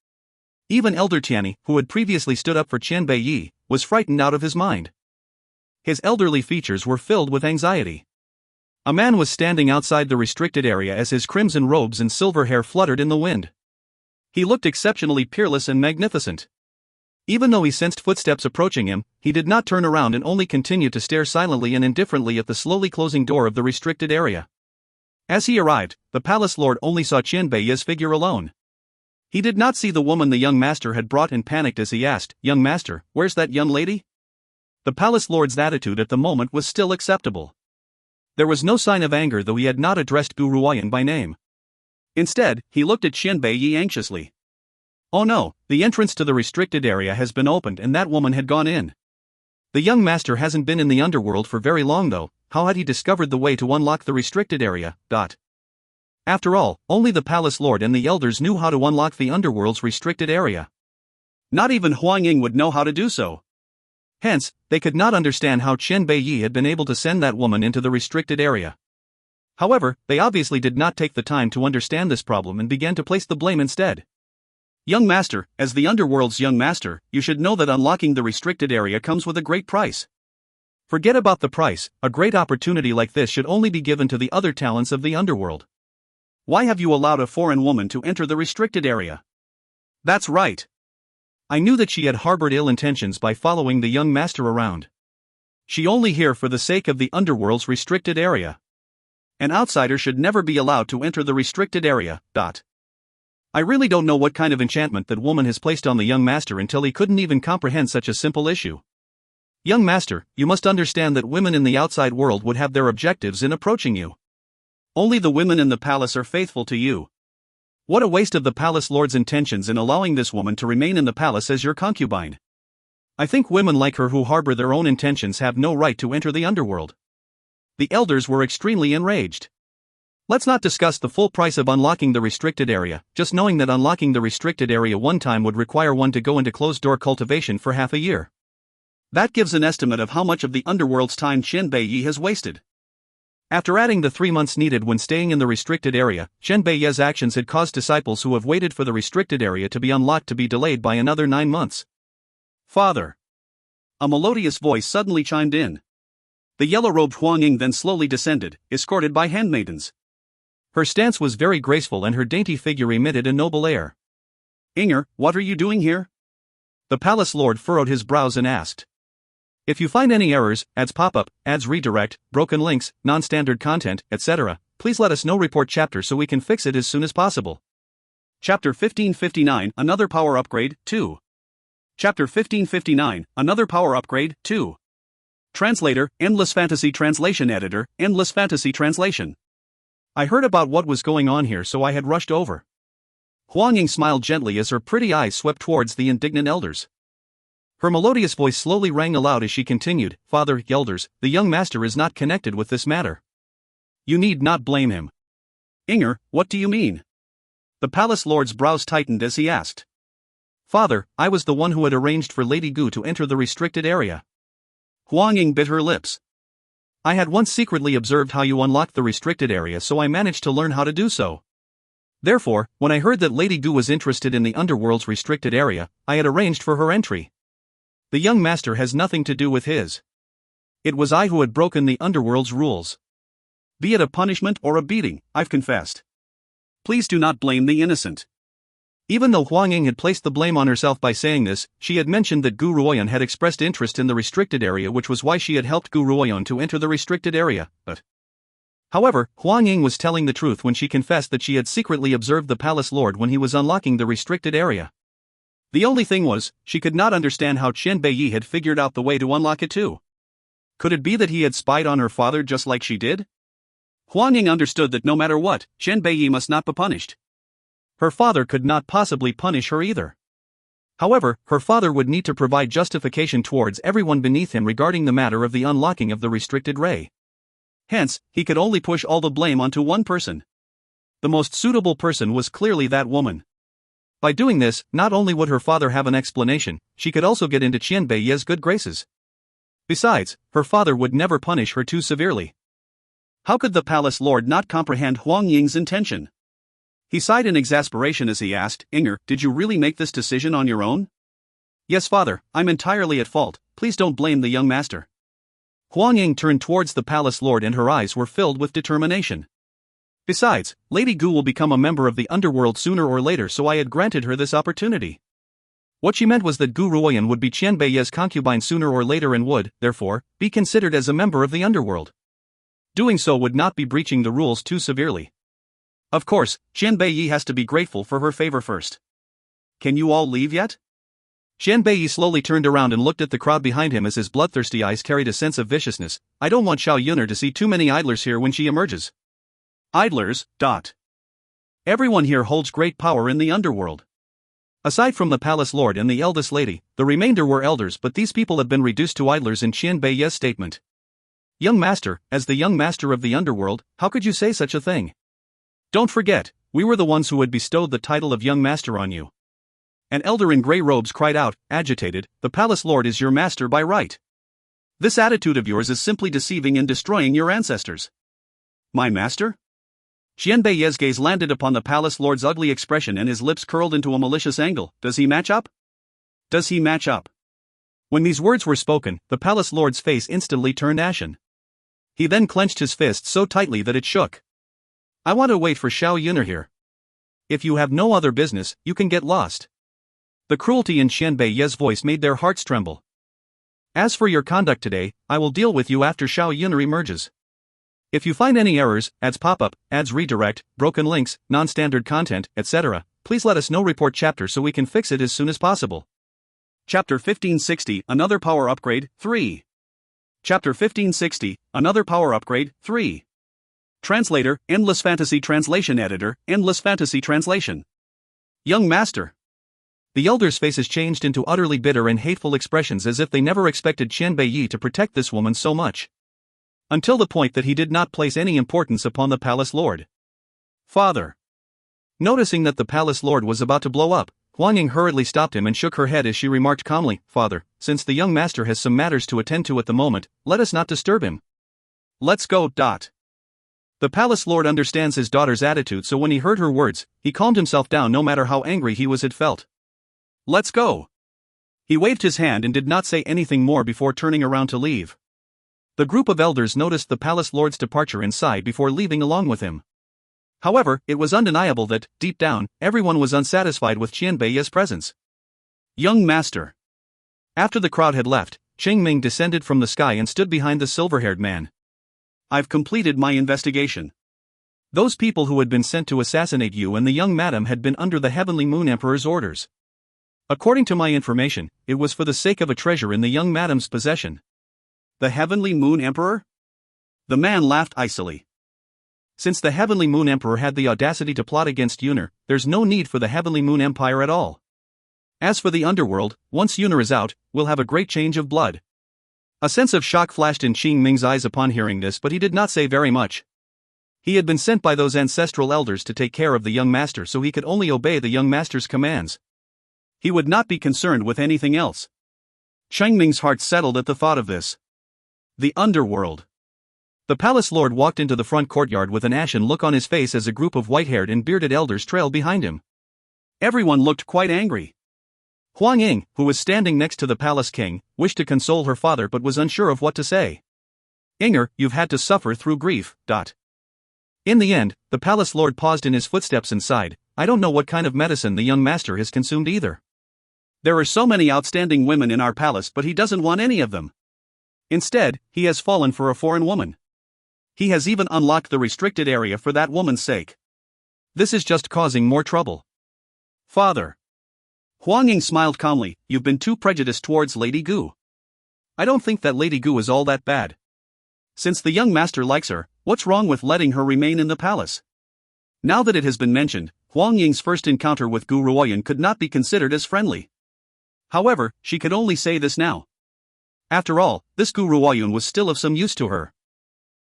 [SPEAKER 1] Even Elder Tiani, who had previously stood up for Chen Beiyi, was frightened out of his mind. His elderly features were filled with anxiety. A man was standing outside the restricted area as his crimson robes and silver hair fluttered in the wind. He looked exceptionally peerless and magnificent. Even though he sensed footsteps approaching him, he did not turn around and only continued to stare silently and indifferently at the slowly closing door of the restricted area. As he arrived, the palace lord only saw Chen Beiyi's figure alone. He did not see the woman the young master had brought and panicked as he asked, "Young master, where's that young lady?" The palace lord's attitude at the moment was still acceptable. There was no sign of anger, though he had not addressed Gu Ruoyan by name. Instead, he looked at Chen Beiyi anxiously. Oh no, the entrance to the restricted area has been opened and that woman had gone in. The young master hasn't been in the underworld for very long though. How had he discovered the way to unlock the restricted area? After all, only the palace lord and the elders knew how to unlock the underworld's restricted area. Not even Huang Ying would know how to do so. Hence, they could not understand how Chen Beiyi had been able to send that woman into the restricted area. However, they obviously did not take the time to understand this problem and began to place the blame instead. Young master, as the underworld's young master, you should know that unlocking the restricted area comes with a great price. Forget about the price, a great opportunity like this should only be given to the other talents of the underworld. Why have you allowed a foreign woman to enter the restricted area? That's right. I knew that she had harbored ill intentions by following the young master around. She only here for the sake of the underworld's restricted area. An outsider should never be allowed to enter the restricted area. I really don't know what kind of enchantment that woman has placed on the young master until he couldn't even comprehend such a simple issue. Young master, you must understand that women in the outside world would have their objectives in approaching you. Only the women in the palace are faithful to you. What a waste of the palace lord's intentions in allowing this woman to remain in the palace as your concubine. I think women like her who harbor their own intentions have no right to enter the underworld. The elders were extremely enraged. Let's not discuss the full price of unlocking the restricted area, just knowing that unlocking the restricted area one time would require one to go into closed-door cultivation for half a year. That gives an estimate of how much of the underworld's time Chen Beiyi has wasted. After adding the 3 months needed when staying in the restricted area, Chen Beiyi's actions had caused disciples who have waited for the restricted area to be unlocked to be delayed by another 9 months. Father! A melodious voice suddenly chimed in. The yellow-robed Huang Ying then slowly descended, escorted by handmaidens. Her stance was very graceful and her dainty figure emitted a noble air. Inger, what are you doing here? The palace lord furrowed his brows and asked. If you find any errors, ads pop-up, ads redirect, broken links, non-standard content, etc., please let us know. Report chapter so we can fix it as soon as possible. Chapter 1559 Another Power Upgrade, 2. Chapter 1559 Another Power Upgrade, 2. Translator, Endless Fantasy Translation Editor, Endless Fantasy Translation. I heard about what was going on here so I had rushed over. Huang Ying smiled gently as her pretty eyes swept towards the indignant elders. Her melodious voice slowly rang aloud as she continued, Father, elders, the young master is not connected with this matter. You need not blame him. Inger, what do you mean? The palace lord's brows tightened as he asked. Father, I was the one who had arranged for Lady Gu to enter the restricted area. Huang Ying bit her lips. I had once secretly observed how you unlocked the restricted area, so I managed to learn how to do so. Therefore, when I heard that Lady Gu was interested in the underworld's restricted area, I had arranged for her entry. The young master has nothing to do with his. It was I who had broken the underworld's rules. Be it a punishment or a beating, I've confessed. Please do not blame the innocent. Even though Huang Ying had placed the blame on herself by saying this, she had mentioned that Gu Ruoyan had expressed interest in the restricted area, which was why she had helped Gu Ruoyan to enter the restricted area, However, Huang Ying was telling the truth when she confessed that she had secretly observed the palace lord when he was unlocking the restricted area. The only thing was, she could not understand how Chen Beiyi had figured out the way to unlock it too. Could it be that he had spied on her father just like she did? Huang Ying understood that no matter what, Chen Beiyi must not be punished. Her father could not possibly punish her either. However, her father would need to provide justification towards everyone beneath him regarding the matter of the unlocking of the restricted ray. Hence, he could only push all the blame onto one person. The most suitable person was clearly that woman. By doing this, not only would her father have an explanation, she could also get into Chen Beiyi's good graces. Besides, her father would never punish her too severely. How could the palace lord not comprehend Huang Ying's intention? He sighed in exasperation as he asked, Inger, did you really make this decision on your own? Yes, father, I'm entirely at fault, please don't blame the young master. Huang Ying turned towards the palace lord and her eyes were filled with determination. Besides, Lady Gu will become a member of the underworld sooner or later, so I had granted her this opportunity. What she meant was that Gu Ruoyan would be Chen Beiyi's concubine sooner or later and would, therefore, be considered as a member of the underworld. Doing so would not be breaching the rules too severely. Of course, Chen Beiyi has to be grateful for her favor first. Can you all leave yet? Chen Beiyi slowly turned around and looked at the crowd behind him as his bloodthirsty eyes carried a sense of viciousness. I don't want Xiao Yuner to see too many idlers here when she emerges. Idlers. Everyone here holds great power in the underworld. Aside from the palace lord and the eldest lady, the remainder were elders, but these people have been reduced to idlers in Chen Beiyi's statement. Young master, as the young master of the underworld, how could you say such a thing? Don't forget, we were the ones who had bestowed the title of young master on you. An elder in grey robes cried out, agitated, the palace lord is your master by right. This attitude of yours is simply deceiving and destroying your ancestors. My master? Xianbei's gaze landed upon the palace lord's ugly expression and his lips curled into a malicious angle. Does he match up? Does he match up? When these words were spoken, the palace lord's face instantly turned ashen. He then clenched his fist so tightly that it shook. I want to wait for Xiao Yuner here. If you have no other business, you can get lost. The cruelty in Xianbei's voice made their hearts tremble. As for your conduct today, I will deal with you after Xiao Yuner emerges. If you find any errors, ads pop up, ads redirect, broken links, non-standard content, etc., please let us know. Report chapter so we can fix it as soon as possible. Chapter 1560, Another Power Upgrade, 3. Chapter 1560, Another Power Upgrade, 3. Translator, Endless Fantasy Translation Editor, Endless Fantasy Translation. Young Master. The elders' faces changed into utterly bitter and hateful expressions as if they never expected Xianbei to protect this woman so much. Until the point that he did not place any importance upon the palace lord. Father. Noticing that the palace lord was about to blow up, Huang Ying hurriedly stopped him and shook her head as she remarked calmly, Father, since the young master has some matters to attend to at the moment, let us not disturb him. Let's go. The palace lord understands his daughter's attitude, so when he heard her words, he calmed himself down no matter how angry he had felt. Let's go. He waved his hand and did not say anything more before turning around to leave. The group of elders noticed the palace lord's departure and sighed before leaving along with him. However, it was undeniable that, deep down, everyone was unsatisfied with Xianbei's presence. Young Master. After the crowd had left, Cheng Ming descended from the sky and stood behind the silver-haired man. I've completed my investigation. Those people who had been sent to assassinate you and the young madam had been under the Heavenly Moon Emperor's orders. According to my information, it was for the sake of a treasure in the young madam's possession. The Heavenly Moon Emperor? The man laughed icily. Since the Heavenly Moon Emperor had the audacity to plot against Yuner, there's no need for the Heavenly Moon Empire at all. As for the underworld, once Yuner is out, we'll have a great change of blood. A sense of shock flashed in Qing Ming's eyes upon hearing this, but he did not say very much. He had been sent by those ancestral elders to take care of the young master, so he could only obey the young master's commands. He would not be concerned with anything else. Cheng Ming's heart settled at the thought of this. The underworld. The palace lord walked into the front courtyard with an ashen look on his face as a group of white-haired and bearded elders trailed behind him. Everyone looked quite angry. Huang Ying, who was standing next to the palace king, wished to console her father but was unsure of what to say. Inger, you've had to suffer through grief. In the end, the palace lord paused in his footsteps and sighed, I don't know what kind of medicine the young master has consumed either. There are so many outstanding women in our palace, but he doesn't want any of them. Instead, he has fallen for a foreign woman. He has even unlocked the restricted area for that woman's sake. This is just causing more trouble. Father. Huang Ying smiled calmly, you've been too prejudiced towards Lady Gu. I don't think that Lady Gu is all that bad. Since the young master likes her, what's wrong with letting her remain in the palace? Now that it has been mentioned, Huang Ying's first encounter with Gu Ruoyan could not be considered as friendly. However, she could only say this now. After all, this Gu Ruoyan was still of some use to her.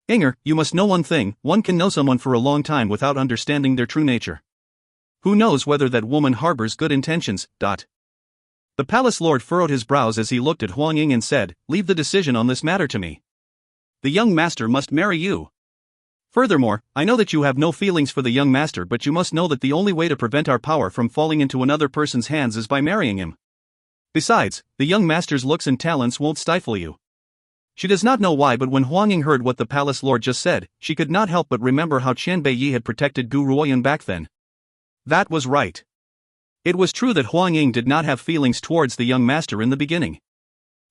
[SPEAKER 1] Inger, you must know one thing, one can know someone for a long time without understanding their true nature. Who knows whether that woman harbors good intentions. The palace lord furrowed his brows as he looked at Huang Ying and said, leave the decision on this matter to me. The young master must marry you. Furthermore, I know that you have no feelings for the young master, but you must know that the only way to prevent our power from falling into another person's hands is by marrying him. Besides, the young master's looks and talents won't stifle you. She does not know why, but when Huang Ying heard what the palace lord just said, she could not help but remember how Qianbei had protected Gu Ruoyan back then. That was right. It was true that Huang Ying did not have feelings towards the young master in the beginning.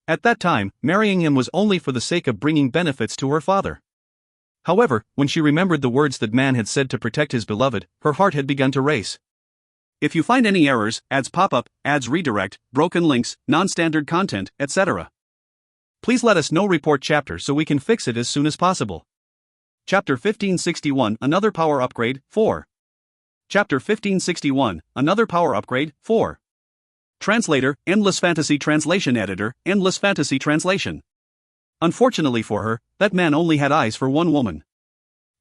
[SPEAKER 1] At that time, marrying him was only for the sake of bringing benefits to her father. However, when she remembered the words that man had said to protect his beloved, her heart had begun to race. If you find any errors, ads pop up, ads redirect, broken links, non-standard content, etc., please let us know. Report chapter so we can fix it as soon as possible. Chapter 1561, Another Power Upgrade, 4. Chapter 1561, Another Power Upgrade, 4. Translator, Endless Fantasy Translation Editor, Endless Fantasy Translation. Unfortunately for her, that man only had eyes for one woman.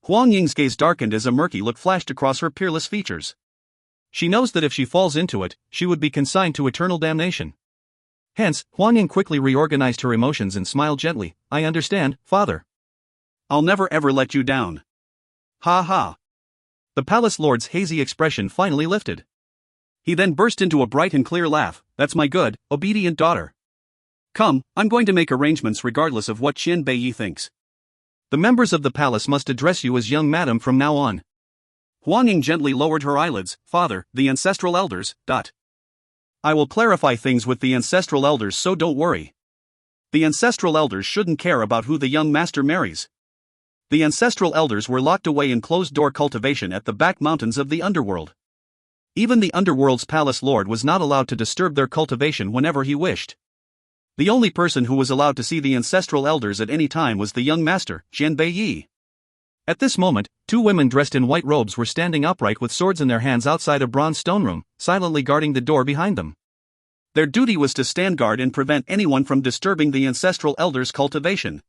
[SPEAKER 1] Huang Ying's gaze darkened as a murky look flashed across her peerless features. She knows that if she falls into it, she would be consigned to eternal damnation. Hence, Huang Ying quickly reorganized her emotions and smiled gently, I understand, father. I'll never ever let you down. Ha ha. The palace lord's hazy expression finally lifted. He then burst into a bright and clear laugh. That's my good, obedient daughter. Come, I'm going to make arrangements regardless of what Qian Beiyi thinks. The members of the palace must address you as young madam from now on. Huang Ying gently lowered her eyelids. Father, the ancestral elders. I will clarify things with the ancestral elders, so don't worry. The ancestral elders shouldn't care about who the young master marries. The ancestral elders were locked away in closed-door cultivation at the back mountains of the underworld. Even the underworld's palace lord was not allowed to disturb their cultivation whenever he wished. The only person who was allowed to see the ancestral elders at any time was the young master, Qian Beiyi. At this moment, two women dressed in white robes were standing upright with swords in their hands outside a bronze stone room, silently guarding the door behind them. Their duty was to stand guard and prevent anyone from disturbing the ancestral elders' cultivation.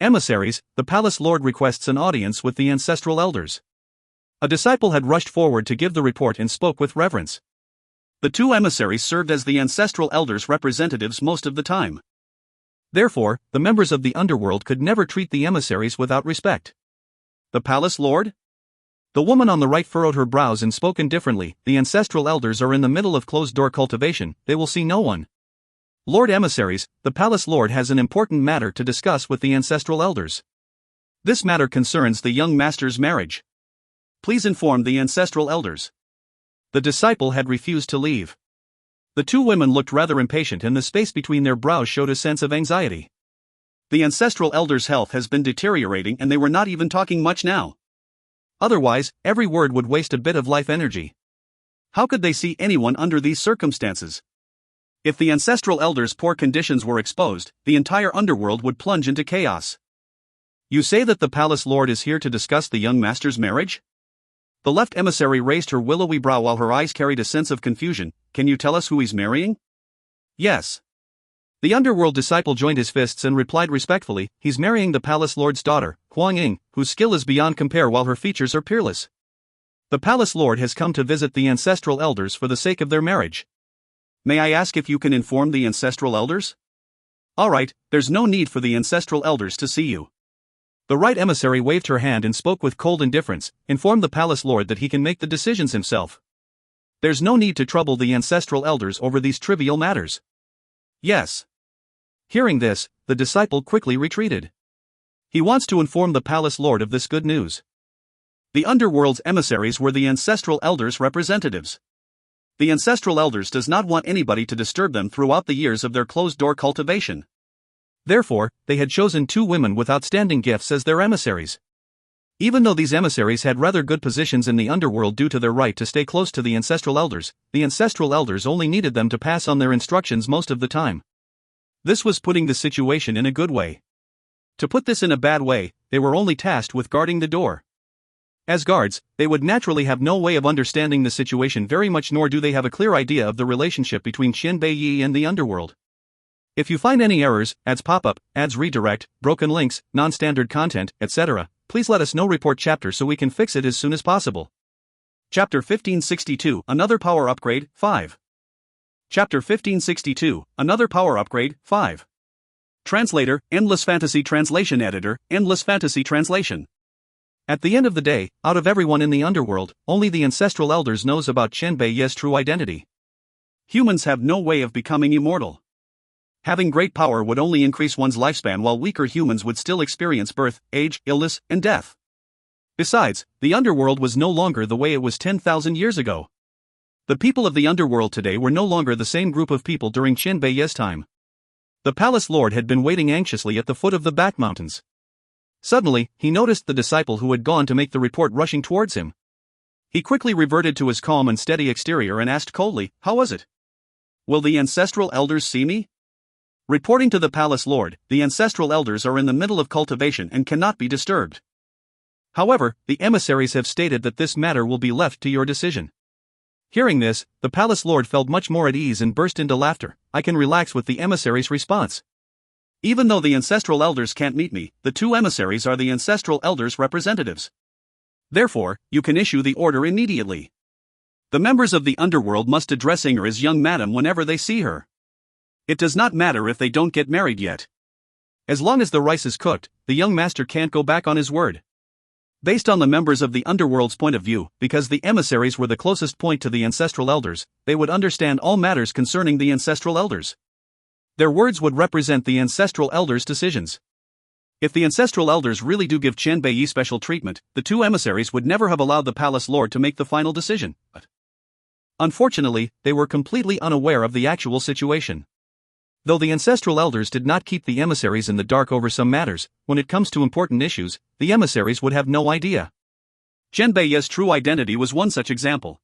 [SPEAKER 1] Emissaries, the palace lord requests an audience with the ancestral elders. A disciple had rushed forward to give the report and spoke with reverence. The two emissaries served as the ancestral elders' representatives most of the time. Therefore, the members of the underworld could never treat the emissaries without respect. The palace lord? The woman on the right furrowed her brows and spoke indifferently. The ancestral elders are in the middle of closed-door cultivation, they will see no one. Lord emissaries, the palace lord has an important matter to discuss with the ancestral elders. This matter concerns the young master's marriage. Please inform the ancestral elders. The disciple had refused to leave. The two women looked rather impatient and the space between their brows showed a sense of anxiety. The ancestral elders' health has been deteriorating and they were not even talking much now. Otherwise, every word would waste a bit of life energy. How could they see anyone under these circumstances? If the ancestral elders' poor conditions were exposed, the entire underworld would plunge into chaos. You say that the palace lord is here to discuss the young master's marriage? The left emissary raised her willowy brow while her eyes carried a sense of confusion. Can you tell us who he's marrying? Yes. The underworld disciple joined his fists and replied respectfully, he's marrying the palace lord's daughter, Huang Ying, whose skill is beyond compare while her features are peerless. The palace lord has come to visit the ancestral elders for the sake of their marriage. May I ask if you can inform the ancestral elders? Alright, there's no need for the ancestral elders to see you. The right emissary waved her hand and spoke with cold indifference. Inform the palace lord that he can make the decisions himself. There's no need to trouble the ancestral elders over these trivial matters. Yes. Hearing this, the disciple quickly retreated. He wants to inform the palace lord of this good news. The underworld's emissaries were the ancestral elders' representatives. The ancestral elders does not want anybody to disturb them throughout the years of their closed-door cultivation. Therefore, they had chosen two women with outstanding gifts as their emissaries. Even though these emissaries had rather good positions in the underworld due to their right to stay close to the ancestral elders only needed them to pass on their instructions most of the time. This was putting the situation in a good way. To put this in a bad way, they were only tasked with guarding the door. As guards, they would naturally have no way of understanding the situation very much, nor do they have a clear idea of the relationship between Qian Beiyi and the underworld. If you find any errors, ads pop up, ads redirect, broken links, non-standard content, etc., please let us know. Report chapter so we can fix it as soon as possible. Chapter 1562, Another Power Upgrade, 5. Chapter 1562, Another Power Upgrade, 5. Translator, Endless Fantasy Translation Editor, Endless Fantasy Translation. At the end of the day, out of everyone in the underworld, only the ancestral elders knows about Qian Beiyi's true identity. Humans have no way of becoming immortal. Having great power would only increase one's lifespan, while weaker humans would still experience birth, age, illness, and death. Besides, the underworld was no longer the way it was 10,000 years ago. The people of the underworld today were no longer the same group of people during Qian Beiyi's time. The palace lord had been waiting anxiously at the foot of the back mountains. Suddenly, he noticed the disciple who had gone to make the report rushing towards him. He quickly reverted to his calm and steady exterior and asked coldly, "How was it? Will the ancestral elders see me?" Reporting to the palace lord, the ancestral elders are in the middle of cultivation and cannot be disturbed. However, the emissaries have stated that this matter will be left to your decision. Hearing this, the palace lord felt much more at ease and burst into laughter. I can relax with the emissary's response. Even though the ancestral elders can't meet me, the two emissaries are the ancestral elders' representatives. Therefore, you can issue the order immediately. The members of the underworld must address her as young madam whenever they see her. It does not matter if they don't get married yet. As long as the rice is cooked, the young master can't go back on his word. Based on the members of the underworld's point of view, because the emissaries were the closest point to the ancestral elders, they would understand all matters concerning the ancestral elders. Their words would represent the ancestral elders' decisions. If the ancestral elders really do give Qian Bei special treatment, the two emissaries would never have allowed the palace lord to make the final decision. But unfortunately, they were completely unaware of the actual situation. Though the ancestral elders did not keep the emissaries in the dark over some matters, when it comes to important issues, the emissaries would have no idea. Qian Bei's true identity was one such example.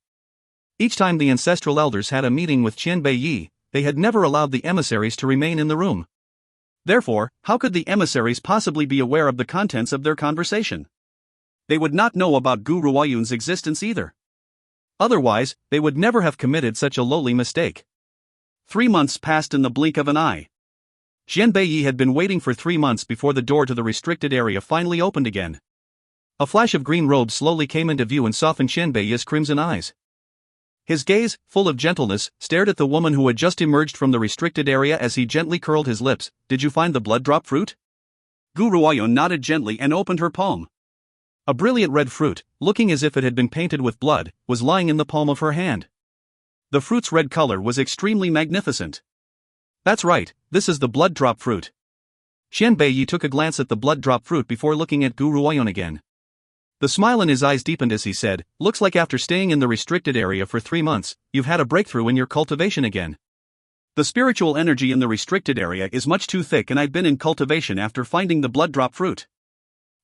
[SPEAKER 1] Each time the ancestral elders had a meeting with Qian Bei, they had never allowed the emissaries to remain in the room. Therefore, how could the emissaries possibly be aware of the contents of their conversation? They would not know about Gu Ruoyun's existence either. Otherwise, they would never have committed such a lowly mistake. 3 months passed in the blink of an eye. Qian Bei had been waiting for 3 months before the door to the restricted area finally opened again. A flash of green robes slowly came into view and softened Qian Bei's crimson eyes. His gaze, full of gentleness, stared at the woman who had just emerged from the restricted area as he gently curled his lips. "Did you find the blood drop fruit?" Gu Ruoyun nodded gently and opened her palm. A brilliant red fruit, looking as if it had been painted with blood, was lying in the palm of her hand. The fruit's red color was extremely magnificent. "That's right, this is the blood drop fruit." Qian Bei took a glance at the blood drop fruit before looking at Gu Ruoyun again. The smile in his eyes deepened as he said, "Looks like after staying in the restricted area for 3 months, you've had a breakthrough in your cultivation again. The spiritual energy in the restricted area is much too thick and I've been in cultivation after finding the blood drop fruit.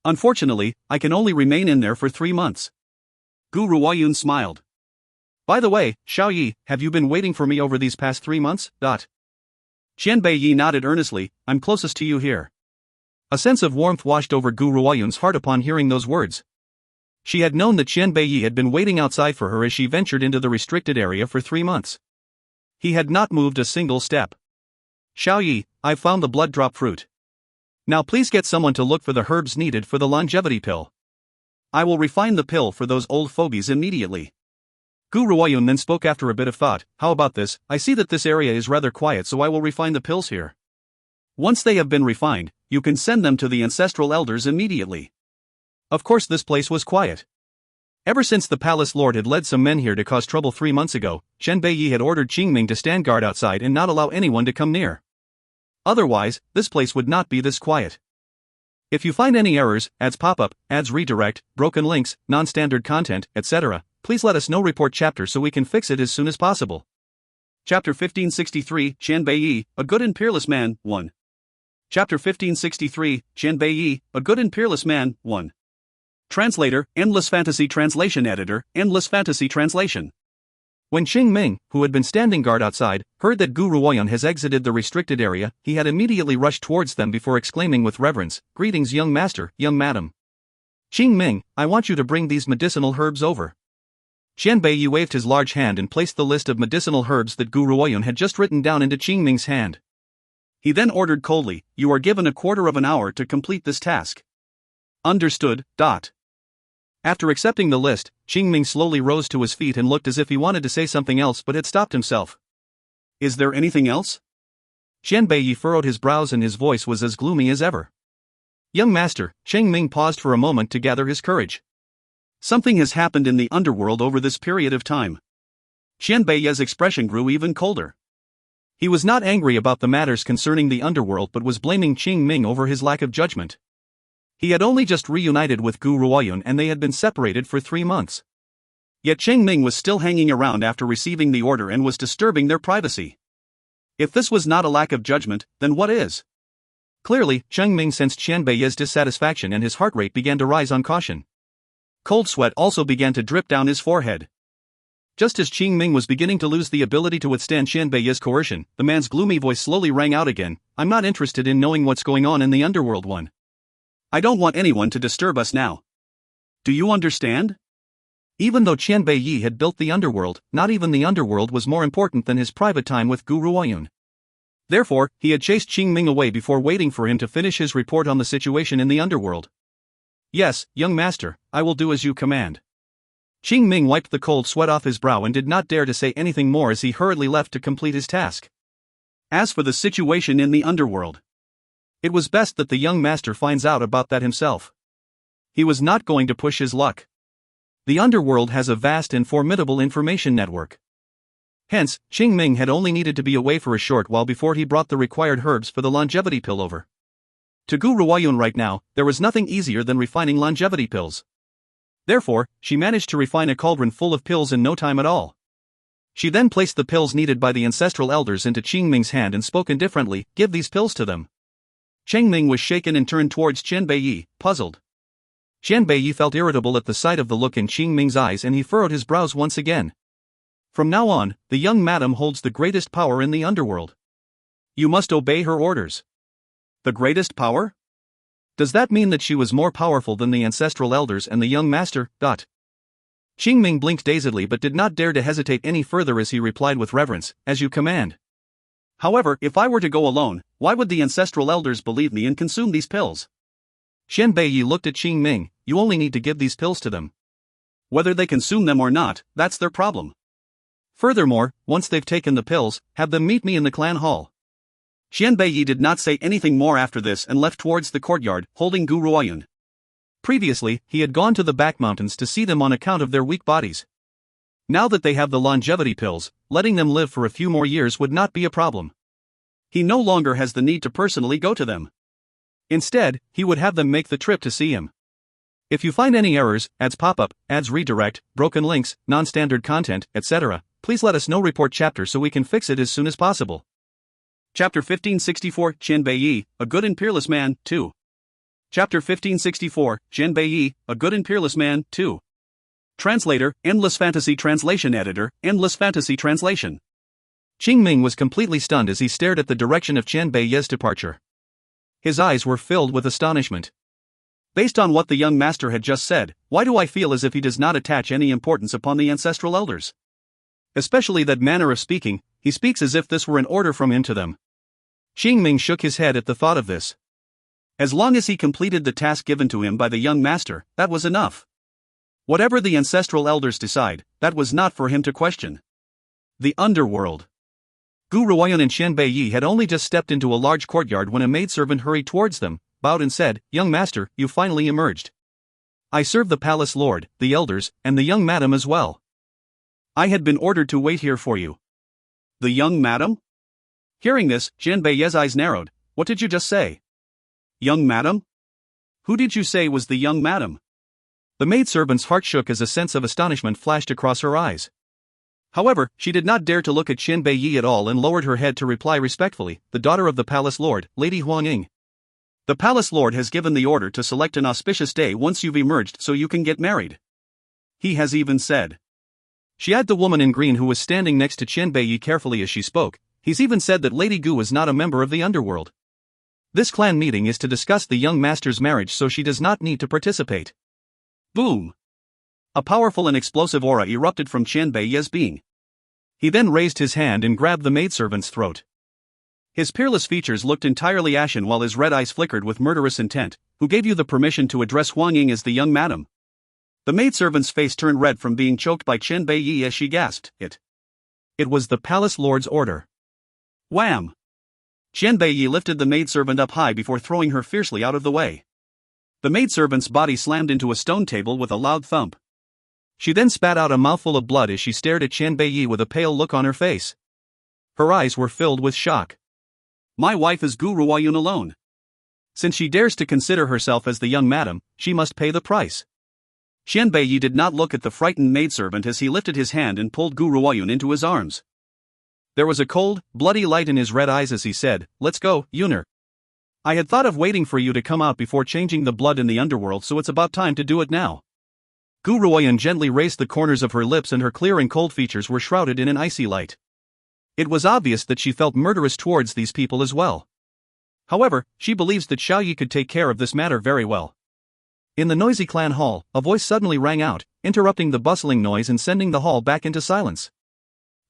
[SPEAKER 1] Unfortunately, I can only remain in there for 3 months." Gu Ruoyun smiled. "By the way, Xiao Yi, have you been waiting for me over these past 3 months? Qian Bei nodded earnestly, "I'm closest to you here." A sense of warmth washed over Gu Ruoyun's heart upon hearing those words. She had known that Qian Bei had been waiting outside for her as she ventured into the restricted area for 3 months. He had not moved a single step. "Xiao Yi, I've found the blood drop fruit. Now please get someone to look for the herbs needed for the longevity pill. I will refine the pill for those old fogies immediately." Gu Ruoyun then spoke after a bit of thought, "How about this? I see that this area is rather quiet, so I will refine the pills here. Once they have been refined, you can send them to the ancestral elders immediately." Of course this place was quiet. Ever since the palace lord had led some men here to cause trouble 3 months ago, Qian Bei had ordered Qingming to stand guard outside and not allow anyone to come near. Otherwise, this place would not be this quiet. If you find any errors, ads pop-up, ads redirect, broken links, non-standard content, etc., please let us know. Report chapter so we can fix it as soon as possible. Chapter 1563, Qian Bei, a good and peerless man, 1. Chapter 1563, Qian Bei, a good and peerless man, 1. Translator, Endless Fantasy Translation Editor, Endless Fantasy Translation. When Qingming, who had been standing guard outside, heard that Gu Ruoyun has exited the restricted area, he had immediately rushed towards them before exclaiming with reverence, "Greetings, young master, young madam. Qingming, I want you to bring these medicinal herbs over." Qian Bei waved his large hand and placed the list of medicinal herbs that Gu Ruoyun had just written down into Qingming's hand. He then ordered coldly, "You are given a quarter of an hour to complete this task." Understood. After accepting the list, Qingming slowly rose to his feet and looked as if he wanted to say something else but had stopped himself. "Is there anything else?" Qian Bei furrowed his brows and his voice was as gloomy as ever. "Young master," Qingming paused for a moment to gather his courage. "Something has happened in the underworld over this period of time." Qian Bei's expression grew even colder. He was not angry about the matters concerning the underworld but was blaming Qingming over his lack of judgment. He had only just reunited with Gu Ruoyun and they had been separated for 3 months. Yet Qingming was still hanging around after receiving the order and was disturbing their privacy. If this was not a lack of judgment, then what is? Clearly, Qingming sensed Qian Bei's dissatisfaction and his heart rate began to rise on caution. Cold sweat also began to drip down his forehead. Just as Qingming was beginning to lose the ability to withstand Qian Bei's coercion, the man's gloomy voice slowly rang out again, "I'm not interested in knowing what's going on in the underworld, one. I don't want anyone to disturb us now. Do you understand?" Even though Qian Bei had built the underworld, not even the underworld was more important than his private time with Gu Ruoyun. Therefore, he had chased Qingming away before waiting for him to finish his report on the situation in the underworld. "Yes, young master, I will do as you command." Qingming wiped the cold sweat off his brow and did not dare to say anything more as he hurriedly left to complete his task. As for the situation in the underworld, it was best that the young master finds out about that himself. He was not going to push his luck. The underworld has a vast and formidable information network. Hence, Qing Ming had only needed to be away for a short while before he brought the required herbs for the longevity pill over. To Gu Ruoyun right now, there was nothing easier than refining longevity pills. Therefore, she managed to refine a cauldron full of pills in no time at all. She then placed the pills needed by the ancestral elders into Qing Ming's hand and spoke indifferently, "Give these pills to them." Qing Ming was shaken and turned towards Qian Beiyi, puzzled. Qian Beiyi felt irritable at the sight of the look in Qing Ming's eyes and he furrowed his brows once again. From now on, the young madam holds the greatest power in the underworld. You must obey her orders. The greatest power? Does that mean that she was more powerful than the ancestral elders and the young master? Qing Ming blinked dazedly but did not dare to hesitate any further as he replied with reverence, "As you command." However, if I were to go alone, why would the ancestral elders believe me and consume these pills? Qian Beiyi looked at Qing Ming, "You only need to give these pills to them. Whether they consume them or not, that's their problem. Furthermore, once they've taken the pills, have them meet me in the clan hall." Qian Beiyi did not say anything more after this and left towards the courtyard, holding Gu Ruoyun. Previously, he had gone to the back mountains to see them on account of their weak bodies. Now that they have the longevity pills, letting them live for a few more years would not be a problem. He no longer has the need to personally go to them. Instead, he would have them make the trip to see him. If you find any errors, ads pop-up, ads redirect, broken links, non-standard content, etc., please let us know. Report chapter so we can fix it as soon as possible. Chapter 1564, Qian Beiyi, a good and peerless man, 2. Chapter 1564, Qian Beiyi, a good and peerless man, 2. Translator, Endless Fantasy Translation Editor, Endless Fantasy Translation. Qing Ming was completely stunned as he stared at the direction of Qian Beiyi's departure. His eyes were filled with astonishment. Based on what the young master had just said, why do I feel as if he does not attach any importance upon the ancestral elders? Especially that manner of speaking, he speaks as if this were an order from him to them. Qing Ming shook his head at the thought of this. As long as he completed the task given to him by the young master, that was enough. Whatever the ancestral elders decide, that was not for him to question. The underworld. Gu Ruoyun and Qian Beiyi had only just stepped into a large courtyard when a maidservant hurried towards them, bowed and said, "Young master, you finally emerged. I serve the palace lord, the elders, and the young madam as well. I had been ordered to wait here for you." The young madam? Hearing this, Qian Beiyi's eyes narrowed. What did you just say? Young madam? Who did you say was the young madam? The maidservant's heart shook as a sense of astonishment flashed across her eyes. However, she did not dare to look at Qian Beiyi at all and lowered her head to reply respectfully, "The daughter of the palace lord, Lady Huang Ying. The palace lord has given the order to select an auspicious day once you've emerged so you can get married. He has even said." She eyed the woman in green who was standing next to Qian Beiyi carefully as she spoke. "He's even said that Lady Gu is not a member of the underworld. This clan meeting is to discuss the young master's marriage so she does not need to participate." Boom! A powerful and explosive aura erupted from Qian Beiyi's being. He then raised his hand and grabbed the maidservant's throat. His peerless features looked entirely ashen while his red eyes flickered with murderous intent. "Who gave you the permission to address Huang Ying as the young madam?" The maidservant's face turned red from being choked by Qian Beiyi as she gasped, It was the palace lord's order." Wham! Qian Beiyi lifted the maidservant up high before throwing her fiercely out of the way. The maidservant's body slammed into a stone table with a loud thump. She then spat out a mouthful of blood as she stared at Qian Beiyi with a pale look on her face. Her eyes were filled with shock. My wife is Gu Ruoyun alone. Since she dares to consider herself as the young madam, she must pay the price. Qian Beiyi did not look at the frightened maidservant as he lifted his hand and pulled Gu Ruoyun into his arms. There was a cold, bloody light in his red eyes as he said, "Let's go, Yuner. I had thought of waiting for you to come out before changing the blood in the underworld, so it's about time to do it now." Gu Ruoyun gently raised the corners of her lips and her clear and cold features were shrouded in an icy light. It was obvious that she felt murderous towards these people as well. However, she believes that Xiaoyi could take care of this matter very well. In the noisy clan hall, a voice suddenly rang out, interrupting the bustling noise and sending the hall back into silence.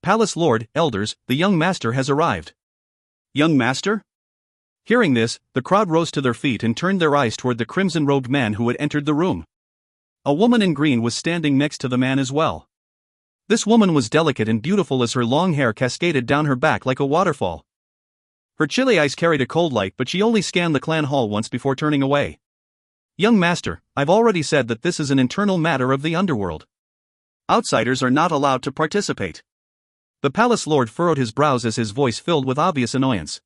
[SPEAKER 1] "Palace lord, elders, the young master has arrived." Young master? Hearing this, the crowd rose to their feet and turned their eyes toward the crimson-robed man who had entered the room. A woman in green was standing next to the man as well. This woman was delicate and beautiful as her long hair cascaded down her back like a waterfall. Her chilly eyes carried a cold light, but she only scanned the clan hall once before turning away. Young master, I've already said that this is an internal matter of the underworld. Outsiders are not allowed to participate. The palace lord furrowed his brows as his voice filled with obvious annoyance.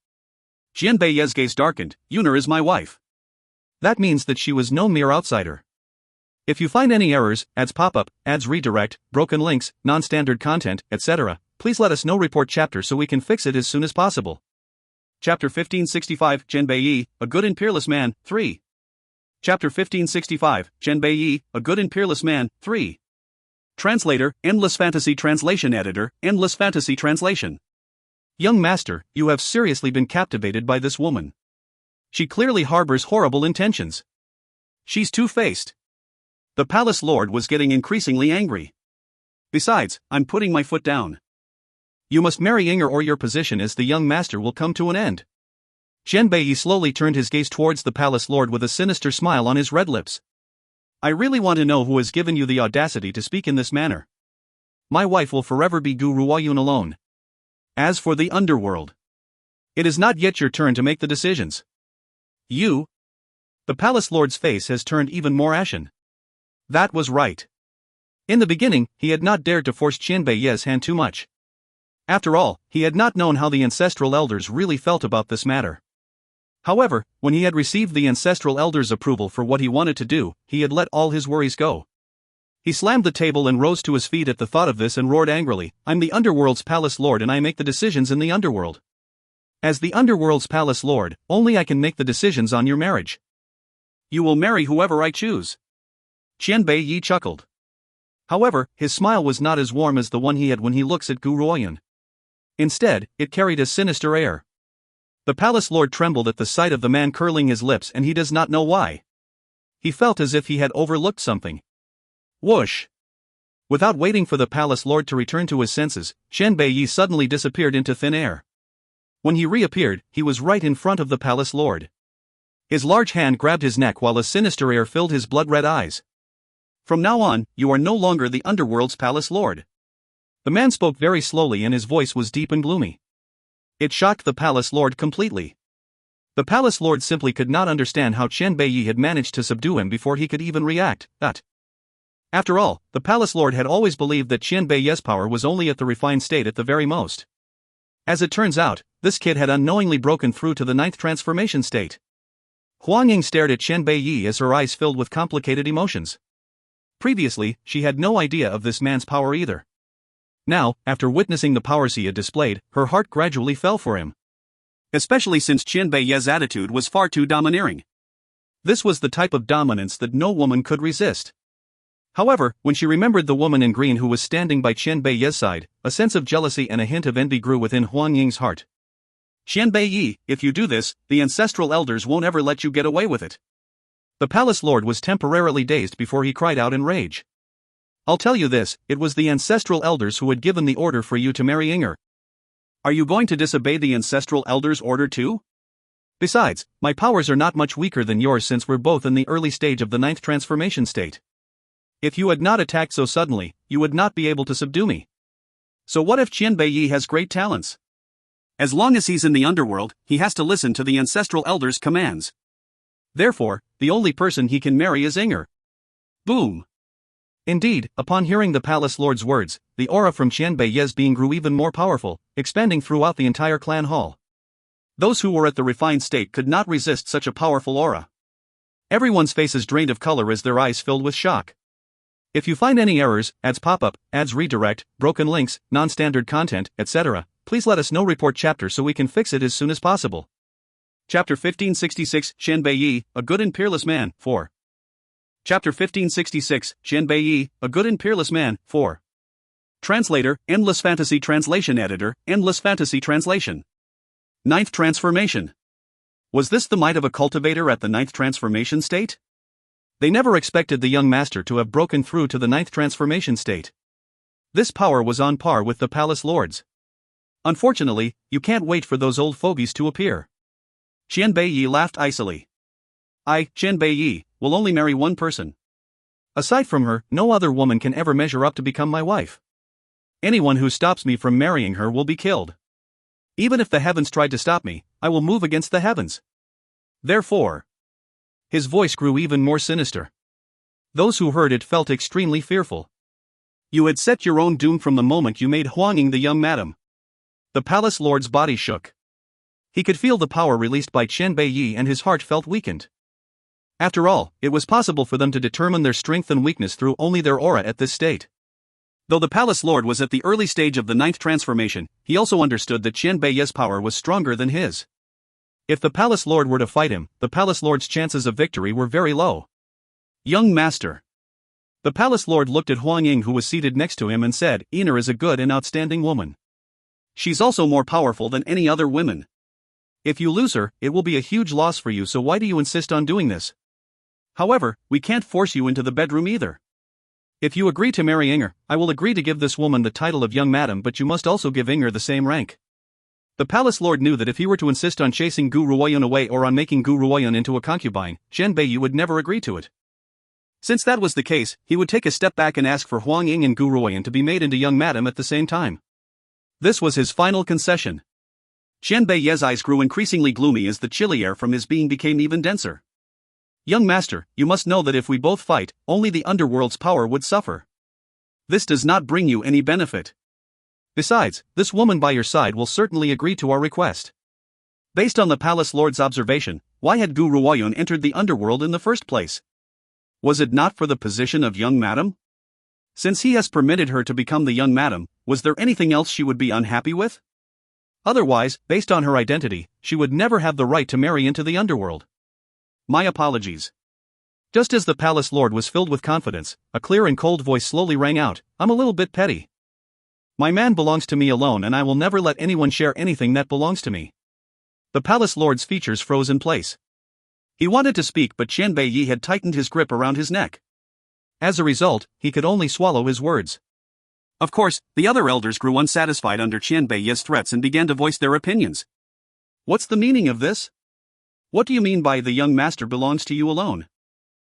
[SPEAKER 1] Qianbei's gaze darkened. Yunar is my wife. That means that she was no mere outsider. If you find any errors, ads pop up, ads redirect, broken links, non-standard content, etc., please let us know. Report chapter so we can fix it as soon as possible. Chapter 1565, Qianbei, a good and peerless man, 3. Chapter 1565, Qianbei, a good and peerless man, 3. Translator, Endless Fantasy Translation Editor, Endless Fantasy Translation. Young master, you have seriously been captivated by this woman. She clearly harbors horrible intentions. She's two-faced. The palace lord was getting increasingly angry. Besides, I'm putting my foot down. You must marry Inger or your position as the young master will come to an end. Qianbei slowly turned his gaze towards the palace lord with a sinister smile on his red lips. I really want to know who has given you the audacity to speak in this manner. My wife will forever be Gu Ruoyun alone. As for the underworld, it is not yet your turn to make the decisions. You? The palace lord's face has turned even more ashen. That was right. In the beginning, he had not dared to force Qianbei's hand too much. After all, he had not known how the ancestral elders really felt about this matter. However, when he had received the ancestral elders' approval for what he wanted to do, he had let all his worries go. He slammed the table and rose to his feet at the thought of this and roared angrily, I'm the underworld's palace lord and I make the decisions in the underworld. As the underworld's palace lord, only I can make the decisions on your marriage. You will marry whoever I choose. Qianbei chuckled. However, his smile was not as warm as the one he had when he looks at Gu Ruoyun. Instead, it carried a sinister air. The palace lord trembled at the sight of the man curling his lips and he does not know why. He felt as if he had overlooked something. Whoosh! Without waiting for the palace lord to return to his senses, Qianbei suddenly disappeared into thin air. When he reappeared, he was right in front of the palace lord. His large hand grabbed his neck while a sinister air filled his blood-red eyes. From now on, you are no longer the underworld's palace lord. The man spoke very slowly and his voice was deep and gloomy. It shocked the palace lord completely. The palace lord simply could not understand how Qianbei had managed to subdue him before he could even react. After all, the palace lord had always believed that Qianbei's power was only at the refined state at the very most. As it turns out, this kid had unknowingly broken through to the 9th transformation state. Huang Ying stared at Qianbei as her eyes filled with complicated emotions. Previously, she had no idea of this man's power either. Now, after witnessing the powers he had displayed, her heart gradually fell for him. Especially since Qianbei's attitude was far too domineering. This was the type of dominance that no woman could resist. However, when she remembered the woman in green who was standing by Qianbei's side, a sense of jealousy and a hint of envy grew within Huang Ying's heart. Qianbei, if you do this, the ancestral elders won't ever let you get away with it. The palace lord was temporarily dazed before he cried out in rage. I'll tell you this, it was the ancestral elders who had given the order for you to marry Inger. Are you going to disobey the ancestral elders' order too? Besides, my powers are not much weaker than yours since we're both in the early stage of the 9th transformation state. If you had not attacked so suddenly, you would not be able to subdue me. So what if Qianbei has great talents? As long as he's in the underworld, he has to listen to the ancestral elders' commands. Therefore, the only person he can marry is Inger. Boom! Indeed, upon hearing the palace lord's words, the aura from Qianbei's being grew even more powerful, expanding throughout the entire clan hall. Those who were at the refined state could not resist such a powerful aura. Everyone's faces drained of color as their eyes filled with shock. If you find any errors, ads pop up, ads redirect, broken links, non-standard content, etc., please let us know. Report chapter so we can fix it as soon as possible. Chapter 1566, Qianbei, a good and peerless man, 4. Chapter 1566, Qianbei, a good and peerless man, 4. Translator, Endless Fantasy Translation Editor, Endless Fantasy Translation. 9th Transformation. Was this the might of a cultivator at the 9th transformation state? They never expected the young master to have broken through to the 9th transformation state. This power was on par with the palace lords. Unfortunately, you can't wait for those old fogies to appear. Qianbei laughed icily. I, Qianbei, will only marry one person. Aside from her, no other woman can ever measure up to become my wife. Anyone who stops me from marrying her will be killed. Even if the heavens tried to stop me, I will move against the heavens. Therefore, His voice grew even more sinister. Those who heard it felt extremely fearful. You had set your own doom from the moment you made Huang Ying the young madam. The palace lord's body shook. He could feel the power released by Qian Beiyi and his heart felt weakened. After all, it was possible for them to determine their strength and weakness through only their aura at this state. Though the palace lord was at the early stage of the 9th transformation, he also understood that Qian Beiyi's power was stronger than his. If the palace lord were to fight him, the palace lord's chances of victory were very low. Young master. The palace lord looked at Huang Ying, who was seated next to him, and said, Ina is a good and outstanding woman. She's also more powerful than any other women. If you lose her, it will be a huge loss for you, so why do you insist on doing this? However, we can't force you into the bedroom either. If you agree to marry Inger, I will agree to give this woman the title of young madam, but you must also give Inger the same rank. The palace lord knew that if he were to insist on chasing Gu Ruoyun away or on making Gu Ruoyun into a concubine, Qian Beiyi would never agree to it. Since that was the case, he would take a step back and ask for Huang Ying and Gu Ruoyun to be made into young madam at the same time. This was his final concession. Qian Beiyi's eyes grew increasingly gloomy as the chilly air from his being became even denser. Young master, you must know that if we both fight, only the underworld's power would suffer. This does not bring you any benefit. Besides, this woman by your side will certainly agree to our request. Based on the palace lord's observation, why had Gu Ruoyun entered the underworld in the first place? Was it not for the position of young madam? Since he has permitted her to become the young madam, was there anything else she would be unhappy with? Otherwise, based on her identity, she would never have the right to marry into the underworld. My apologies. Just as the palace lord was filled with confidence, a clear and cold voice slowly rang out, I'm a little bit petty. My man belongs to me alone and I will never let anyone share anything that belongs to me. The palace lord's features froze in place. He wanted to speak, but Qian Beiyi had tightened his grip around his neck. As a result, he could only swallow his words. Of course, the other elders grew unsatisfied under Qian Beiyi's threats and began to voice their opinions. What's the meaning of this? What do you mean by the young master belongs to you alone?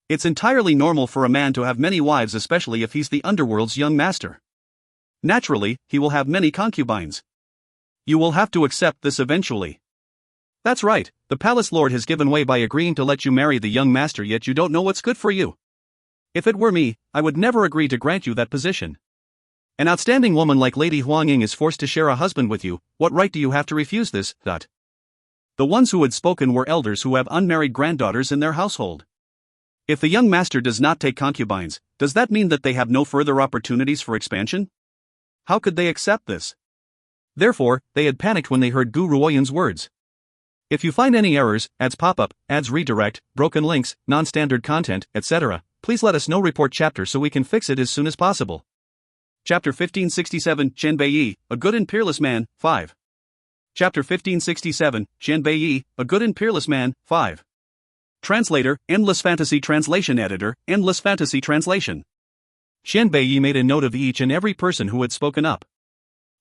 [SPEAKER 1] It's entirely normal for a man to have many wives, especially if he's the underworld's young master. Naturally, he will have many concubines. You will have to accept this eventually. That's right, the palace lord has given way by agreeing to let you marry the young master, yet you don't know what's good for you. If it were me, I would never agree to grant you that position. An outstanding woman like Lady Huang Ying is forced to share a husband with you, what right do you have to refuse this? The ones who had spoken were elders who have unmarried granddaughters in their household. If the young master does not take concubines, does that mean that they have no further opportunities for expansion? How could they accept this? Therefore, they had panicked when they heard Gu Ruoyun's words. If you find any errors, ads pop-up, ads redirect, broken links, non-standard content, etc., please let us know. Report chapter so we can fix it as soon as possible. Chapter 1567, Qian Beiyi, a good and peerless man, 5. Chapter 1567, Qian Beiyi, a good and peerless man, 5. Translator, Endless Fantasy Translation Editor, Endless Fantasy Translation. Qian Beiyi made a note of each and every person who had spoken up.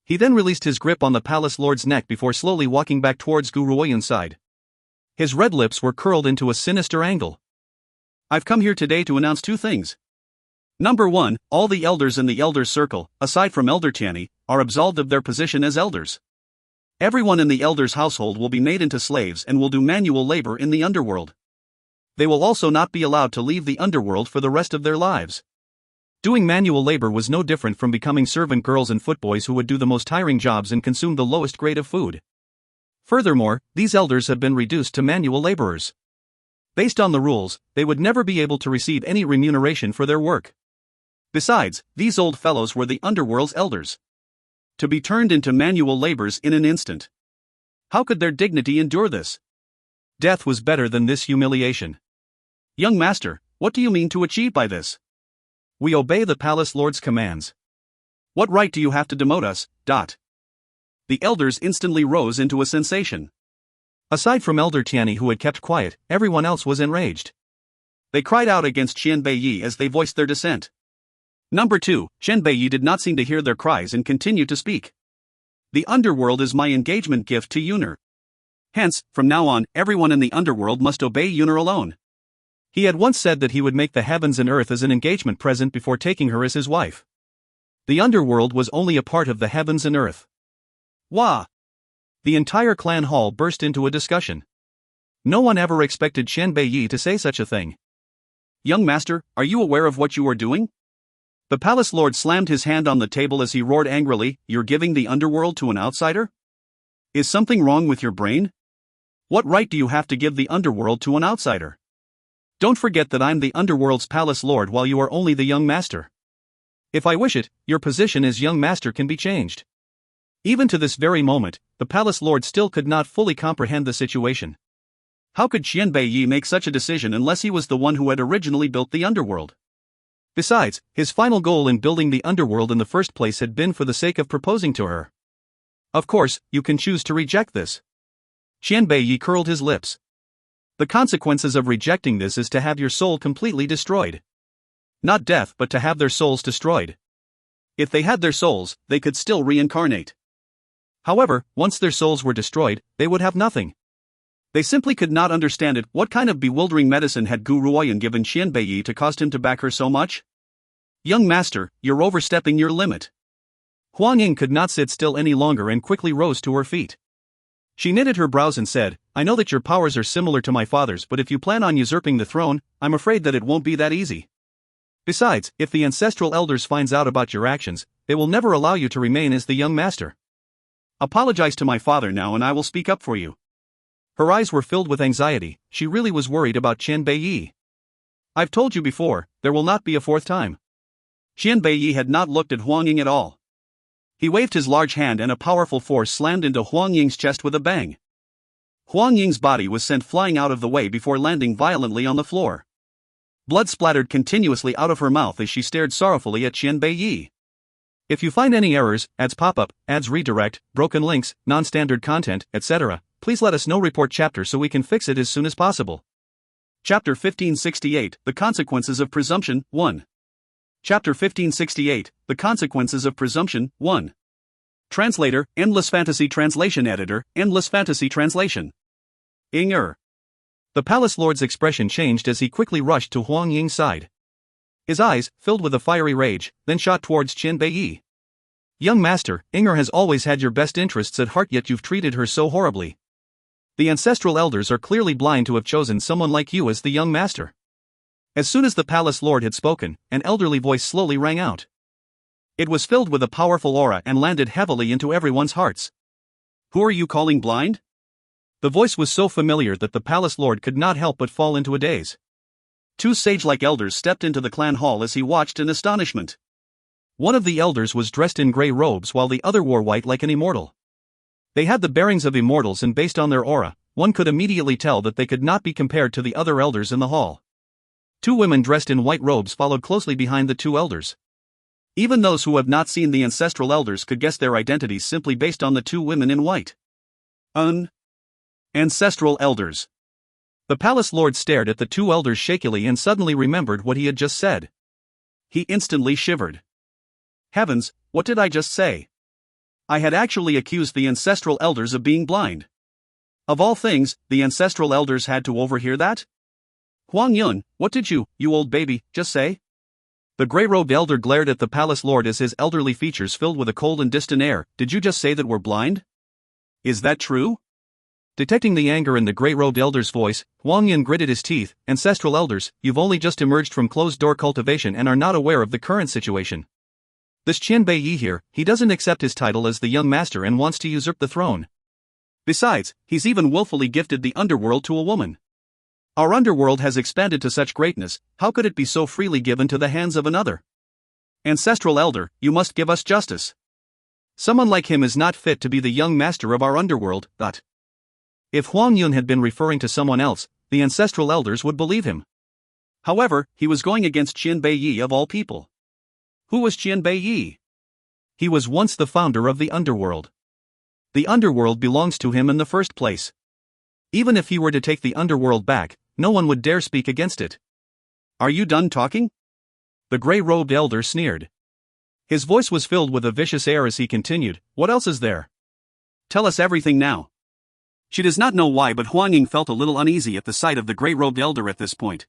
[SPEAKER 1] He then released his grip on the palace lord's neck before slowly walking back towards Gu Ruoyun's side. His red lips were curled into a sinister angle. I've come here today to announce 2 things. Number 1, all the elders in the Elders' Circle, aside from Elder Tianyi, are absolved of their position as elders. Everyone in the elders' household will be made into slaves and will do manual labor in the underworld. They will also not be allowed to leave the underworld for the rest of their lives. Doing manual labor was no different from becoming servant girls and footboys who would do the most tiring jobs and consume the lowest grade of food. Furthermore, these elders have been reduced to manual laborers. Based on the rules, they would never be able to receive any remuneration for their work. Besides, these old fellows were the underworld's elders. To be turned into manual labors in an instant. How could their dignity endure this? Death was better than this humiliation. Young master, what do you mean to achieve by this? We obey the palace lord's commands. What right do you have to demote us? The elders instantly rose into a sensation. Aside from Elder Tianyi, who had kept quiet, everyone else was enraged. They cried out against Qian Beiyi as they voiced their dissent. Number 2, Qian Beiyi did not seem to hear their cries and continued to speak. The underworld is my engagement gift to Yuner. Hence, from now on, everyone in the underworld must obey Yuner alone. He had once said that he would make the heavens and earth as an engagement present before taking her as his wife. The underworld was only a part of the heavens and earth. Wah! The entire clan hall burst into a discussion. No one ever expected Qian Beiyi to say such a thing. Young master, are you aware of what you are doing? The palace lord slammed his hand on the table as he roared angrily, you're giving the underworld to an outsider? Is something wrong with your brain? What right do you have to give the underworld to an outsider? Don't forget that I'm the underworld's palace lord while you are only the young master. If I wish it, your position as young master can be changed. Even to this very moment, the palace lord still could not fully comprehend the situation. How could Qian Beiyi make such a decision unless he was the one who had originally built the underworld? Besides, his final goal in building the underworld in the first place had been for the sake of proposing to her. Of course, you can choose to reject this. Qian Beiyi curled his lips. The consequences of rejecting this is to have your soul completely destroyed. Not death, but to have their souls destroyed. If they had their souls, they could still reincarnate. However, once their souls were destroyed, they would have nothing. They simply could not understand it. What kind of bewildering medicine had Gu Ruoyan given Qian Beiyi to cause him to back her so much? Young master, you're overstepping your limit. Huang Ying could not sit still any longer and quickly rose to her feet. She knitted her brows and said, I know that your powers are similar to my father's, but if you plan on usurping the throne, I'm afraid that it won't be that easy. Besides, if the ancestral elders finds out about your actions, they will never allow you to remain as the young master. Apologize to my father now and I will speak up for you. Her eyes were filled with anxiety. She really was worried about Qian Beiyi. I've told you before, there will not be a fourth time. Qian Beiyi had not looked at Huang Ying at all. He waved his large hand and a powerful force slammed into Huang Ying's chest with a bang. Huang Ying's body was sent flying out of the way before landing violently on the floor. Blood splattered continuously out of her mouth as she stared sorrowfully at Qian Beiyi. If you find any errors, ads pop up, ads redirect, broken links, non-standard content, etc., please let us know. Report chapter so we can fix it as soon as possible. Chapter 1568, The Consequences of Presumption, 1. Chapter 1568, The Consequences of Presumption, 1. Translator, Endless Fantasy Translation Editor, Endless Fantasy Translation. Inger. The palace lord's expression changed as he quickly rushed to Huang Ying's side. His eyes, filled with a fiery rage, then shot towards Qian Beiyi. Young master, Inger has always had your best interests at heart, yet you've treated her so horribly. The ancestral elders are clearly blind to have chosen someone like you as the young master. As soon as the palace lord had spoken, an elderly voice slowly rang out. It was filled with a powerful aura and landed heavily into everyone's hearts. Who are you calling blind? The voice was so familiar that the palace lord could not help but fall into a daze. Two sage-like elders stepped into the clan hall as he watched in astonishment. One of the elders was dressed in grey robes while the other wore white like an immortal. They had the bearings of immortals, and based on their aura, one could immediately tell that they could not be compared to the other elders in the hall. Two women dressed in white robes followed closely behind the two elders. Even those who have not seen the ancestral elders could guess their identities simply based on the two women in white. Ancestral elders. The palace lord stared at the two elders shakily and suddenly remembered what he had just said. He instantly shivered. Heavens, what did I just say? I had actually accused the ancestral elders of being blind. Of all things, the ancestral elders had to overhear that? Huang Yun, what did you old baby, just say? The grey-robed elder glared at the palace lord as his elderly features filled with a cold and distant air. Did you just say that we're blind? Is that true? Detecting the anger in the grey-robed elder's voice, Huang Yun gritted his teeth. Ancestral elders, you've only just emerged from closed-door cultivation and are not aware of the current situation. This Qian Beiyi here, he doesn't accept his title as the young master and wants to usurp the throne. Besides, he's even willfully gifted the underworld to a woman. Our underworld has expanded to such greatness, how could it be so freely given to the hands of another? Ancestral elder, you must give us justice. Someone like him is not fit to be the young master of our underworld. If Huang Yun had been referring to someone else, the ancestral elders would believe him. However, he was going against Qian Beiyi of all people. Who was Qian Beiyi? He was once the founder of the underworld. The underworld belongs to him in the first place. Even if he were to take the underworld back, no one would dare speak against it. Are you done talking? The grey-robed elder sneered. His voice was filled with a vicious air as he continued, what else is there? Tell us everything now. She does not know why, but Huang Ying felt a little uneasy at the sight of the grey-robed elder at this point.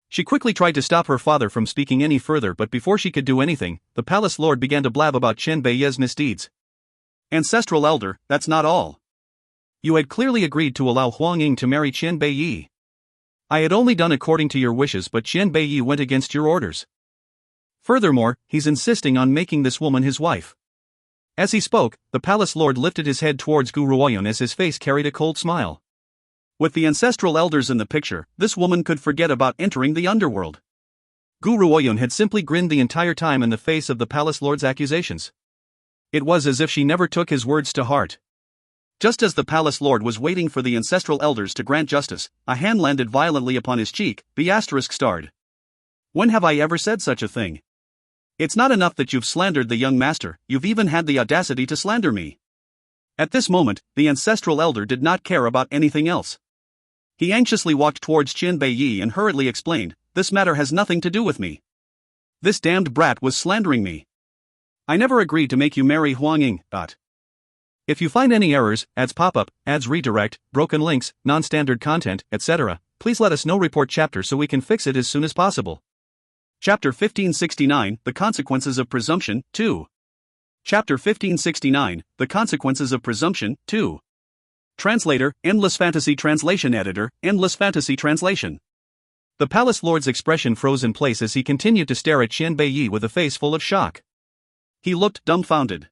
[SPEAKER 1] She quickly tried to stop her father from speaking any further, but before she could do anything, the palace lord began to blab about Qian Beiyi's misdeeds. Ancestral elder, that's not all. You had clearly agreed to allow Huang Ying to marry Qian Beiyi. I had only done according to your wishes, but Qian Beiyi went against your orders. Furthermore, he's insisting on making this woman his wife. As he spoke, the palace lord lifted his head towards Gu Ruoyun as his face carried a cold smile. With the ancestral elders in the picture, this woman could forget about entering the underworld. Gu Ruoyun had simply grinned the entire time in the face of the palace lord's accusations. It was as if she never took his words to heart. Just as the palace lord was waiting for the ancestral elders to grant justice, a hand landed violently upon his cheek, the asterisk starred. When have I ever said such a thing? It's not enough that you've slandered the young master, you've even had the audacity to slander me. At this moment, the ancestral elder did not care about anything else. He anxiously walked towards Qian Beiyi and hurriedly explained, "This matter has nothing to do with me. This damned brat was slandering me. I never agreed to make you marry Huang Ying." If you find any errors, ads pop up, ads redirect, broken links, non-standard content, etc., please let us know. Report chapter so we can fix it as soon as possible. Chapter 1569, The Consequences of Presumption, 2. Chapter 1569, The Consequences of Presumption, 2. Translator, Endless Fantasy Translation Editor, Endless Fantasy Translation. The palace lord's expression froze in place as he continued to stare at Qian Beiyi with a face full of shock. He looked dumbfounded.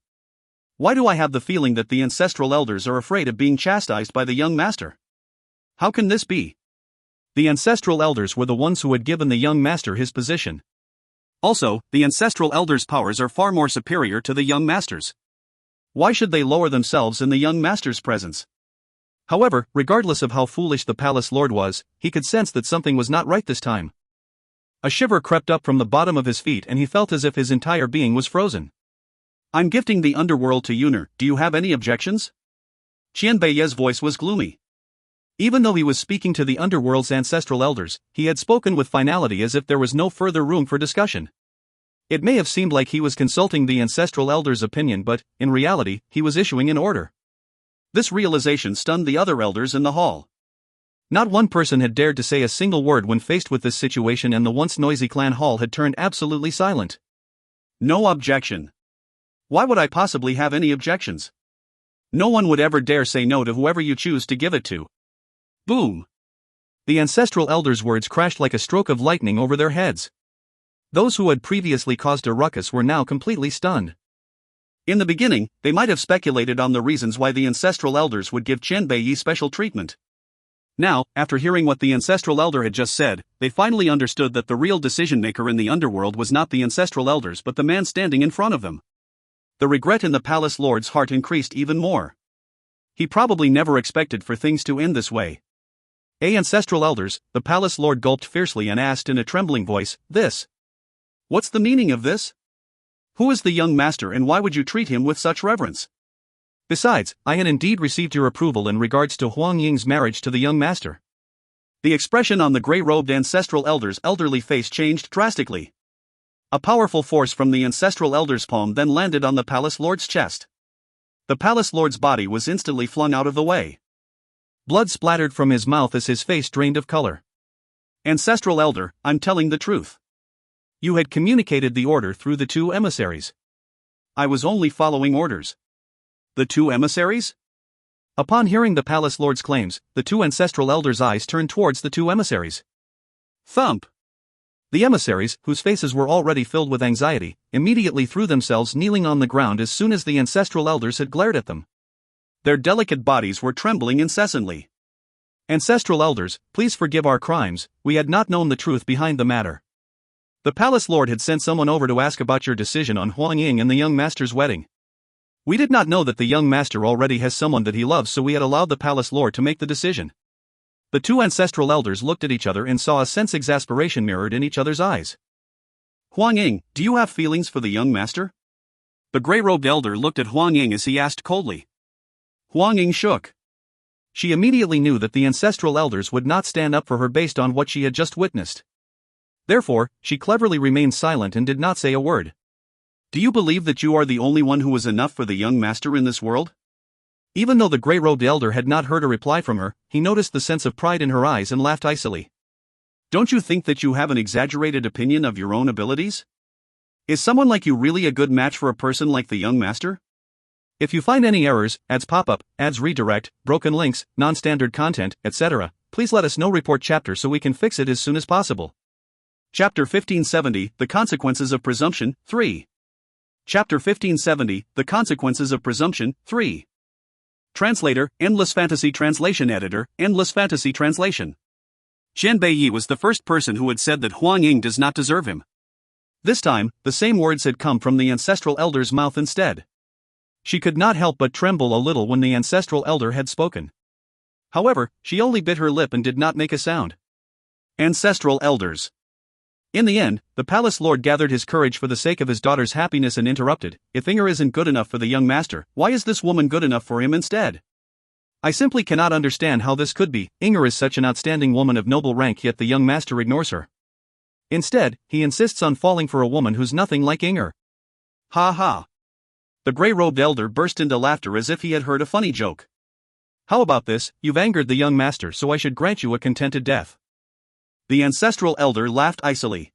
[SPEAKER 1] Why do I have the feeling that the ancestral elders are afraid of being chastised by the young master? How can this be? The ancestral elders were the ones who had given the young master his position. Also, the ancestral elders' powers are far more superior to the young master's. Why should they lower themselves in the young master's presence? However, regardless of how foolish the palace lord was, he could sense that something was not right this time. A shiver crept up from the bottom of his feet and he felt as if his entire being was frozen. I'm gifting the underworld to Yuner, do you have any objections? Qian Beiyi's voice was gloomy. Even though he was speaking to the underworld's ancestral elders, he had spoken with finality as if there was no further room for discussion. It may have seemed like he was consulting the ancestral elders' opinion, but, in reality, he was issuing an order. This realization stunned the other elders in the hall. Not one person had dared to say a single word when faced with this situation, and the once noisy clan hall had turned absolutely silent. No objection. Why would I possibly have any objections? No one would ever dare say no to whoever you choose to give it to. Boom! The ancestral elders' words crashed like a stroke of lightning over their heads. Those who had previously caused a ruckus were now completely stunned. In the beginning, they might have speculated on the reasons why the ancestral elders would give Qian Beiyi special treatment. Now, after hearing what the ancestral elder had just said, they finally understood that the real decision-maker in the underworld was not the ancestral elders but the man standing in front of them. The regret in the palace lord's heart increased even more. He probably never expected for things to end this way. Ancestral elders, the palace lord gulped fiercely and asked in a trembling voice, "This? What's the meaning of this? Who is the young master and why would you treat him with such reverence? Besides, I had indeed received your approval in regards to Huang Ying's marriage to the young master." The expression on the grey-robed ancestral elder's elderly face changed drastically. A powerful force from the ancestral elder's palm then landed on the palace lord's chest. The palace lord's body was instantly flung out of the way. Blood splattered from his mouth as his face drained of color. "Ancestral elder, I'm telling the truth. You had communicated the order through the two emissaries. I was only following orders." The two emissaries? Upon hearing the palace lord's claims, the two ancestral elders' eyes turned towards the two emissaries. Thump! The emissaries, whose faces were already filled with anxiety, immediately threw themselves kneeling on the ground as soon as the ancestral elders had glared at them. Their delicate bodies were trembling incessantly. "Ancestral elders, please forgive our crimes, we had not known the truth behind the matter. The palace lord had sent someone over to ask about your decision on Huang Ying and the young master's wedding. We did not know that the young master already has someone that he loves, so we had allowed the palace lord to make the decision." The two ancestral elders looked at each other and saw a sense of exasperation mirrored in each other's eyes. "Huang Ying, do you have feelings for the young master?" The grey-robed elder looked at Huang Ying as he asked coldly. Huang Ying shook. She immediately knew that the ancestral elders would not stand up for her based on what she had just witnessed. Therefore, she cleverly remained silent and did not say a word. "Do you believe that you are the only one who is enough for the young master in this world?" Even though the grey-robed elder had not heard a reply from her, he noticed the sense of pride in her eyes and laughed icily. "Don't you think that you have an exaggerated opinion of your own abilities? Is someone like you really a good match for a person like the young master? If you find any errors, ads pop up, ads redirect, broken links, non-standard content, etc., please let us know. Report chapter so we can fix it as soon as possible. Chapter 1570, The Consequences of Presumption, 3. Chapter 1570, The Consequences of Presumption, 3. Translator, Endless Fantasy Translation Editor, Endless Fantasy Translation. Qian Beiyi was the first person who had said that Huang Ying does not deserve him. This time, the same words had come from the ancestral elder's mouth instead. She could not help but tremble a little when the ancestral elder had spoken. However, she only bit her lip and did not make a sound. Ancestral elders. In the end, the palace lord gathered his courage for the sake of his daughter's happiness and interrupted, "If Inger isn't good enough for the young master, why is this woman good enough for him instead? I simply cannot understand how this could be. Inger is such an outstanding woman of noble rank, yet the young master ignores her. Instead, he insists on falling for a woman who's nothing like Inger." Ha ha. The grey-robed elder burst into laughter as if he had heard a funny joke. "How about this? You've angered the young master, so I should grant you a contented death." The ancestral elder laughed icily.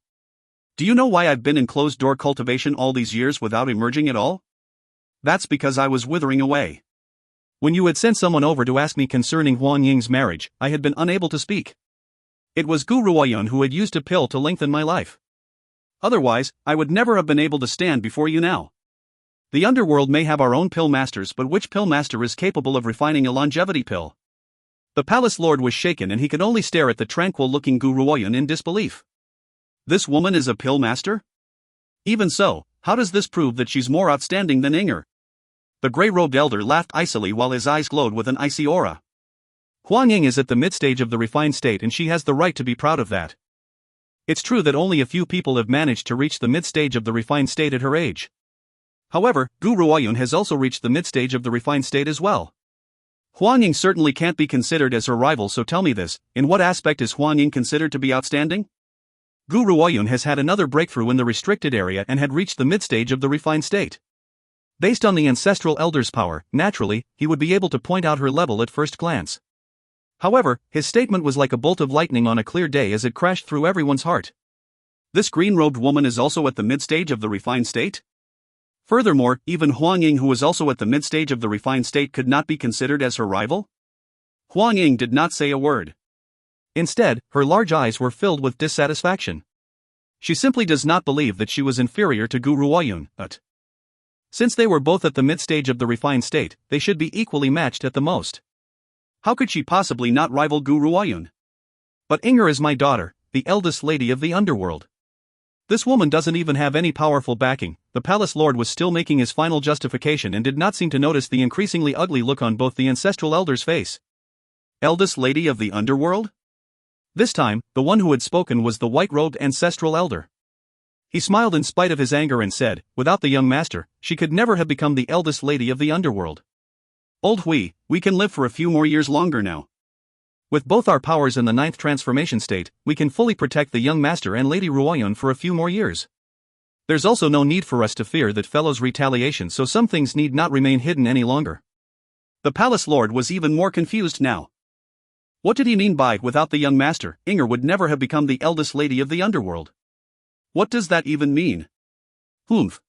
[SPEAKER 1] "Do you know why I've been in closed-door cultivation all these years without emerging at all? That's because I was withering away. When you had sent someone over to ask me concerning Huang Ying's marriage, I had been unable to speak. It was Gu Ruoyun who had used a pill to lengthen my life. Otherwise, I would never have been able to stand before you now. The underworld may have our own pill masters, but which pill master is capable of refining a longevity pill?" The palace lord was shaken and he could only stare at the tranquil-looking Gu Ruoyun in disbelief. This woman is a pill master? Even so, how does this prove that she's more outstanding than Inger? The grey-robed elder laughed icily while his eyes glowed with an icy aura. Huang Ying is at the mid-stage of the refined state and she has the right to be proud of that. It's true that only a few people have managed to reach the mid-stage of the refined state at her age. However, Gu Ruoyun has also reached the mid-stage of the refined state as well. Huang Ying certainly can't be considered as her rival, so tell me this, in what aspect is Huang Ying considered to be outstanding? Gu Ruoyun has had another breakthrough in the restricted area and had reached the mid-stage of the refined state. Based on the ancestral elder's power, naturally, he would be able to point out her level at first glance. However, his statement was like a bolt of lightning on a clear day as it crashed through everyone's heart. This green-robed woman is also at the mid-stage of the refined state? Furthermore, even Huang Ying, who was also at the mid-stage of the refined state, could not be considered as her rival? Huang Ying did not say a word. Instead, her large eyes were filled with dissatisfaction. She simply does not believe that she was inferior to Gu Ruoyun, but since they were both at the mid-stage of the refined state, they should be equally matched at the most. How could she possibly not rival Gu Ruoyun? But Inger is my daughter, the eldest lady of the underworld. This woman doesn't even have any powerful backing. The palace lord was still making his final justification and did not seem to notice the increasingly ugly look on both the ancestral elder's face. Eldest lady of the underworld? This time, the one who had spoken was the white-robed ancestral elder. He smiled in spite of his anger and said, "Without the young master, she could never have become the eldest lady of the underworld. Old Hui, we can live for a few more years longer now. With both our powers in the 9th transformation state, we can fully protect the young master and Lady Ruoyun for a few more years. There's also no need for us to fear that fellow's retaliation, so some things need not remain hidden any longer." The palace lord was even more confused now. What did he mean by, without the young master, Inger would never have become the eldest lady of the underworld? What does that even mean? Humph.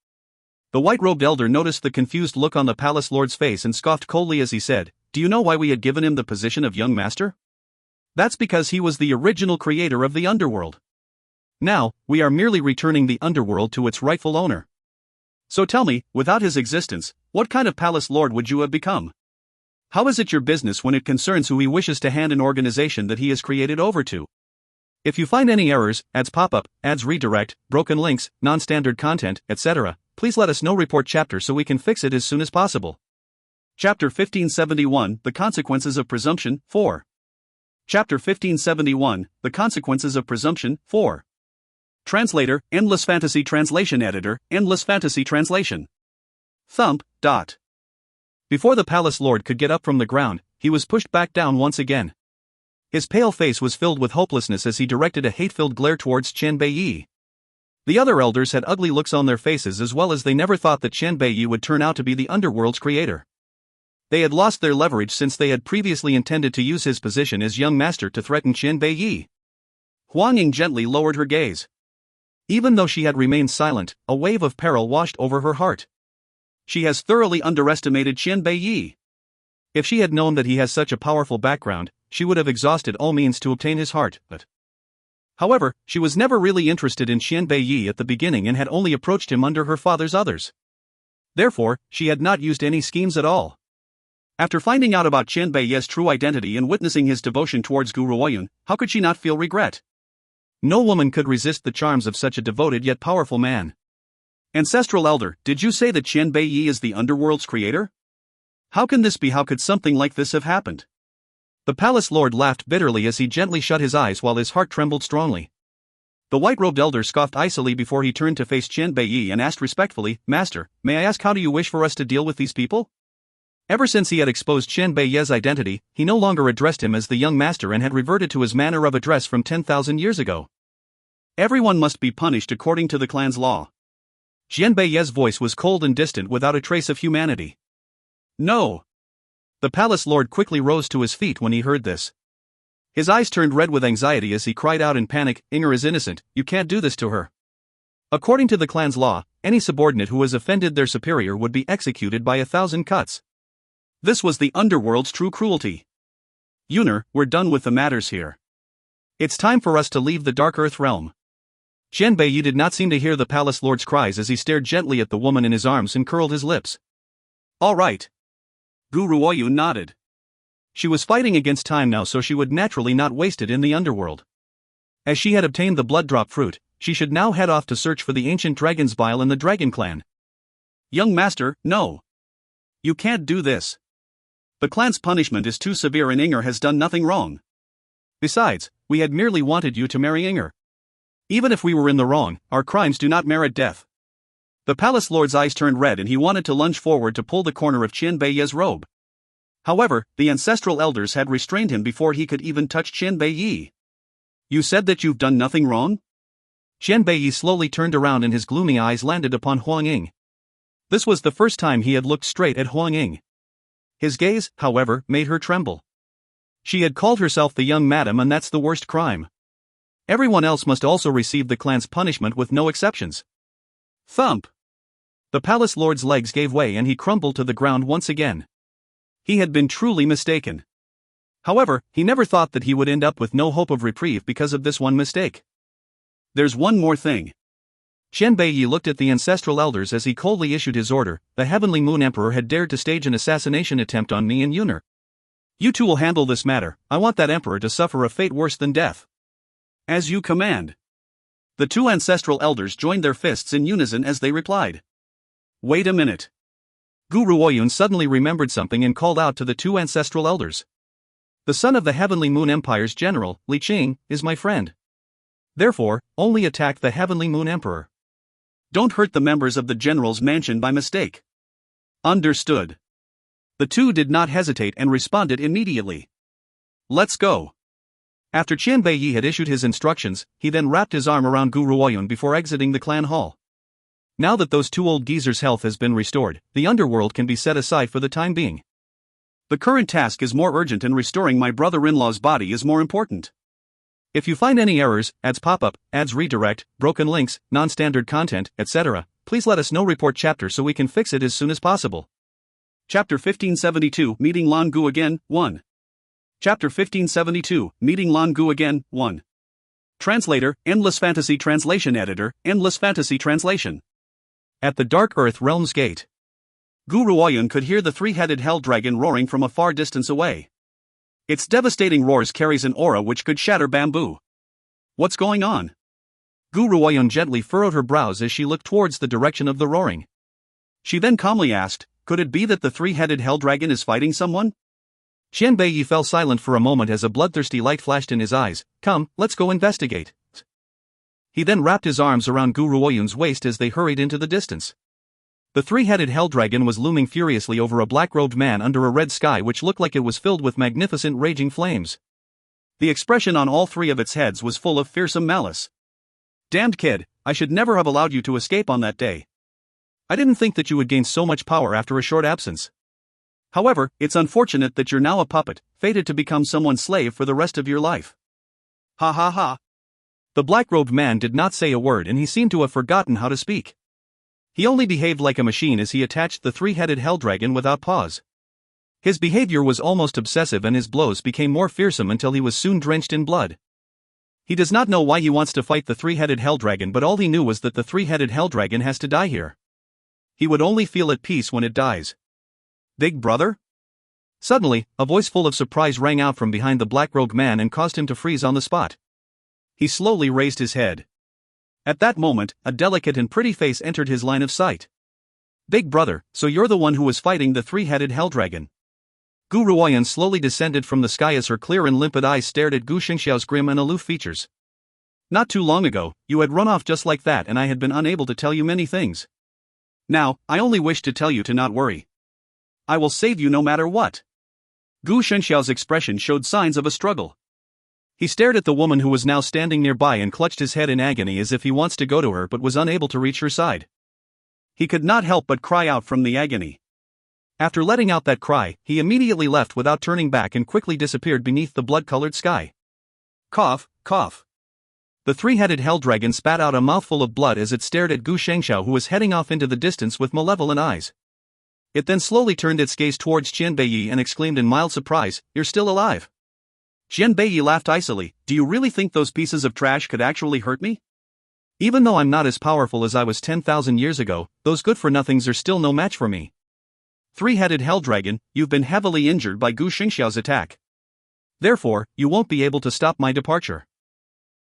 [SPEAKER 1] The white-robed elder noticed the confused look on the palace lord's face and scoffed coldly as he said, "Do you know why we had given him the position of young master? That's because he was the original creator of the underworld. Now, we are merely returning the underworld to its rightful owner. So tell me, without his existence, what kind of palace lord would you have become? How is it your business when it concerns who he wishes to hand an organization that he has created over to?" If you find any errors, ads pop up, ads redirect, broken links, non-standard content, etc., please let us know. Report chapter so we can fix it as soon as possible. Chapter 1571, The Consequences of Presumption, 4. Chapter 1571, The Consequences of Presumption, 4. Translator, Endless Fantasy Translation Editor, Endless Fantasy Translation. Thump. Before the palace lord could get up from the ground, he was pushed back down once again. His pale face was filled with hopelessness as he directed a hate-filled glare towards Qian Beiyi. The other elders had ugly looks on their faces, as well as they never thought that Qian Beiyi would turn out to be the underworld's creator. They had lost their leverage since they had previously intended to use his position as young master to threaten Qian Beiyi. Huang Ying gently lowered her gaze. Even though she had remained silent, a wave of peril washed over her heart. She has thoroughly underestimated Qian Beiyi. If she had known that he has such a powerful background, she would have exhausted all means to obtain his heart, However, she was never really interested in Qian Beiyi at the beginning and had only approached him under her father's others. Therefore, she had not used any schemes at all. After finding out about Qian Beiyi's true identity and witnessing his devotion towards Gu Ruoyun, how could she not feel regret? No woman could resist the charms of such a devoted yet powerful man. Ancestral Elder, did you say that Qian Beiyi is the underworld's creator? How can this be? How could something like this have happened? The palace lord laughed bitterly as he gently shut his eyes while his heart trembled strongly. The white-robed elder scoffed icily before he turned to face Qian Beiyi and asked respectfully, "Master, may I ask how do you wish for us to deal with these people?" Ever since he had exposed Qian Beiyi's identity, he no longer addressed him as the young master and had reverted to his manner of address from 10,000 years ago. Everyone must be punished according to the clan's law. Qian Beiyi's voice was cold and distant without a trace of humanity. No! The palace lord quickly rose to his feet when he heard this. His eyes turned red with anxiety as he cried out in panic, "Inger is innocent, you can't do this to her." According to the clan's law, any subordinate who has offended their superior would be executed by 1,000 cuts. This was the underworld's true cruelty. Yuner, we're done with the matters here. It's time for us to leave the Dark Earth realm. Qian Beiyi did not seem to hear the palace lord's cries as he stared gently at the woman in his arms and curled his lips. All right. Gu Ruoyun nodded. She was fighting against time now, so she would naturally not waste it in the underworld. As she had obtained the blood drop fruit, she should now head off to search for the ancient dragon's bile in the dragon clan. Young master, no. You can't do this. The clan's punishment is too severe and Inger has done nothing wrong. Besides, we had merely wanted you to marry Inger. Even if we were in the wrong, our crimes do not merit death. The palace lord's eyes turned red and he wanted to lunge forward to pull the corner of Qian Beiyi's robe. However, the ancestral elders had restrained him before he could even touch Qian Beiyi. You said that you've done nothing wrong? Qian Beiyi slowly turned around and his gloomy eyes landed upon Huang Ying. This was the first time he had looked straight at Huang Ying. His gaze, however, made her tremble. She had called herself the young madam, and that's the worst crime. Everyone else must also receive the clan's punishment with no exceptions. Thump! The palace lord's legs gave way and he crumbled to the ground once again. He had been truly mistaken. However, he never thought that he would end up with no hope of reprieve because of this one mistake. There's one more thing. Qian Beiyi looked at the ancestral elders as he coldly issued his order. The Heavenly Moon Emperor had dared to stage an assassination attempt on me and Yuner. You two will handle this matter. I want that emperor to suffer a fate worse than death. As you command. The two ancestral elders joined their fists in unison as they replied. Wait a minute. Gu Ruoyun suddenly remembered something and called out to the two ancestral elders. The son of the Heavenly Moon Empire's general, Li Qing, is my friend. Therefore, only attack the Heavenly Moon Emperor. Don't hurt the members of the general's mansion by mistake. Understood. The two did not hesitate and responded immediately. Let's go. After Qian Beiyi had issued his instructions, he then wrapped his arm around Gu Ruoyun before exiting the clan hall. Now that those two old geezers' health has been restored, the underworld can be set aside for the time being. The current task is more urgent and restoring my brother-in-law's body is more important. If you find any errors, ads pop up, ads redirect, broken links, non-standard content, etc., please let us know. Report chapter so we can fix it as soon as possible. Chapter 1572, Meeting Lan Gu Again, 1. Chapter 1572, Meeting Lan Gu Again, 1. Translator, Endless Fantasy Translation Editor, Endless Fantasy Translation. At the Dark Earth Realm's gate. Gu Ruoyun could hear the three-headed hell dragon roaring from a far distance away. Its devastating roars carries an aura which could shatter bamboo. What's going on? Gu Ruoyun gently furrowed her brows as she looked towards the direction of the roaring. She then calmly asked, could it be that the three-headed hell dragon is fighting someone? Qian Beiyi fell silent for a moment as a bloodthirsty light flashed in his eyes. Come, let's go investigate. He then wrapped his arms around Gu Ruoyun's waist as they hurried into the distance. The three-headed hell dragon was looming furiously over a black-robed man under a red sky which looked like it was filled with magnificent raging flames. The expression on all three of its heads was full of fearsome malice. Damned kid, I should never have allowed you to escape on that day. I didn't think that you would gain so much power after a short absence. However, it's unfortunate that you're now a puppet, fated to become someone's slave for the rest of your life. Ha ha ha. The black-robed man did not say a word and he seemed to have forgotten how to speak. He only behaved like a machine as he attached the three-headed hell dragon without pause. His behavior was almost obsessive and his blows became more fearsome until he was soon drenched in blood. He does not know why he wants to fight the three-headed hell dragon, but all he knew was that the three-headed hell dragon has to die here. He would only feel at peace when it dies. Big brother? Suddenly, a voice full of surprise rang out from behind the black-robed man and caused him to freeze on the spot. He slowly raised his head. At that moment, a delicate and pretty face entered his line of sight. Big brother, so you're the one who was fighting the three-headed hell dragon. Gu Ruoyan slowly descended from the sky as her clear and limpid eyes stared at Gu Xingxiao's grim and aloof features. Not too long ago, you had run off just like that and I had been unable to tell you many things. Now, I only wish to tell you to not worry. I will save you no matter what. Gu Xingxiao's expression showed signs of a struggle. He stared at the woman who was now standing nearby and clutched his head in agony as if he wants to go to her but was unable to reach her side. He could not help but cry out from the agony. After letting out that cry, he immediately left without turning back and quickly disappeared beneath the blood-colored sky. Cough, cough. The three-headed hell dragon spat out a mouthful of blood as it stared at Gu Shengxiao, who was heading off into the distance with malevolent eyes. It then slowly turned its gaze towards Qian Beiyi and exclaimed in mild surprise, "You're still alive." Qian Beiyi laughed icily. "Do you really think those pieces of trash could actually hurt me? Even though I'm not as powerful as I was 10,000 years ago, those good-for-nothings are still no match for me. Three-headed hell dragon, you've been heavily injured by Gu Xingxiao's attack. Therefore, you won't be able to stop my departure.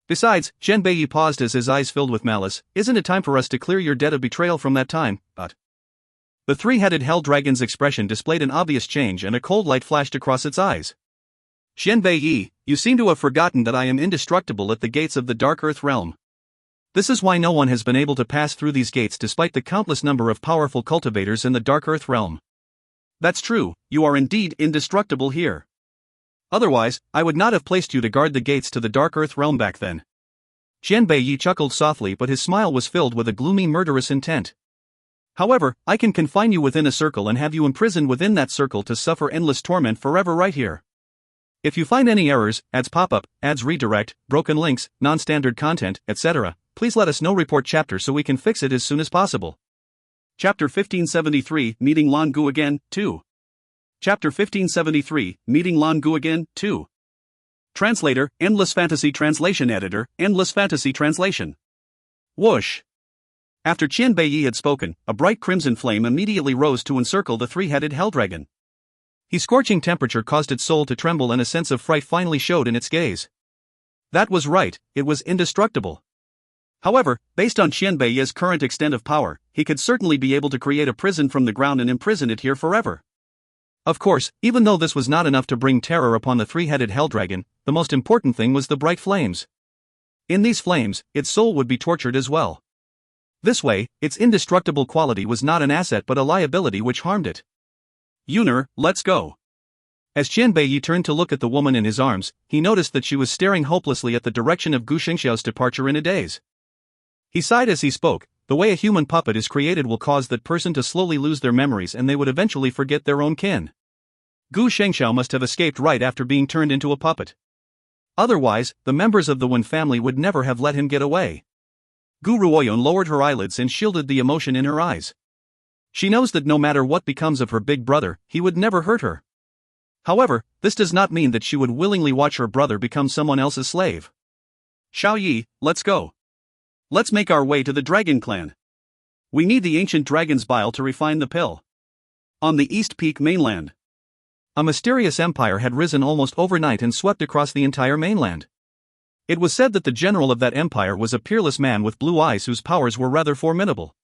[SPEAKER 1] Besides," Qian Beiyi paused as his eyes filled with malice, "isn't it time for us to clear your debt of betrayal from that time?" But the three-headed hell dragon's expression displayed an obvious change and a cold light flashed across its eyes. "Qian Beiyi, you seem to have forgotten that I am indestructible at the gates of the Dark Earth realm. This is why no one has been able to pass through these gates despite the countless number of powerful cultivators in the Dark Earth realm. That's true, you are indeed indestructible here. Otherwise, I would not have placed you to guard the gates to the Dark Earth realm back then." Qian Beiyi chuckled softly, but his smile was filled with a gloomy murderous intent. "However, I can confine you within a circle and have you imprisoned within that circle to suffer endless torment forever right here. If you find any errors, ads pop up, ads redirect, broken links, non-standard content, etc., please let us know. Report chapter so we can fix it as soon as possible." Chapter 1573, Meeting Lan Gu Again, 2. Chapter 1573, Meeting Lan Gu Again, 2. Translator, Endless Fantasy Translation Editor, Endless Fantasy Translation. Whoosh. After Qian Beiyi had spoken, a bright crimson flame immediately rose to encircle the three-headed hell dragon. His scorching temperature caused its soul to tremble and a sense of fright finally showed in its gaze. That was right, it was indestructible. However, based on Qian Beiyi's current extent of power, he could certainly be able to create a prison from the ground and imprison it here forever. Of course, even though this was not enough to bring terror upon the three-headed hell dragon, the most important thing was the bright flames. In these flames, its soul would be tortured as well. This way, its indestructible quality was not an asset but a liability which harmed it. "Yuner, let's go." As Qian Beiyi turned to look at the woman in his arms, he noticed that she was staring hopelessly at the direction of Gu Xingxiao's departure in a daze. He sighed as he spoke. The way a human puppet is created will cause that person to slowly lose their memories and they would eventually forget their own kin. Gu Shengxiao must have escaped right after being turned into a puppet. Otherwise, the members of the Wen family would never have let him get away. Gu Ruoyan lowered her eyelids and shielded the emotion in her eyes. She knows that no matter what becomes of her big brother, he would never hurt her. However, this does not mean that she would willingly watch her brother become someone else's slave. "Xiao Yi, let's go. Let's make our way to the Dragon Clan. We need the ancient dragon's bile to refine the pill." On the East Peak mainland, a mysterious empire had risen almost overnight and swept across the entire mainland. It was said that the general of that empire was a peerless man with blue eyes whose powers were rather formidable.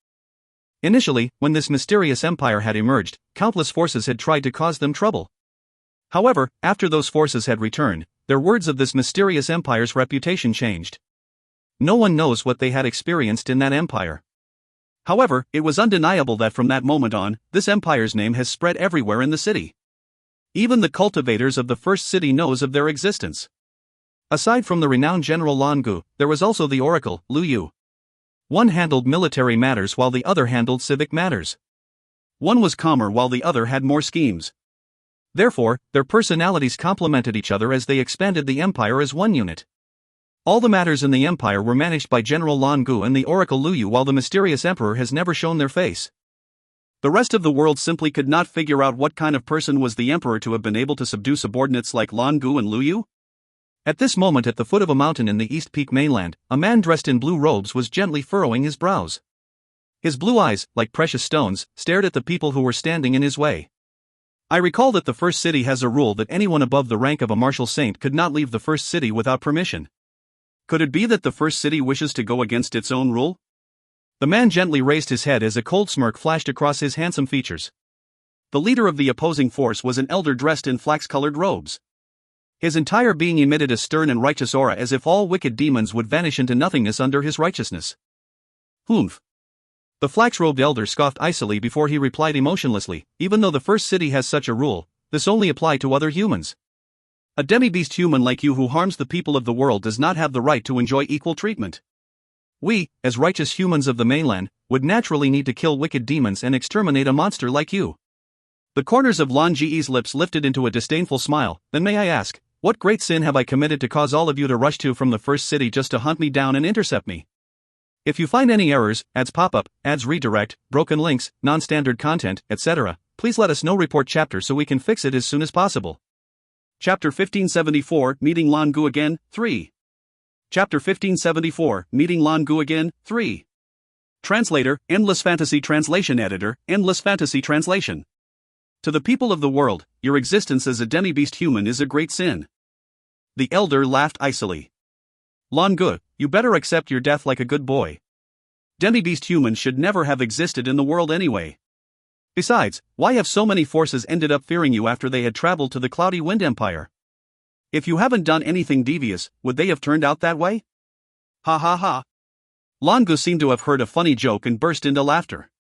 [SPEAKER 1] Initially, when this mysterious empire had emerged, countless forces had tried to cause them trouble. However, after those forces had returned, their words of this mysterious empire's reputation changed. No one knows what they had experienced in that empire. However, it was undeniable that from that moment on, this empire's name has spread everywhere in the city. Even the cultivators of the first city knows of their existence. Aside from the renowned General Lan Gu, there was also the Oracle, Lu Yu. One handled military matters while the other handled civic matters. One was calmer while the other had more schemes. Therefore, their personalities complemented each other as they expanded the empire as one unit. All the matters in the empire were managed by General Lan Gu and the Oracle Lu Yu, while the mysterious emperor has never shown their face. The rest of the world simply could not figure out what kind of person was the emperor to have been able to subdue subordinates like Lan Gu and Lu Yu. At this moment, at the foot of a mountain in the East Peak mainland, a man dressed in blue robes was gently furrowing his brows. His blue eyes, like precious stones, stared at the people who were standing in his way. I recall that the first city has a rule that anyone above the rank of a martial saint could not leave the first city without permission. Could it be that the first city wishes to go against its own rule? The man gently raised his head as a cold smirk flashed across his handsome features. The leader of the opposing force was an elder dressed in flax-colored robes. His entire being emitted a stern and righteous aura, as if all wicked demons would vanish into nothingness under his righteousness. Humph. The flax-robed elder scoffed icily before he replied emotionlessly, even though the first city has such a rule, this only applies to other humans. A demi-beast human like you who harms the people of the world does not have the right to enjoy equal treatment. We, as righteous humans of the mainland, would naturally need to kill wicked demons and exterminate a monster like you. The corners of Lan Ji's lips lifted into a disdainful smile. Then may I ask, what great sin have I committed to cause all of you to rush to from the first city just to hunt me down and intercept me? If you find any errors, ads pop up, ads redirect, broken links, non-standard content, etc., please let us know. Report chapter so we can fix it as soon as possible. Chapter 1574, Meeting Lan Gu Again, 3. Chapter 1574, Meeting Lan Gu Again, 3. Translator, Endless Fantasy Translation Editor, Endless Fantasy Translation. To the people of the world, your existence as a demi-beast human is a great sin. The elder laughed icily. Lan Gu, you better accept your death like a good boy. Demi-beast humans should never have existed in the world anyway. Besides, why have so many forces ended up fearing you after they had traveled to the Cloudy Wind Empire? If you haven't done anything devious, would they have turned out that way? Ha ha ha. Lan Gu seemed to have heard a funny joke and burst into laughter.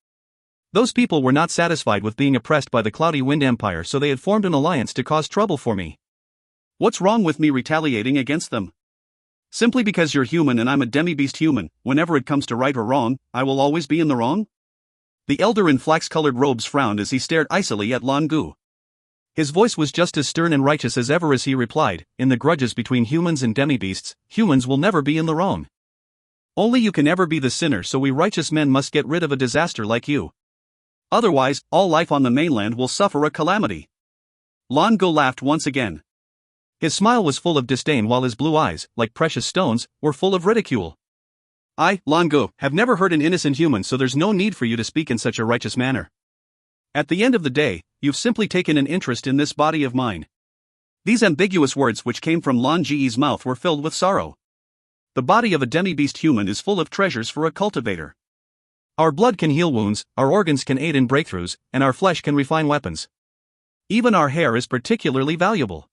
[SPEAKER 1] Those people were not satisfied with being oppressed by the Cloudy Wind Empire, so they had formed an alliance to cause trouble for me. What's wrong with me retaliating against them? Simply because you're human and I'm a demi-beast human, whenever it comes to right or wrong, I will always be in the wrong? The elder in flax-colored robes frowned as he stared icily at Lan Gu. His voice was just as stern and righteous as ever as he replied, in the grudges between humans and demi-beasts, humans will never be in the wrong. Only you can ever be the sinner, so we righteous men must get rid of a disaster like you. Otherwise, all life on the mainland will suffer a calamity. Lan Gu laughed once again. His smile was full of disdain while his blue eyes, like precious stones, were full of ridicule. I, Lan Gu, have never hurt an innocent human, so there's no need for you to speak in such a righteous manner. At the end of the day, you've simply taken an interest in this body of mine. These ambiguous words which came from Lan Ji's mouth were filled with sorrow. The body of a demi-beast human is full of treasures for a cultivator. Our blood can heal wounds, our organs can aid in breakthroughs, and our flesh can refine weapons. Even our hair is particularly valuable.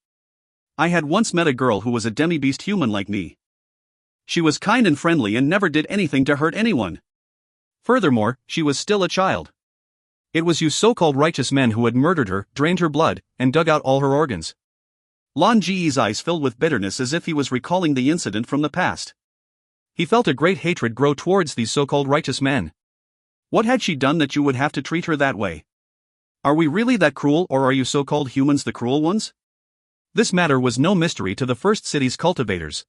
[SPEAKER 1] I had once met a girl who was a demi-beast human like me. She was kind and friendly and never did anything to hurt anyone. Furthermore, she was still a child. It was you so-called righteous men who had murdered her, drained her blood, and dug out all her organs. Lan Ji's eyes filled with bitterness as if he was recalling the incident from the past. He felt a great hatred grow towards these so-called righteous men. What had she done that you would have to treat her that way? Are we really that cruel, or are you so-called humans the cruel ones? This matter was no mystery to the first city's cultivators.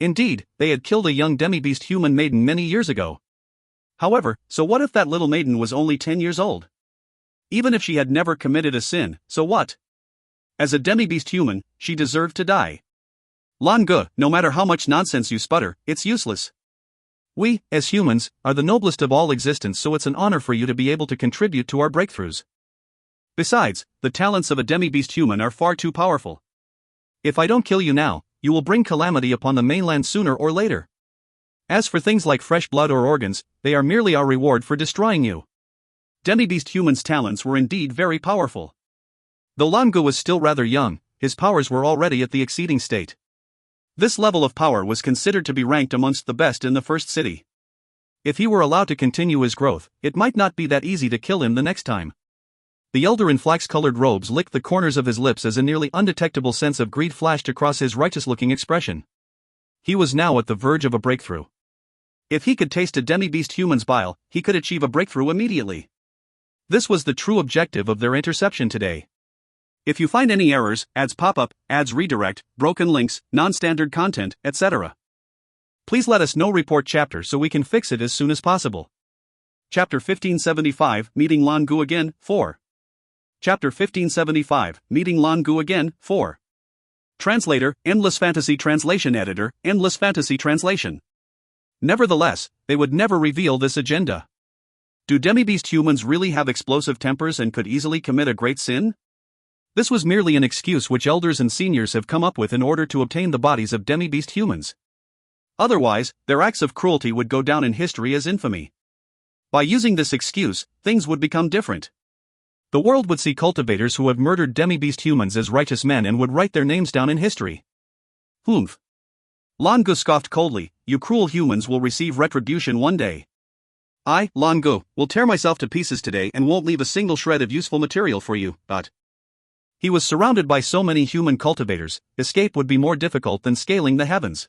[SPEAKER 1] Indeed, they had killed a young demi-beast human maiden many years ago. However, so what if that little maiden was only 10 years old? Even if she had never committed a sin, so what? As a demi-beast human, she deserved to die. Lan Gu, no matter how much nonsense you sputter, it's useless. We, as humans, are the noblest of all existence, so it's an honor for you to be able to contribute to our breakthroughs. Besides, the talents of a demi-beast human are far too powerful. If I don't kill you now, you will bring calamity upon the mainland sooner or later. As for things like fresh blood or organs, they are merely our reward for destroying you. Demi-beast humans' talents were indeed very powerful. Though Lan Gu was still rather young, his powers were already at the exceeding state. This level of power was considered to be ranked amongst the best in the first city. If he were allowed to continue his growth, it might not be that easy to kill him the next time. The elder in flax-colored robes licked the corners of his lips as a nearly undetectable sense of greed flashed across his righteous-looking expression. He was now at the verge of a breakthrough. If he could taste a demi-beast human's bile, he could achieve a breakthrough immediately. This was the true objective of their interception today. If you find any errors, ads pop up, ads redirect, broken links, non-standard content, etc., Please let us know report chapter so we can fix it as soon as possible. Chapter 1575, Meeting Lan Gu Again, 4. Chapter 1575, Meeting Lan Gu Again, 4. Translator, Endless Fantasy Translation Editor, Endless Fantasy Translation. Nevertheless, they would never reveal this agenda. Do demi-beast humans really have explosive tempers and could easily commit a great sin? This was merely an excuse which elders and seniors have come up with in order to obtain the bodies of demi-beast humans. Otherwise, their acts of cruelty would go down in history as infamy. By using this excuse, things would become different. The world would see cultivators who have murdered demi-beast humans as righteous men and would write their names down in history. Humph. Lan Gu scoffed coldly, "You cruel humans will receive retribution one day. I, Lan Gu, will tear myself to pieces today and won't leave a single shred of useful material for you." He was surrounded by so many human cultivators, escape would be more difficult than scaling the heavens.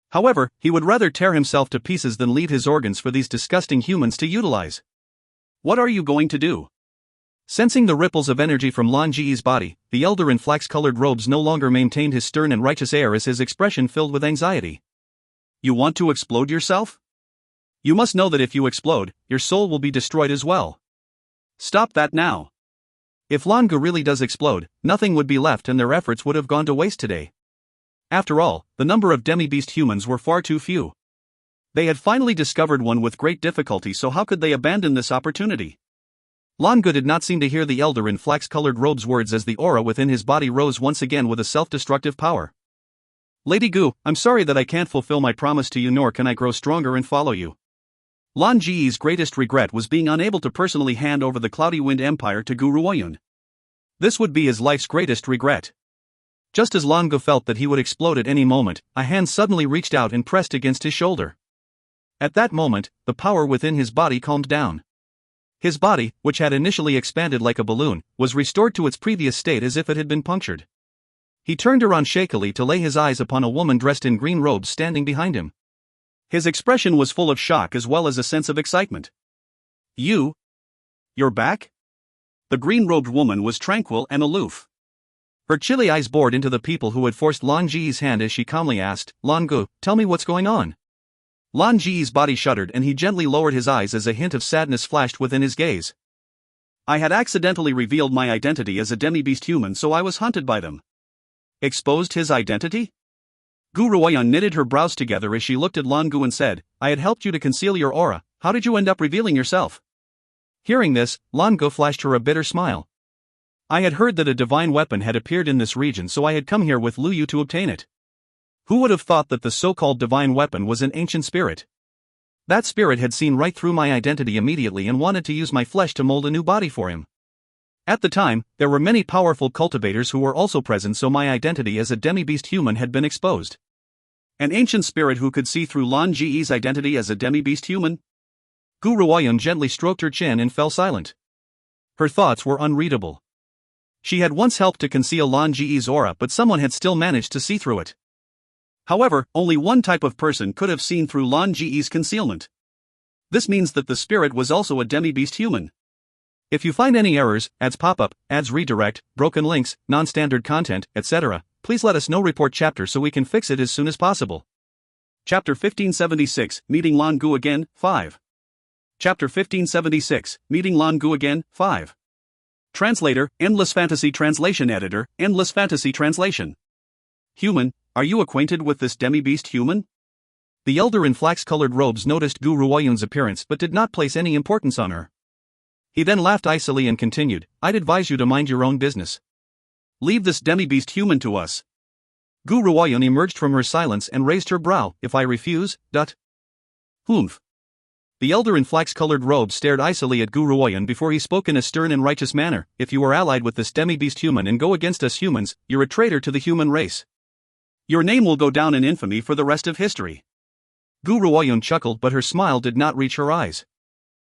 [SPEAKER 1] However, he would rather tear himself to pieces than leave his organs for these disgusting humans to utilize. What are you going to do? Sensing the ripples of energy from Lan Ji's body, the elder in flax-colored robes no longer maintained his stern and righteous air as his expression filled with anxiety. You want to explode yourself? You must know that if you explode, your soul will be destroyed as well. Stop that now. If Lan Gu really does explode, nothing would be left and their efforts would have gone to waste today. After all, the number of demi-beast humans were far too few. They had finally discovered one with great difficulty, so how could they abandon this opportunity? Lan Gu did not seem to hear the elder in flax-colored robes' words as the aura within his body rose once again with a self-destructive power. Lady Gu, I'm sorry that I can't fulfill my promise to you, nor can I grow stronger and follow you. Lan Ji's greatest regret was being unable to personally hand over the Cloudy Wind Empire to Gu Ruoyun. This would be his life's greatest regret. Just as Lan Gu felt that he would explode at any moment, a hand suddenly reached out and pressed against his shoulder. At that moment, the power within his body calmed down. His body, which had initially expanded like a balloon, was restored to its previous state as if it had been punctured. He turned around shakily to lay his eyes upon a woman dressed in green robes standing behind him. His expression was full of shock as well as a sense of excitement. You're back? The green-robed woman was tranquil and aloof. Her chilly eyes bored into the people who had forced Lan Ji's hand as she calmly asked, Lan Gu, tell me what's going on. Lan Ji's body shuddered and he gently lowered his eyes as a hint of sadness flashed within his gaze. I had accidentally revealed my identity as a demi-beast human, so I was hunted by them. Exposed his identity? Gu Ruoyun knitted her brows together as she looked at Lan Gu and said, I had helped you to conceal your aura, how did you end up revealing yourself? Hearing this, Lan Gu flashed her a bitter smile. I had heard that a divine weapon had appeared in this region, so I had come here with Lu Yu to obtain it. Who would have thought that the so-called divine weapon was an ancient spirit? That spirit had seen right through my identity immediately and wanted to use my flesh to mold a new body for him. At the time, there were many powerful cultivators who were also present, so my identity as a demi-beast human had been exposed. An ancient spirit who could see through Lan Ji's identity as a demi-beast human? Gu Ruoyun gently stroked her chin and fell silent. Her thoughts were unreadable. She had once helped to conceal Lan Ji's aura, but someone had still managed to see through it. However, only one type of person could have seen through Lan Ji's concealment. This means that the spirit was also a demi-beast human. If you find any errors, ads pop-up, ads redirect, broken links, non-standard content, etc., please let us know report chapter so we can fix it as soon as possible. Chapter 1576, Meeting Lan Gu Again, 5. Chapter 1576, Meeting Lan Gu Again, 5. Translator, Endless Fantasy Translation Editor, Endless Fantasy Translation. Human, are you acquainted with this demi-beast human? The elder in flax-colored robes noticed Gu Ruoyun's appearance but did not place any importance on her. He then laughed icily and continued, I'd advise you to mind your own business. Leave this demi-beast human to us. Gu Ruoyun emerged from her silence and raised her brow. If I refuse, Humph. The elder in flax-colored robes stared icily at Gu Ruoyun before he spoke in a stern and righteous manner. If you are allied with this demi-beast human and go against us humans, you're a traitor to the human race. Your name will go down in infamy for the rest of history. Gu Ruoyun chuckled, but her smile did not reach her eyes.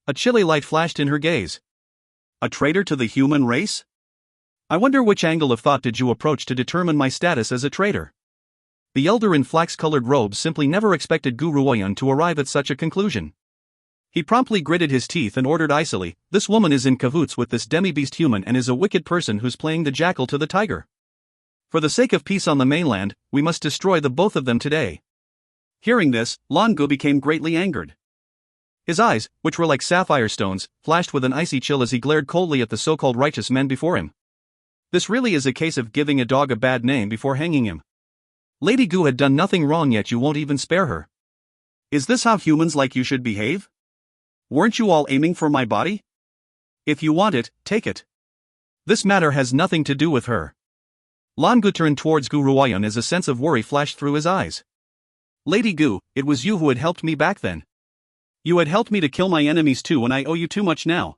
[SPEAKER 1] A chilly light flashed in her gaze. A traitor to the human race? I wonder which angle of thought did you approach to determine my status as a traitor? The elder in flax-colored robes simply never expected Gu Ruoyun to arrive at such a conclusion. He promptly gritted his teeth and ordered icily, this woman is in cahoots with this demi-beast human and is a wicked person who's playing the jackal to the tiger. For the sake of peace on the mainland, we must destroy the both of them today. Hearing this, Lan Gu became greatly angered. His eyes, which were like sapphire stones, flashed with an icy chill as he glared coldly at the so-called righteous men before him. This really is a case of giving a dog a bad name before hanging him. Lady Gu had done nothing wrong yet you won't even spare her. Is this how humans like you should behave? Weren't you all aiming for my body? If you want it, take it. This matter has nothing to do with her. Lan Gu turned towards Gu Ruoyun as a sense of worry flashed through his eyes. Lady Gu, it was you who had helped me back then. You had helped me to kill my enemies too, and I owe you too much now.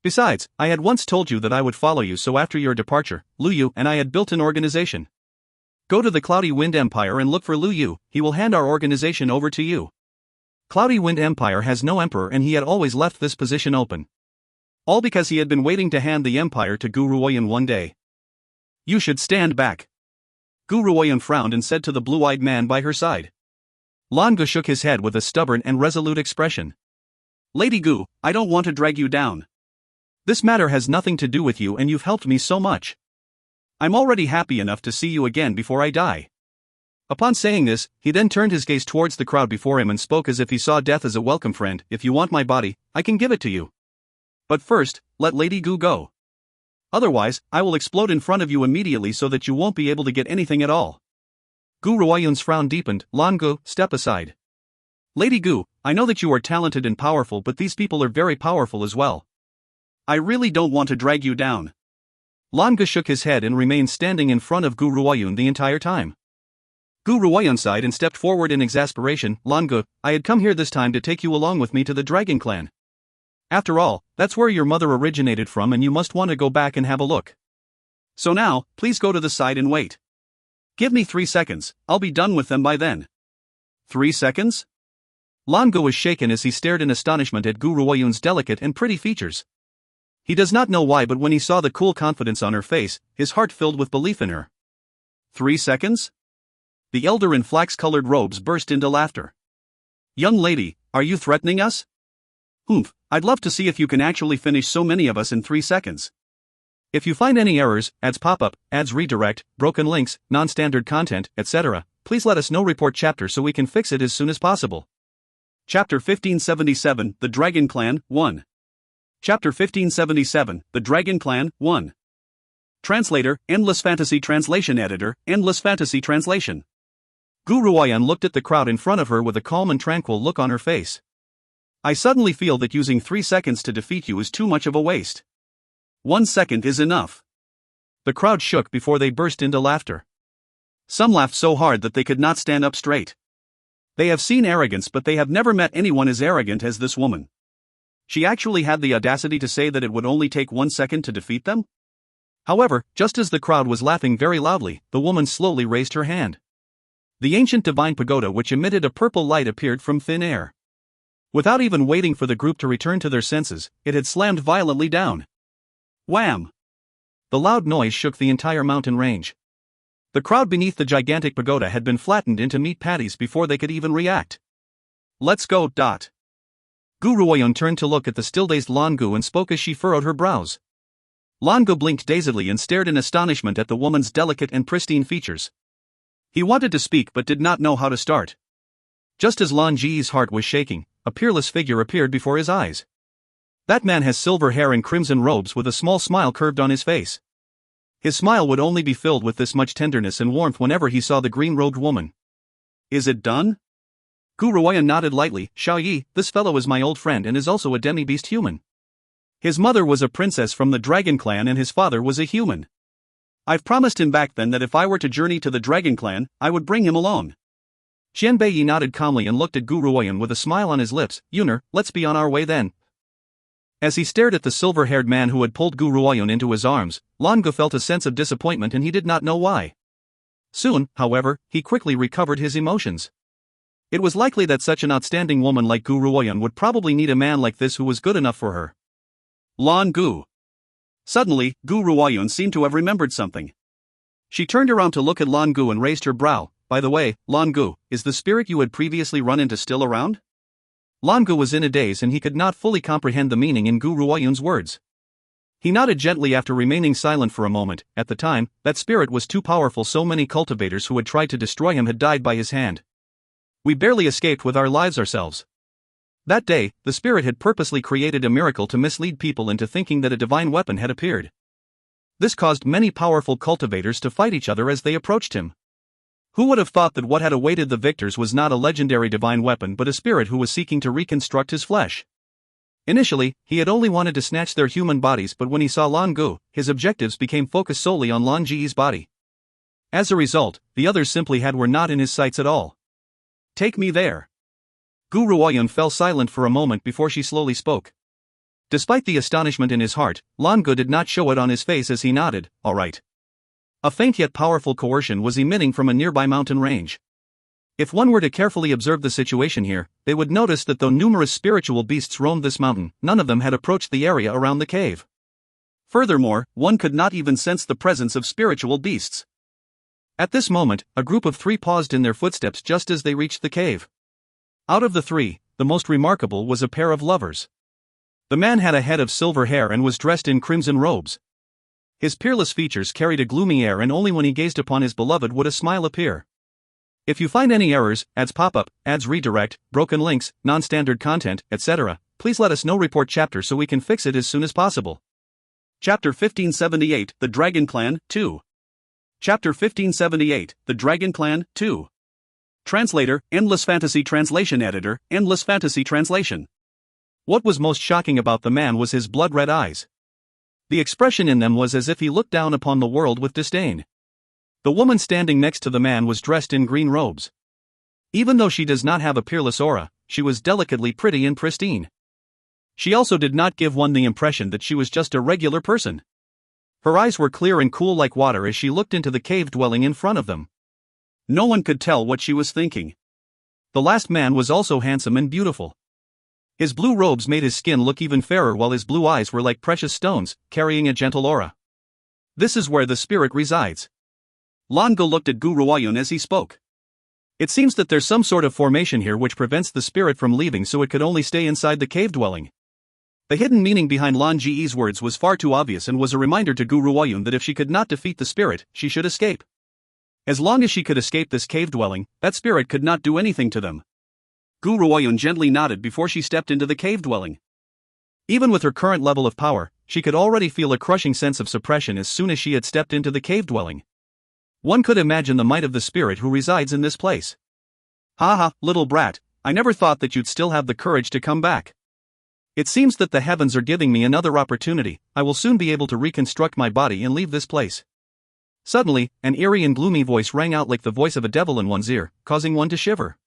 [SPEAKER 1] Besides, I had once told you that I would follow you, so after your departure, Lu Yu and I had built an organization. Go to the Cloudy Wind Empire and look for Lu Yu, he will hand our organization over to you. Cloudy Wind Empire has no emperor and he had always left this position open. All because he had been waiting to hand the empire to Gu Ruoyun one day. You should stand back. Gu Ruoyun frowned and said to the blue-eyed man by her side. Lan Gu shook his head with a stubborn and resolute expression. Lady Gu, I don't want to drag you down. This matter has nothing to do with you and you've helped me so much. I'm already happy enough to see you again before I die. Upon saying this, he then turned his gaze towards the crowd before him and spoke as if he saw death as a welcome friend. If you want my body, I can give it to you. But first, let Lady Gu go. Otherwise, I will explode in front of you immediately so that you won't be able to get anything at all. Gu Ruoyun's frown deepened. Lan Gu, step aside. Lady Gu, I know that you are talented and powerful, but these people are very powerful as well. I really don't want to drag you down. Lan Gu shook his head and remained standing in front of Gu Ruoyun the entire time. Gu Ruoyun sighed and stepped forward in exasperation. Lan Gu, I had come here this time to take you along with me to the Dragon Clan. After all, that's where your mother originated from and you must want to go back and have a look. So now, please go to the side and wait. Give me 3 seconds, I'll be done with them by then. 3 seconds? Lan Gu was shaken as he stared in astonishment at Gu Ruoyun's delicate and pretty features. He does not know why, but when he saw the cool confidence on her face, his heart filled with belief in her. 3 seconds? The elder in flax-colored robes burst into laughter. Young lady, are you threatening us? Humph, I'd love to see if you can actually finish so many of us in 3 seconds. If you find any errors, ads pop up, ads redirect, broken links, non-standard content, etc., please let us know. Report chapter so we can fix it as soon as possible. Chapter 1577, The Dragon Clan, 1. Chapter 1577, The Dragon Clan, 1. Translator, Endless Fantasy Translation Editor, Endless Fantasy Translation. Gu Ruoyun looked at the crowd in front of her with a calm and tranquil look on her face. I suddenly feel that using 3 seconds to defeat you is too much of a waste. 1 second is enough. The crowd shook before they burst into laughter. Some laughed so hard that they could not stand up straight. They have seen arrogance, but they have never met anyone as arrogant as this woman. She actually had the audacity to say that it would only take 1 second to defeat them? However, just as the crowd was laughing very loudly, the woman slowly raised her hand. The ancient divine pagoda, which emitted a purple light, appeared from thin air. Without even waiting for the group to return to their senses, it had slammed violently down. Wham! The loud noise shook the entire mountain range. The crowd beneath the gigantic pagoda had been flattened into meat patties before they could even react. Let's go. Gu Ruoyun turned to look at the still-dazed Lan Gu and spoke as she furrowed her brows. Lan Gu blinked dazedly and stared in astonishment at the woman's delicate and pristine features. He wanted to speak but did not know how to start. Just as Lan Ji's heart was shaking, a peerless figure appeared before his eyes. That man has silver hair and crimson robes with a small smile curved on his face. His smile would only be filled with this much tenderness and warmth whenever he saw the green-robed woman. Is it done? Gu Ruoyun nodded lightly. Xiao Yi, this fellow is my old friend and is also a demi-beast human. His mother was a princess from the Dragon Clan and his father was a human. I've promised him back then that if I were to journey to the Dragon Clan, I would bring him along. Xian Yi nodded calmly and looked at Gu Ruoyun with a smile on his lips. Yuner, let's be on our way then. As he stared at the silver-haired man who had pulled Gu Ruoyun into his arms, Lan Gu felt a sense of disappointment and he did not know why. Soon, however, he quickly recovered his emotions. It was likely that such an outstanding woman like Gu Ruoyun would probably need a man like this who was good enough for her. Lan Gu. Suddenly, Gu Ruoyun seemed to have remembered something. She turned around to look at Lan Gu and raised her brow. By the way, Lan Gu, is the spirit you had previously run into still around? Lan Gu was in a daze and he could not fully comprehend the meaning in Gu Ruoyun's words. He nodded gently after remaining silent for a moment. At the time, that spirit was too powerful. So many cultivators who had tried to destroy him had died by his hand. We barely escaped with our lives ourselves. That day, the spirit had purposely created a miracle to mislead people into thinking that a divine weapon had appeared. This caused many powerful cultivators to fight each other as they approached him. Who would have thought that what had awaited the victors was not a legendary divine weapon but a spirit who was seeking to reconstruct his flesh? Initially, he had only wanted to snatch their human bodies, but when he saw Lan Gu, his objectives became focused solely on Lan Ji's body. As a result, the others simply were not in his sights at all. Take me there. Gu Ruoyun fell silent for a moment before she slowly spoke. Despite the astonishment in his heart, Lan Gu did not show it on his face as he nodded, all right. A faint yet powerful coercion was emitting from a nearby mountain range. If one were to carefully observe the situation here, they would notice that though numerous spiritual beasts roamed this mountain, none of them had approached the area around the cave. Furthermore, one could not even sense the presence of spiritual beasts. At this moment, a group of 3 paused in their footsteps just as they reached the cave. Out of the 3, the most remarkable was a pair of lovers. The man had a head of silver hair and was dressed in crimson robes. His peerless features carried a gloomy air, and only when he gazed upon his beloved would a smile appear. If you find any errors, ads pop up, ads redirect, broken links, non-standard content, etc., please let us know. Report chapter so we can fix it as soon as possible. Chapter 1578, The Dragon Clan, 2. Chapter 1578, The Dragon Clan, 2. Translator, Endless Fantasy Translation Editor, Endless Fantasy Translation. What was most shocking about the man was his blood-red eyes. The expression in them was as if he looked down upon the world with disdain. The woman standing next to the man was dressed in green robes. Even though she does not have a peerless aura, she was delicately pretty and pristine. She also did not give one the impression that she was just a regular person. Her eyes were clear and cool like water as she looked into the cave dwelling in front of them. No one could tell what she was thinking. The last man was also handsome and beautiful. His blue robes made his skin look even fairer, while his blue eyes were like precious stones, carrying a gentle aura. This is where the spirit resides. Lan Gu looked at Gu Ruoyun as he spoke. It seems that there's some sort of formation here which prevents the spirit from leaving, so it could only stay inside the cave dwelling. The hidden meaning behind Lan Ji's words was far too obvious and was a reminder to Gu Ruoyun that if she could not defeat the spirit, she should escape. As long as she could escape this cave dwelling, that spirit could not do anything to them. Gu Ruoyun gently nodded before she stepped into the cave dwelling. Even with her current level of power, she could already feel a crushing sense of suppression as soon as she had stepped into the cave dwelling. One could imagine the might of the spirit who resides in this place. Haha, little brat, I never thought that you'd still have the courage to come back. It seems that the heavens are giving me another opportunity. I will soon be able to reconstruct my body and leave this place. Suddenly, an eerie and gloomy voice rang out like the voice of a devil in one's ear, causing one to shiver.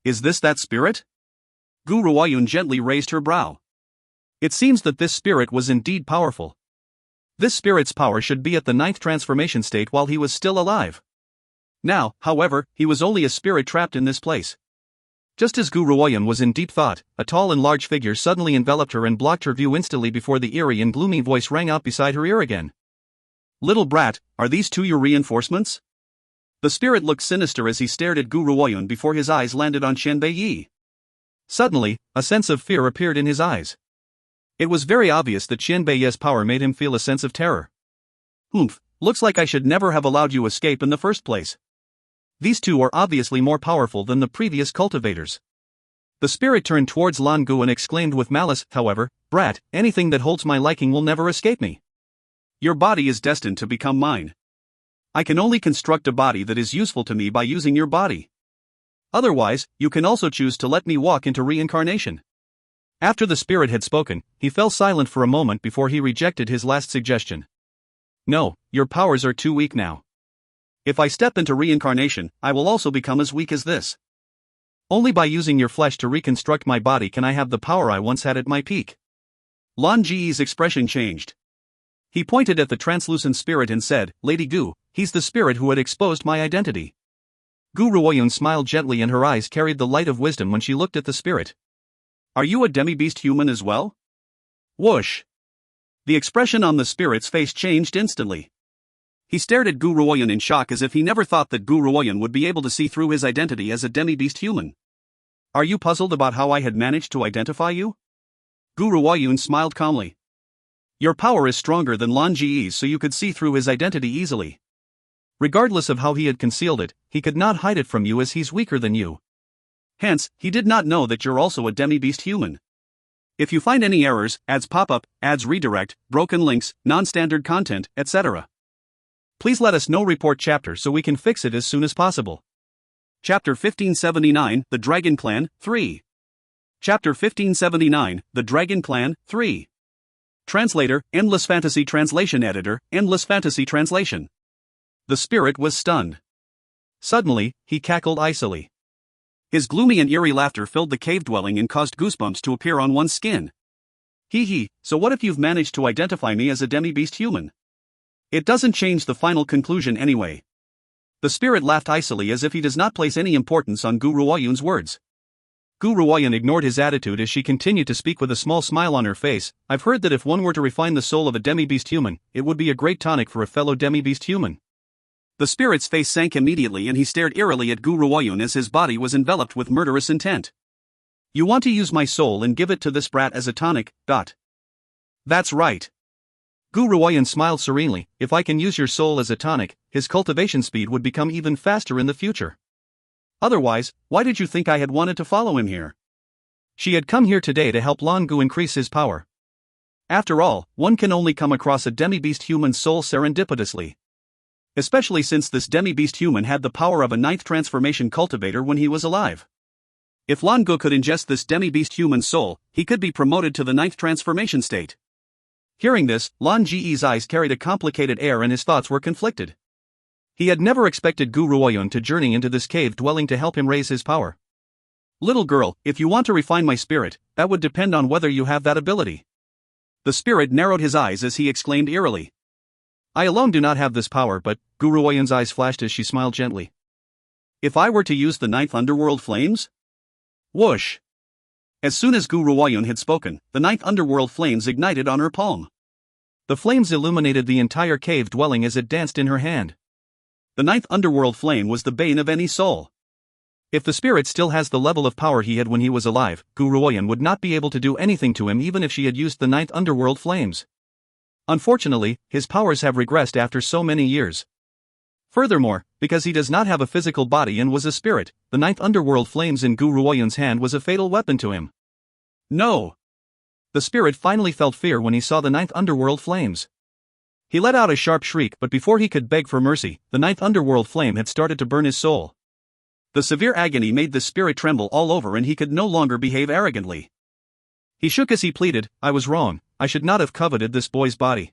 [SPEAKER 1] Is this that spirit? Gu Ruoyun gently raised her brow. It seems that this spirit was indeed powerful. This spirit's power should be at the 9th transformation state while he was still alive. Now, however, he was only a spirit trapped in this place. Just as Gu Ruoyun was in deep thought, a tall and large figure suddenly enveloped her and blocked her view instantly before the eerie and gloomy voice rang out beside her ear again. Little brat, are these 2 your reinforcements? The spirit looked sinister as he stared at Gu Ruoyun before his eyes landed on Qianbei Yi. Suddenly, a sense of fear appeared in his eyes. It was very obvious that Qianbei Yi's power made him feel a sense of terror. Looks like I should never have allowed you escape in the first place. These 2 are obviously more powerful than the previous cultivators. The spirit turned towards Lan Gu and exclaimed with malice, however, brat, anything that holds my liking will never escape me. Your body is destined to become mine. I can only construct a body that is useful to me by using your body. Otherwise, you can also choose to let me walk into reincarnation. After the spirit had spoken, he fell silent for a moment before he rejected his last suggestion. No, your powers are too weak now. If I step into reincarnation, I will also become as weak as this. Only by using your flesh to reconstruct my body can I have the power I once had at my peak. Lan Ji's expression changed. He pointed at the translucent spirit and said, Lady Gu, he's the spirit who had exposed my identity. Gu Ruoyun smiled gently and her eyes carried the light of wisdom when she looked at the spirit. Are you a demi-beast human as well? Whoosh! The expression on the spirit's face changed instantly. He stared at Gu Ruoyun in shock as if he never thought that Gu Ruoyun would be able to see through his identity as a demi-beast human. Are you puzzled about how I had managed to identify you? Gu Ruoyun smiled calmly. Your power is stronger than Lan Ji's, so you could see through his identity easily. Regardless of how he had concealed it, he could not hide it from you as he's weaker than you. Hence, he did not know that you're also a demi-beast human. If you find any errors, ads pop up, ads redirect, broken links, non-standard content, etc., please let us know. Report chapter so we can fix it as soon as possible. Chapter 1579, The Dragon Clan, 3. Chapter 1579, The Dragon Clan, 3. Translator, Endless Fantasy Translation Editor, Endless Fantasy Translation. The spirit was stunned. Suddenly, he cackled icily. His gloomy and eerie laughter filled the cave dwelling and caused goosebumps to appear on one's skin. Hee hee, so what if you've managed to identify me as a demi-beast human? It doesn't change the final conclusion anyway. The spirit laughed icily as if he does not place any importance on Gu Ruoyun's words. Gu Ruoyun ignored his attitude as she continued to speak with a small smile on her face. I've heard that if one were to refine the soul of a demi-beast human, it would be a great tonic for a fellow demi-beast human. The spirit's face sank immediately and he stared eerily at Gu Ruoyun as his body was enveloped with murderous intent. You want to use my soul and give it to this brat as a tonic, dot. That's right. Gu Ruoyun smiled serenely. If I can use your soul as a tonic, his cultivation speed would become even faster in the future. Otherwise, why did you think I had wanted to follow him here? She had come here today to help Lan Gu increase his power. After all, one can only come across a demi-beast human soul serendipitously. Especially since this demi-beast human had the power of a 9th transformation cultivator when he was alive. If Lan Gu could ingest this demi-beast human soul, he could be promoted to the 9th transformation state. Hearing this, Lan Ji's eyes carried a complicated air and his thoughts were conflicted. He had never expected Gu Ruoyun to journey into this cave dwelling to help him raise his power. Little girl, if you want to refine my spirit, that would depend on whether you have that ability. The spirit narrowed his eyes as he exclaimed eerily. I alone do not have this power, but, Gu Ruoyun's eyes flashed as she smiled gently. If I were to use the 9th underworld flames? Whoosh! As soon as Gu Ruoyun had spoken, the 9th underworld flames ignited on her palm. The flames illuminated the entire cave dwelling as it danced in her hand. The 9th underworld flame was the bane of any soul. If the spirit still has the level of power he had when he was alive, Gu Ruoyun would not be able to do anything to him even if she had used the 9th underworld flames. Unfortunately, his powers have regressed after so many years. Furthermore, because he does not have a physical body and was a spirit, the 9th underworld flames in Gu Ruoyun's hand was a fatal weapon to him. No! The spirit finally felt fear when he saw the 9th underworld flames. He let out a sharp shriek, but before he could beg for mercy, the 9th underworld flame had started to burn his soul. The severe agony made the spirit tremble all over and he could no longer behave arrogantly. He shook as he pleaded, I was wrong, I should not have coveted this boy's body.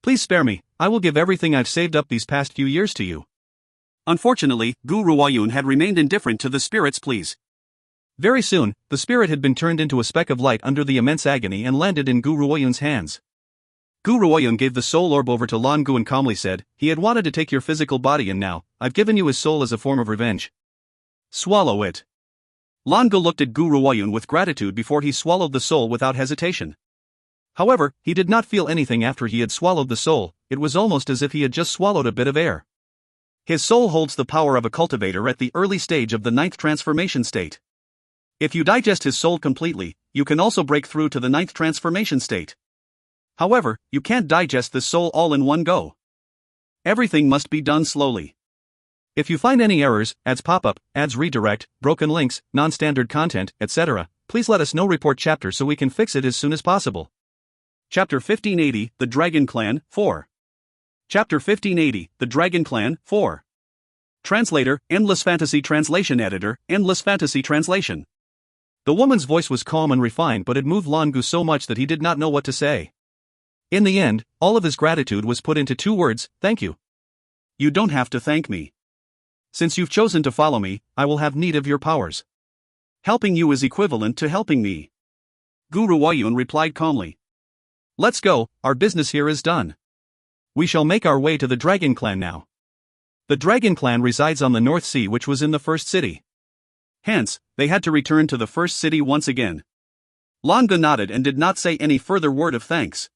[SPEAKER 1] Please spare me, I will give everything I've saved up these past few years to you. Unfortunately, Gu Ruoyun had remained indifferent to the spirit's pleas. Very soon, the spirit had been turned into a speck of light under the immense agony and landed in Gu Ruoyun's hands. Gu Ruoyun gave the soul orb over to Lan Gu and calmly said, he had wanted to take your physical body and now, I've given you his soul as a form of revenge. Swallow it. Lan Gu looked at Gu Ruoyun with gratitude before he swallowed the soul without hesitation. However, he did not feel anything after he had swallowed the soul, it was almost as if he had just swallowed a bit of air. His soul holds the power of a cultivator at the early stage of the 9th transformation state. If you digest his soul completely, you can also break through to the 9th transformation state. However, you can't digest the soul all in one go. Everything must be done slowly. If you find any errors, ads pop up, ads redirect, broken links, non-standard content, etc., please let us know. Report chapter so we can fix it as soon as possible. Chapter 1580, The Dragon Clan, 4. Chapter 1580, The Dragon Clan, 4. Translator, Endless Fantasy Translation Editor, Endless Fantasy Translation. The woman's voice was calm and refined, but it moved Lan Gu so much that he did not know what to say. In the end, all of his gratitude was put into 2 words, thank you. You don't have to thank me. Since you've chosen to follow me, I will have need of your powers. Helping you is equivalent to helping me. Gu Ruoyun replied calmly. Let's go, our business here is done. We shall make our way to the Dragon Clan now. The Dragon Clan resides on the North Sea, which was in the first city. Hence, they had to return to the first city once again. Lan Gu nodded and did not say any further word of thanks.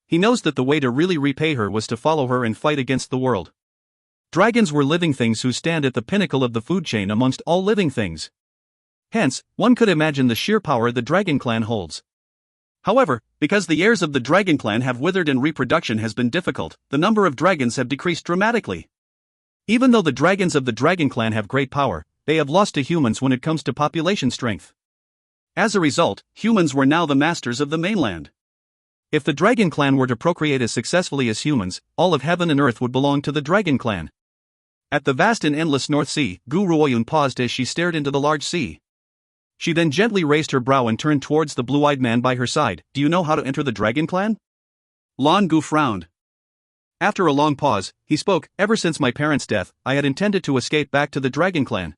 [SPEAKER 1] He knows that the way to really repay her was to follow her and fight against the world. Dragons were living things who stand at the pinnacle of the food chain amongst all living things. Hence, one could imagine the sheer power the Dragon Clan holds. However, because the heirs of the Dragon Clan have withered and reproduction has been difficult, the number of dragons have decreased dramatically. Even though the dragons of the Dragon Clan have great power, they have lost to humans when it comes to population strength. As a result, humans were now the masters of the mainland. If the Dragon Clan were to procreate as successfully as humans, all of heaven and earth would belong to the Dragon Clan. At the vast and endless North Sea, Gu Ruoyun paused as she stared into the large sea. She then gently raised her brow and turned towards the blue-eyed man by her side. Do you know how to enter the Dragon Clan? Lan Gu frowned. After a long pause, he spoke. Ever since my parents' death, I had intended to escape back to the Dragon Clan.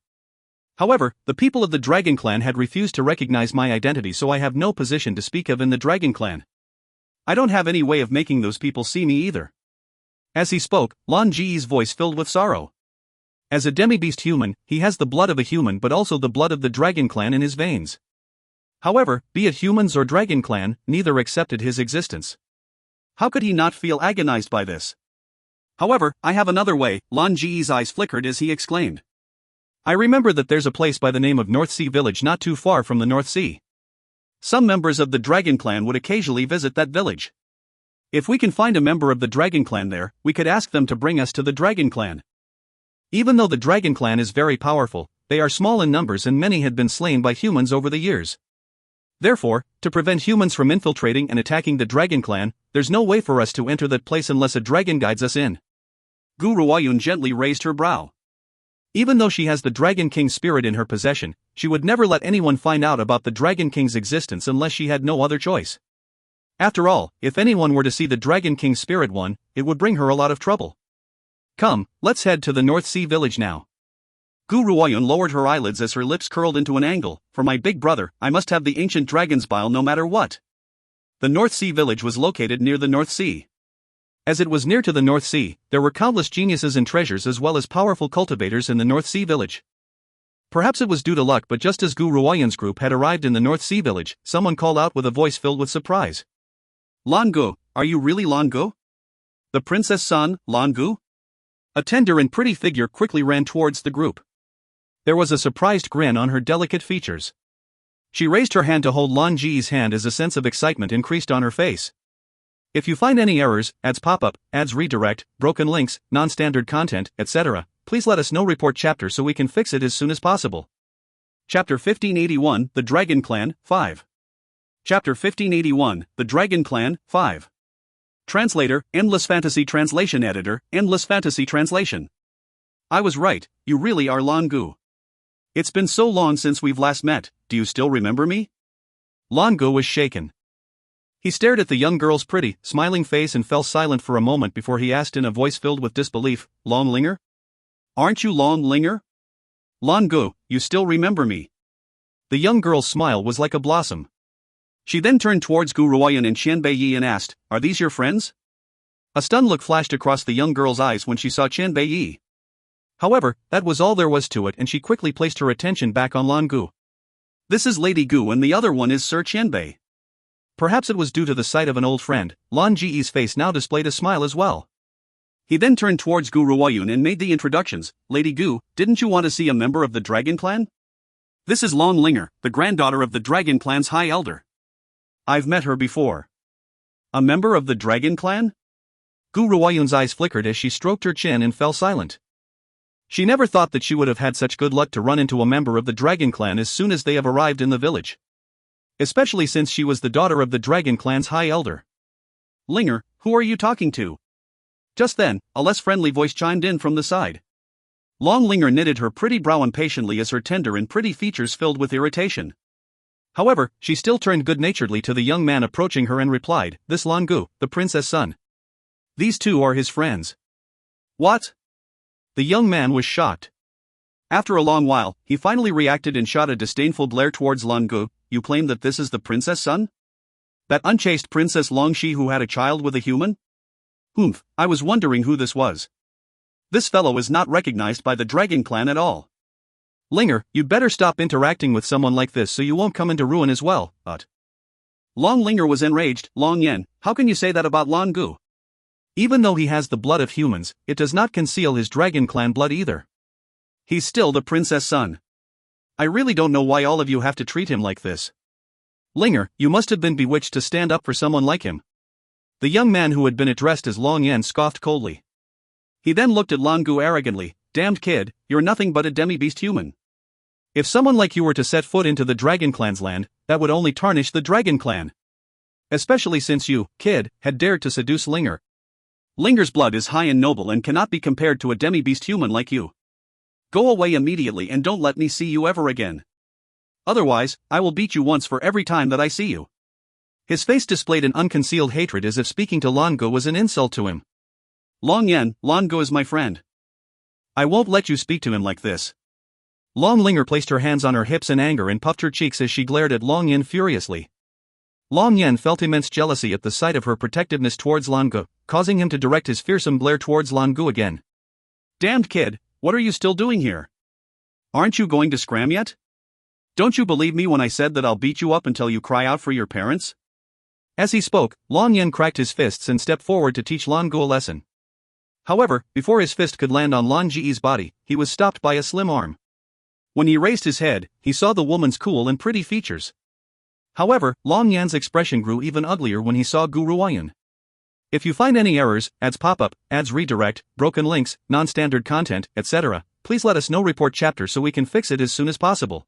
[SPEAKER 1] However, the people of the Dragon Clan had refused to recognize my identity, so I have no position to speak of in the Dragon Clan. I don't have any way of making those people see me either. As he spoke, Lan Ji's voice filled with sorrow. As a demi-beast human, he has the blood of a human but also the blood of the Dragon Clan in his veins. However, be it humans or Dragon Clan, neither accepted his existence. How could he not feel agonized by this? However, I have another way. Lan Ji's eyes flickered as he exclaimed. I remember that there's a place by the name of North Sea Village not too far from the North Sea. Some members of the Dragon Clan would occasionally visit that village. If we can find a member of the Dragon Clan there, we could ask them to bring us to the Dragon Clan. Even though the Dragon Clan is very powerful, they are small in numbers and many had been slain by humans over the years. Therefore, to prevent humans from infiltrating and attacking the Dragon Clan, there's no way for us to enter that place unless a dragon guides us in. Gu Ruoyun gently raised her brow. Even though she has the Dragon King's spirit in her possession, she would never let anyone find out about the Dragon King's existence unless she had no other choice. After all, if anyone were to see the Dragon King's spirit one, it would bring her a lot of trouble. Come, let's head to the North Sea Village now. Gu Ruoyun lowered her eyelids as her lips curled into an angle. For my big brother, I must have the ancient dragon's bile no matter what. The North Sea Village was located near the North Sea. As it was near to the North Sea, there were countless geniuses and treasures as well as powerful cultivators in the North Sea Village. Perhaps it was due to luck, but just as Gu Ruoyun's group had arrived in the North Sea Village, someone called out with a voice filled with surprise. Lan Gu, are you really Lan Gu? The princess' son, Lan Gu? A tender and pretty figure quickly ran towards the group. There was a surprised grin on her delicate features. She raised her hand to hold Lan Ji's hand as a sense of excitement increased on her face. If you find any errors, ads pop-up, ads redirect, broken links, non-standard content, etc., please let us know. Report chapter so we can fix it as soon as possible. Chapter 1581, The Dragon Clan, 5. Chapter 1581, The Dragon Clan, 5. Translator, Endless Fantasy Translation Editor, Endless Fantasy Translation. I was right, you really are Lan Gu. It's been so long since we've last met, do you still remember me? Lan Gu was shaken. He stared at the young girl's pretty, smiling face and fell silent for a moment before he asked in a voice filled with disbelief, Long Linger? Aren't you Long Linger? Lan Gu, you still remember me. The young girl's smile was like a blossom. She then turned towards Gu Ruoyun and Qian Beiyi and asked, Are these your friends? A stunned look flashed across the young girl's eyes when she saw Qian Beiyi. However, that was all there was to it, and she quickly placed her attention back on Lan Gu. This is Lady Gu and the other one is Sir Qianbei. Perhaps it was due to the sight of an old friend, Lan Ji's face now displayed a smile as well. He then turned towards Gu Ruoyun and made the introductions. Lady Gu, didn't you want to see a member of the Dragon Clan? This is Long Linger, the granddaughter of the Dragon Clan's High Elder. I've met her before. A member of the Dragon Clan? Gu Ruoyun's eyes flickered as she stroked her chin and fell silent. She never thought that she would have had such good luck to run into a member of the Dragon Clan as soon as they have arrived in the village. Especially since she was the daughter of the Dragon Clan's High Elder. Linger, who are you talking to? Just then, a less friendly voice chimed in from the side. Long Linger knitted her pretty brow impatiently as her tender and pretty features filled with irritation. However, she still turned good-naturedly to the young man approaching her and replied, This Lan Gu, the princess' son. These two are his friends. What? The young man was shocked. After a long while, he finally reacted and shot a disdainful glare towards Lan Gu. You claim that this is the princess' son? That unchaste Princess Longxi who had a child with a human? Humph, I was wondering who this was. This fellow is not recognized by the Dragon Clan at all. Linger, you'd better stop interacting with someone like this so you won't come into ruin as well, Long Linger was enraged. Long Yen, how can you say that about Lan Gu? Even though he has the blood of humans, it does not conceal his Dragon Clan blood either. He's still the princess' son. I really don't know why all of you have to treat him like this. Linger, you must have been bewitched to stand up for someone like him. The young man who had been addressed as Long Yen scoffed coldly. He then looked at Lan Gu arrogantly. Damned kid, you're nothing but a demi-beast human. If someone like you were to set foot into the Dragon Clan's land, that would only tarnish the Dragon Clan. Especially since you, kid, had dared to seduce Linger. Linger's blood is high and noble and cannot be compared to a demi-beast human like you. Go away immediately and don't let me see you ever again. Otherwise, I will beat you once for every time that I see you. His face displayed an unconcealed hatred as if speaking to Lango was an insult to him. Long Yen, Lango is my friend. I won't let you speak to him like this. Long Linger placed her hands on her hips in anger and puffed her cheeks as she glared at Long Yen furiously. Long Yen felt immense jealousy at the sight of her protectiveness towards Lango, causing him to direct his fearsome glare towards Lango again. Damned kid, what are you still doing here? Aren't you going to scram yet? Don't you believe me when I said that I'll beat you up until you cry out for your parents? As he spoke, Long Yen cracked his fists and stepped forward to teach Lango a lesson. However, before his fist could land on Lan Ji's body, he was stopped by a slim arm. When he raised his head, he saw the woman's cool and pretty features. However, Long Yan's expression grew even uglier when he saw Gu Ruoyun. If you find any errors, ads pop up, ads redirect, broken links, non-standard content, etc., please let us know. Report chapter so we can fix it as soon as possible.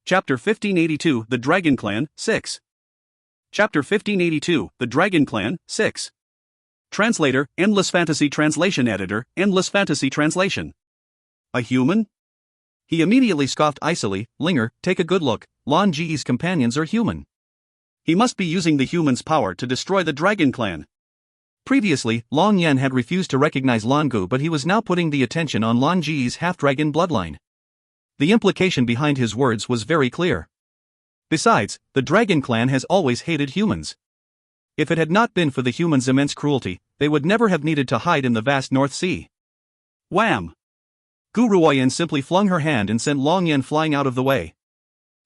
[SPEAKER 1] Chapter 1582, The Dragon Clan, 6. Chapter 1582, The Dragon Clan, 6. Translator, Endless Fantasy Translation Editor, Endless Fantasy Translation. A human? He immediately scoffed icily. Linger, take a good look, Lan Ji's companions are human. He must be using the human's power to destroy the Dragon Clan. Previously, Long Yen had refused to recognize Lan Gu, but he was now putting the attention on Lan Ji's half-dragon bloodline. The implication behind his words was very clear. Besides, the Dragon Clan has always hated humans. If it had not been for the humans' immense cruelty, they would never have needed to hide in the vast North Sea. Wham! Gu Ruoyun simply flung her hand and sent Long Yen flying out of the way.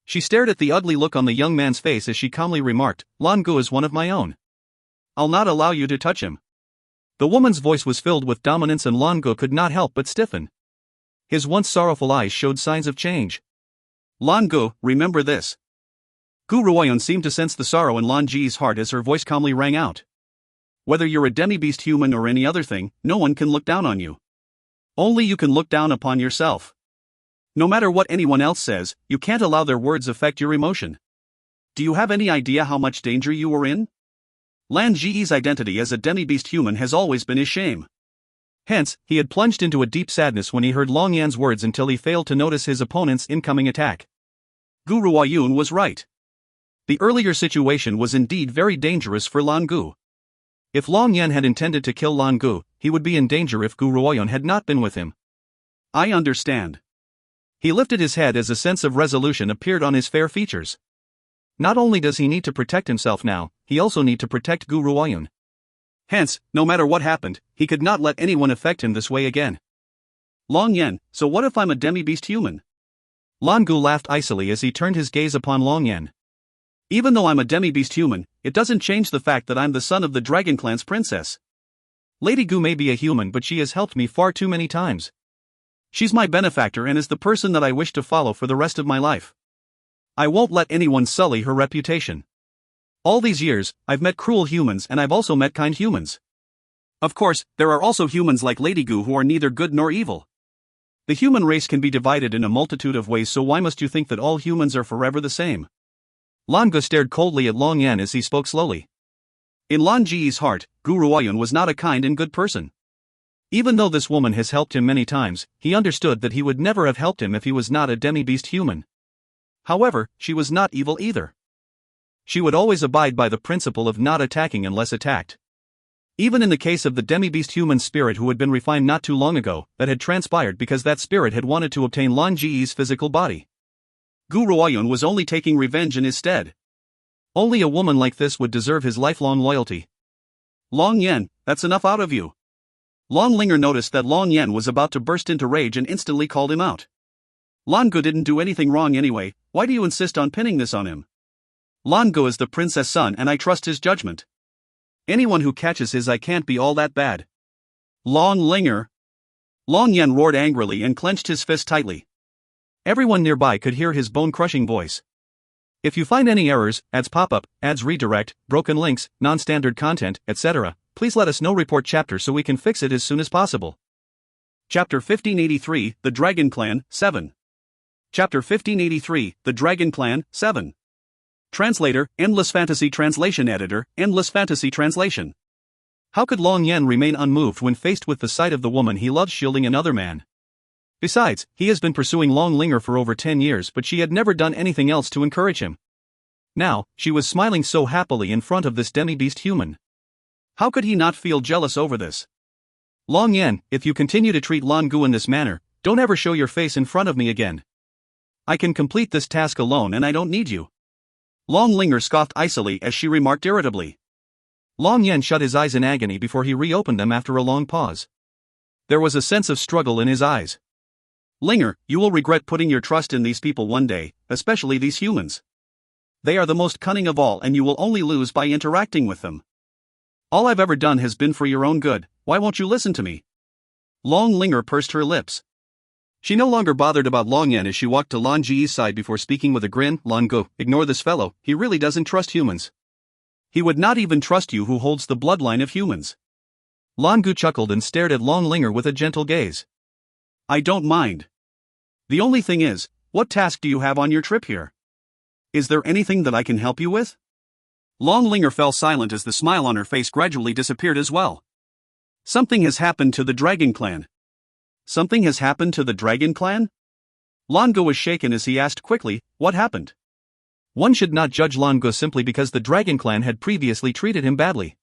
[SPEAKER 1] She stared at the ugly look on the young man's face as she calmly remarked, Lan Gu is one of my own. I'll not allow you to touch him. The woman's voice was filled with dominance and Lan Gu could not help but stiffen. His once sorrowful eyes showed signs of change. Lan Gu, remember this. Gu Ruoyun seemed to sense the sorrow in Lan Ji's heart as her voice calmly rang out. Whether you're a demi-beast human or any other thing, no one can look down on you. Only you can look down upon yourself. No matter what anyone else says, you can't allow their words affect your emotion. Do you have any idea how much danger you were in? Lan Ji's identity as a demi-beast human has always been his shame. Hence, he had plunged into a deep sadness when he heard Long Yan's words until he failed to notice his opponent's incoming attack. Gu Ruoyun was right. The earlier situation was indeed very dangerous for Lan Gu. If Long Yan had intended to kill Lan Gu, he would be in danger if Gu Ruoyun had not been with him. I understand. He lifted his head as a sense of resolution appeared on his fair features. Not only does he need to protect himself now, he also need to protect Gu Ruoyun. Hence, no matter what happened, he could not let anyone affect him this way again. Long Yan, so what if I'm a demi-beast human? Lan Gu laughed icily as he turned his gaze upon Long Yan. Even though I'm a demi-beast human, it doesn't change the fact that I'm the son of the Dragon Clan's princess. Lady Gu may be a human, but she has helped me far too many times. She's my benefactor and is the person that I wish to follow for the rest of my life. I won't let anyone sully her reputation. All these years, I've met cruel humans and I've also met kind humans. Of course, there are also humans like Lady Gu who are neither good nor evil. The human race can be divided in a multitude of ways, so why must you think that all humans are forever the same? Lan Gu stared coldly at Long Yan as he spoke slowly. In Lan Ji's heart, Gu Ruoyun was not a kind and good person. Even though this woman has helped him many times, he understood that he would never have helped him if he was not a demi-beast human. However, she was not evil either. She would always abide by the principle of not attacking unless attacked. Even in the case of the demi-beast human spirit who had been refined not too long ago, that had transpired because that spirit had wanted to obtain Lan Ji's physical body. Gu Ruoyun was only taking revenge in his stead. Only a woman like this would deserve his lifelong loyalty. Long Yan, that's enough out of you. Long Linger noticed that Long Yan was about to burst into rage and instantly called him out. Lan Gu didn't do anything wrong anyway, why do you insist on pinning this on him? Lan Gu is the princess' son and I trust his judgment. Anyone who catches his eye can't be all that bad. Long Linger. Long Yan roared angrily and clenched his fist tightly. Everyone nearby could hear his bone-crushing voice. If you find any errors, ads pop up, ads redirect, broken links, non-standard content, etc., please let us know. Report chapter so we can fix it as soon as possible. Chapter 1583, The Dragon Clan, 7. Chapter 1583, The Dragon Clan, 7. Translator, Endless Fantasy Translation Editor, Endless Fantasy Translation. How could Long Yen remain unmoved when faced with the sight of the woman he loves shielding another man? Besides, he has been pursuing Long Linger for over 10 years, but she had never done anything else to encourage him. Now, she was smiling so happily in front of this demi-beast human. How could he not feel jealous over this? Long Yen, if you continue to treat Lan Gu in this manner, don't ever show your face in front of me again. I can complete this task alone and I don't need you. Long Linger scoffed icily as she remarked irritably. Long Yen shut his eyes in agony before he reopened them after a long pause. There was a sense of struggle in his eyes. Linger, you will regret putting your trust in these people one day, especially these humans. They are the most cunning of all and you will only lose by interacting with them. All I've ever done has been for your own good, why won't you listen to me? Long Linger pursed her lips. She no longer bothered about Long Yen as she walked to Lan Ji's side before speaking with a grin. Lan Gu, ignore this fellow, he really doesn't trust humans. He would not even trust you who holds the bloodline of humans. Lan Gu chuckled and stared at Long Linger with a gentle gaze. I don't mind. The only thing is, what task do you have on your trip here? Is there anything that I can help you with? Long Linger fell silent as the smile on her face gradually disappeared as well. Something has happened to the Dragon Clan. Something has happened to the Dragon Clan? Lan Gu was shaken as he asked quickly, what happened? One should not judge Lan Gu simply because the Dragon Clan had previously treated him badly.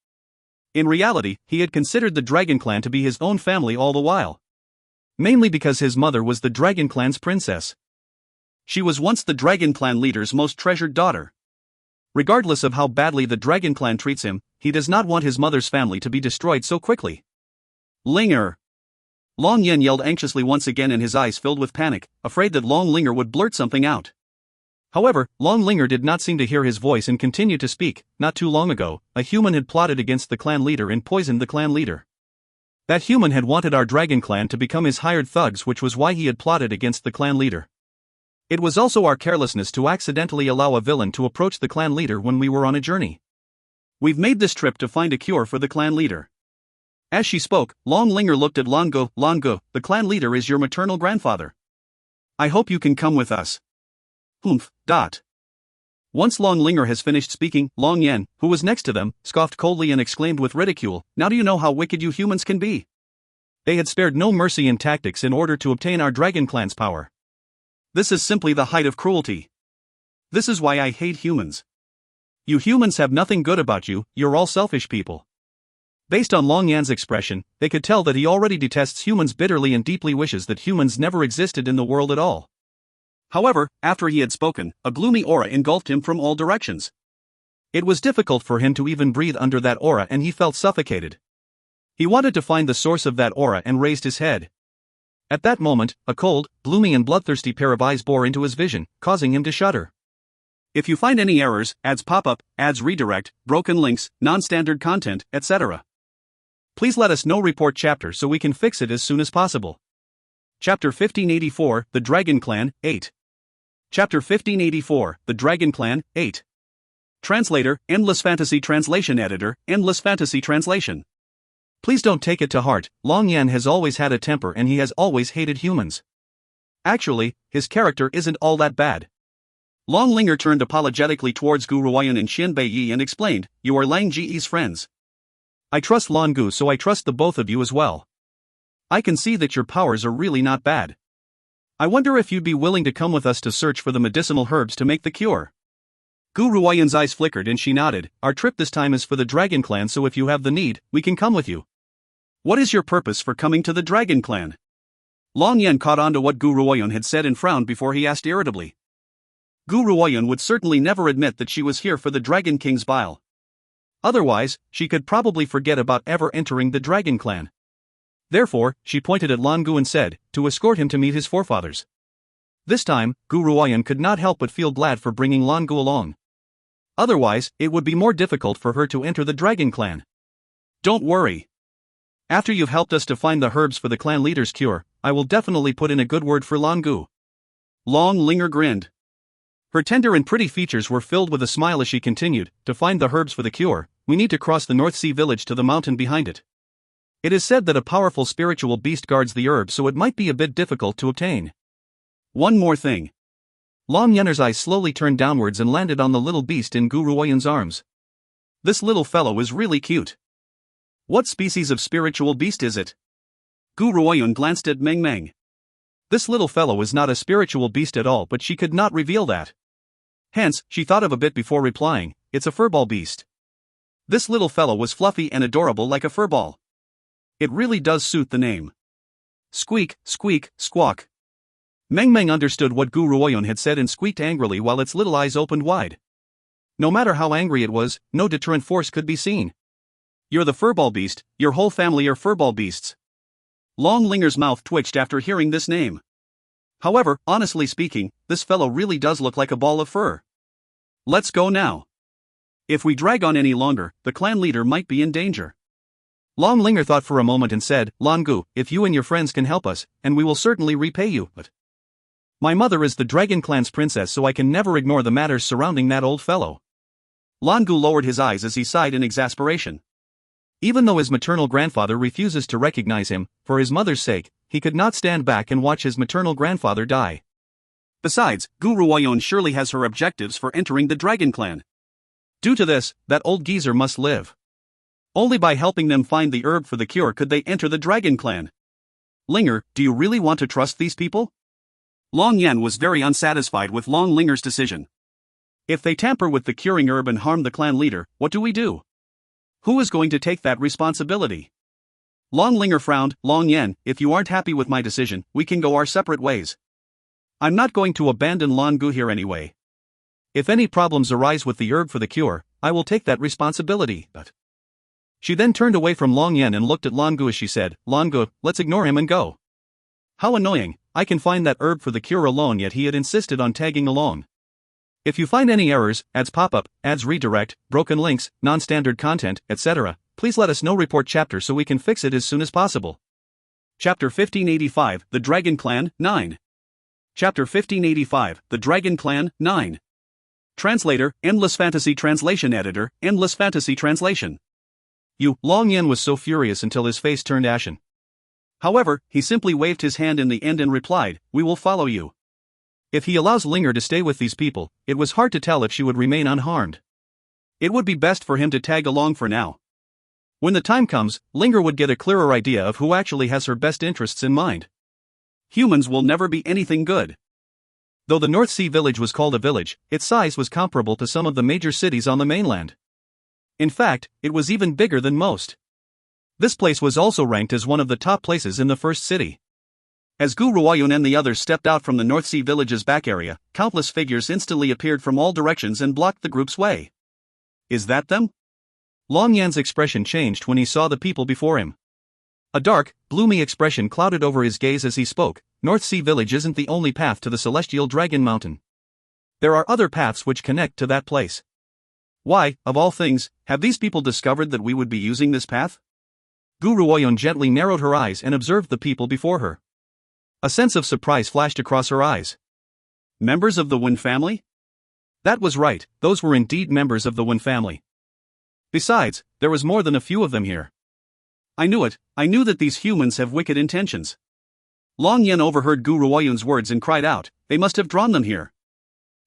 [SPEAKER 1] In reality, he had considered the Dragon Clan to be his own family all the while. Mainly because his mother was the Dragon Clan's princess. She was once the Dragon Clan leader's most treasured daughter. Regardless of how badly the Dragon Clan treats him, he does not want his mother's family to be destroyed so quickly. Linger! Long Yen yelled anxiously once again and his eyes filled with panic, afraid that Long Linger would blurt something out. However, Long Linger did not seem to hear his voice and continued to speak. Not too long ago, a human had plotted against the clan leader and poisoned the clan leader. That human had wanted our Dragon Clan to become his hired thugs, which was why he had plotted against the clan leader. It was also our carelessness to accidentally allow a villain to approach the clan leader when we were on a journey. We've made this trip to find a cure for the clan leader. As she spoke, Long Linger looked at Lan Gu. Lan Gu, the clan leader is your maternal grandfather. I hope you can come with us. Humph. Once Long Linger has finished speaking, Long Yen, who was next to them, scoffed coldly and exclaimed with ridicule, now do you know how wicked you humans can be? They had spared no mercy in tactics in order to obtain our Dragon Clan's power. This is simply the height of cruelty. This is why I hate humans. You humans have nothing good about you, you're all selfish people. Based on Long Yan's expression, they could tell that he already detests humans bitterly and deeply wishes that humans never existed in the world at all. However, after he had spoken, a gloomy aura engulfed him from all directions. It was difficult for him to even breathe under that aura and he felt suffocated. He wanted to find the source of that aura and raised his head. At that moment, a cold, gloomy and bloodthirsty pair of eyes bore into his vision, causing him to shudder. If you find any errors, ads pop up, ads redirect, broken links, non-standard content, etc. Please let us know. Report chapter so we can fix it as soon as possible. Chapter 1584, The Dragon Clan, 8. Chapter 1584, The Dragon Clan, 8. Translator, Endless Fantasy Translation Editor, Endless Fantasy Translation. Please don't take it to heart, Long Yen has always had a temper and he has always hated humans. Actually, his character isn't all that bad. Long Linger turned apologetically towards Gu Ruoyan and Xin Beiyi and explained, you are Lang Ji's friends. I trust Lan Gu, so I trust the both of you as well. I can see that your powers are really not bad. I wonder if you'd be willing to come with us to search for the medicinal herbs to make the cure. Gu Ruoyan's eyes flickered and she nodded, our trip this time is for the Dragon Clan, so if you have the need, we can come with you. What is your purpose for coming to the Dragon Clan? Long Yen caught on to what Gu Ruoyan had said and frowned before he asked irritably. Gu Ruoyan would certainly never admit that she was here for the Dragon King's bile. Otherwise, she could probably forget about ever entering the Dragon Clan. Therefore, she pointed at Lan Gu and said, to escort him to meet his forefathers. This time, Gu Ruoyan could not help but feel glad for bringing Lan Gu along. Otherwise, it would be more difficult for her to enter the Dragon Clan. Don't worry. After you've helped us to find the herbs for the clan leader's cure, I will definitely put in a good word for Lan Gu. Long Linger grinned. Her tender and pretty features were filled with a smile as she continued, to find the herbs for the cure, we need to cross the North Sea village to the mountain behind it. It is said that a powerful spiritual beast guards the herb, so it might be a bit difficult to obtain. One more thing. Long Yenner's eyes slowly turned downwards and landed on the little beast in Gu Ruoyun's arms. This little fellow is really cute. What species of spiritual beast is it? Gu Ruoyun glanced at Meng Meng. This little fellow is not a spiritual beast at all, but she could not reveal that. Hence, she thought of a bit before replying, it's a furball beast. This little fellow was fluffy and adorable like a furball. It really does suit the name. Squeak, squeak, squawk. Meng Meng understood what Gu Ruoyun had said and squeaked angrily while its little eyes opened wide. No matter how angry it was, no deterrent force could be seen. You're the furball beast, your whole family are furball beasts. Long Linger's mouth twitched after hearing this name. However, honestly speaking, this fellow really does look like a ball of fur. Let's go now. If we drag on any longer, the clan leader might be in danger. Long Linger thought for a moment and said, Lan Gu, if you and your friends can help us, and we will certainly repay you, but my mother is the Dragon Clan's princess, so I can never ignore the matters surrounding that old fellow. Lan Gu lowered his eyes as he sighed in exasperation. Even though his maternal grandfather refuses to recognize him, for his mother's sake, he could not stand back and watch his maternal grandfather die. Besides, Gu Ruoyun surely has her objectives for entering the Dragon Clan. Due to this, that old geezer must live. Only by helping them find the herb for the cure could they enter the Dragon Clan. Linger, do you really want to trust these people? Long Yan was very unsatisfied with Long Linger's decision. If they tamper with the curing herb and harm the clan leader, what do we do? Who is going to take that responsibility? Long Linger frowned. Long Yan, if you aren't happy with my decision, we can go our separate ways. I'm not going to abandon Lan Gu here anyway. If any problems arise with the herb for the cure, I will take that responsibility, but... She then turned away from Long Yan and looked at Lan Gu as she said, Lan Gu, let's ignore him and go. How annoying, I can find that herb for the cure alone, yet he had insisted on tagging along. If you find any errors, ads pop-up, ads redirect, broken links, non-standard content, etc., please let us know. Report chapter so we can fix it as soon as possible. Chapter 1585, The Dragon Clan, 9. Chapter 1585, The Dragon Clan, 9. Translator, Endless Fantasy Translation Editor, Endless Fantasy Translation. Long Yan was so furious until his face turned ashen. However, he simply waved his hand in the end and replied, we will follow you. If he allows Linger to stay with these people, it was hard to tell if she would remain unharmed. It would be best for him to tag along for now. When the time comes, Linger would get a clearer idea of who actually has her best interests in mind. Humans will never be anything good. Though the North Sea village was called a village, its size was comparable to some of the major cities on the mainland. In fact, it was even bigger than most. This place was also ranked as one of the top places in the first city. As Gu Ruoyun and the others stepped out from the North Sea village's back area, countless figures instantly appeared from all directions and blocked the group's way. Is that them? Long Yan's expression changed when he saw the people before him. A dark, gloomy expression clouded over his gaze as he spoke. North Sea village isn't the only path to the Celestial Dragon Mountain. There are other paths which connect to that place. Why, of all things, have these people discovered that we would be using this path? Gu Ruoyun gently narrowed her eyes and observed the people before her. A sense of surprise flashed across her eyes. Members of the Wen family? That was right, those were indeed members of the Wen family. Besides, there was more than a few of them here. I knew it, I knew that these humans have wicked intentions. Long Yan overheard Gu Ruoyun's words and cried out, they must have drawn them here.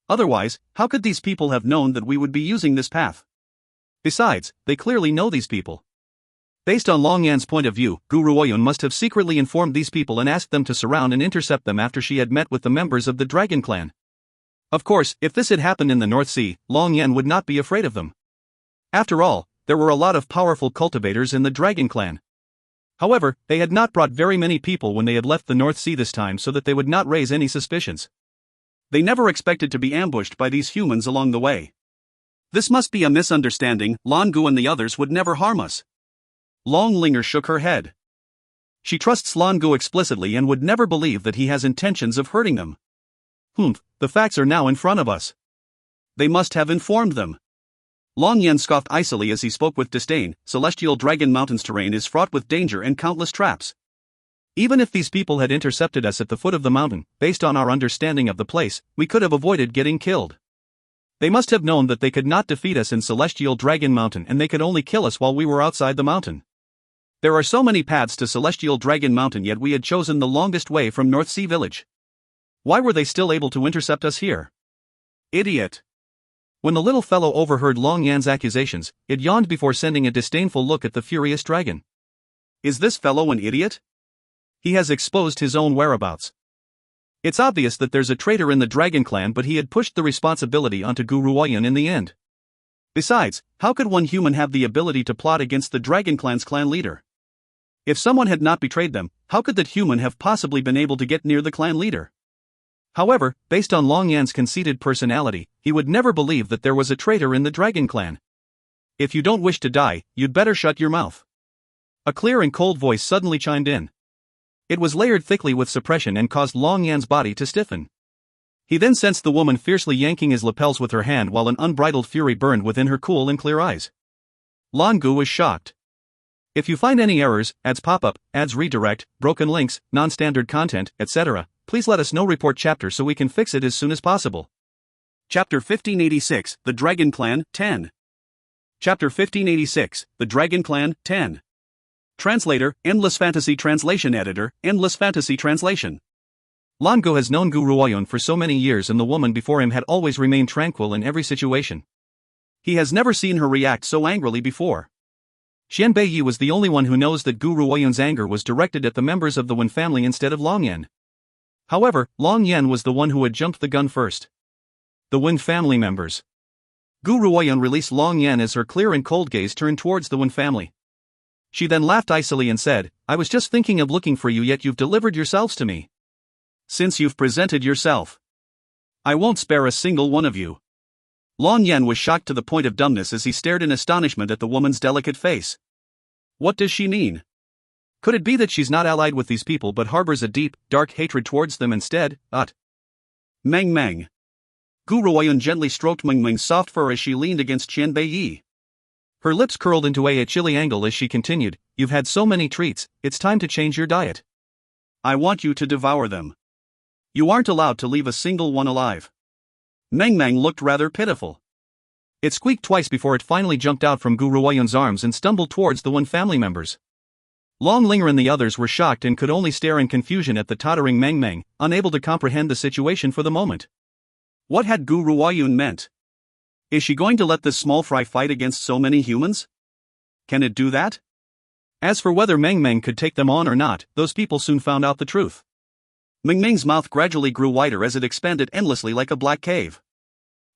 [SPEAKER 1] Otherwise, how could these people have known that we would be using this path? Besides, they clearly know these people. Based on Long Yan's point of view, Gu Ruoyun must have secretly informed these people and asked them to surround and intercept them after she had met with the members of the Dragon Clan. Of course, if this had happened in the North Sea, Long Yan would not be afraid of them. After all, there were a lot of powerful cultivators in the Dragon Clan. However, they had not brought very many people when they had left the North Sea this time so that they would not raise any suspicions. They never expected to be ambushed by these humans along the way. This must be a misunderstanding, Lan Gu and the others would never harm us. Long Linger shook her head. She trusts Lan Gu explicitly and would never believe that he has intentions of hurting them. The facts are now in front of us. They must have informed them. Long Yan scoffed icily as he spoke with disdain. Celestial Dragon Mountain's terrain is fraught with danger and countless traps. Even if these people had intercepted us at the foot of the mountain, based on our understanding of the place, we could have avoided getting killed. They must have known that they could not defeat us in Celestial Dragon Mountain and they could only kill us while we were outside the mountain. There are so many paths to Celestial Dragon Mountain, yet we had chosen the longest way from North Sea Village. Why were they still able to intercept us here? Idiot. When the little fellow overheard Long Yan's accusations, it yawned before sending a disdainful look at the furious dragon. Is this fellow an idiot? He has exposed his own whereabouts. It's obvious that there's a traitor in the dragon clan, but he had pushed the responsibility onto Guru Oyen in the end. Besides, how could one human have the ability to plot against the dragon clan's clan leader? If someone had not betrayed them, how could that human have possibly been able to get near the clan leader? However, based on Long Yan's conceited personality, he would never believe that there was a traitor in the dragon clan. If you don't wish to die, you'd better shut your mouth. A clear and cold voice suddenly chimed in. It was layered thickly with suppression and caused Long Yan's body to stiffen. He then sensed the woman fiercely yanking his lapels with her hand while an unbridled fury burned within her cool and clear eyes. Lan Gu was shocked. If you find any errors, ads pop up, ads redirect, broken links, non-standard content, etc., please let us know. Report chapter so we can fix it as soon as possible. Chapter 1586, The Dragon Clan, 10. Chapter 1586, The Dragon Clan, 10. Translator, Endless Fantasy Translation Editor, Endless Fantasy Translation. Lan Gu has known Guru Oyen for so many years, and the woman before him had always remained tranquil in every situation. He has never seen her react so angrily before. Xian Beiyi was the only one who knows that Guru Oyen's anger was directed at the members of the Wen family instead of Long Yan. However, Long Yan was the one who had jumped the gun first. The Wen family members. Guru Oyen released Long Yan as her clear and cold gaze turned towards the Wen family. She then laughed icily and said, I was just thinking of looking for you, yet you've delivered yourselves to me. Since you've presented yourself, I won't spare a single one of you. Long Yan was shocked to the point of dumbness as he stared in astonishment at the woman's delicate face. What does she mean? Could it be that she's not allied with these people but harbors a deep, dark hatred towards them instead? Meng Meng. Guru Oyen gently stroked Meng Meng's soft fur as she leaned against Qian Beiyi. Her lips curled into a chilly angle as she continued, You've had so many treats, it's time to change your diet. I want you to devour them. You aren't allowed to leave a single one alive. Meng Meng looked rather pitiful. It squeaked twice before it finally jumped out from Guru Oyen's arms and stumbled towards the Wen family members. Long Linger and the others were shocked and could only stare in confusion at the tottering Meng Meng, unable to comprehend the situation for the moment. What had Guru Oyen meant? Is she going to let this small fry fight against so many humans? Can it do that? As for whether Meng Meng could take them on or not, those people soon found out the truth. Meng Meng's mouth gradually grew wider as it expanded endlessly like a black cave.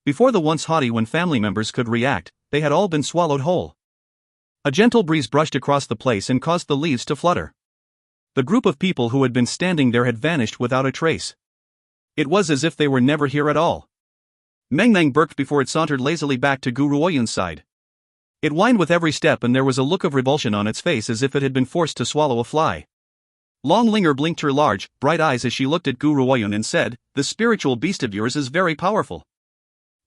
[SPEAKER 1] Before the once haughty Wen family members could react, they had all been swallowed whole. A gentle breeze brushed across the place and caused the leaves to flutter. The group of people who had been standing there had vanished without a trace. It was as if they were never here at all. Meng Meng burked before it sauntered lazily back to Guru Oyen's side. It whined with every step and there was a look of revulsion on its face as if it had been forced to swallow a fly. Long Linger blinked her large, bright eyes as she looked at Guru Oyen and said, "This spiritual beast of yours is very powerful."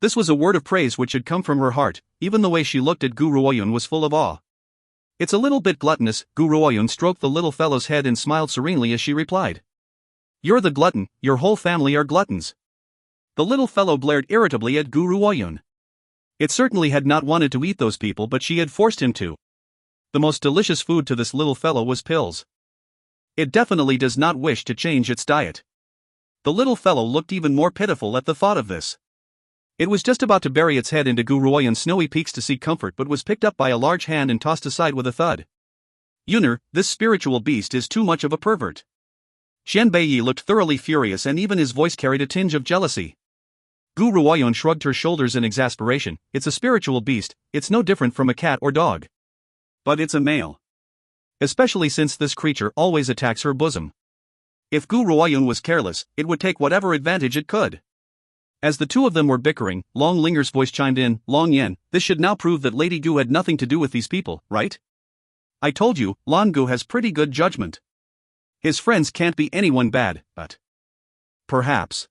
[SPEAKER 1] This was a word of praise which had come from her heart. Even the way she looked at Guru Oyen was full of awe. "It's a little bit gluttonous." Guru Oyen stroked the little fellow's head and smiled serenely as she replied. "You're the glutton, your whole family are gluttons." The little fellow glared irritably at Guru Oyen. It certainly had not wanted to eat those people, but she had forced him to. The most delicious food to this little fellow was pills. It definitely does not wish to change its diet. The little fellow looked even more pitiful at the thought of this. It was just about to bury its head into Guru Oyen's snowy peaks to seek comfort, but was picked up by a large hand and tossed aside with a thud. "Yuner, this spiritual beast is too much of a pervert." Xian Beiyi looked thoroughly furious and even his voice carried a tinge of jealousy. Guru Oyen shrugged her shoulders in exasperation. "It's a spiritual beast, it's no different from a cat or dog. But it's a male. Especially since this creature always attacks her bosom. If Guru Oyen was careless, it would take whatever advantage it could." As the two of them were bickering, Long Linger's voice chimed in, "Long Yan, this should now prove that Lady Gu had nothing to do with these people, right? I told you, Lan Gu has pretty good judgment. His friends can't be anyone bad, but perhaps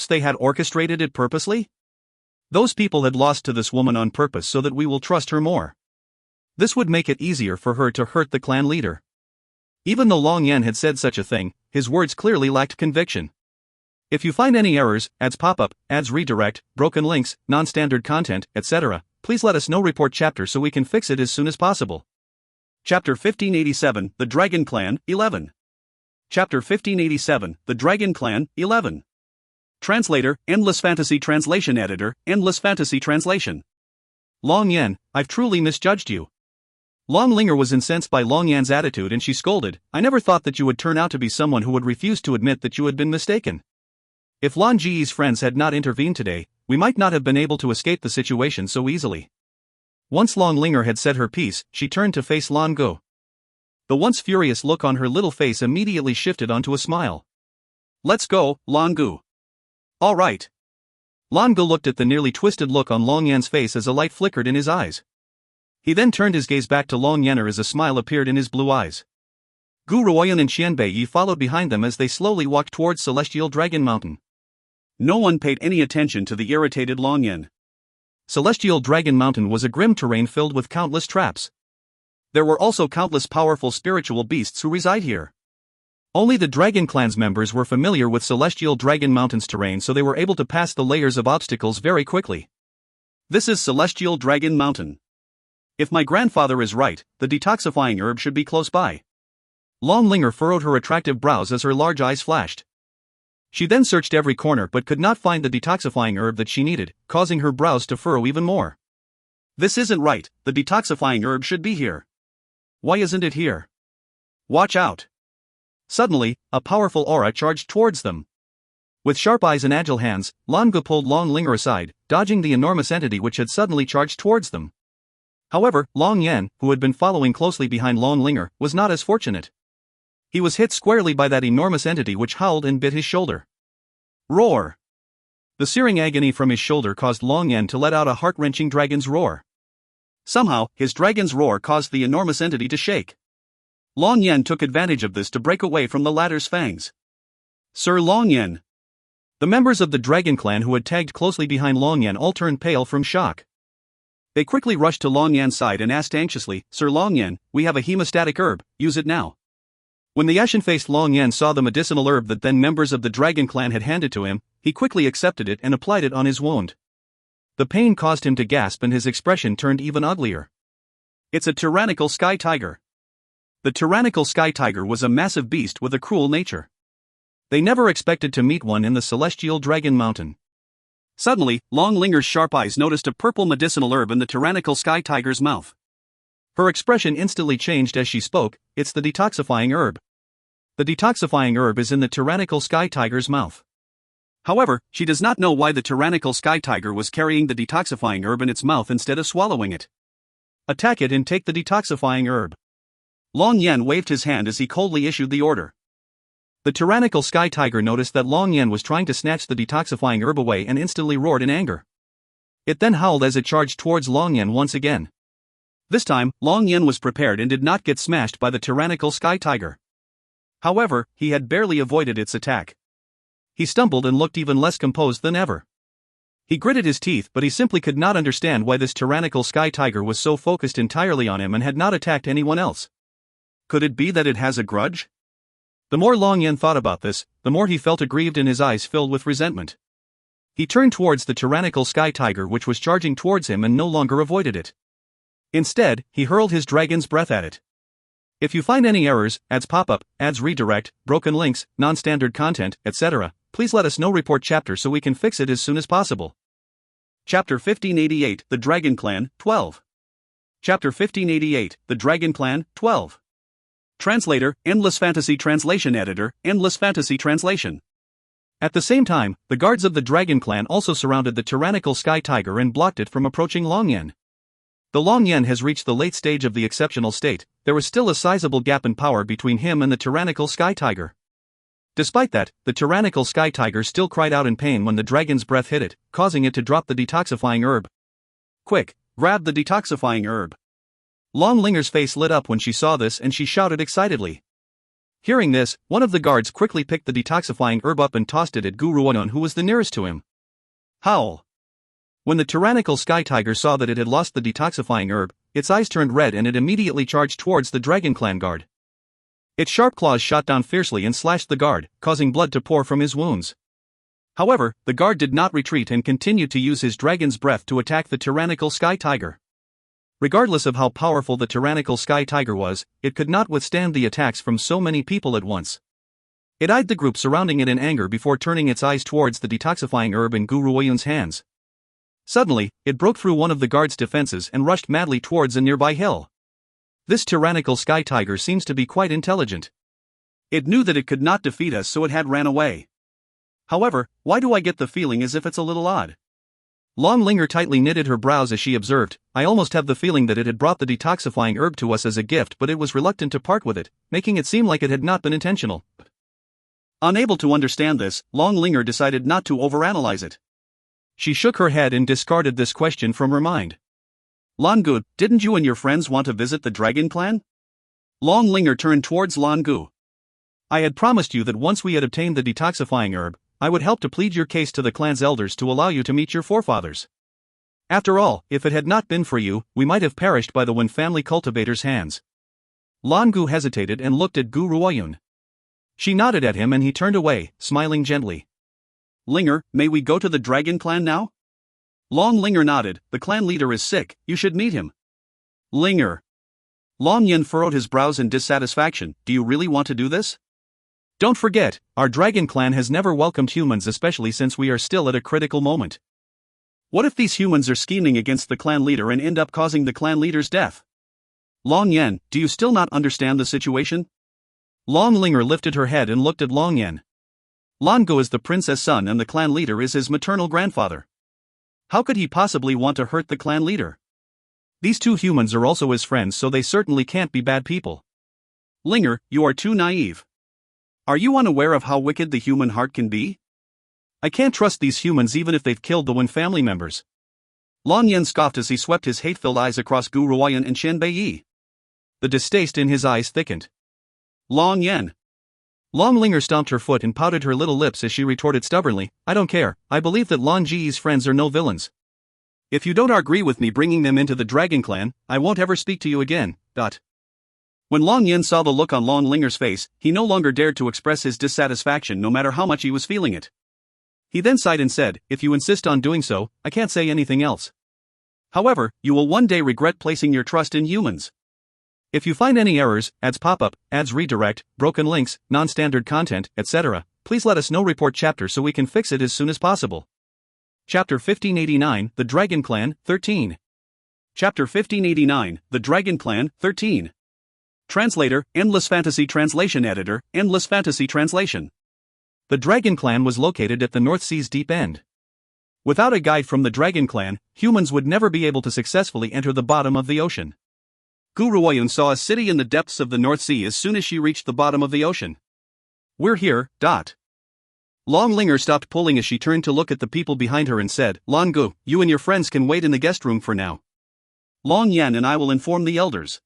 [SPEAKER 1] they had orchestrated it purposely? Those people had lost to this woman on purpose so that we will trust her more. This would make it easier for her to hurt the clan leader." Even though Long Yan had said such a thing, his words clearly lacked conviction. If you find any errors, ads pop up, ads redirect, broken links, non-standard content, etc., please let us know. Report chapter so we can fix it as soon as possible. Chapter 1587, The Dragon Clan, 11. Chapter 1587, The Dragon Clan, 11. Translator, Endless Fantasy Translation Editor, Endless Fantasy Translation. Long Yan, I've truly misjudged you. Long Linger was incensed by Long Yan's attitude and she scolded, I never thought that you would turn out to be someone who would refuse to admit that you had been mistaken. If Lan Ji's friends had not intervened today, we might not have been able to escape the situation so easily. Once Long Linger had said her piece, she turned to face Lan Go. The once furious look on her little face immediately shifted onto a smile. Let's go, Lan Gu. All right. Lan Gu looked at the nearly twisted look on Long Yan's face as a light flickered in his eyes. He then turned his gaze back to Long Yanner as a smile appeared in his blue eyes. Gu Ruoyan and Qianbei Yi followed behind them as they slowly walked towards Celestial Dragon Mountain. No one paid any attention to the irritated Long Yan. Celestial Dragon Mountain was a grim terrain filled with countless traps. There were also countless powerful spiritual beasts who reside here. Only the Dragon Clan's members were familiar with Celestial Dragon Mountain's terrain, so they were able to pass the layers of obstacles very quickly. This is Celestial Dragon Mountain. If my grandfather is right, the detoxifying herb should be close by. Long Linger furrowed her attractive brows as her large eyes flashed. She then searched every corner but could not find the detoxifying herb that she needed, causing her brows to furrow even more. This isn't right, the detoxifying herb should be here. Why isn't it here? Watch out. Suddenly, a powerful aura charged towards them. With sharp eyes and agile hands, Lan Gu pulled Long Linger aside, dodging the enormous entity which had suddenly charged towards them. However, Long Yan, who had been following closely behind Long Linger, was not as fortunate. He was hit squarely by that enormous entity which howled and bit his shoulder. Roar! The searing agony from his shoulder caused Long Yan to let out a heart-wrenching dragon's roar. Somehow, his dragon's roar caused the enormous entity to shake. Long Yan took advantage of this to break away from the latter's fangs. Sir Long Yan! The members of the Dragon Clan who had tagged closely behind Long Yan all turned pale from shock. They quickly rushed to Long Yan's side and asked anxiously, Sir Long Yan, we have a hemostatic herb, use it now. When the ashen-faced Long Yan saw the medicinal herb that then members of the Dragon Clan had handed to him, he quickly accepted it and applied it on his wound. The pain caused him to gasp and his expression turned even uglier. It's a tyrannical sky tiger. The tyrannical sky tiger was a massive beast with a cruel nature. They never expected to meet one in the Celestial Dragon Mountain. Suddenly, Long Linger's sharp eyes noticed a purple medicinal herb in the tyrannical sky tiger's mouth. Her expression instantly changed as she spoke, it's the detoxifying herb. The detoxifying herb is in the tyrannical sky tiger's mouth. However, she does not know why the tyrannical sky tiger was carrying the detoxifying herb in its mouth instead of swallowing it. Attack it and take the detoxifying herb. Long Yan waved his hand as he coldly issued the order. The tyrannical sky tiger noticed that Long Yan was trying to snatch the detoxifying herb away and instantly roared in anger. It then howled as it charged towards Long Yan once again. This time, Long Yan was prepared and did not get smashed by the tyrannical sky tiger. However, he had barely avoided its attack. He stumbled and looked even less composed than ever. He gritted his teeth, but he simply could not understand why this tyrannical sky tiger was so focused entirely on him and had not attacked anyone else. Could it be that it has a grudge? The more Long Yan thought about this, the more he felt aggrieved and his eyes filled with resentment. He turned towards the tyrannical sky tiger which was charging towards him and no longer avoided it. Instead, he hurled his dragon's breath at it. If you find any errors, ads pop-up, ads redirect, broken links, non-standard content, etc., please let us know. Report chapter so we can fix it as soon as possible. Chapter 1588, The Dragon Clan, 12. Chapter 1588, The Dragon Clan, 12. Translator, Endless Fantasy Translation Editor, Endless Fantasy Translation. At the same time, the guards of the Dragon Clan also surrounded the tyrannical sky tiger and blocked it from approaching Long Yan. The Long Yan has reached the late stage of the exceptional state, there is still a sizable gap in power between him and the tyrannical sky tiger. Despite that, the tyrannical sky tiger still cried out in pain when the dragon's breath hit it, causing it to drop the detoxifying herb. Quick, grab the detoxifying herb. Long Linger's face lit up when she saw this and she shouted excitedly. Hearing this, one of the guards quickly picked the detoxifying herb up and tossed it at Gu Ruoyan, who was the nearest to him. Howl! When the tyrannical sky tiger saw that it had lost the detoxifying herb, its eyes turned red and it immediately charged towards the Dragon Clan guard. Its sharp claws shot down fiercely and slashed the guard, causing blood to pour from his wounds. However, the guard did not retreat and continued to use his dragon's breath to attack the tyrannical sky tiger. Regardless of how powerful the tyrannical sky tiger was, it could not withstand the attacks from so many people at once. It eyed the group surrounding it in anger before turning its eyes towards the detoxifying herb in Gu Ruoyun's hands. Suddenly, it broke through one of the guard's defenses and rushed madly towards a nearby hill. This tyrannical sky tiger seems to be quite intelligent. It knew that it could not defeat us, so it had ran away. However, why do I get the feeling as if it's a little odd? Long Linger tightly knitted her brows as she observed, I almost have the feeling that it had brought the detoxifying herb to us as a gift, but it was reluctant to part with it, making it seem like it had not been intentional. Unable to understand this, Long Linger decided not to overanalyze it. She shook her head and discarded this question from her mind. Lan Gu, didn't you and your friends want to visit the Dragon Clan? Long Linger turned towards Lan Gu. I had promised you that once we had obtained the detoxifying herb, I would help to plead your case to the clan's elders to allow you to meet your forefathers. After all, if it had not been for you, we might have perished by the Wen family cultivator's hands. Lan Gu hesitated and looked at Gu Ruoyun. She nodded at him and he turned away, smiling gently. Linger, may we go to the Dragon Clan now? Long Linger nodded, the clan leader is sick, you should meet him. Linger. Long Yen furrowed his brows in dissatisfaction, do you really want to do this? Don't forget, our Dragon Clan has never welcomed humans, especially since we are still at a critical moment. What if these humans are scheming against the clan leader and end up causing the clan leader's death? Long Yen, do you still not understand the situation? Long Linger lifted her head and looked at Long Yen. Lan Gu is the prince's son and the clan leader is his maternal grandfather. How could he possibly want to hurt the clan leader? These two humans are also his friends, so they certainly can't be bad people. Linger, you are too naive. Are you unaware of how wicked the human heart can be? I can't trust these humans even if they've killed the Wen family members. Long Yen scoffed as he swept his hate-filled eyes across Gu Ruoyun and Qian Beiyi. The distaste in his eyes thickened. Long Yen. Long Linger stomped her foot and pouted her little lips as she retorted stubbornly, I don't care, I believe that Lan Ji's friends are no villains. If you don't agree with me bringing them into the Dragon Clan, I won't ever speak to you again. When Long Yen saw the look on Long Linger's face, he no longer dared to express his dissatisfaction no matter how much he was feeling it. He then sighed and said, if you insist on doing so, I can't say anything else. However, you will one day regret placing your trust in humans. If you find any errors, ads pop-up, ads redirect, broken links, non-standard content, etc., please let us know. Report chapter so we can fix it as soon as possible. Chapter 1589, The Dragon Clan, 13. Chapter 1589, The Dragon Clan, 13. Translator, Endless Fantasy Translation Editor, Endless Fantasy Translation. The Dragon Clan was located at the North Sea's deep end. Without a guide from the Dragon Clan, humans would never be able to successfully enter the bottom of the ocean. Gu Ruoyun saw a city in the depths of the North Sea as soon as she reached the bottom of the ocean. We're here. Long Linger stopped pulling as she turned to look at the people behind her and said, Lan Gu, you and your friends can wait in the guest room for now. Long Yan and I will inform the elders.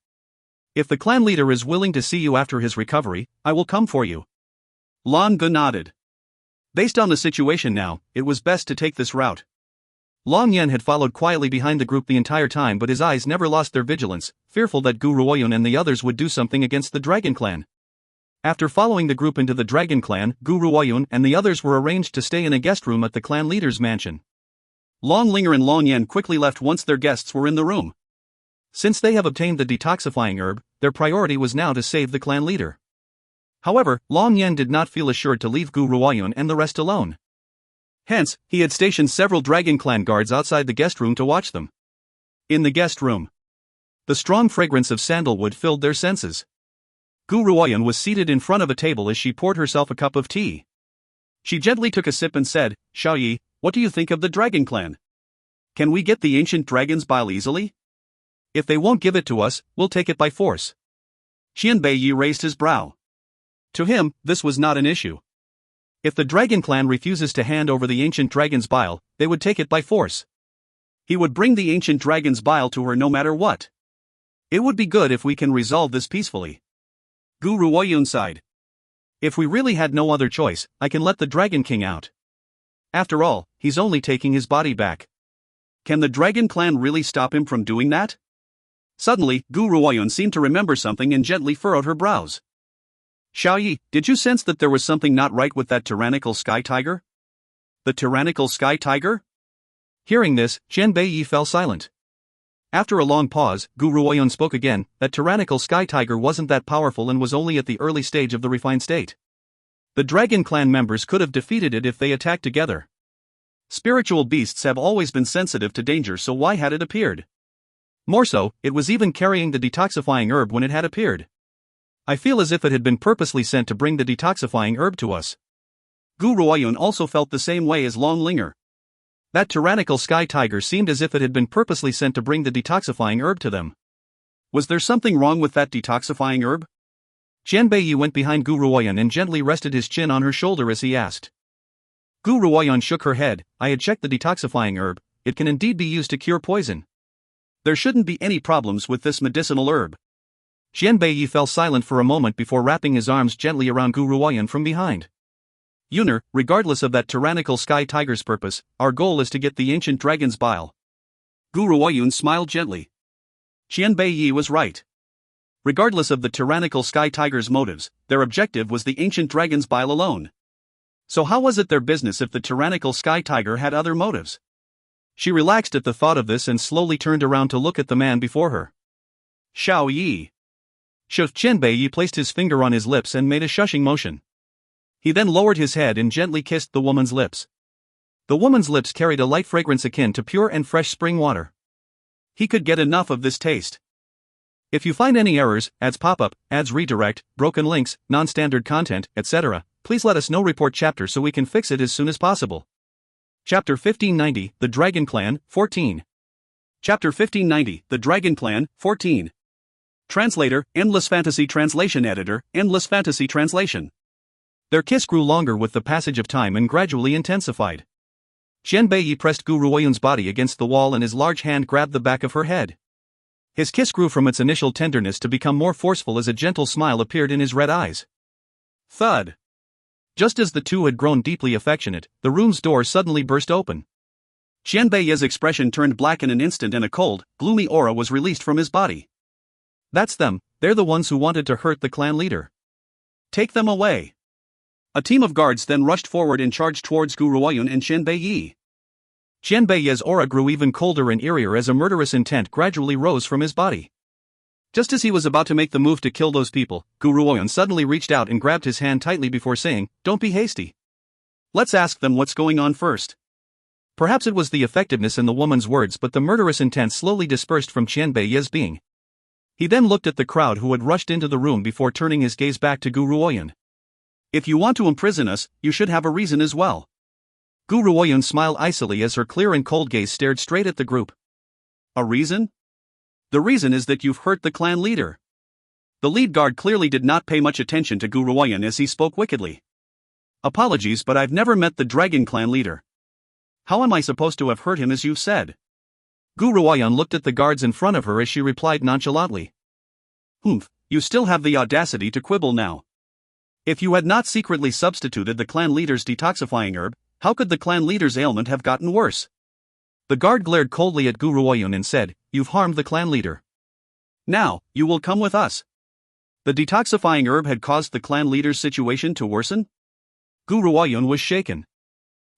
[SPEAKER 1] If the clan leader is willing to see you after his recovery, I will come for you. Lan Gu nodded. Based on the situation now, it was best to take this route. Long Yen had followed quietly behind the group the entire time, but his eyes never lost their vigilance, fearful that Gu Ruoyun and the others would do something against the Dragon Clan. After following the group into the Dragon Clan, Gu Ruoyun and the others were arranged to stay in a guest room at the clan leader's mansion. Long Linger and Long Yen quickly left once their guests were in the room. Since they have obtained the detoxifying herb, their priority was now to save the clan leader. However, Long Yen did not feel assured to leave Gu Ruoyun and the rest alone. Hence, he had stationed several Dragon Clan guards outside the guest room to watch them. In the guest room, the strong fragrance of sandalwood filled their senses. Gu Ruoyun was seated in front of a table as she poured herself a cup of tea. She gently took a sip and said, Xiaoyi, what do you think of the Dragon Clan? Can we get the ancient dragon's bile easily? If they won't give it to us, we'll take it by force. Qian Beiyi raised his brow. To him, this was not an issue. If the Dragon Clan refuses to hand over the ancient dragon's bile, they would take it by force. He would bring the ancient dragon's bile to her no matter what. It would be good if we can resolve this peacefully. Gu Ruoyun sighed. If we really had no other choice, I can let the Dragon King out. After all, he's only taking his body back. Can the Dragon Clan really stop him from doing that? Suddenly, Gu Ruoyun seemed to remember something and gently furrowed her brows. Xiaoyi, did you sense that there was something not right with that tyrannical sky tiger? The tyrannical sky tiger? Hearing this, Qian Beiyi fell silent. After a long pause, Gu Ruoyun spoke again, that tyrannical sky tiger wasn't that powerful and was only at the early stage of the refined state. The Dragon Clan members could have defeated it if they attacked together. Spiritual beasts have always been sensitive to danger, so why had it appeared? More so, it was even carrying the detoxifying herb when it had appeared. I feel as if it had been purposely sent to bring the detoxifying herb to us. Gu Ruoyun also felt the same way as Long Linger. That tyrannical sky tiger seemed as if it had been purposely sent to bring the detoxifying herb to them. Was there something wrong with that detoxifying herb? Qian Beiyi went behind Gu Ruoyun and gently rested his chin on her shoulder as he asked. Gu Ruoyun shook her head. I had checked the detoxifying herb, it can indeed be used to cure poison. There shouldn't be any problems with this medicinal herb. Qian Beiyi fell silent for a moment before wrapping his arms gently around Gu Ruoyun from behind. Yuner, regardless of that tyrannical sky tiger's purpose, our goal is to get the ancient dragon's bile. Gu Ruoyun smiled gently. Qian Beiyi was right. Regardless of the tyrannical sky tiger's motives, their objective was the ancient dragon's bile alone. So how was it their business if the tyrannical sky tiger had other motives? She relaxed at the thought of this and slowly turned around to look at the man before her. Xiao Yi. Qian Beiyi placed his finger on his lips and made a shushing motion. He then lowered his head and gently kissed the woman's lips. The woman's lips carried a light fragrance akin to pure and fresh spring water. He could get enough of this taste. If you find any errors, ads pop up, ads redirect, broken links, non-standard content, etc., please let us know. Report chapter so we can fix it as soon as possible. Chapter 1590, The Dragon Clan, 14. Chapter 1590, The Dragon Clan, 14. Translator, Endless Fantasy Translation Editor, Endless Fantasy Translation. Their kiss grew longer with the passage of time and gradually intensified. Qian Beiyi pressed Gu Ruoyun's body against the wall and his large hand grabbed the back of her head. His kiss grew from its initial tenderness to become more forceful as a gentle smile appeared in his red eyes. Thud. Just as the two had grown deeply affectionate, the room's door suddenly burst open. Qian Beiyi's expression turned black in an instant and a cold, gloomy aura was released from his body. That's them, they're the ones who wanted to hurt the clan leader. Take them away. A team of guards then rushed forward and charged towards Gu Ruoyun and Qian Beiyi. Qian Beiyi's aura grew even colder and eerier as a murderous intent gradually rose from his body. Just as he was about to make the move to kill those people, Gu Ruoyun suddenly reached out and grabbed his hand tightly before saying, "Don't be hasty. Let's ask them what's going on first." Perhaps it was the effectiveness in the woman's words, but the murderous intent slowly dispersed from Qian Beiyi's being. He then looked at the crowd who had rushed into the room before turning his gaze back to Gu Ruoyun. If you want to imprison us, you should have a reason as well. Gu Ruoyun smiled icily as her clear and cold gaze stared straight at the group. A reason? The reason is that you've hurt the clan leader. The lead guard clearly did not pay much attention to Gu Ruoyun as he spoke wickedly. Apologies, but I've never met the Dragon Clan leader. How am I supposed to have hurt him as you've said? Gu Ruoyun looked at the guards in front of her as she replied nonchalantly. You still have the audacity to quibble now. If you had not secretly substituted the clan leader's detoxifying herb, how could the clan leader's ailment have gotten worse? The guard glared coldly at Gu Ruoyun and said, "You've harmed the clan leader. Now, you will come with us." The detoxifying herb had caused the clan leader's situation to worsen? Gu Ruoyun was shaken.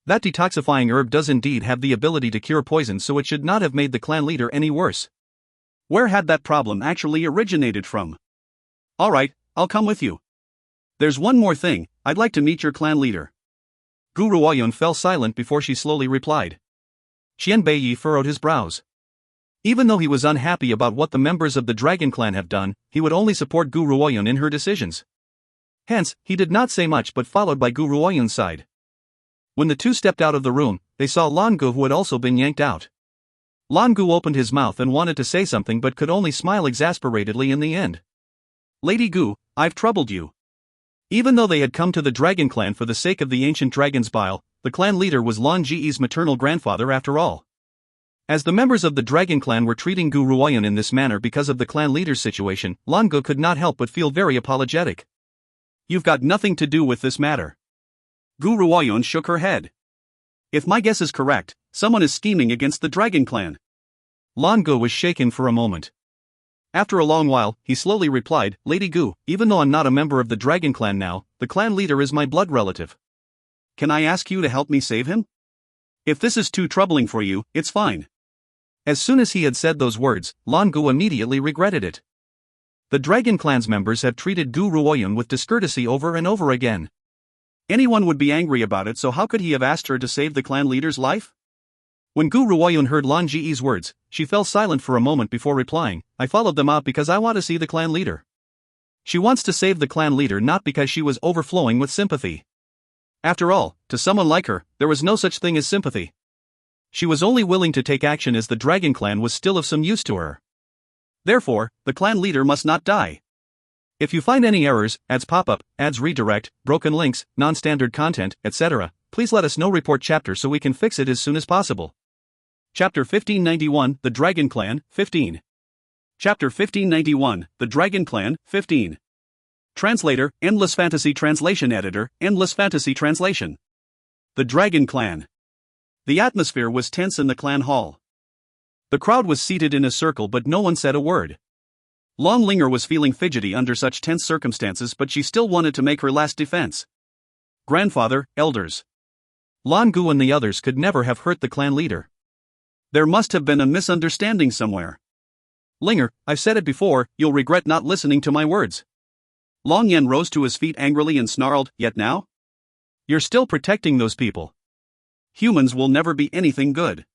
[SPEAKER 1] That detoxifying herb does indeed have the ability to cure poison, so it should not have made the clan leader any worse. Where had that problem actually originated from? Alright, I'll come with you. There's one more thing, I'd like to meet your clan leader. Gu Ruoyun fell silent before she slowly replied. Qian Beiyi furrowed his brows. Even though he was unhappy about what the members of the Dragon Clan have done, he would only support Gu Ruoyun in her decisions. Hence, he did not say much but followed by Gu Ruoyun's side. When the two stepped out of the room, they saw Lan Gu, who had also been yanked out. Lan Gu opened his mouth and wanted to say something but could only smile exasperatedly in the end. Lady Gu, I've troubled you. Even though they had come to the Dragon Clan for the sake of the ancient dragon's bile, the clan leader was Lan Ji's maternal grandfather after all. As the members of the Dragon Clan were treating Gu Ruoyun in this manner because of the clan leader's situation, Lan Gu could not help but feel very apologetic. You've got nothing to do with this matter. Gu Ruoyun shook her head. If my guess is correct, someone is scheming against the Dragon Clan. Lan Gu was shaken for a moment. After a long while, he slowly replied, Lady Gu, even though I'm not a member of the Dragon Clan now, the clan leader is my blood relative. Can I ask you to help me save him? If this is too troubling for you, it's fine. As soon as he had said those words, Lan Gu immediately regretted it. The Dragon Clan's members have treated Gu Ruoyun with discourtesy over and over again. Anyone would be angry about it, so how could he have asked her to save the clan leader's life? When Gu Ruoyun heard Lan Ji's words, she fell silent for a moment before replying, I followed them out because I want to see the clan leader. She wants to save the clan leader not because she was overflowing with sympathy. After all, to someone like her, there was no such thing as sympathy. She was only willing to take action as the dragon clan was still of some use to her. Therefore, the clan leader must not die. If you find any errors, ads pop-up, ads redirect, broken links, non-standard content, etc., please let us know. Report chapter so we can fix it as soon as possible. Chapter 1591, The Dragon Clan, 15. Chapter 1591, The Dragon Clan, 15. Translator, Endless Fantasy Translation Editor, Endless Fantasy Translation. The Dragon Clan. The atmosphere was tense in the clan hall. The crowd was seated in a circle but no one said a word. Long Linger was feeling fidgety under such tense circumstances, but she still wanted to make her last defense. Grandfather, elders. Lan Gu and the others could never have hurt the clan leader. There must have been a misunderstanding somewhere. Linger, I've said it before, you'll regret not listening to my words. Long Yen rose to his feet angrily and snarled, yet now? You're still protecting those people. Humans will never be anything good.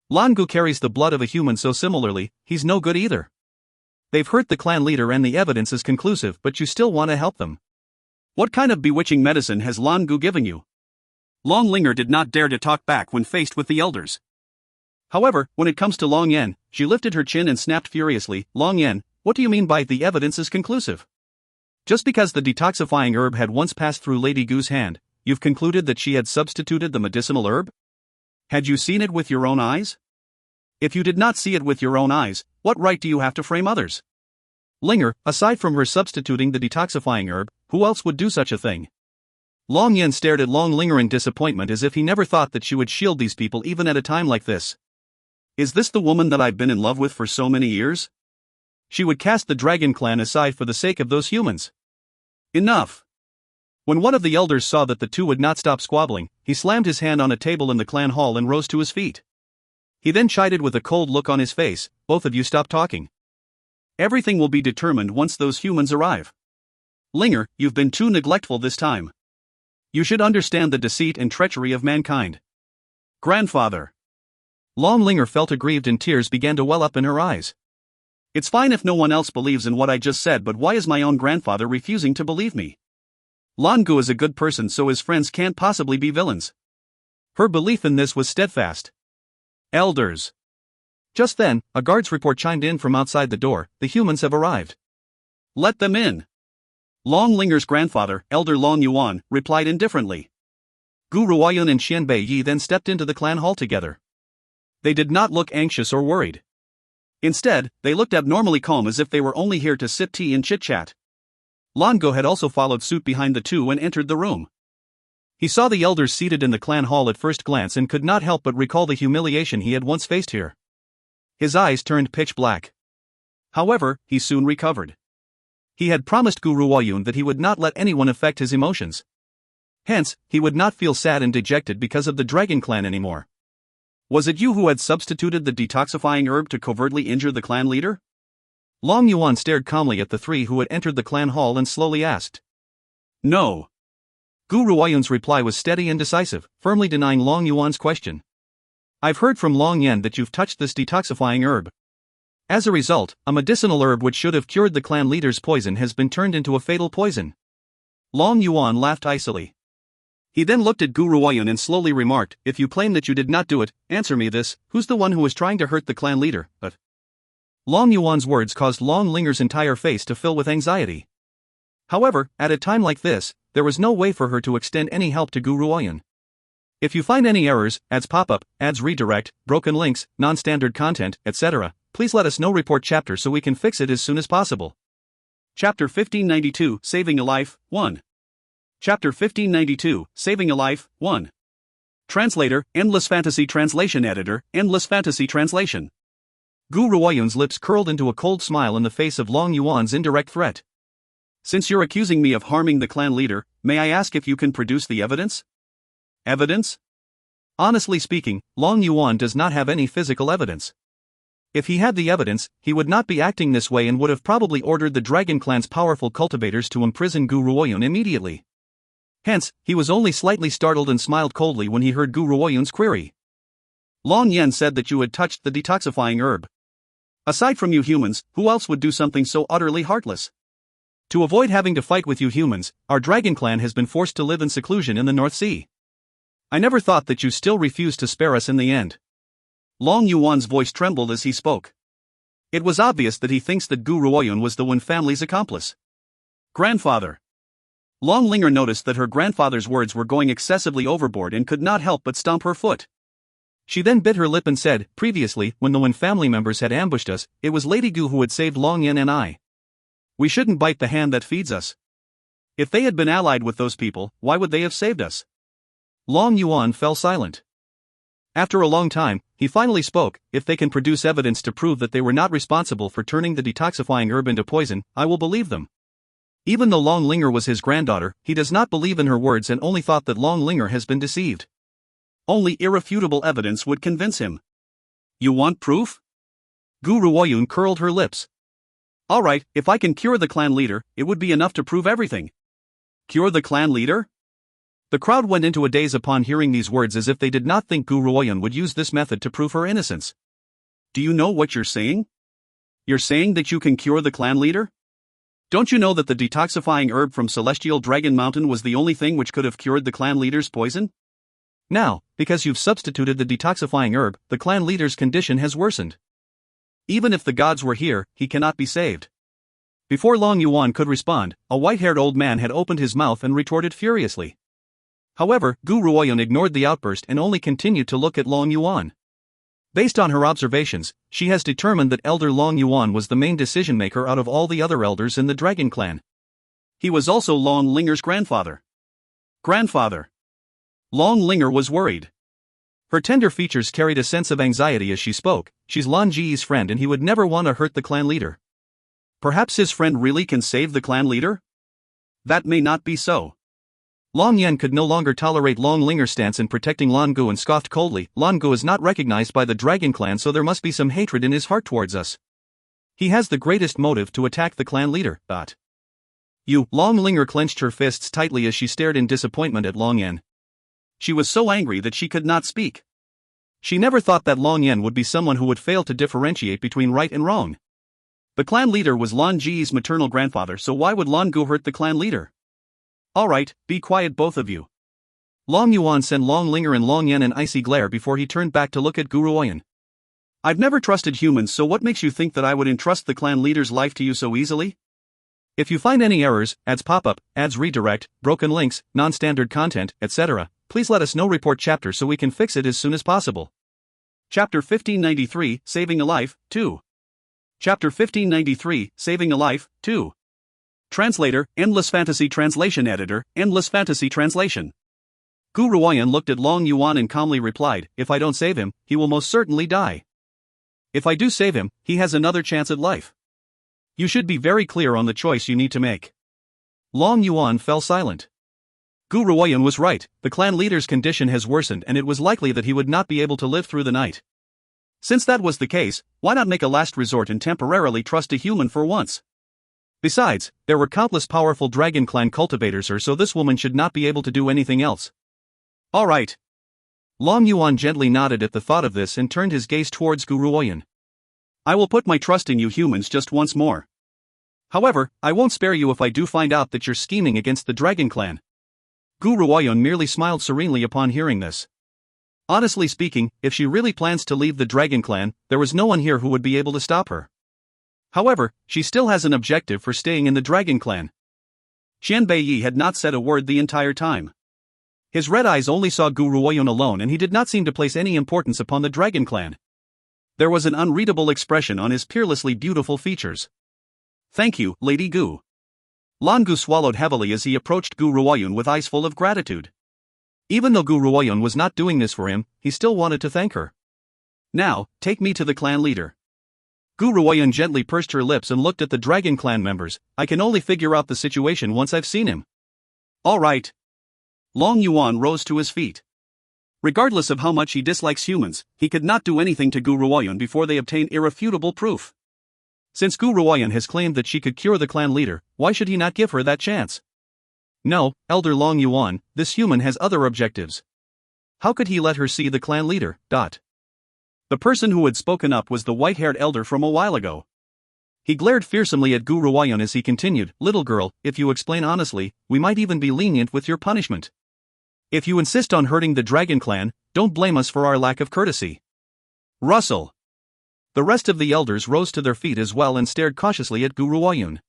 [SPEAKER 1] Lan Gu carries the blood of a human, so similarly, he's no good either. They've hurt the clan leader and the evidence is conclusive, but you still want to help them. What kind of bewitching medicine has Lan Gu given you? Long Linger did not dare to talk back when faced with the elders. However, when it comes to Long Yen, she lifted her chin and snapped furiously, Long Yen, what do you mean by the evidence is conclusive? Just because the detoxifying herb had once passed through Lady Gu's hand, you've concluded that she had substituted the medicinal herb? Had you seen it with your own eyes? If you did not see it with your own eyes, what right do you have to frame others? Linger, aside from her substituting the detoxifying herb, who else would do such a thing? Long Yen stared at Long Linger in disappointment as if he never thought that she would shield these people even at a time like this. Is this the woman that I've been in love with for so many years? She would cast the dragon clan aside for the sake of those humans. Enough! When one of the elders saw that the two would not stop squabbling, he slammed his hand on a table in the clan hall and rose to his feet. He then chided with a cold look on his face, both of you stop talking. Everything will be determined once those humans arrive. Linger, you've been too neglectful this time. You should understand the deceit and treachery of mankind. Grandfather. Long Linger felt aggrieved and tears began to well up in her eyes. It's fine if no one else believes in what I just said, but why is my own grandfather refusing to believe me? Lan Gu is a good person, so his friends can't possibly be villains. Her belief in this was steadfast. Elders. Just then, a guard's report chimed in from outside the door, the humans have arrived. Let them in. Long Linger's grandfather, Elder Long Yuan, replied indifferently. Gu Ruoyun and Xian Bei Yi then stepped into the clan hall together. They did not look anxious or worried. Instead, they looked abnormally calm as if they were only here to sip tea and chit-chat. Lan Gu had also followed suit behind the two and entered the room. He saw the elders seated in the clan hall at first glance and could not help but recall the humiliation he had once faced here. His eyes turned pitch black. However, he soon recovered. He had promised Gu Ruoyun that he would not let anyone affect his emotions. Hence, he would not feel sad and dejected because of the dragon clan anymore. Was it you who had substituted the detoxifying herb to covertly injure the clan leader? Long Yuan stared calmly at the three who had entered the clan hall and slowly asked. No. Gu Ruoyun's reply was steady and decisive, firmly denying Long Yuan's question. I've heard from Long Yen that you've touched this detoxifying herb. As a result, a medicinal herb which should have cured the clan leader's poison has been turned into a fatal poison. Long Yuan laughed icily. He then looked at Gu Ruoyun and slowly remarked, if you claim that you did not do it, answer me this, who's the one who was trying to hurt the clan leader? But Long Yuan's words caused Long Linger's entire face to fill with anxiety. However, at a time like this, there was no way for her to extend any help to Gu Ruoyun. If you find any errors, ads pop-up, ads redirect, broken links, non-standard content, etc., please let us know. Report chapter so we can fix it as soon as possible. Chapter 1592, Saving a Life, 1. Chapter 1592, Saving a Life, 1. Translator, Endless Fantasy Translation Editor, Endless Fantasy Translation. Gu Ruoyun's lips curled into a cold smile in the face of Long Yuan's indirect threat. Since you're accusing me of harming the clan leader, may I ask if you can produce the evidence? Evidence? Honestly speaking, Long Yuan does not have any physical evidence. If he had the evidence, he would not be acting this way and would have probably ordered the Dragon Clan's powerful cultivators to imprison Gu Ruoyun immediately. Hence, he was only slightly startled and smiled coldly when he heard Gu Ruoyun's query. Long Yen said that you had touched the detoxifying herb. Aside from you humans, who else would do something so utterly heartless? To avoid having to fight with you humans, our dragon clan has been forced to live in seclusion in the North Sea. I never thought that you still refused to spare us in the end. Long Yuan's voice trembled as he spoke. It was obvious that he thinks that Gu Ruoyun was the Wen family's accomplice. Grandfather. Long Linger noticed that her grandfather's words were going excessively overboard and could not help but stomp her foot. She then bit her lip and said, previously, when the Wen family members had ambushed us, it was Lady Gu who had saved Long Yen and I. We shouldn't bite the hand that feeds us. If they had been allied with those people, why would they have saved us? Long Yuan fell silent. After a long time, he finally spoke. If they can produce evidence to prove that they were not responsible for turning the detoxifying herb into poison, I will believe them. Even though Long Linger was his granddaughter, he does not believe in her words and only thought that Long Linger has been deceived. Only irrefutable evidence would convince him. You want proof? Gu Ruoyun curled her lips. Alright, if I can cure the clan leader, it would be enough to prove everything. Cure the clan leader? The crowd went into a daze upon hearing these words, as if they did not think Gu Ruoyun would use this method to prove her innocence. Do you know what you're saying? You're saying that you can cure the clan leader? Don't you know that the detoxifying herb from Celestial Dragon Mountain was the only thing which could have cured the clan leader's poison? Now, because you've substituted the detoxifying herb, the clan leader's condition has worsened. Even if the gods were here, he cannot be saved. Before Long Yuan could respond, a white-haired old man had opened his mouth and retorted furiously. However, Gu Ruoyun ignored the outburst and only continued to look at Long Yuan. Based on her observations, she has determined that Elder Long Yuan was the main decision-maker out of all the other elders in the Dragon Clan. He was also Long Linger's grandfather. Grandfather. Long Linger was worried. Her tender features carried a sense of anxiety as she spoke. She's Lan Ji's friend and he would never want to hurt the clan leader. Perhaps his friend really can save the clan leader? That may not be so. Long Yen could no longer tolerate Long Linger's stance in protecting Lan Gu and scoffed coldly. Lan Gu is not recognized by the Dragon Clan, so there must be some hatred in his heart towards us. He has the greatest motive to attack the clan leader. You. Long Linger clenched her fists tightly as she stared in disappointment at Long Yen. She was so angry that she could not speak. She never thought that Long Yen would be someone who would fail to differentiate between right and wrong. The clan leader was Lan Ji's maternal grandfather, so why would Lan Gu hurt the clan leader? Alright, be quiet both of you. Long Yuan sent Long Linger and Long Yen an icy glare before he turned back to look at Gu Ruoyun. I've never trusted humans, so what makes you think that I would entrust the clan leader's life to you so easily? If you find any errors, ads pop up, ads redirect, broken links, non-standard content, etc., please let us know. Report chapter so we can fix it as soon as possible. Chapter 1593, Saving a Life, 2. Chapter 1593, Saving a Life, 2. Translator, Endless Fantasy Translation Editor, Endless Fantasy Translation. Gu Ruoyun looked at Long Yuan and calmly replied, if I don't save him, he will most certainly die. If I do save him, he has another chance at life. You should be very clear on the choice you need to make. Long Yuan fell silent. Gu Ruoyun was right, the clan leader's condition has worsened and it was likely that he would not be able to live through the night. Since that was the case, why not make a last resort and temporarily trust a human for once? Besides, there were countless powerful Dragon Clan cultivators here, so this woman should not be able to do anything else. Alright. Long Yuan gently nodded at the thought of this and turned his gaze towards Gu Ruoyun. I will put my trust in you humans just once more. However, I won't spare you if I do find out that you're scheming against the Dragon Clan. Gu Ruoyun merely smiled serenely upon hearing this. Honestly speaking, if she really plans to leave the Dragon Clan, there was no one here who would be able to stop her. However, she still has an objective for staying in the Dragon Clan. Qian Beiyi had not said a word the entire time. His red eyes only saw Gu Ruoyun alone and he did not seem to place any importance upon the Dragon Clan. There was an unreadable expression on his peerlessly beautiful features. Thank you, Lady Gu. Lan Gu swallowed heavily as he approached Gu Ruoyun with eyes full of gratitude. Even though Gu Ruoyun was not doing this for him, he still wanted to thank her. Now, take me to the clan leader. Gu Ruoyun gently pursed her lips and looked at the Dragon Clan members. I can only figure out the situation once I've seen him. Alright. Long Yuan rose to his feet. Regardless of how much he dislikes humans, he could not do anything to Gu Ruoyun before they obtain irrefutable proof. Since Gu Ruoyun has claimed that she could cure the clan leader, why should he not give her that chance? No, Elder Long Yuan, this human has other objectives. How could he let her see the clan leader? The person who had spoken up was the white-haired elder from a while ago. He glared fearsomely at Gu Ruoyun as he continued, "Little girl, if you explain honestly, we might even be lenient with your punishment. If you insist on hurting the Dragon Clan, don't blame us for our lack of courtesy." Russell. The rest of the elders rose to their feet as well and stared cautiously at Gu Ruoyun.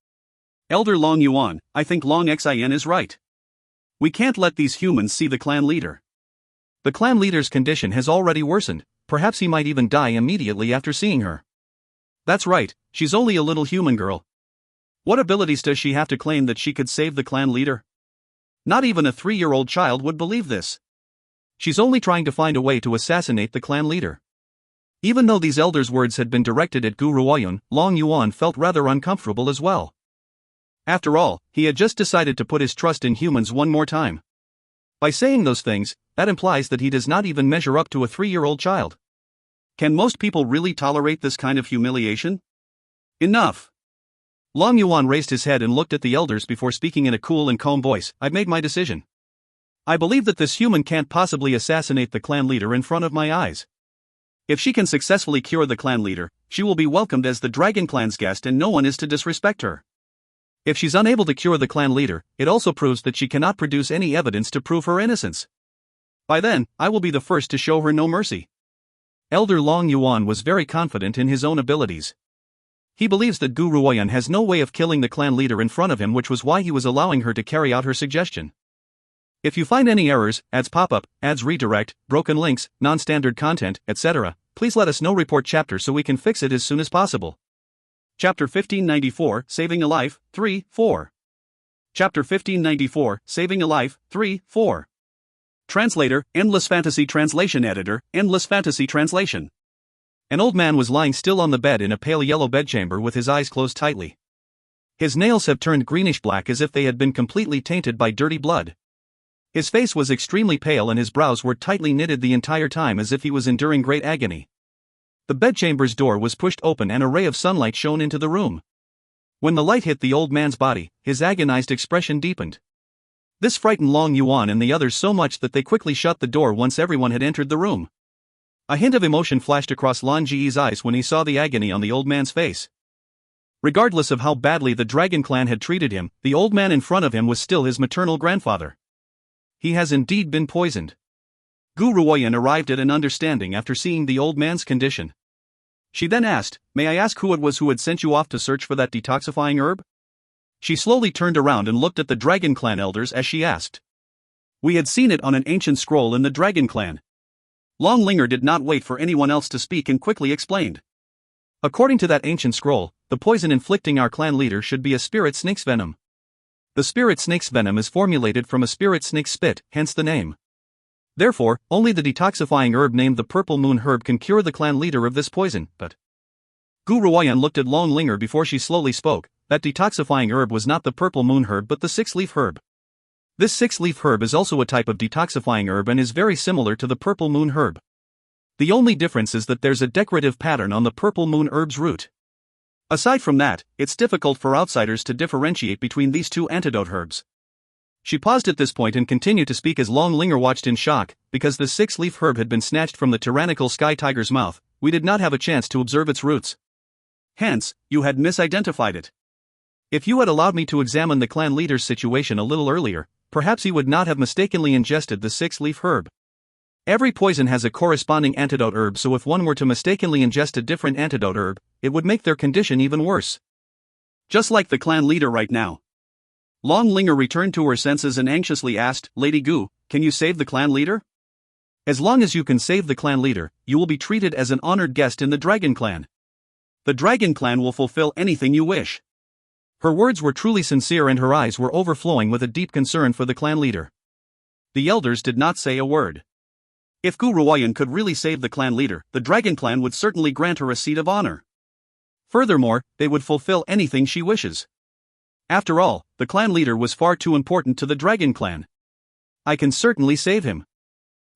[SPEAKER 1] "Elder Long Yuan, I think Long Xin is right. We can't let these humans see the clan leader. The clan leader's condition has already worsened, perhaps he might even die immediately after seeing her." "That's right, she's only a little human girl. What abilities does she have to claim that she could save the clan leader? Not even a 3-year-old child would believe this. She's only trying to find a way to assassinate the clan leader." Even though these elders' words had been directed at Gu Ruoyun, Long Yuan felt rather uncomfortable as well. After all, he had just decided to put his trust in humans one more time. By saying those things, that implies that he does not even measure up to a 3-year-old child. Can most people really tolerate this kind of humiliation? Enough! Long Yuan raised his head and looked at the elders before speaking in a cool and calm voice. "I've made my decision. I believe that this human can't possibly assassinate the clan leader in front of my eyes. If she can successfully cure the clan leader, she will be welcomed as the Dragon Clan's guest and no one is to disrespect her. If she's unable to cure the clan leader, it also proves that she cannot produce any evidence to prove her innocence. By then, I will be the first to show her no mercy." Elder Long Yuan was very confident in his own abilities. He believes that Gu Ruoyun has no way of killing the clan leader in front of him, which was why he was allowing her to carry out her suggestion. If you find any errors, ads pop-up, ads redirect, broken links, non-standard content, etc., please let us know. Report chapter so we can fix it as soon as possible. Chapter 1594, Saving a Life, 3-4. Chapter 1594, Saving a Life, 3-4. Translator, Endless Fantasy Translation Editor, Endless Fantasy Translation. An old man was lying still on the bed in a pale yellow bedchamber with his eyes closed tightly. His nails have turned greenish-black as if they had been completely tainted by dirty blood. His face was extremely pale and his brows were tightly knitted the entire time as if he was enduring great agony. The bedchamber's door was pushed open and a ray of sunlight shone into the room. When the light hit the old man's body, his agonized expression deepened. This frightened Long Yuan and the others so much that they quickly shut the door once everyone had entered the room. A hint of emotion flashed across Lan Ji's eyes when he saw the agony on the old man's face. Regardless of how badly the Dragon Clan had treated him, the old man in front of him was still his maternal grandfather. He has indeed been poisoned. Gu Ruoyun arrived at an understanding after seeing the old man's condition. She then asked, "May I ask who it was who had sent you off to search for that detoxifying herb?" She slowly turned around and looked at the Dragon Clan elders as she asked. "We had seen it on an ancient scroll in the Dragon Clan." Long Linger did not wait for anyone else to speak and quickly explained. "According to that ancient scroll, the poison inflicting our clan leader should be a spirit snake's venom. The spirit snake's venom is formulated from a spirit snake's spit, hence the name. Therefore, only the detoxifying herb named the Purple Moon Herb can cure the clan leader of this poison, but..." Gu Ruoyun looked at Long Linger before she slowly spoke. That detoxifying herb was not the Purple Moon Herb but the 6-leaf herb. This 6-leaf herb is also a type of detoxifying herb and is very similar to the Purple Moon Herb. The only difference is that there's a decorative pattern on the Purple Moon Herb's root. Aside from that, it's difficult for outsiders to differentiate between these two antidote herbs. She paused at this point and continued to speak as Long Linger watched in shock. Because the 6-leaf herb had been snatched from the tyrannical sky tiger's mouth, we did not have a chance to observe its roots. Hence, you had misidentified it. If you had allowed me to examine the clan leader's situation a little earlier, perhaps he would not have mistakenly ingested the 6-leaf herb. Every poison has a corresponding antidote herb, so if one were to mistakenly ingest a different antidote herb, it would make their condition even worse. Just like the clan leader right now. Long Linger returned to her senses and anxiously asked, "Lady Gu, can you save the clan leader?" "As long as you can save the clan leader, you will be treated as an honored guest in the Dragon Clan. The Dragon Clan will fulfill anything you wish." Her words were truly sincere and her eyes were overflowing with a deep concern for the clan leader. The elders did not say a word. If Gu Ruoyun could really save the clan leader, the Dragon Clan would certainly grant her a seat of honor. Furthermore, they would fulfill anything she wishes. After all, the clan leader was far too important to the Dragon Clan. "I can certainly save him."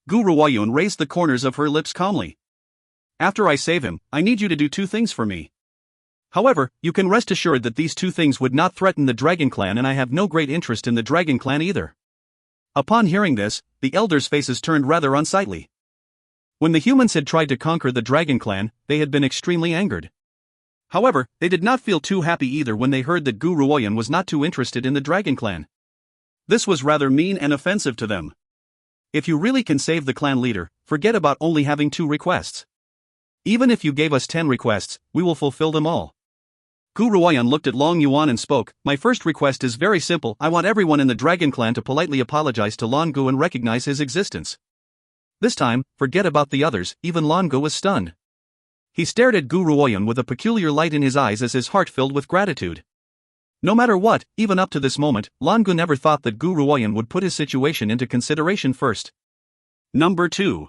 [SPEAKER 1] Gu Ruoyun raised the corners of her lips calmly. "After I save him, I need you to do 2 things for me. However, you can rest assured that these two things would not threaten the Dragon Clan, and I have no great interest in the Dragon Clan either." Upon hearing this, the elders' faces turned rather unsightly. When the humans had tried to conquer the Dragon Clan, they had been extremely angered. However, they did not feel too happy either when they heard that Gu Ruoyan was not too interested in the Dragon Clan. This was rather mean and offensive to them. If you really can save the clan leader, forget about only having 2 requests. Even if you gave us 10 requests, we will fulfill them all. Gu Ruoyan looked at Long Yuan and spoke, "My first request is very simple. I want everyone in the Dragon Clan to politely apologize to Lan Gu and recognize his existence." This time, forget about the others, even Lan Gu was stunned. He stared at Gu Ruoyan with a peculiar light in his eyes as his heart filled with gratitude. No matter what, even up to this moment, Lan Gu never thought that Gu Ruoyan would put his situation into consideration first. Number 2.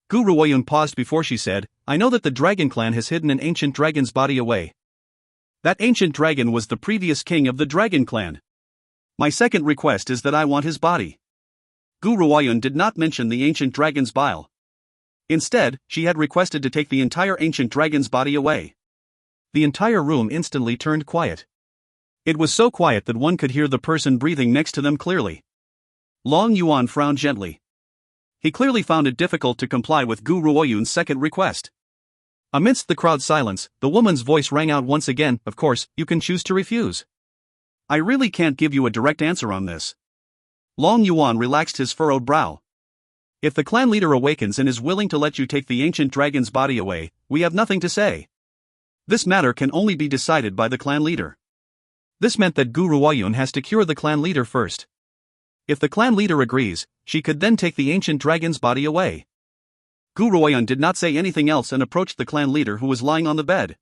[SPEAKER 1] Gu Ruoyan paused before she said, "I know that the Dragon Clan has hidden an ancient dragon's body away. That ancient dragon was the previous king of the Dragon Clan. My second request is that I want his body." Gu Ruoyan did not mention the ancient dragon's bile. Instead, she had requested to take the entire ancient dragon's body away. The entire room instantly turned quiet. It was so quiet that one could hear the person breathing next to them clearly. Long Yuan frowned gently. He clearly found it difficult to comply with Gu Ruoyan's second request. Amidst the crowd's silence, the woman's voice rang out once again, "Of course, you can choose to refuse. I really can't give you a direct answer on this." Long Yuan relaxed his furrowed brow. "If the clan leader awakens and is willing to let you take the ancient dragon's body away, we have nothing to say. This matter can only be decided by the clan leader." This meant that Gu Ruoyan has to cure the clan leader first. If the clan leader agrees, she could then take the ancient dragon's body away. Gu Ruoyan did not say anything else and approached the clan leader who was lying on the bed.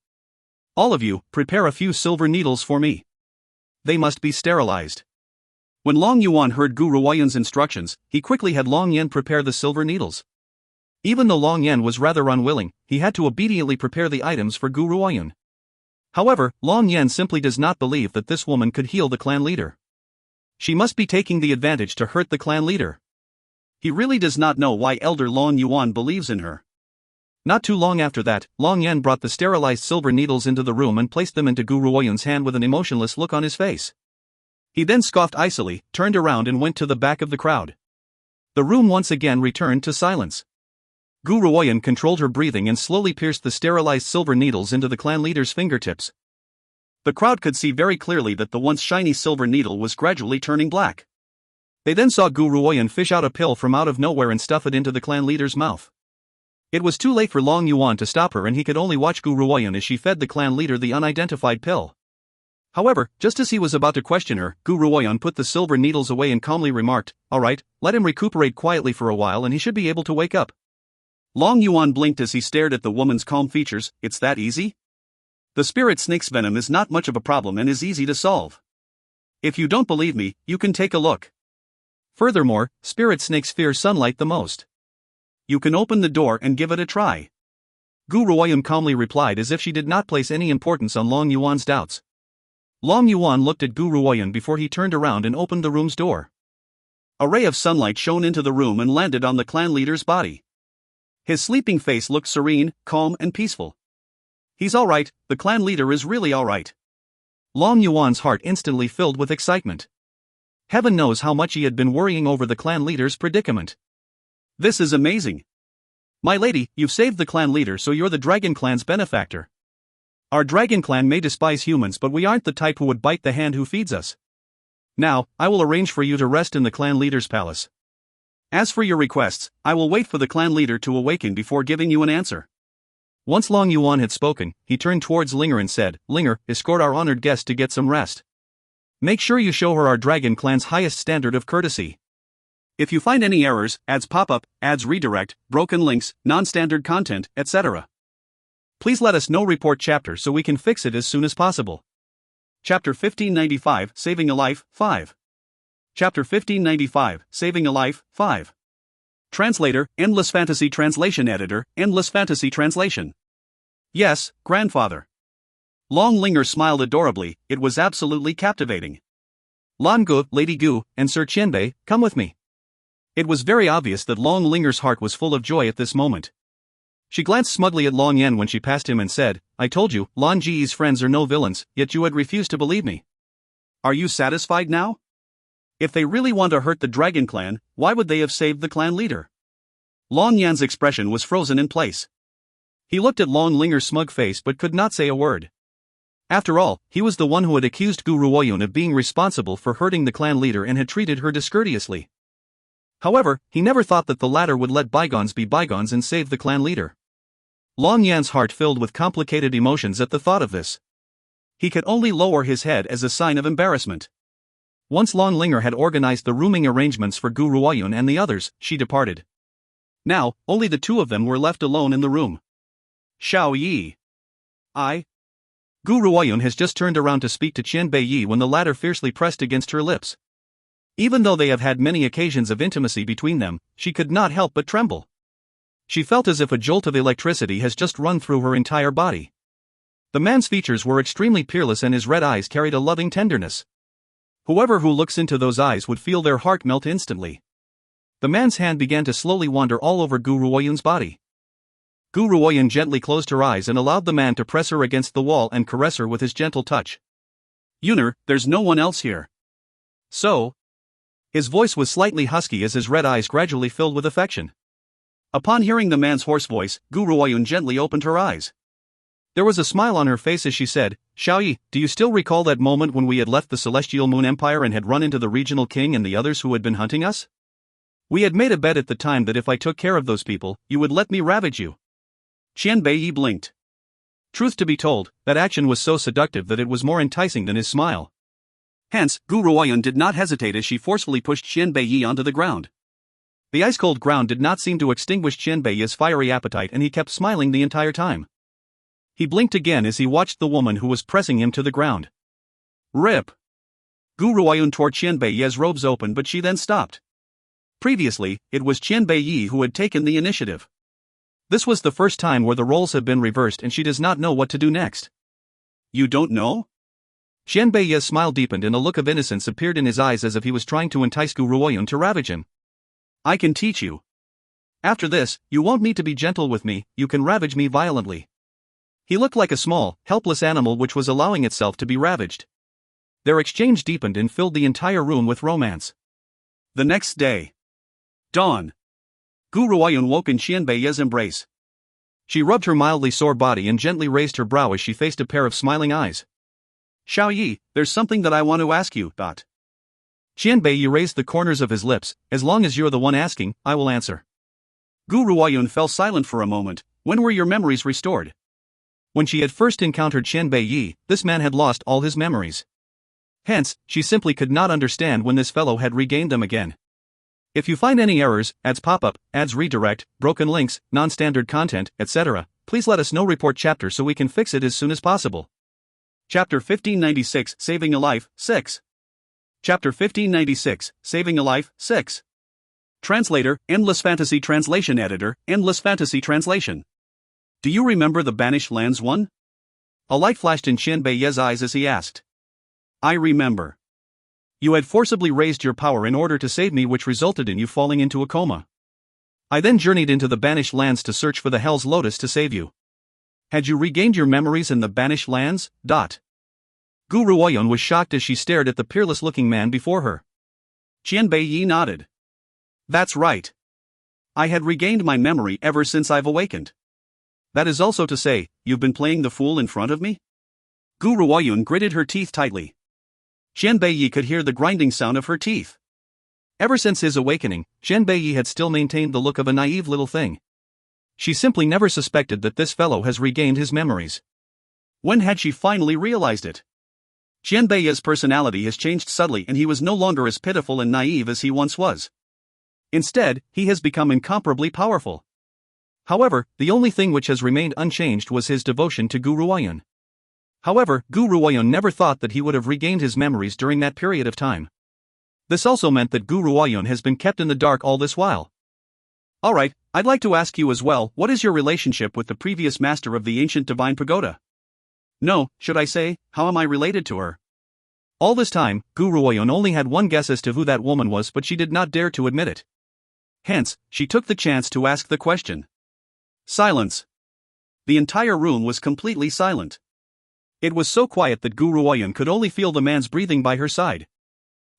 [SPEAKER 1] "All of you, prepare a few silver needles for me. They must be sterilized." When Long Yuan heard Gu Ruoyan's instructions, he quickly had Long Yan prepare the silver needles. Even though Long Yan was rather unwilling, he had to obediently prepare the items for Gu Ruoyan. However, Long Yan simply does not believe that this woman could heal the clan leader. She must be taking the advantage to hurt the clan leader. He really does not know why Elder Long Yuan believes in her. Not too long after that, Long Yan brought the sterilized silver needles into the room and placed them into Gu Ruoyan's hand with an emotionless look on his face. He then scoffed icily, turned around and went to the back of the crowd. The room once again returned to silence. Gu Ruoyan controlled her breathing and slowly pierced the sterilized silver needles into the clan leader's fingertips. The crowd could see very clearly that the once shiny silver needle was gradually turning black. They then saw Gu Ruoyan fish out a pill from out of nowhere and stuff it into the clan leader's mouth. It was too late for Long Yuan to stop her, and he could only watch Gu Ruoyan as she fed the clan leader the unidentified pill. However, just as he was about to question her, Gu Ruoyan put the silver needles away and calmly remarked, "All right, let him recuperate quietly for a while and he should be able to wake up." Long Yuan blinked as he stared at the woman's calm features. "It's that easy? The spirit snake's venom is not much of a problem and is easy to solve. If you don't believe me, you can take a look. Furthermore, spirit snakes fear sunlight the most. You can open the door and give it a try." Gu Ruoyan calmly replied as if she did not place any importance on Long Yuan's doubts. Long Yuan looked at Gu Ruoyan before he turned around and opened the room's door. A ray of sunlight shone into the room and landed on the clan leader's body. His sleeping face looked serene, calm and peaceful. "He's all right, the clan leader is really all right." Long Yuan's heart instantly filled with excitement. Heaven knows how much he had been worrying over the clan leader's predicament. "This is amazing. My lady, you've saved the clan leader, so you're the Dragon Clan's benefactor. Our Dragon Clan may despise humans, but we aren't the type who would bite the hand who feeds us. Now, I will arrange for you to rest in the clan leader's palace. As for your requests, I will wait for the clan leader to awaken before giving you an answer." Once Long Yuan had spoken, he turned towards Linger and said, "Linger, escort our honored guest to get some rest. Make sure you show her our Dragon Clan's highest standard of courtesy. If you find any errors, ads pop up, ads redirect, broken links, non-standard content, etc., please let us know. Report chapter so we can fix it as soon as possible." Chapter 1595, Saving a Life, 5. Chapter 1595, Saving a Life, 5. Translator, Endless Fantasy Translation Editor, Endless Fantasy Translation. "Yes, grandfather." Long Linger smiled adorably. It was absolutely captivating. "Lan Gu, Lady Gu, and Sir Qianbei, come with me." It was very obvious that Long Linger's heart was full of joy at this moment. She glanced smugly at Long Yan when she passed him and said, "I told you, Lan Ji's friends are no villains, yet you had refused to believe me. Are you satisfied now? If they really want to hurt the Dragon Clan, why would they have saved the clan leader?" Long Yan's expression was frozen in place. He looked at Long Linger's smug face but could not say a word. After all, he was the one who had accused Gu Ruoyun of being responsible for hurting the clan leader and had treated her discourteously. However, he never thought that the latter would let bygones be bygones and save the clan leader. Long Yan's heart filled with complicated emotions at the thought of this. He could only lower his head as a sign of embarrassment. Once Long Linger had organized the rooming arrangements for Gu Ruoyun and the others, she departed. Now, only the two of them were left alone in the room. Xiao Yi. Gu Ruoyun has just turned around to speak to Qian Beiyi when the latter fiercely pressed against her lips. Even though they have had many occasions of intimacy between them, she could not help but tremble. She felt as if a jolt of electricity has just run through her entire body. The man's features were extremely peerless and his red eyes carried a loving tenderness. Whoever who looks into those eyes would feel their heart melt instantly. The man's hand began to slowly wander all over Gu Ruoyun's body. Gu Ruoyun gently closed her eyes and allowed the man to press her against the wall and caress her with his gentle touch. "Yuner, there's no one else here. So?" His voice was slightly husky as his red eyes gradually filled with affection. Upon hearing the man's hoarse voice, Gu Ruoyun gently opened her eyes. There was a smile on her face as she said, "Xiao Yi, do you still recall that moment when we had left the Celestial Moon Empire and had run into the regional king and the others who had been hunting us? We had made a bet at the time that if I took care of those people, you would let me ravage you." Qian Beiyi blinked. Truth to be told, that action was so seductive that it was more enticing than his smile. Hence, Gu Ruoyun did not hesitate as she forcefully pushed Qian Beiyi onto the ground. The ice-cold ground did not seem to extinguish Qian Beiyi's fiery appetite and he kept smiling the entire time. He blinked again as he watched the woman who was pressing him to the ground. Rip! Gu Ruoyun tore Qian Beiyi's robes open but she then stopped. Previously, it was Qian Beiyi who had taken the initiative. This was the first time where the roles have been reversed and she does not know what to do next. "You don't know?" Qian Beiyi's smile deepened and a look of innocence appeared in his eyes as if he was trying to entice Gu Ruoyun to ravage him. "I can teach you. After this, you won't need to be gentle with me, you can ravage me violently." He looked like a small, helpless animal which was allowing itself to be ravaged. Their exchange deepened and filled the entire room with romance. The next day. Dawn. Gu Ruoyun woke in Qian Beiyi's embrace. She rubbed her mildly sore body and gently raised her brow as she faced a pair of smiling eyes. "Xiao Yi, there's something that I want to ask you." Qian Beiyi raised the corners of his lips, "As long as you're the one asking, I will answer." Gu Ruoyun fell silent for a moment. "When were your memories restored?" When she had first encountered Qian Beiyi, this man had lost all his memories. Hence, she simply could not understand when this fellow had regained them again. If you find any errors, ads pop-up, ads redirect, broken links, non-standard content, etc., please let us know. Report chapter so we can fix it as soon as possible. Chapter 1596, Saving a Life, 6. Chapter 1596, Saving a Life, 6. Translator, Endless Fantasy Translation Editor, Endless Fantasy Translation. Do you remember the Banished Lands one? A light flashed in Qian Beiyi's eyes as he asked. I remember. You had forcibly raised your power in order to save me, which resulted in you falling into a coma. I then journeyed into the Banished Lands to search for the Hell's Lotus to save you. Had you regained your memories in the Banished Lands? Gu Ruoyun was shocked as she stared at the peerless-looking man before her. Qian Beiyi nodded. That's right. I had regained my memory ever since I've awakened. That is also to say, you've been playing the fool in front of me? Gu Ruoyun gritted her teeth tightly. Qian Beiyi could hear the grinding sound of her teeth. Ever since his awakening, Qian Beiyi had still maintained the look of a naive little thing. She simply never suspected that this fellow has regained his memories. When had she finally realized it? Qian Beiyi's personality has changed subtly and he was no longer as pitiful and naive as he once was. Instead, he has become incomparably powerful. However, the only thing which has remained unchanged was his devotion to Gu Ruoyun. However, Gu Ruoyun never thought that he would have regained his memories during that period of time. This also meant that Gu Ruoyun has been kept in the dark all this while. Alright, I'd like to ask you as well, what is your relationship with the previous master of the ancient divine pagoda? No, should I say, how am I related to her? All this time, Gu Ruoyun only had one guess as to who that woman was, but she did not dare to admit it. Hence, she took the chance to ask the question. Silence. The entire room was completely silent. It was so quiet that Gu Ruoyun could only feel the man's breathing by her side.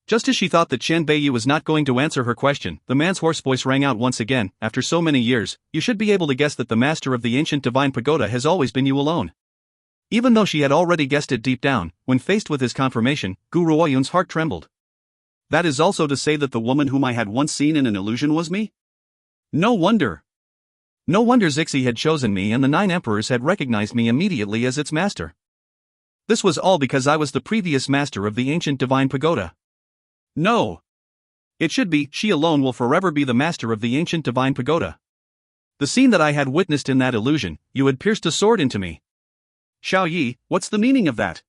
[SPEAKER 1] Just as she thought that Chen Beiyi was not going to answer her question, the man's hoarse voice rang out once again. After so many years, you should be able to guess that the master of the ancient divine pagoda has always been you alone. Even though she had already guessed it deep down, when faced with his confirmation, Gu Ruoyun's heart trembled. That is also to say that the woman whom I had once seen in an illusion was me? No wonder. No wonder Zixi had chosen me and the 9 emperors had recognized me immediately as its master. This was all because I was the previous master of the ancient divine pagoda. No. It should be, she alone will forever be the master of the ancient divine pagoda. The scene that I had witnessed in that illusion, you had pierced a sword into me. Xiao Yi, what's the meaning of that?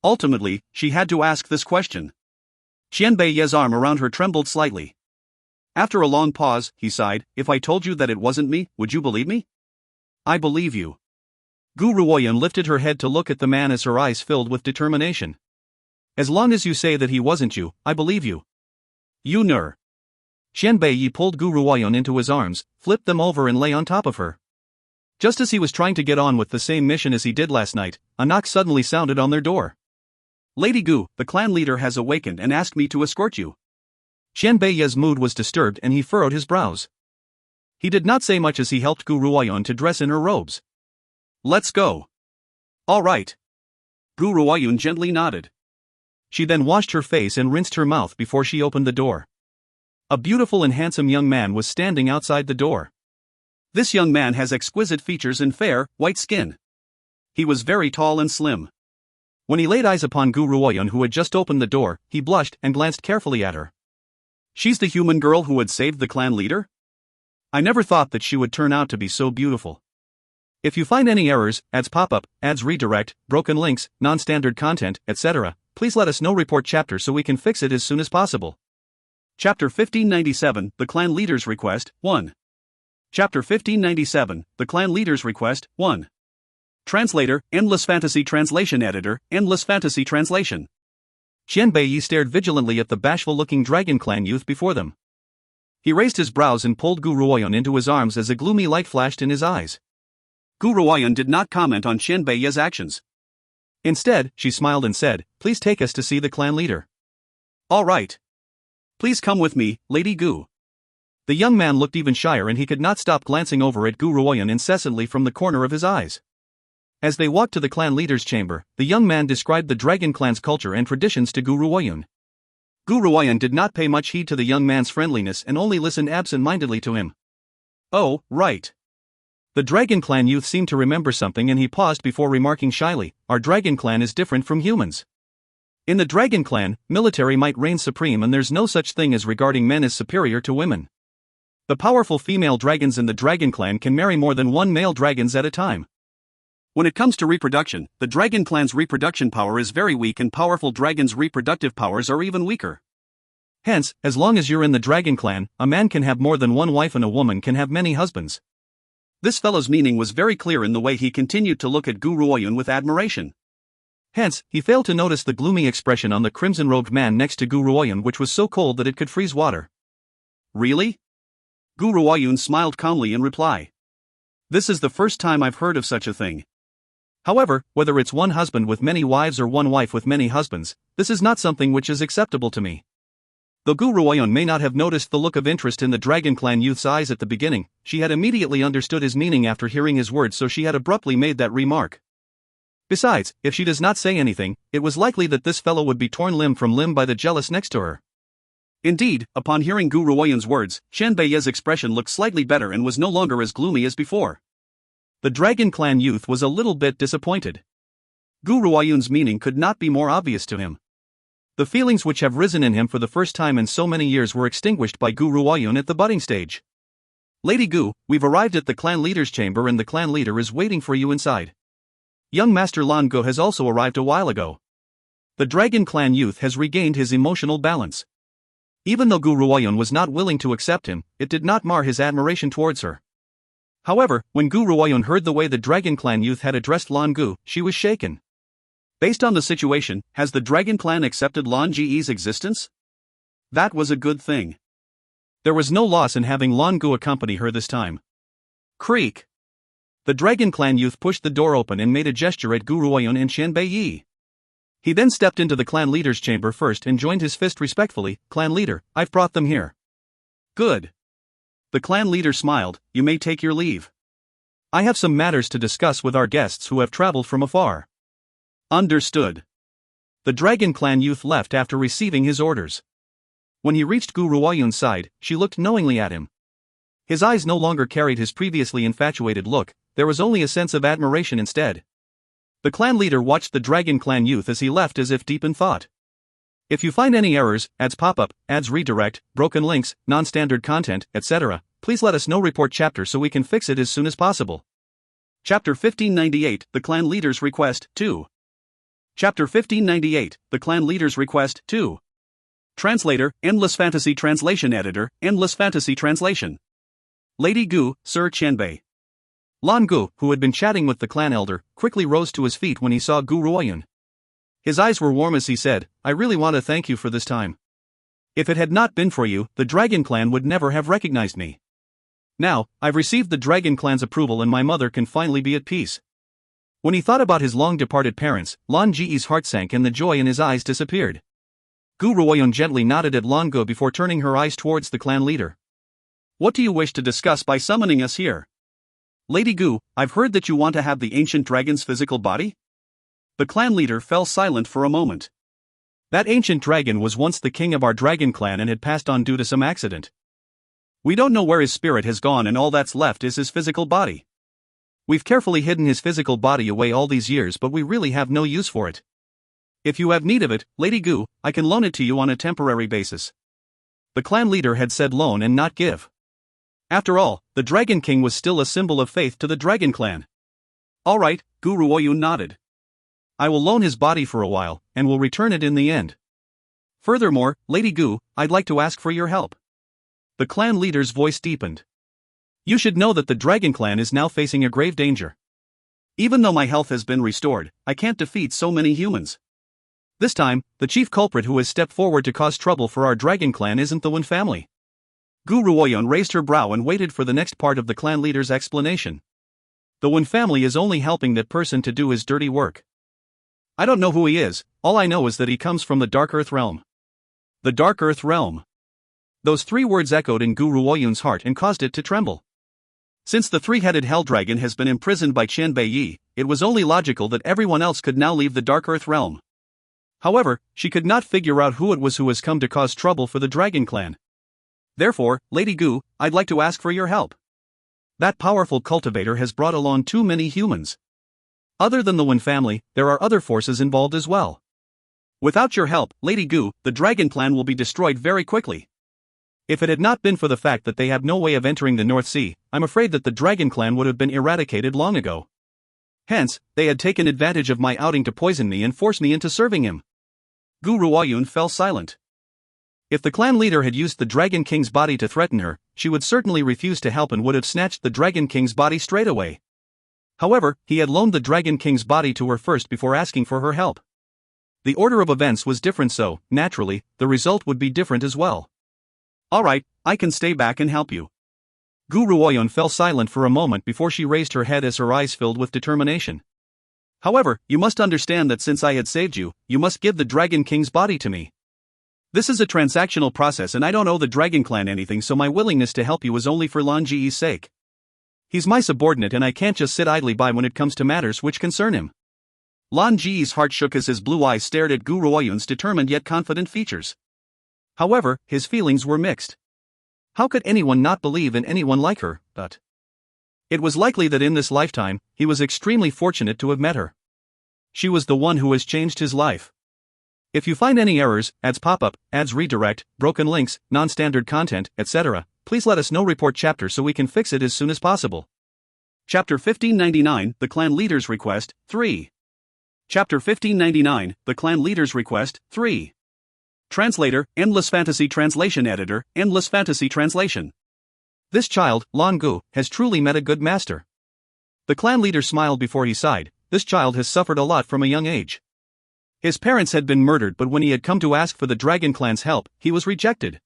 [SPEAKER 1] Ultimately, she had to ask this question. Qian Beiye's arm around her trembled slightly. After a long pause, he sighed, if I told you that it wasn't me, would you believe me? I believe you. Gu Ruoyun lifted her head to look at the man as her eyes filled with determination. As long as you say that he wasn't you, I believe you. You nur. Qian Beiyi pulled Gu Ruoyun into his arms, flipped them over and lay on top of her. Just as he was trying to get on with the same mission as he did last night, a knock suddenly sounded on their door. Lady Gu, the clan leader has awakened and asked me to escort you. Qian Beiye's mood was disturbed and he furrowed his brows. He did not say much as he helped Gu Ruoyun to dress in her robes. Let's go. All right. Gu Ruoyun gently nodded. She then washed her face and rinsed her mouth before she opened the door. A beautiful and handsome young man was standing outside the door. This young man has exquisite features and fair, white skin. He was very tall and slim. When he laid eyes upon Gu Ruoyun who had just opened the door, he blushed and glanced carefully at her. She's the human girl who had saved the clan leader? I never thought that she would turn out to be so beautiful. If you find any errors, ads pop-up, ads redirect, broken links, non-standard content, etc., please let us know. Report chapter so we can fix it as soon as possible. Chapter 1597, The Clan Leader's Request, 1. Chapter 1597, The Clan Leader's Request, 1. Translator, Endless Fantasy Translation Editor, Endless Fantasy Translation. Qian Beiyi stared vigilantly at the bashful-looking Dragon Clan youth before them. He raised his brows and pulled Gu Ruoyun into his arms as a gloomy light flashed in his eyes. Gu Ruoyun did not comment on Qian Beiye's actions. Instead, she smiled and said, please take us to see the clan leader. All right. Please come with me, Lady Gu. The young man looked even shyer and he could not stop glancing over at Gu Ruoyun incessantly from the corner of his eyes. As they walked to the clan leader's chamber, the young man described the Dragon Clan's culture and traditions to Gu Ruoyun. Gu Ruoyun did not pay much heed to the young man's friendliness and only listened absent-mindedly to him. Oh, right. The Dragon Clan youth seemed to remember something and he paused before remarking shyly, our Dragon Clan is different from humans. In the Dragon Clan, military might reign supreme and there's no such thing as regarding men as superior to women. The powerful female dragons in the Dragon Clan can marry more than one male dragons at a time. When it comes to reproduction, the Dragon Clan's reproduction power is very weak and powerful dragons' reproductive powers are even weaker. Hence, as long as you're in the Dragon Clan, a man can have more than one wife and a woman can have many husbands. This fellow's meaning was very clear in the way he continued to look at Gu Ruoyun with admiration. Hence, he failed to notice the gloomy expression on the crimson-robed man next to Gu Ruoyun which was so cold that it could freeze water. Really? Gu Ruoyun smiled calmly in reply. This is the first time I've heard of such a thing. However, whether it's one husband with many wives or one wife with many husbands, this is not something which is acceptable to me. Though Gu Ruoyun may not have noticed the look of interest in the Dragon Clan youth's eyes at the beginning, she had immediately understood his meaning after hearing his words, so she had abruptly made that remark. Besides, if she does not say anything, it was likely that this fellow would be torn limb from limb by the jealous next to her. Indeed, upon hearing Gu Ruoyun's words, Qian Beiye's expression looked slightly better and was no longer as gloomy as before. The Dragon Clan youth was a little bit disappointed. Gu Ruoyun's meaning could not be more obvious to him. The feelings which have risen in him for the first time in so many years were extinguished by Gu Ruoyun at the budding stage. Lady Gu, we've arrived at the clan leader's chamber and the clan leader is waiting for you inside. Young Master Lan Gu has also arrived a while ago. The Dragon Clan youth has regained his emotional balance. Even though Gu Ruoyun was not willing to accept him, it did not mar his admiration towards her. However, when Gu Ruoyun heard the way the Dragon Clan youth had addressed Lan Gu, she was shaken. Based on the situation, has the Dragon Clan accepted Lan Ji's existence? That was a good thing. There was no loss in having Lan Gu accompany her this time. Creak. The Dragon Clan youth pushed the door open and made a gesture at Gu Ruoyun and Qian Beiyi. He then stepped into the clan leader's chamber first and joined his fist respectfully. Clan leader, I've brought them here. Good. The clan leader smiled. You may take your leave. I have some matters to discuss with our guests who have traveled from afar. Understood. The Dragon Clan youth left after receiving his orders. When he reached Gu Ruoyun's side, she looked knowingly at him. His eyes no longer carried his previously infatuated look, there was only a sense of admiration instead. The clan leader watched the Dragon Clan youth as he left as if deep in thought. If you find any errors, ads pop up, ads redirect, broken links, non-standard content, etc., please let us know. Report chapter so we can fix it as soon as possible. Chapter 1598, The Clan Leader's Request, 2. Chapter 1598, The Clan Leader's Request, 2. Translator, Endless Fantasy Translation Editor, Endless Fantasy Translation. Lady Gu, Sir Qianbei. Lan Gu, who had been chatting with the clan elder, quickly rose to his feet when he saw Gu Ruoyun. His eyes were warm as he said, I really want to thank you for this time. If it had not been for you, the Dragon Clan would never have recognized me. Now, I've received the Dragon Clan's approval and my mother can finally be at peace. When he thought about his long-departed parents, Lan Ji's heart sank and the joy in his eyes disappeared. Gu Ruoyun gently nodded at Lan Gu before turning her eyes towards the clan leader. What do you wish to discuss by summoning us here? Lady Gu, I've heard that you want to have the ancient dragon's physical body? The clan leader fell silent for a moment. That ancient dragon was once the king of our dragon clan and had passed on due to some accident. We don't know where his spirit has gone and all that's left is his physical body. We've carefully hidden his physical body away all these years but we really have no use for it. If you have need of it, Lady Gu, I can loan it to you on a temporary basis. The clan leader had said loan and not give. After all, the Dragon King was still a symbol of faith to the Dragon Clan. Alright, Gu Ruoyun nodded. I will loan his body for a while, and will return it in the end. Furthermore, Lady Gu, I'd like to ask for your help. The clan leader's voice deepened. You should know that the Dragon Clan is now facing a grave danger. Even though my health has been restored, I can't defeat so many humans. This time, the chief culprit who has stepped forward to cause trouble for our Dragon Clan isn't the Wen family. Gu Ruoyun raised her brow and waited for the next part of the clan leader's explanation. The Wen family is only helping that person to do his dirty work. I don't know who he is, all I know is that he comes from the Dark Earth Realm. The Dark Earth Realm. Those three words echoed in Gu Ruoyun's heart and caused it to tremble. Since the three-headed hell dragon has been imprisoned by Qian Beiyi, it was only logical that everyone else could now leave the Dark Earth Realm. However, she could not figure out who it was who has come to cause trouble for the Dragon Clan. Therefore, Lady Gu, I'd like to ask for your help. That powerful cultivator has brought along too many humans. Other than the Wen family, there are other forces involved as well. Without your help, Lady Gu, the Dragon Clan will be destroyed very quickly. If it had not been for the fact that they have no way of entering the North Sea, I'm afraid that the Dragon Clan would have been eradicated long ago. Hence, they had taken advantage of my outing to poison me and force me into serving him. Gu Ruoyun fell silent. If the clan leader had used the Dragon King's body to threaten her, she would certainly refuse to help and would have snatched the Dragon King's body straight away. However, he had loaned the Dragon King's body to her first before asking for her help. The order of events was different, so, naturally, the result would be different as well. Alright, I can stay back and help you. Gu Ruoyun fell silent for a moment before she raised her head as her eyes filled with determination. However, you must understand that since I had saved you, you must give the Dragon King's body to me. This is a transactional process and I don't owe the Dragon Clan anything, so my willingness to help you is only for Lan Ji's sake. He's my subordinate and I can't just sit idly by when it comes to matters which concern him. Lan Ji's heart shook as his blue eyes stared at Gu Ruoyun's determined yet confident features. However, his feelings were mixed. How could anyone not believe in anyone like her, but it was likely that in this lifetime, he was extremely fortunate to have met her. She was the one who has changed his life. If you find any errors, ads pop up, ads redirect, broken links, non-standard content, etc., please let us know. Report chapter so we can fix it as soon as possible. Chapter 1599, The Clan Leader's Request, 3. Chapter 1599, The Clan Leader's Request, 3. Translator, Endless Fantasy Translation Editor, Endless Fantasy Translation. This child, Lan Gu, has truly met a good master. The clan leader smiled before he sighed. This child has suffered a lot from a young age. His parents had been murdered, but when he had come to ask for the Dragon Clan's help, he was rejected.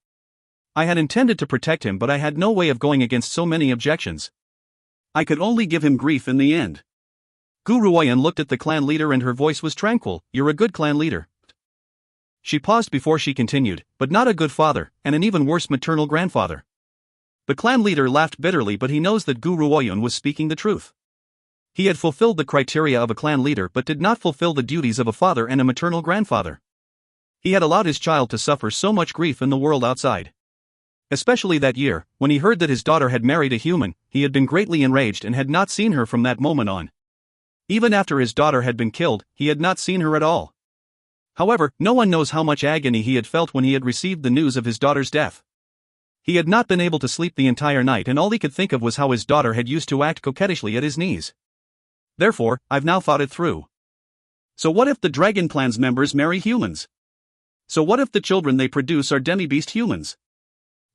[SPEAKER 1] I had intended to protect him, but I had no way of going against so many objections. I could only give him grief in the end. Gu Ruoyan looked at the clan leader and her voice was tranquil. You're a good clan leader. She paused before she continued, but not a good father, and an even worse maternal grandfather. The clan leader laughed bitterly, but he knows that Gu Ruoyan was speaking the truth. He had fulfilled the criteria of a clan leader but did not fulfill the duties of a father and a maternal grandfather. He had allowed his child to suffer so much grief in the world outside. Especially that year, when he heard that his daughter had married a human, he had been greatly enraged and had not seen her from that moment on. Even after his daughter had been killed, he had not seen her at all. However, no one knows how much agony he had felt when he had received the news of his daughter's death. He had not been able to sleep the entire night and all he could think of was how his daughter had used to act coquettishly at his knees. Therefore, I've now thought it through. So what if the Dragon Clan's members marry humans? So what if the children they produce are demi-beast humans?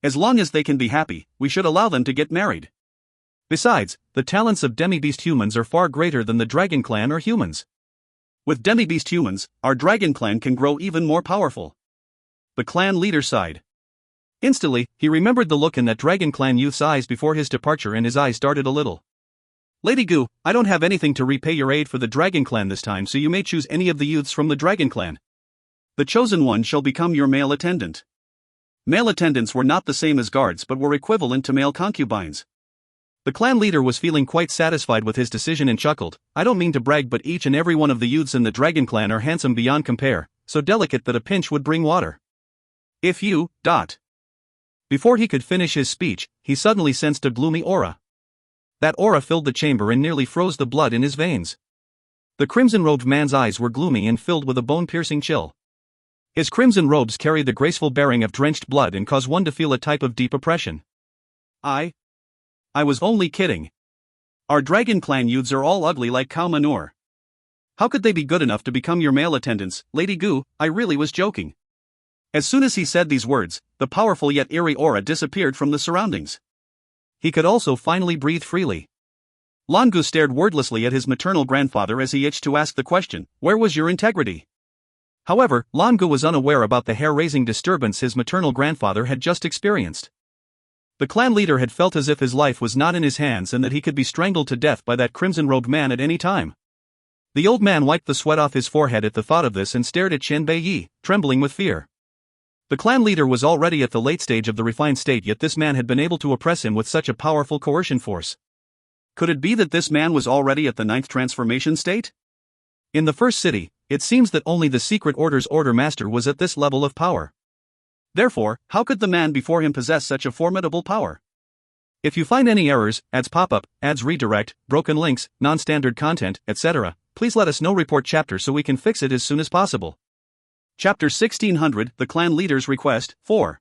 [SPEAKER 1] As long as they can be happy, we should allow them to get married. Besides, the talents of demi-beast humans are far greater than the Dragon Clan or humans. With demi-beast humans, our Dragon Clan can grow even more powerful. The clan leader sighed. Instantly, he remembered the look in that Dragon Clan youth's eyes before his departure and his eyes darted a little. Lady Gu, I don't have anything to repay your aid for the Dragon Clan this time, so you may choose any of the youths from the Dragon Clan. The chosen one shall become your male attendant. Male attendants were not the same as guards but were equivalent to male concubines. The clan leader was feeling quite satisfied with his decision and chuckled. I don't mean to brag, but each and every one of the youths in the Dragon Clan are handsome beyond compare, so delicate that a pinch would bring water. If you, ... Before he could finish his speech, he suddenly sensed a gloomy aura. That aura filled the chamber and nearly froze the blood in his veins. The crimson-robed man's eyes were gloomy and filled with a bone-piercing chill. His crimson robes carry the graceful bearing of drenched blood and cause one to feel a type of deep oppression. I was only kidding. Our Dragon Clan youths are all ugly like cow manure. How could they be good enough to become your male attendants, Lady Gu? I really was joking. As soon as he said these words, the powerful yet eerie aura disappeared from the surroundings. He could also finally breathe freely. Lan Gu stared wordlessly at his maternal grandfather as he itched to ask the question, where was your integrity? However, Lan Gu was unaware about the hair-raising disturbance his maternal grandfather had just experienced. The clan leader had felt as if his life was not in his hands and that he could be strangled to death by that crimson-robed man at any time. The old man wiped the sweat off his forehead at the thought of this and stared at Qian Beiyi, trembling with fear. The clan leader was already at the late stage of the refined state, yet this man had been able to oppress him with such a powerful coercion force. Could it be that this man was already at the 9th transformation state? In the first city, it seems that only the Secret Order's Order Master was at this level of power. Therefore, how could the man before him possess such a formidable power? If you find any errors, ads pop-up, ads redirect, broken links, non-standard content, etc., please let us know. Report chapter so we can fix it as soon as possible. Chapter 1600, The Clan Leader's Request, 4.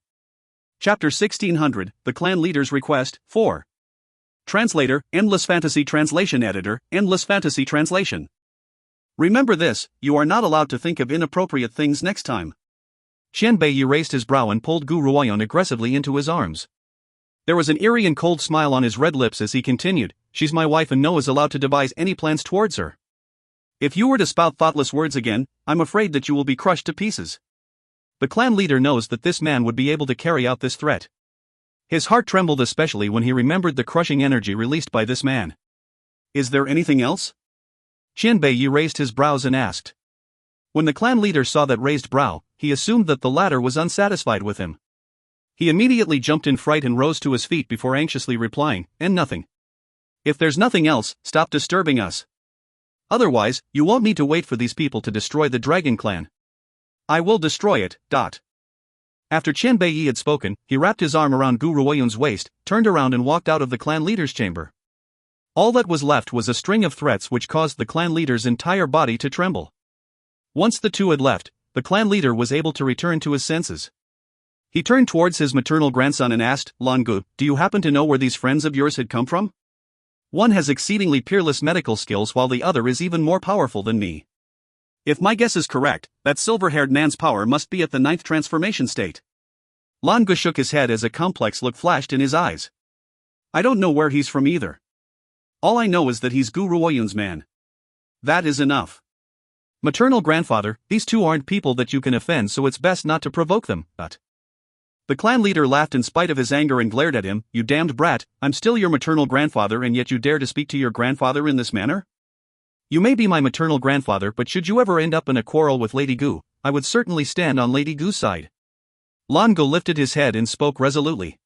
[SPEAKER 1] Chapter 1600, The Clan Leader's Request, 4. Translator, Endless Fantasy Translation Editor, Endless Fantasy Translation. Remember this, you are not allowed to think of inappropriate things next time. Qian Beiyi raised his brow and pulled Gu Ruoyan aggressively into his arms. There was an eerie and cold smile on his red lips as he continued, she's my wife and no is allowed to devise any plans towards her. If you were to spout thoughtless words again, I'm afraid that you will be crushed to pieces. The clan leader knows that this man would be able to carry out this threat. His heart trembled especially when he remembered the crushing energy released by this man. Is there anything else? Qian Beiyi raised his brows and asked. When the clan leader saw that raised brow, he assumed that the latter was unsatisfied with him. He immediately jumped in fright and rose to his feet before anxiously replying, and nothing. If there's nothing else, stop disturbing us. Otherwise, you won't need to wait for these people to destroy the Dragon Clan. I will destroy it. After Qian Beiyi had spoken, he wrapped his arm around Gu Ruoyan's waist, turned around and walked out of the clan leader's chamber. All that was left was a string of threats which caused the clan leader's entire body to tremble. Once the two had left, the clan leader was able to return to his senses. He turned towards his maternal grandson and asked, Lan Gu, do you happen to know where these friends of yours had come from? One has exceedingly peerless medical skills while the other is even more powerful than me. If my guess is correct, that silver-haired man's power must be at the 9th transformation state. Lan Gu shook his head as a complex look flashed in his eyes. I don't know where he's from either. All I know is that he's Gu Ruoyan's man. That is enough. Maternal grandfather, these two aren't people that you can offend, so it's best not to provoke them, but... The clan leader laughed in spite of his anger and glared at him. You damned brat, I'm still your maternal grandfather and yet you dare to speak to your grandfather in this manner? You may be my maternal grandfather, but should you ever end up in a quarrel with Lady Gu, I would certainly stand on Lady Gu's side. Lango lifted his head and spoke resolutely.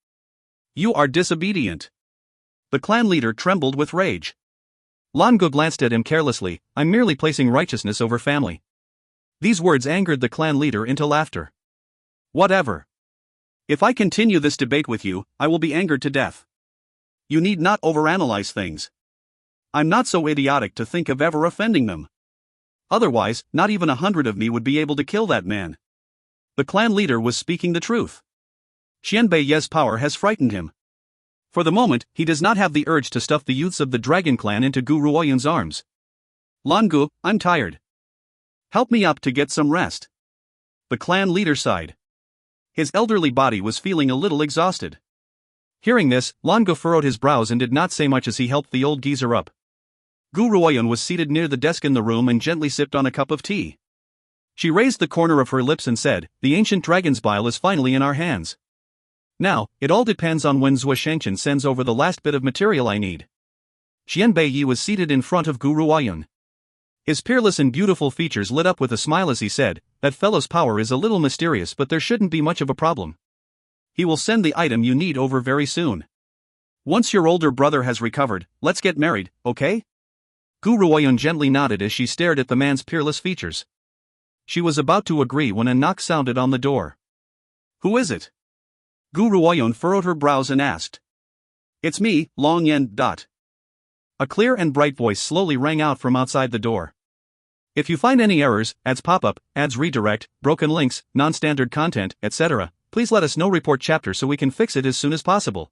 [SPEAKER 1] You are disobedient. The clan leader trembled with rage. Lango glanced at him carelessly. I'm merely placing righteousness over family. These words angered the clan leader into laughter. Whatever. If I continue this debate with you, I will be angered to death. You need not overanalyze things. I'm not so idiotic to think of ever offending them. Otherwise, not even 100 of me would be able to kill that man. The clan leader was speaking the truth. Xianbei Ye's power has frightened him. For the moment, he does not have the urge to stuff the youths of the Dragon Clan into Gu Ruoyun's arms. Langu, I'm tired. Help me up to get some rest. The clan leader sighed. His elderly body was feeling a little exhausted. Hearing this, Langu furrowed his brows and did not say much as he helped the old geezer up. Gu Ruoyun was seated near the desk in the room and gently sipped on a cup of tea. She raised the corner of her lips and said, The ancient dragon's bile is finally in our hands. Now, it all depends on when Zhou Shangchen sends over the last bit of material I need. Xianbei Yi was seated in front of Gu Ruoyun. His peerless and beautiful features lit up with a smile as he said, That fellow's power is a little mysterious, but there shouldn't be much of a problem. He will send the item you need over very soon. Once your older brother has recovered, let's get married, okay? Gu Ruoyun gently nodded as she stared at the man's peerless features. She was about to agree when a knock sounded on the door. Who is it? Gu Ruoyun furrowed her brows and asked. It's me, Long Yen. A clear and bright voice slowly rang out from outside the door. If you find any errors, ads pop-up, ads redirect, broken links, non-standard content, etc., please let us know. Report chapter so we can fix it as soon as possible.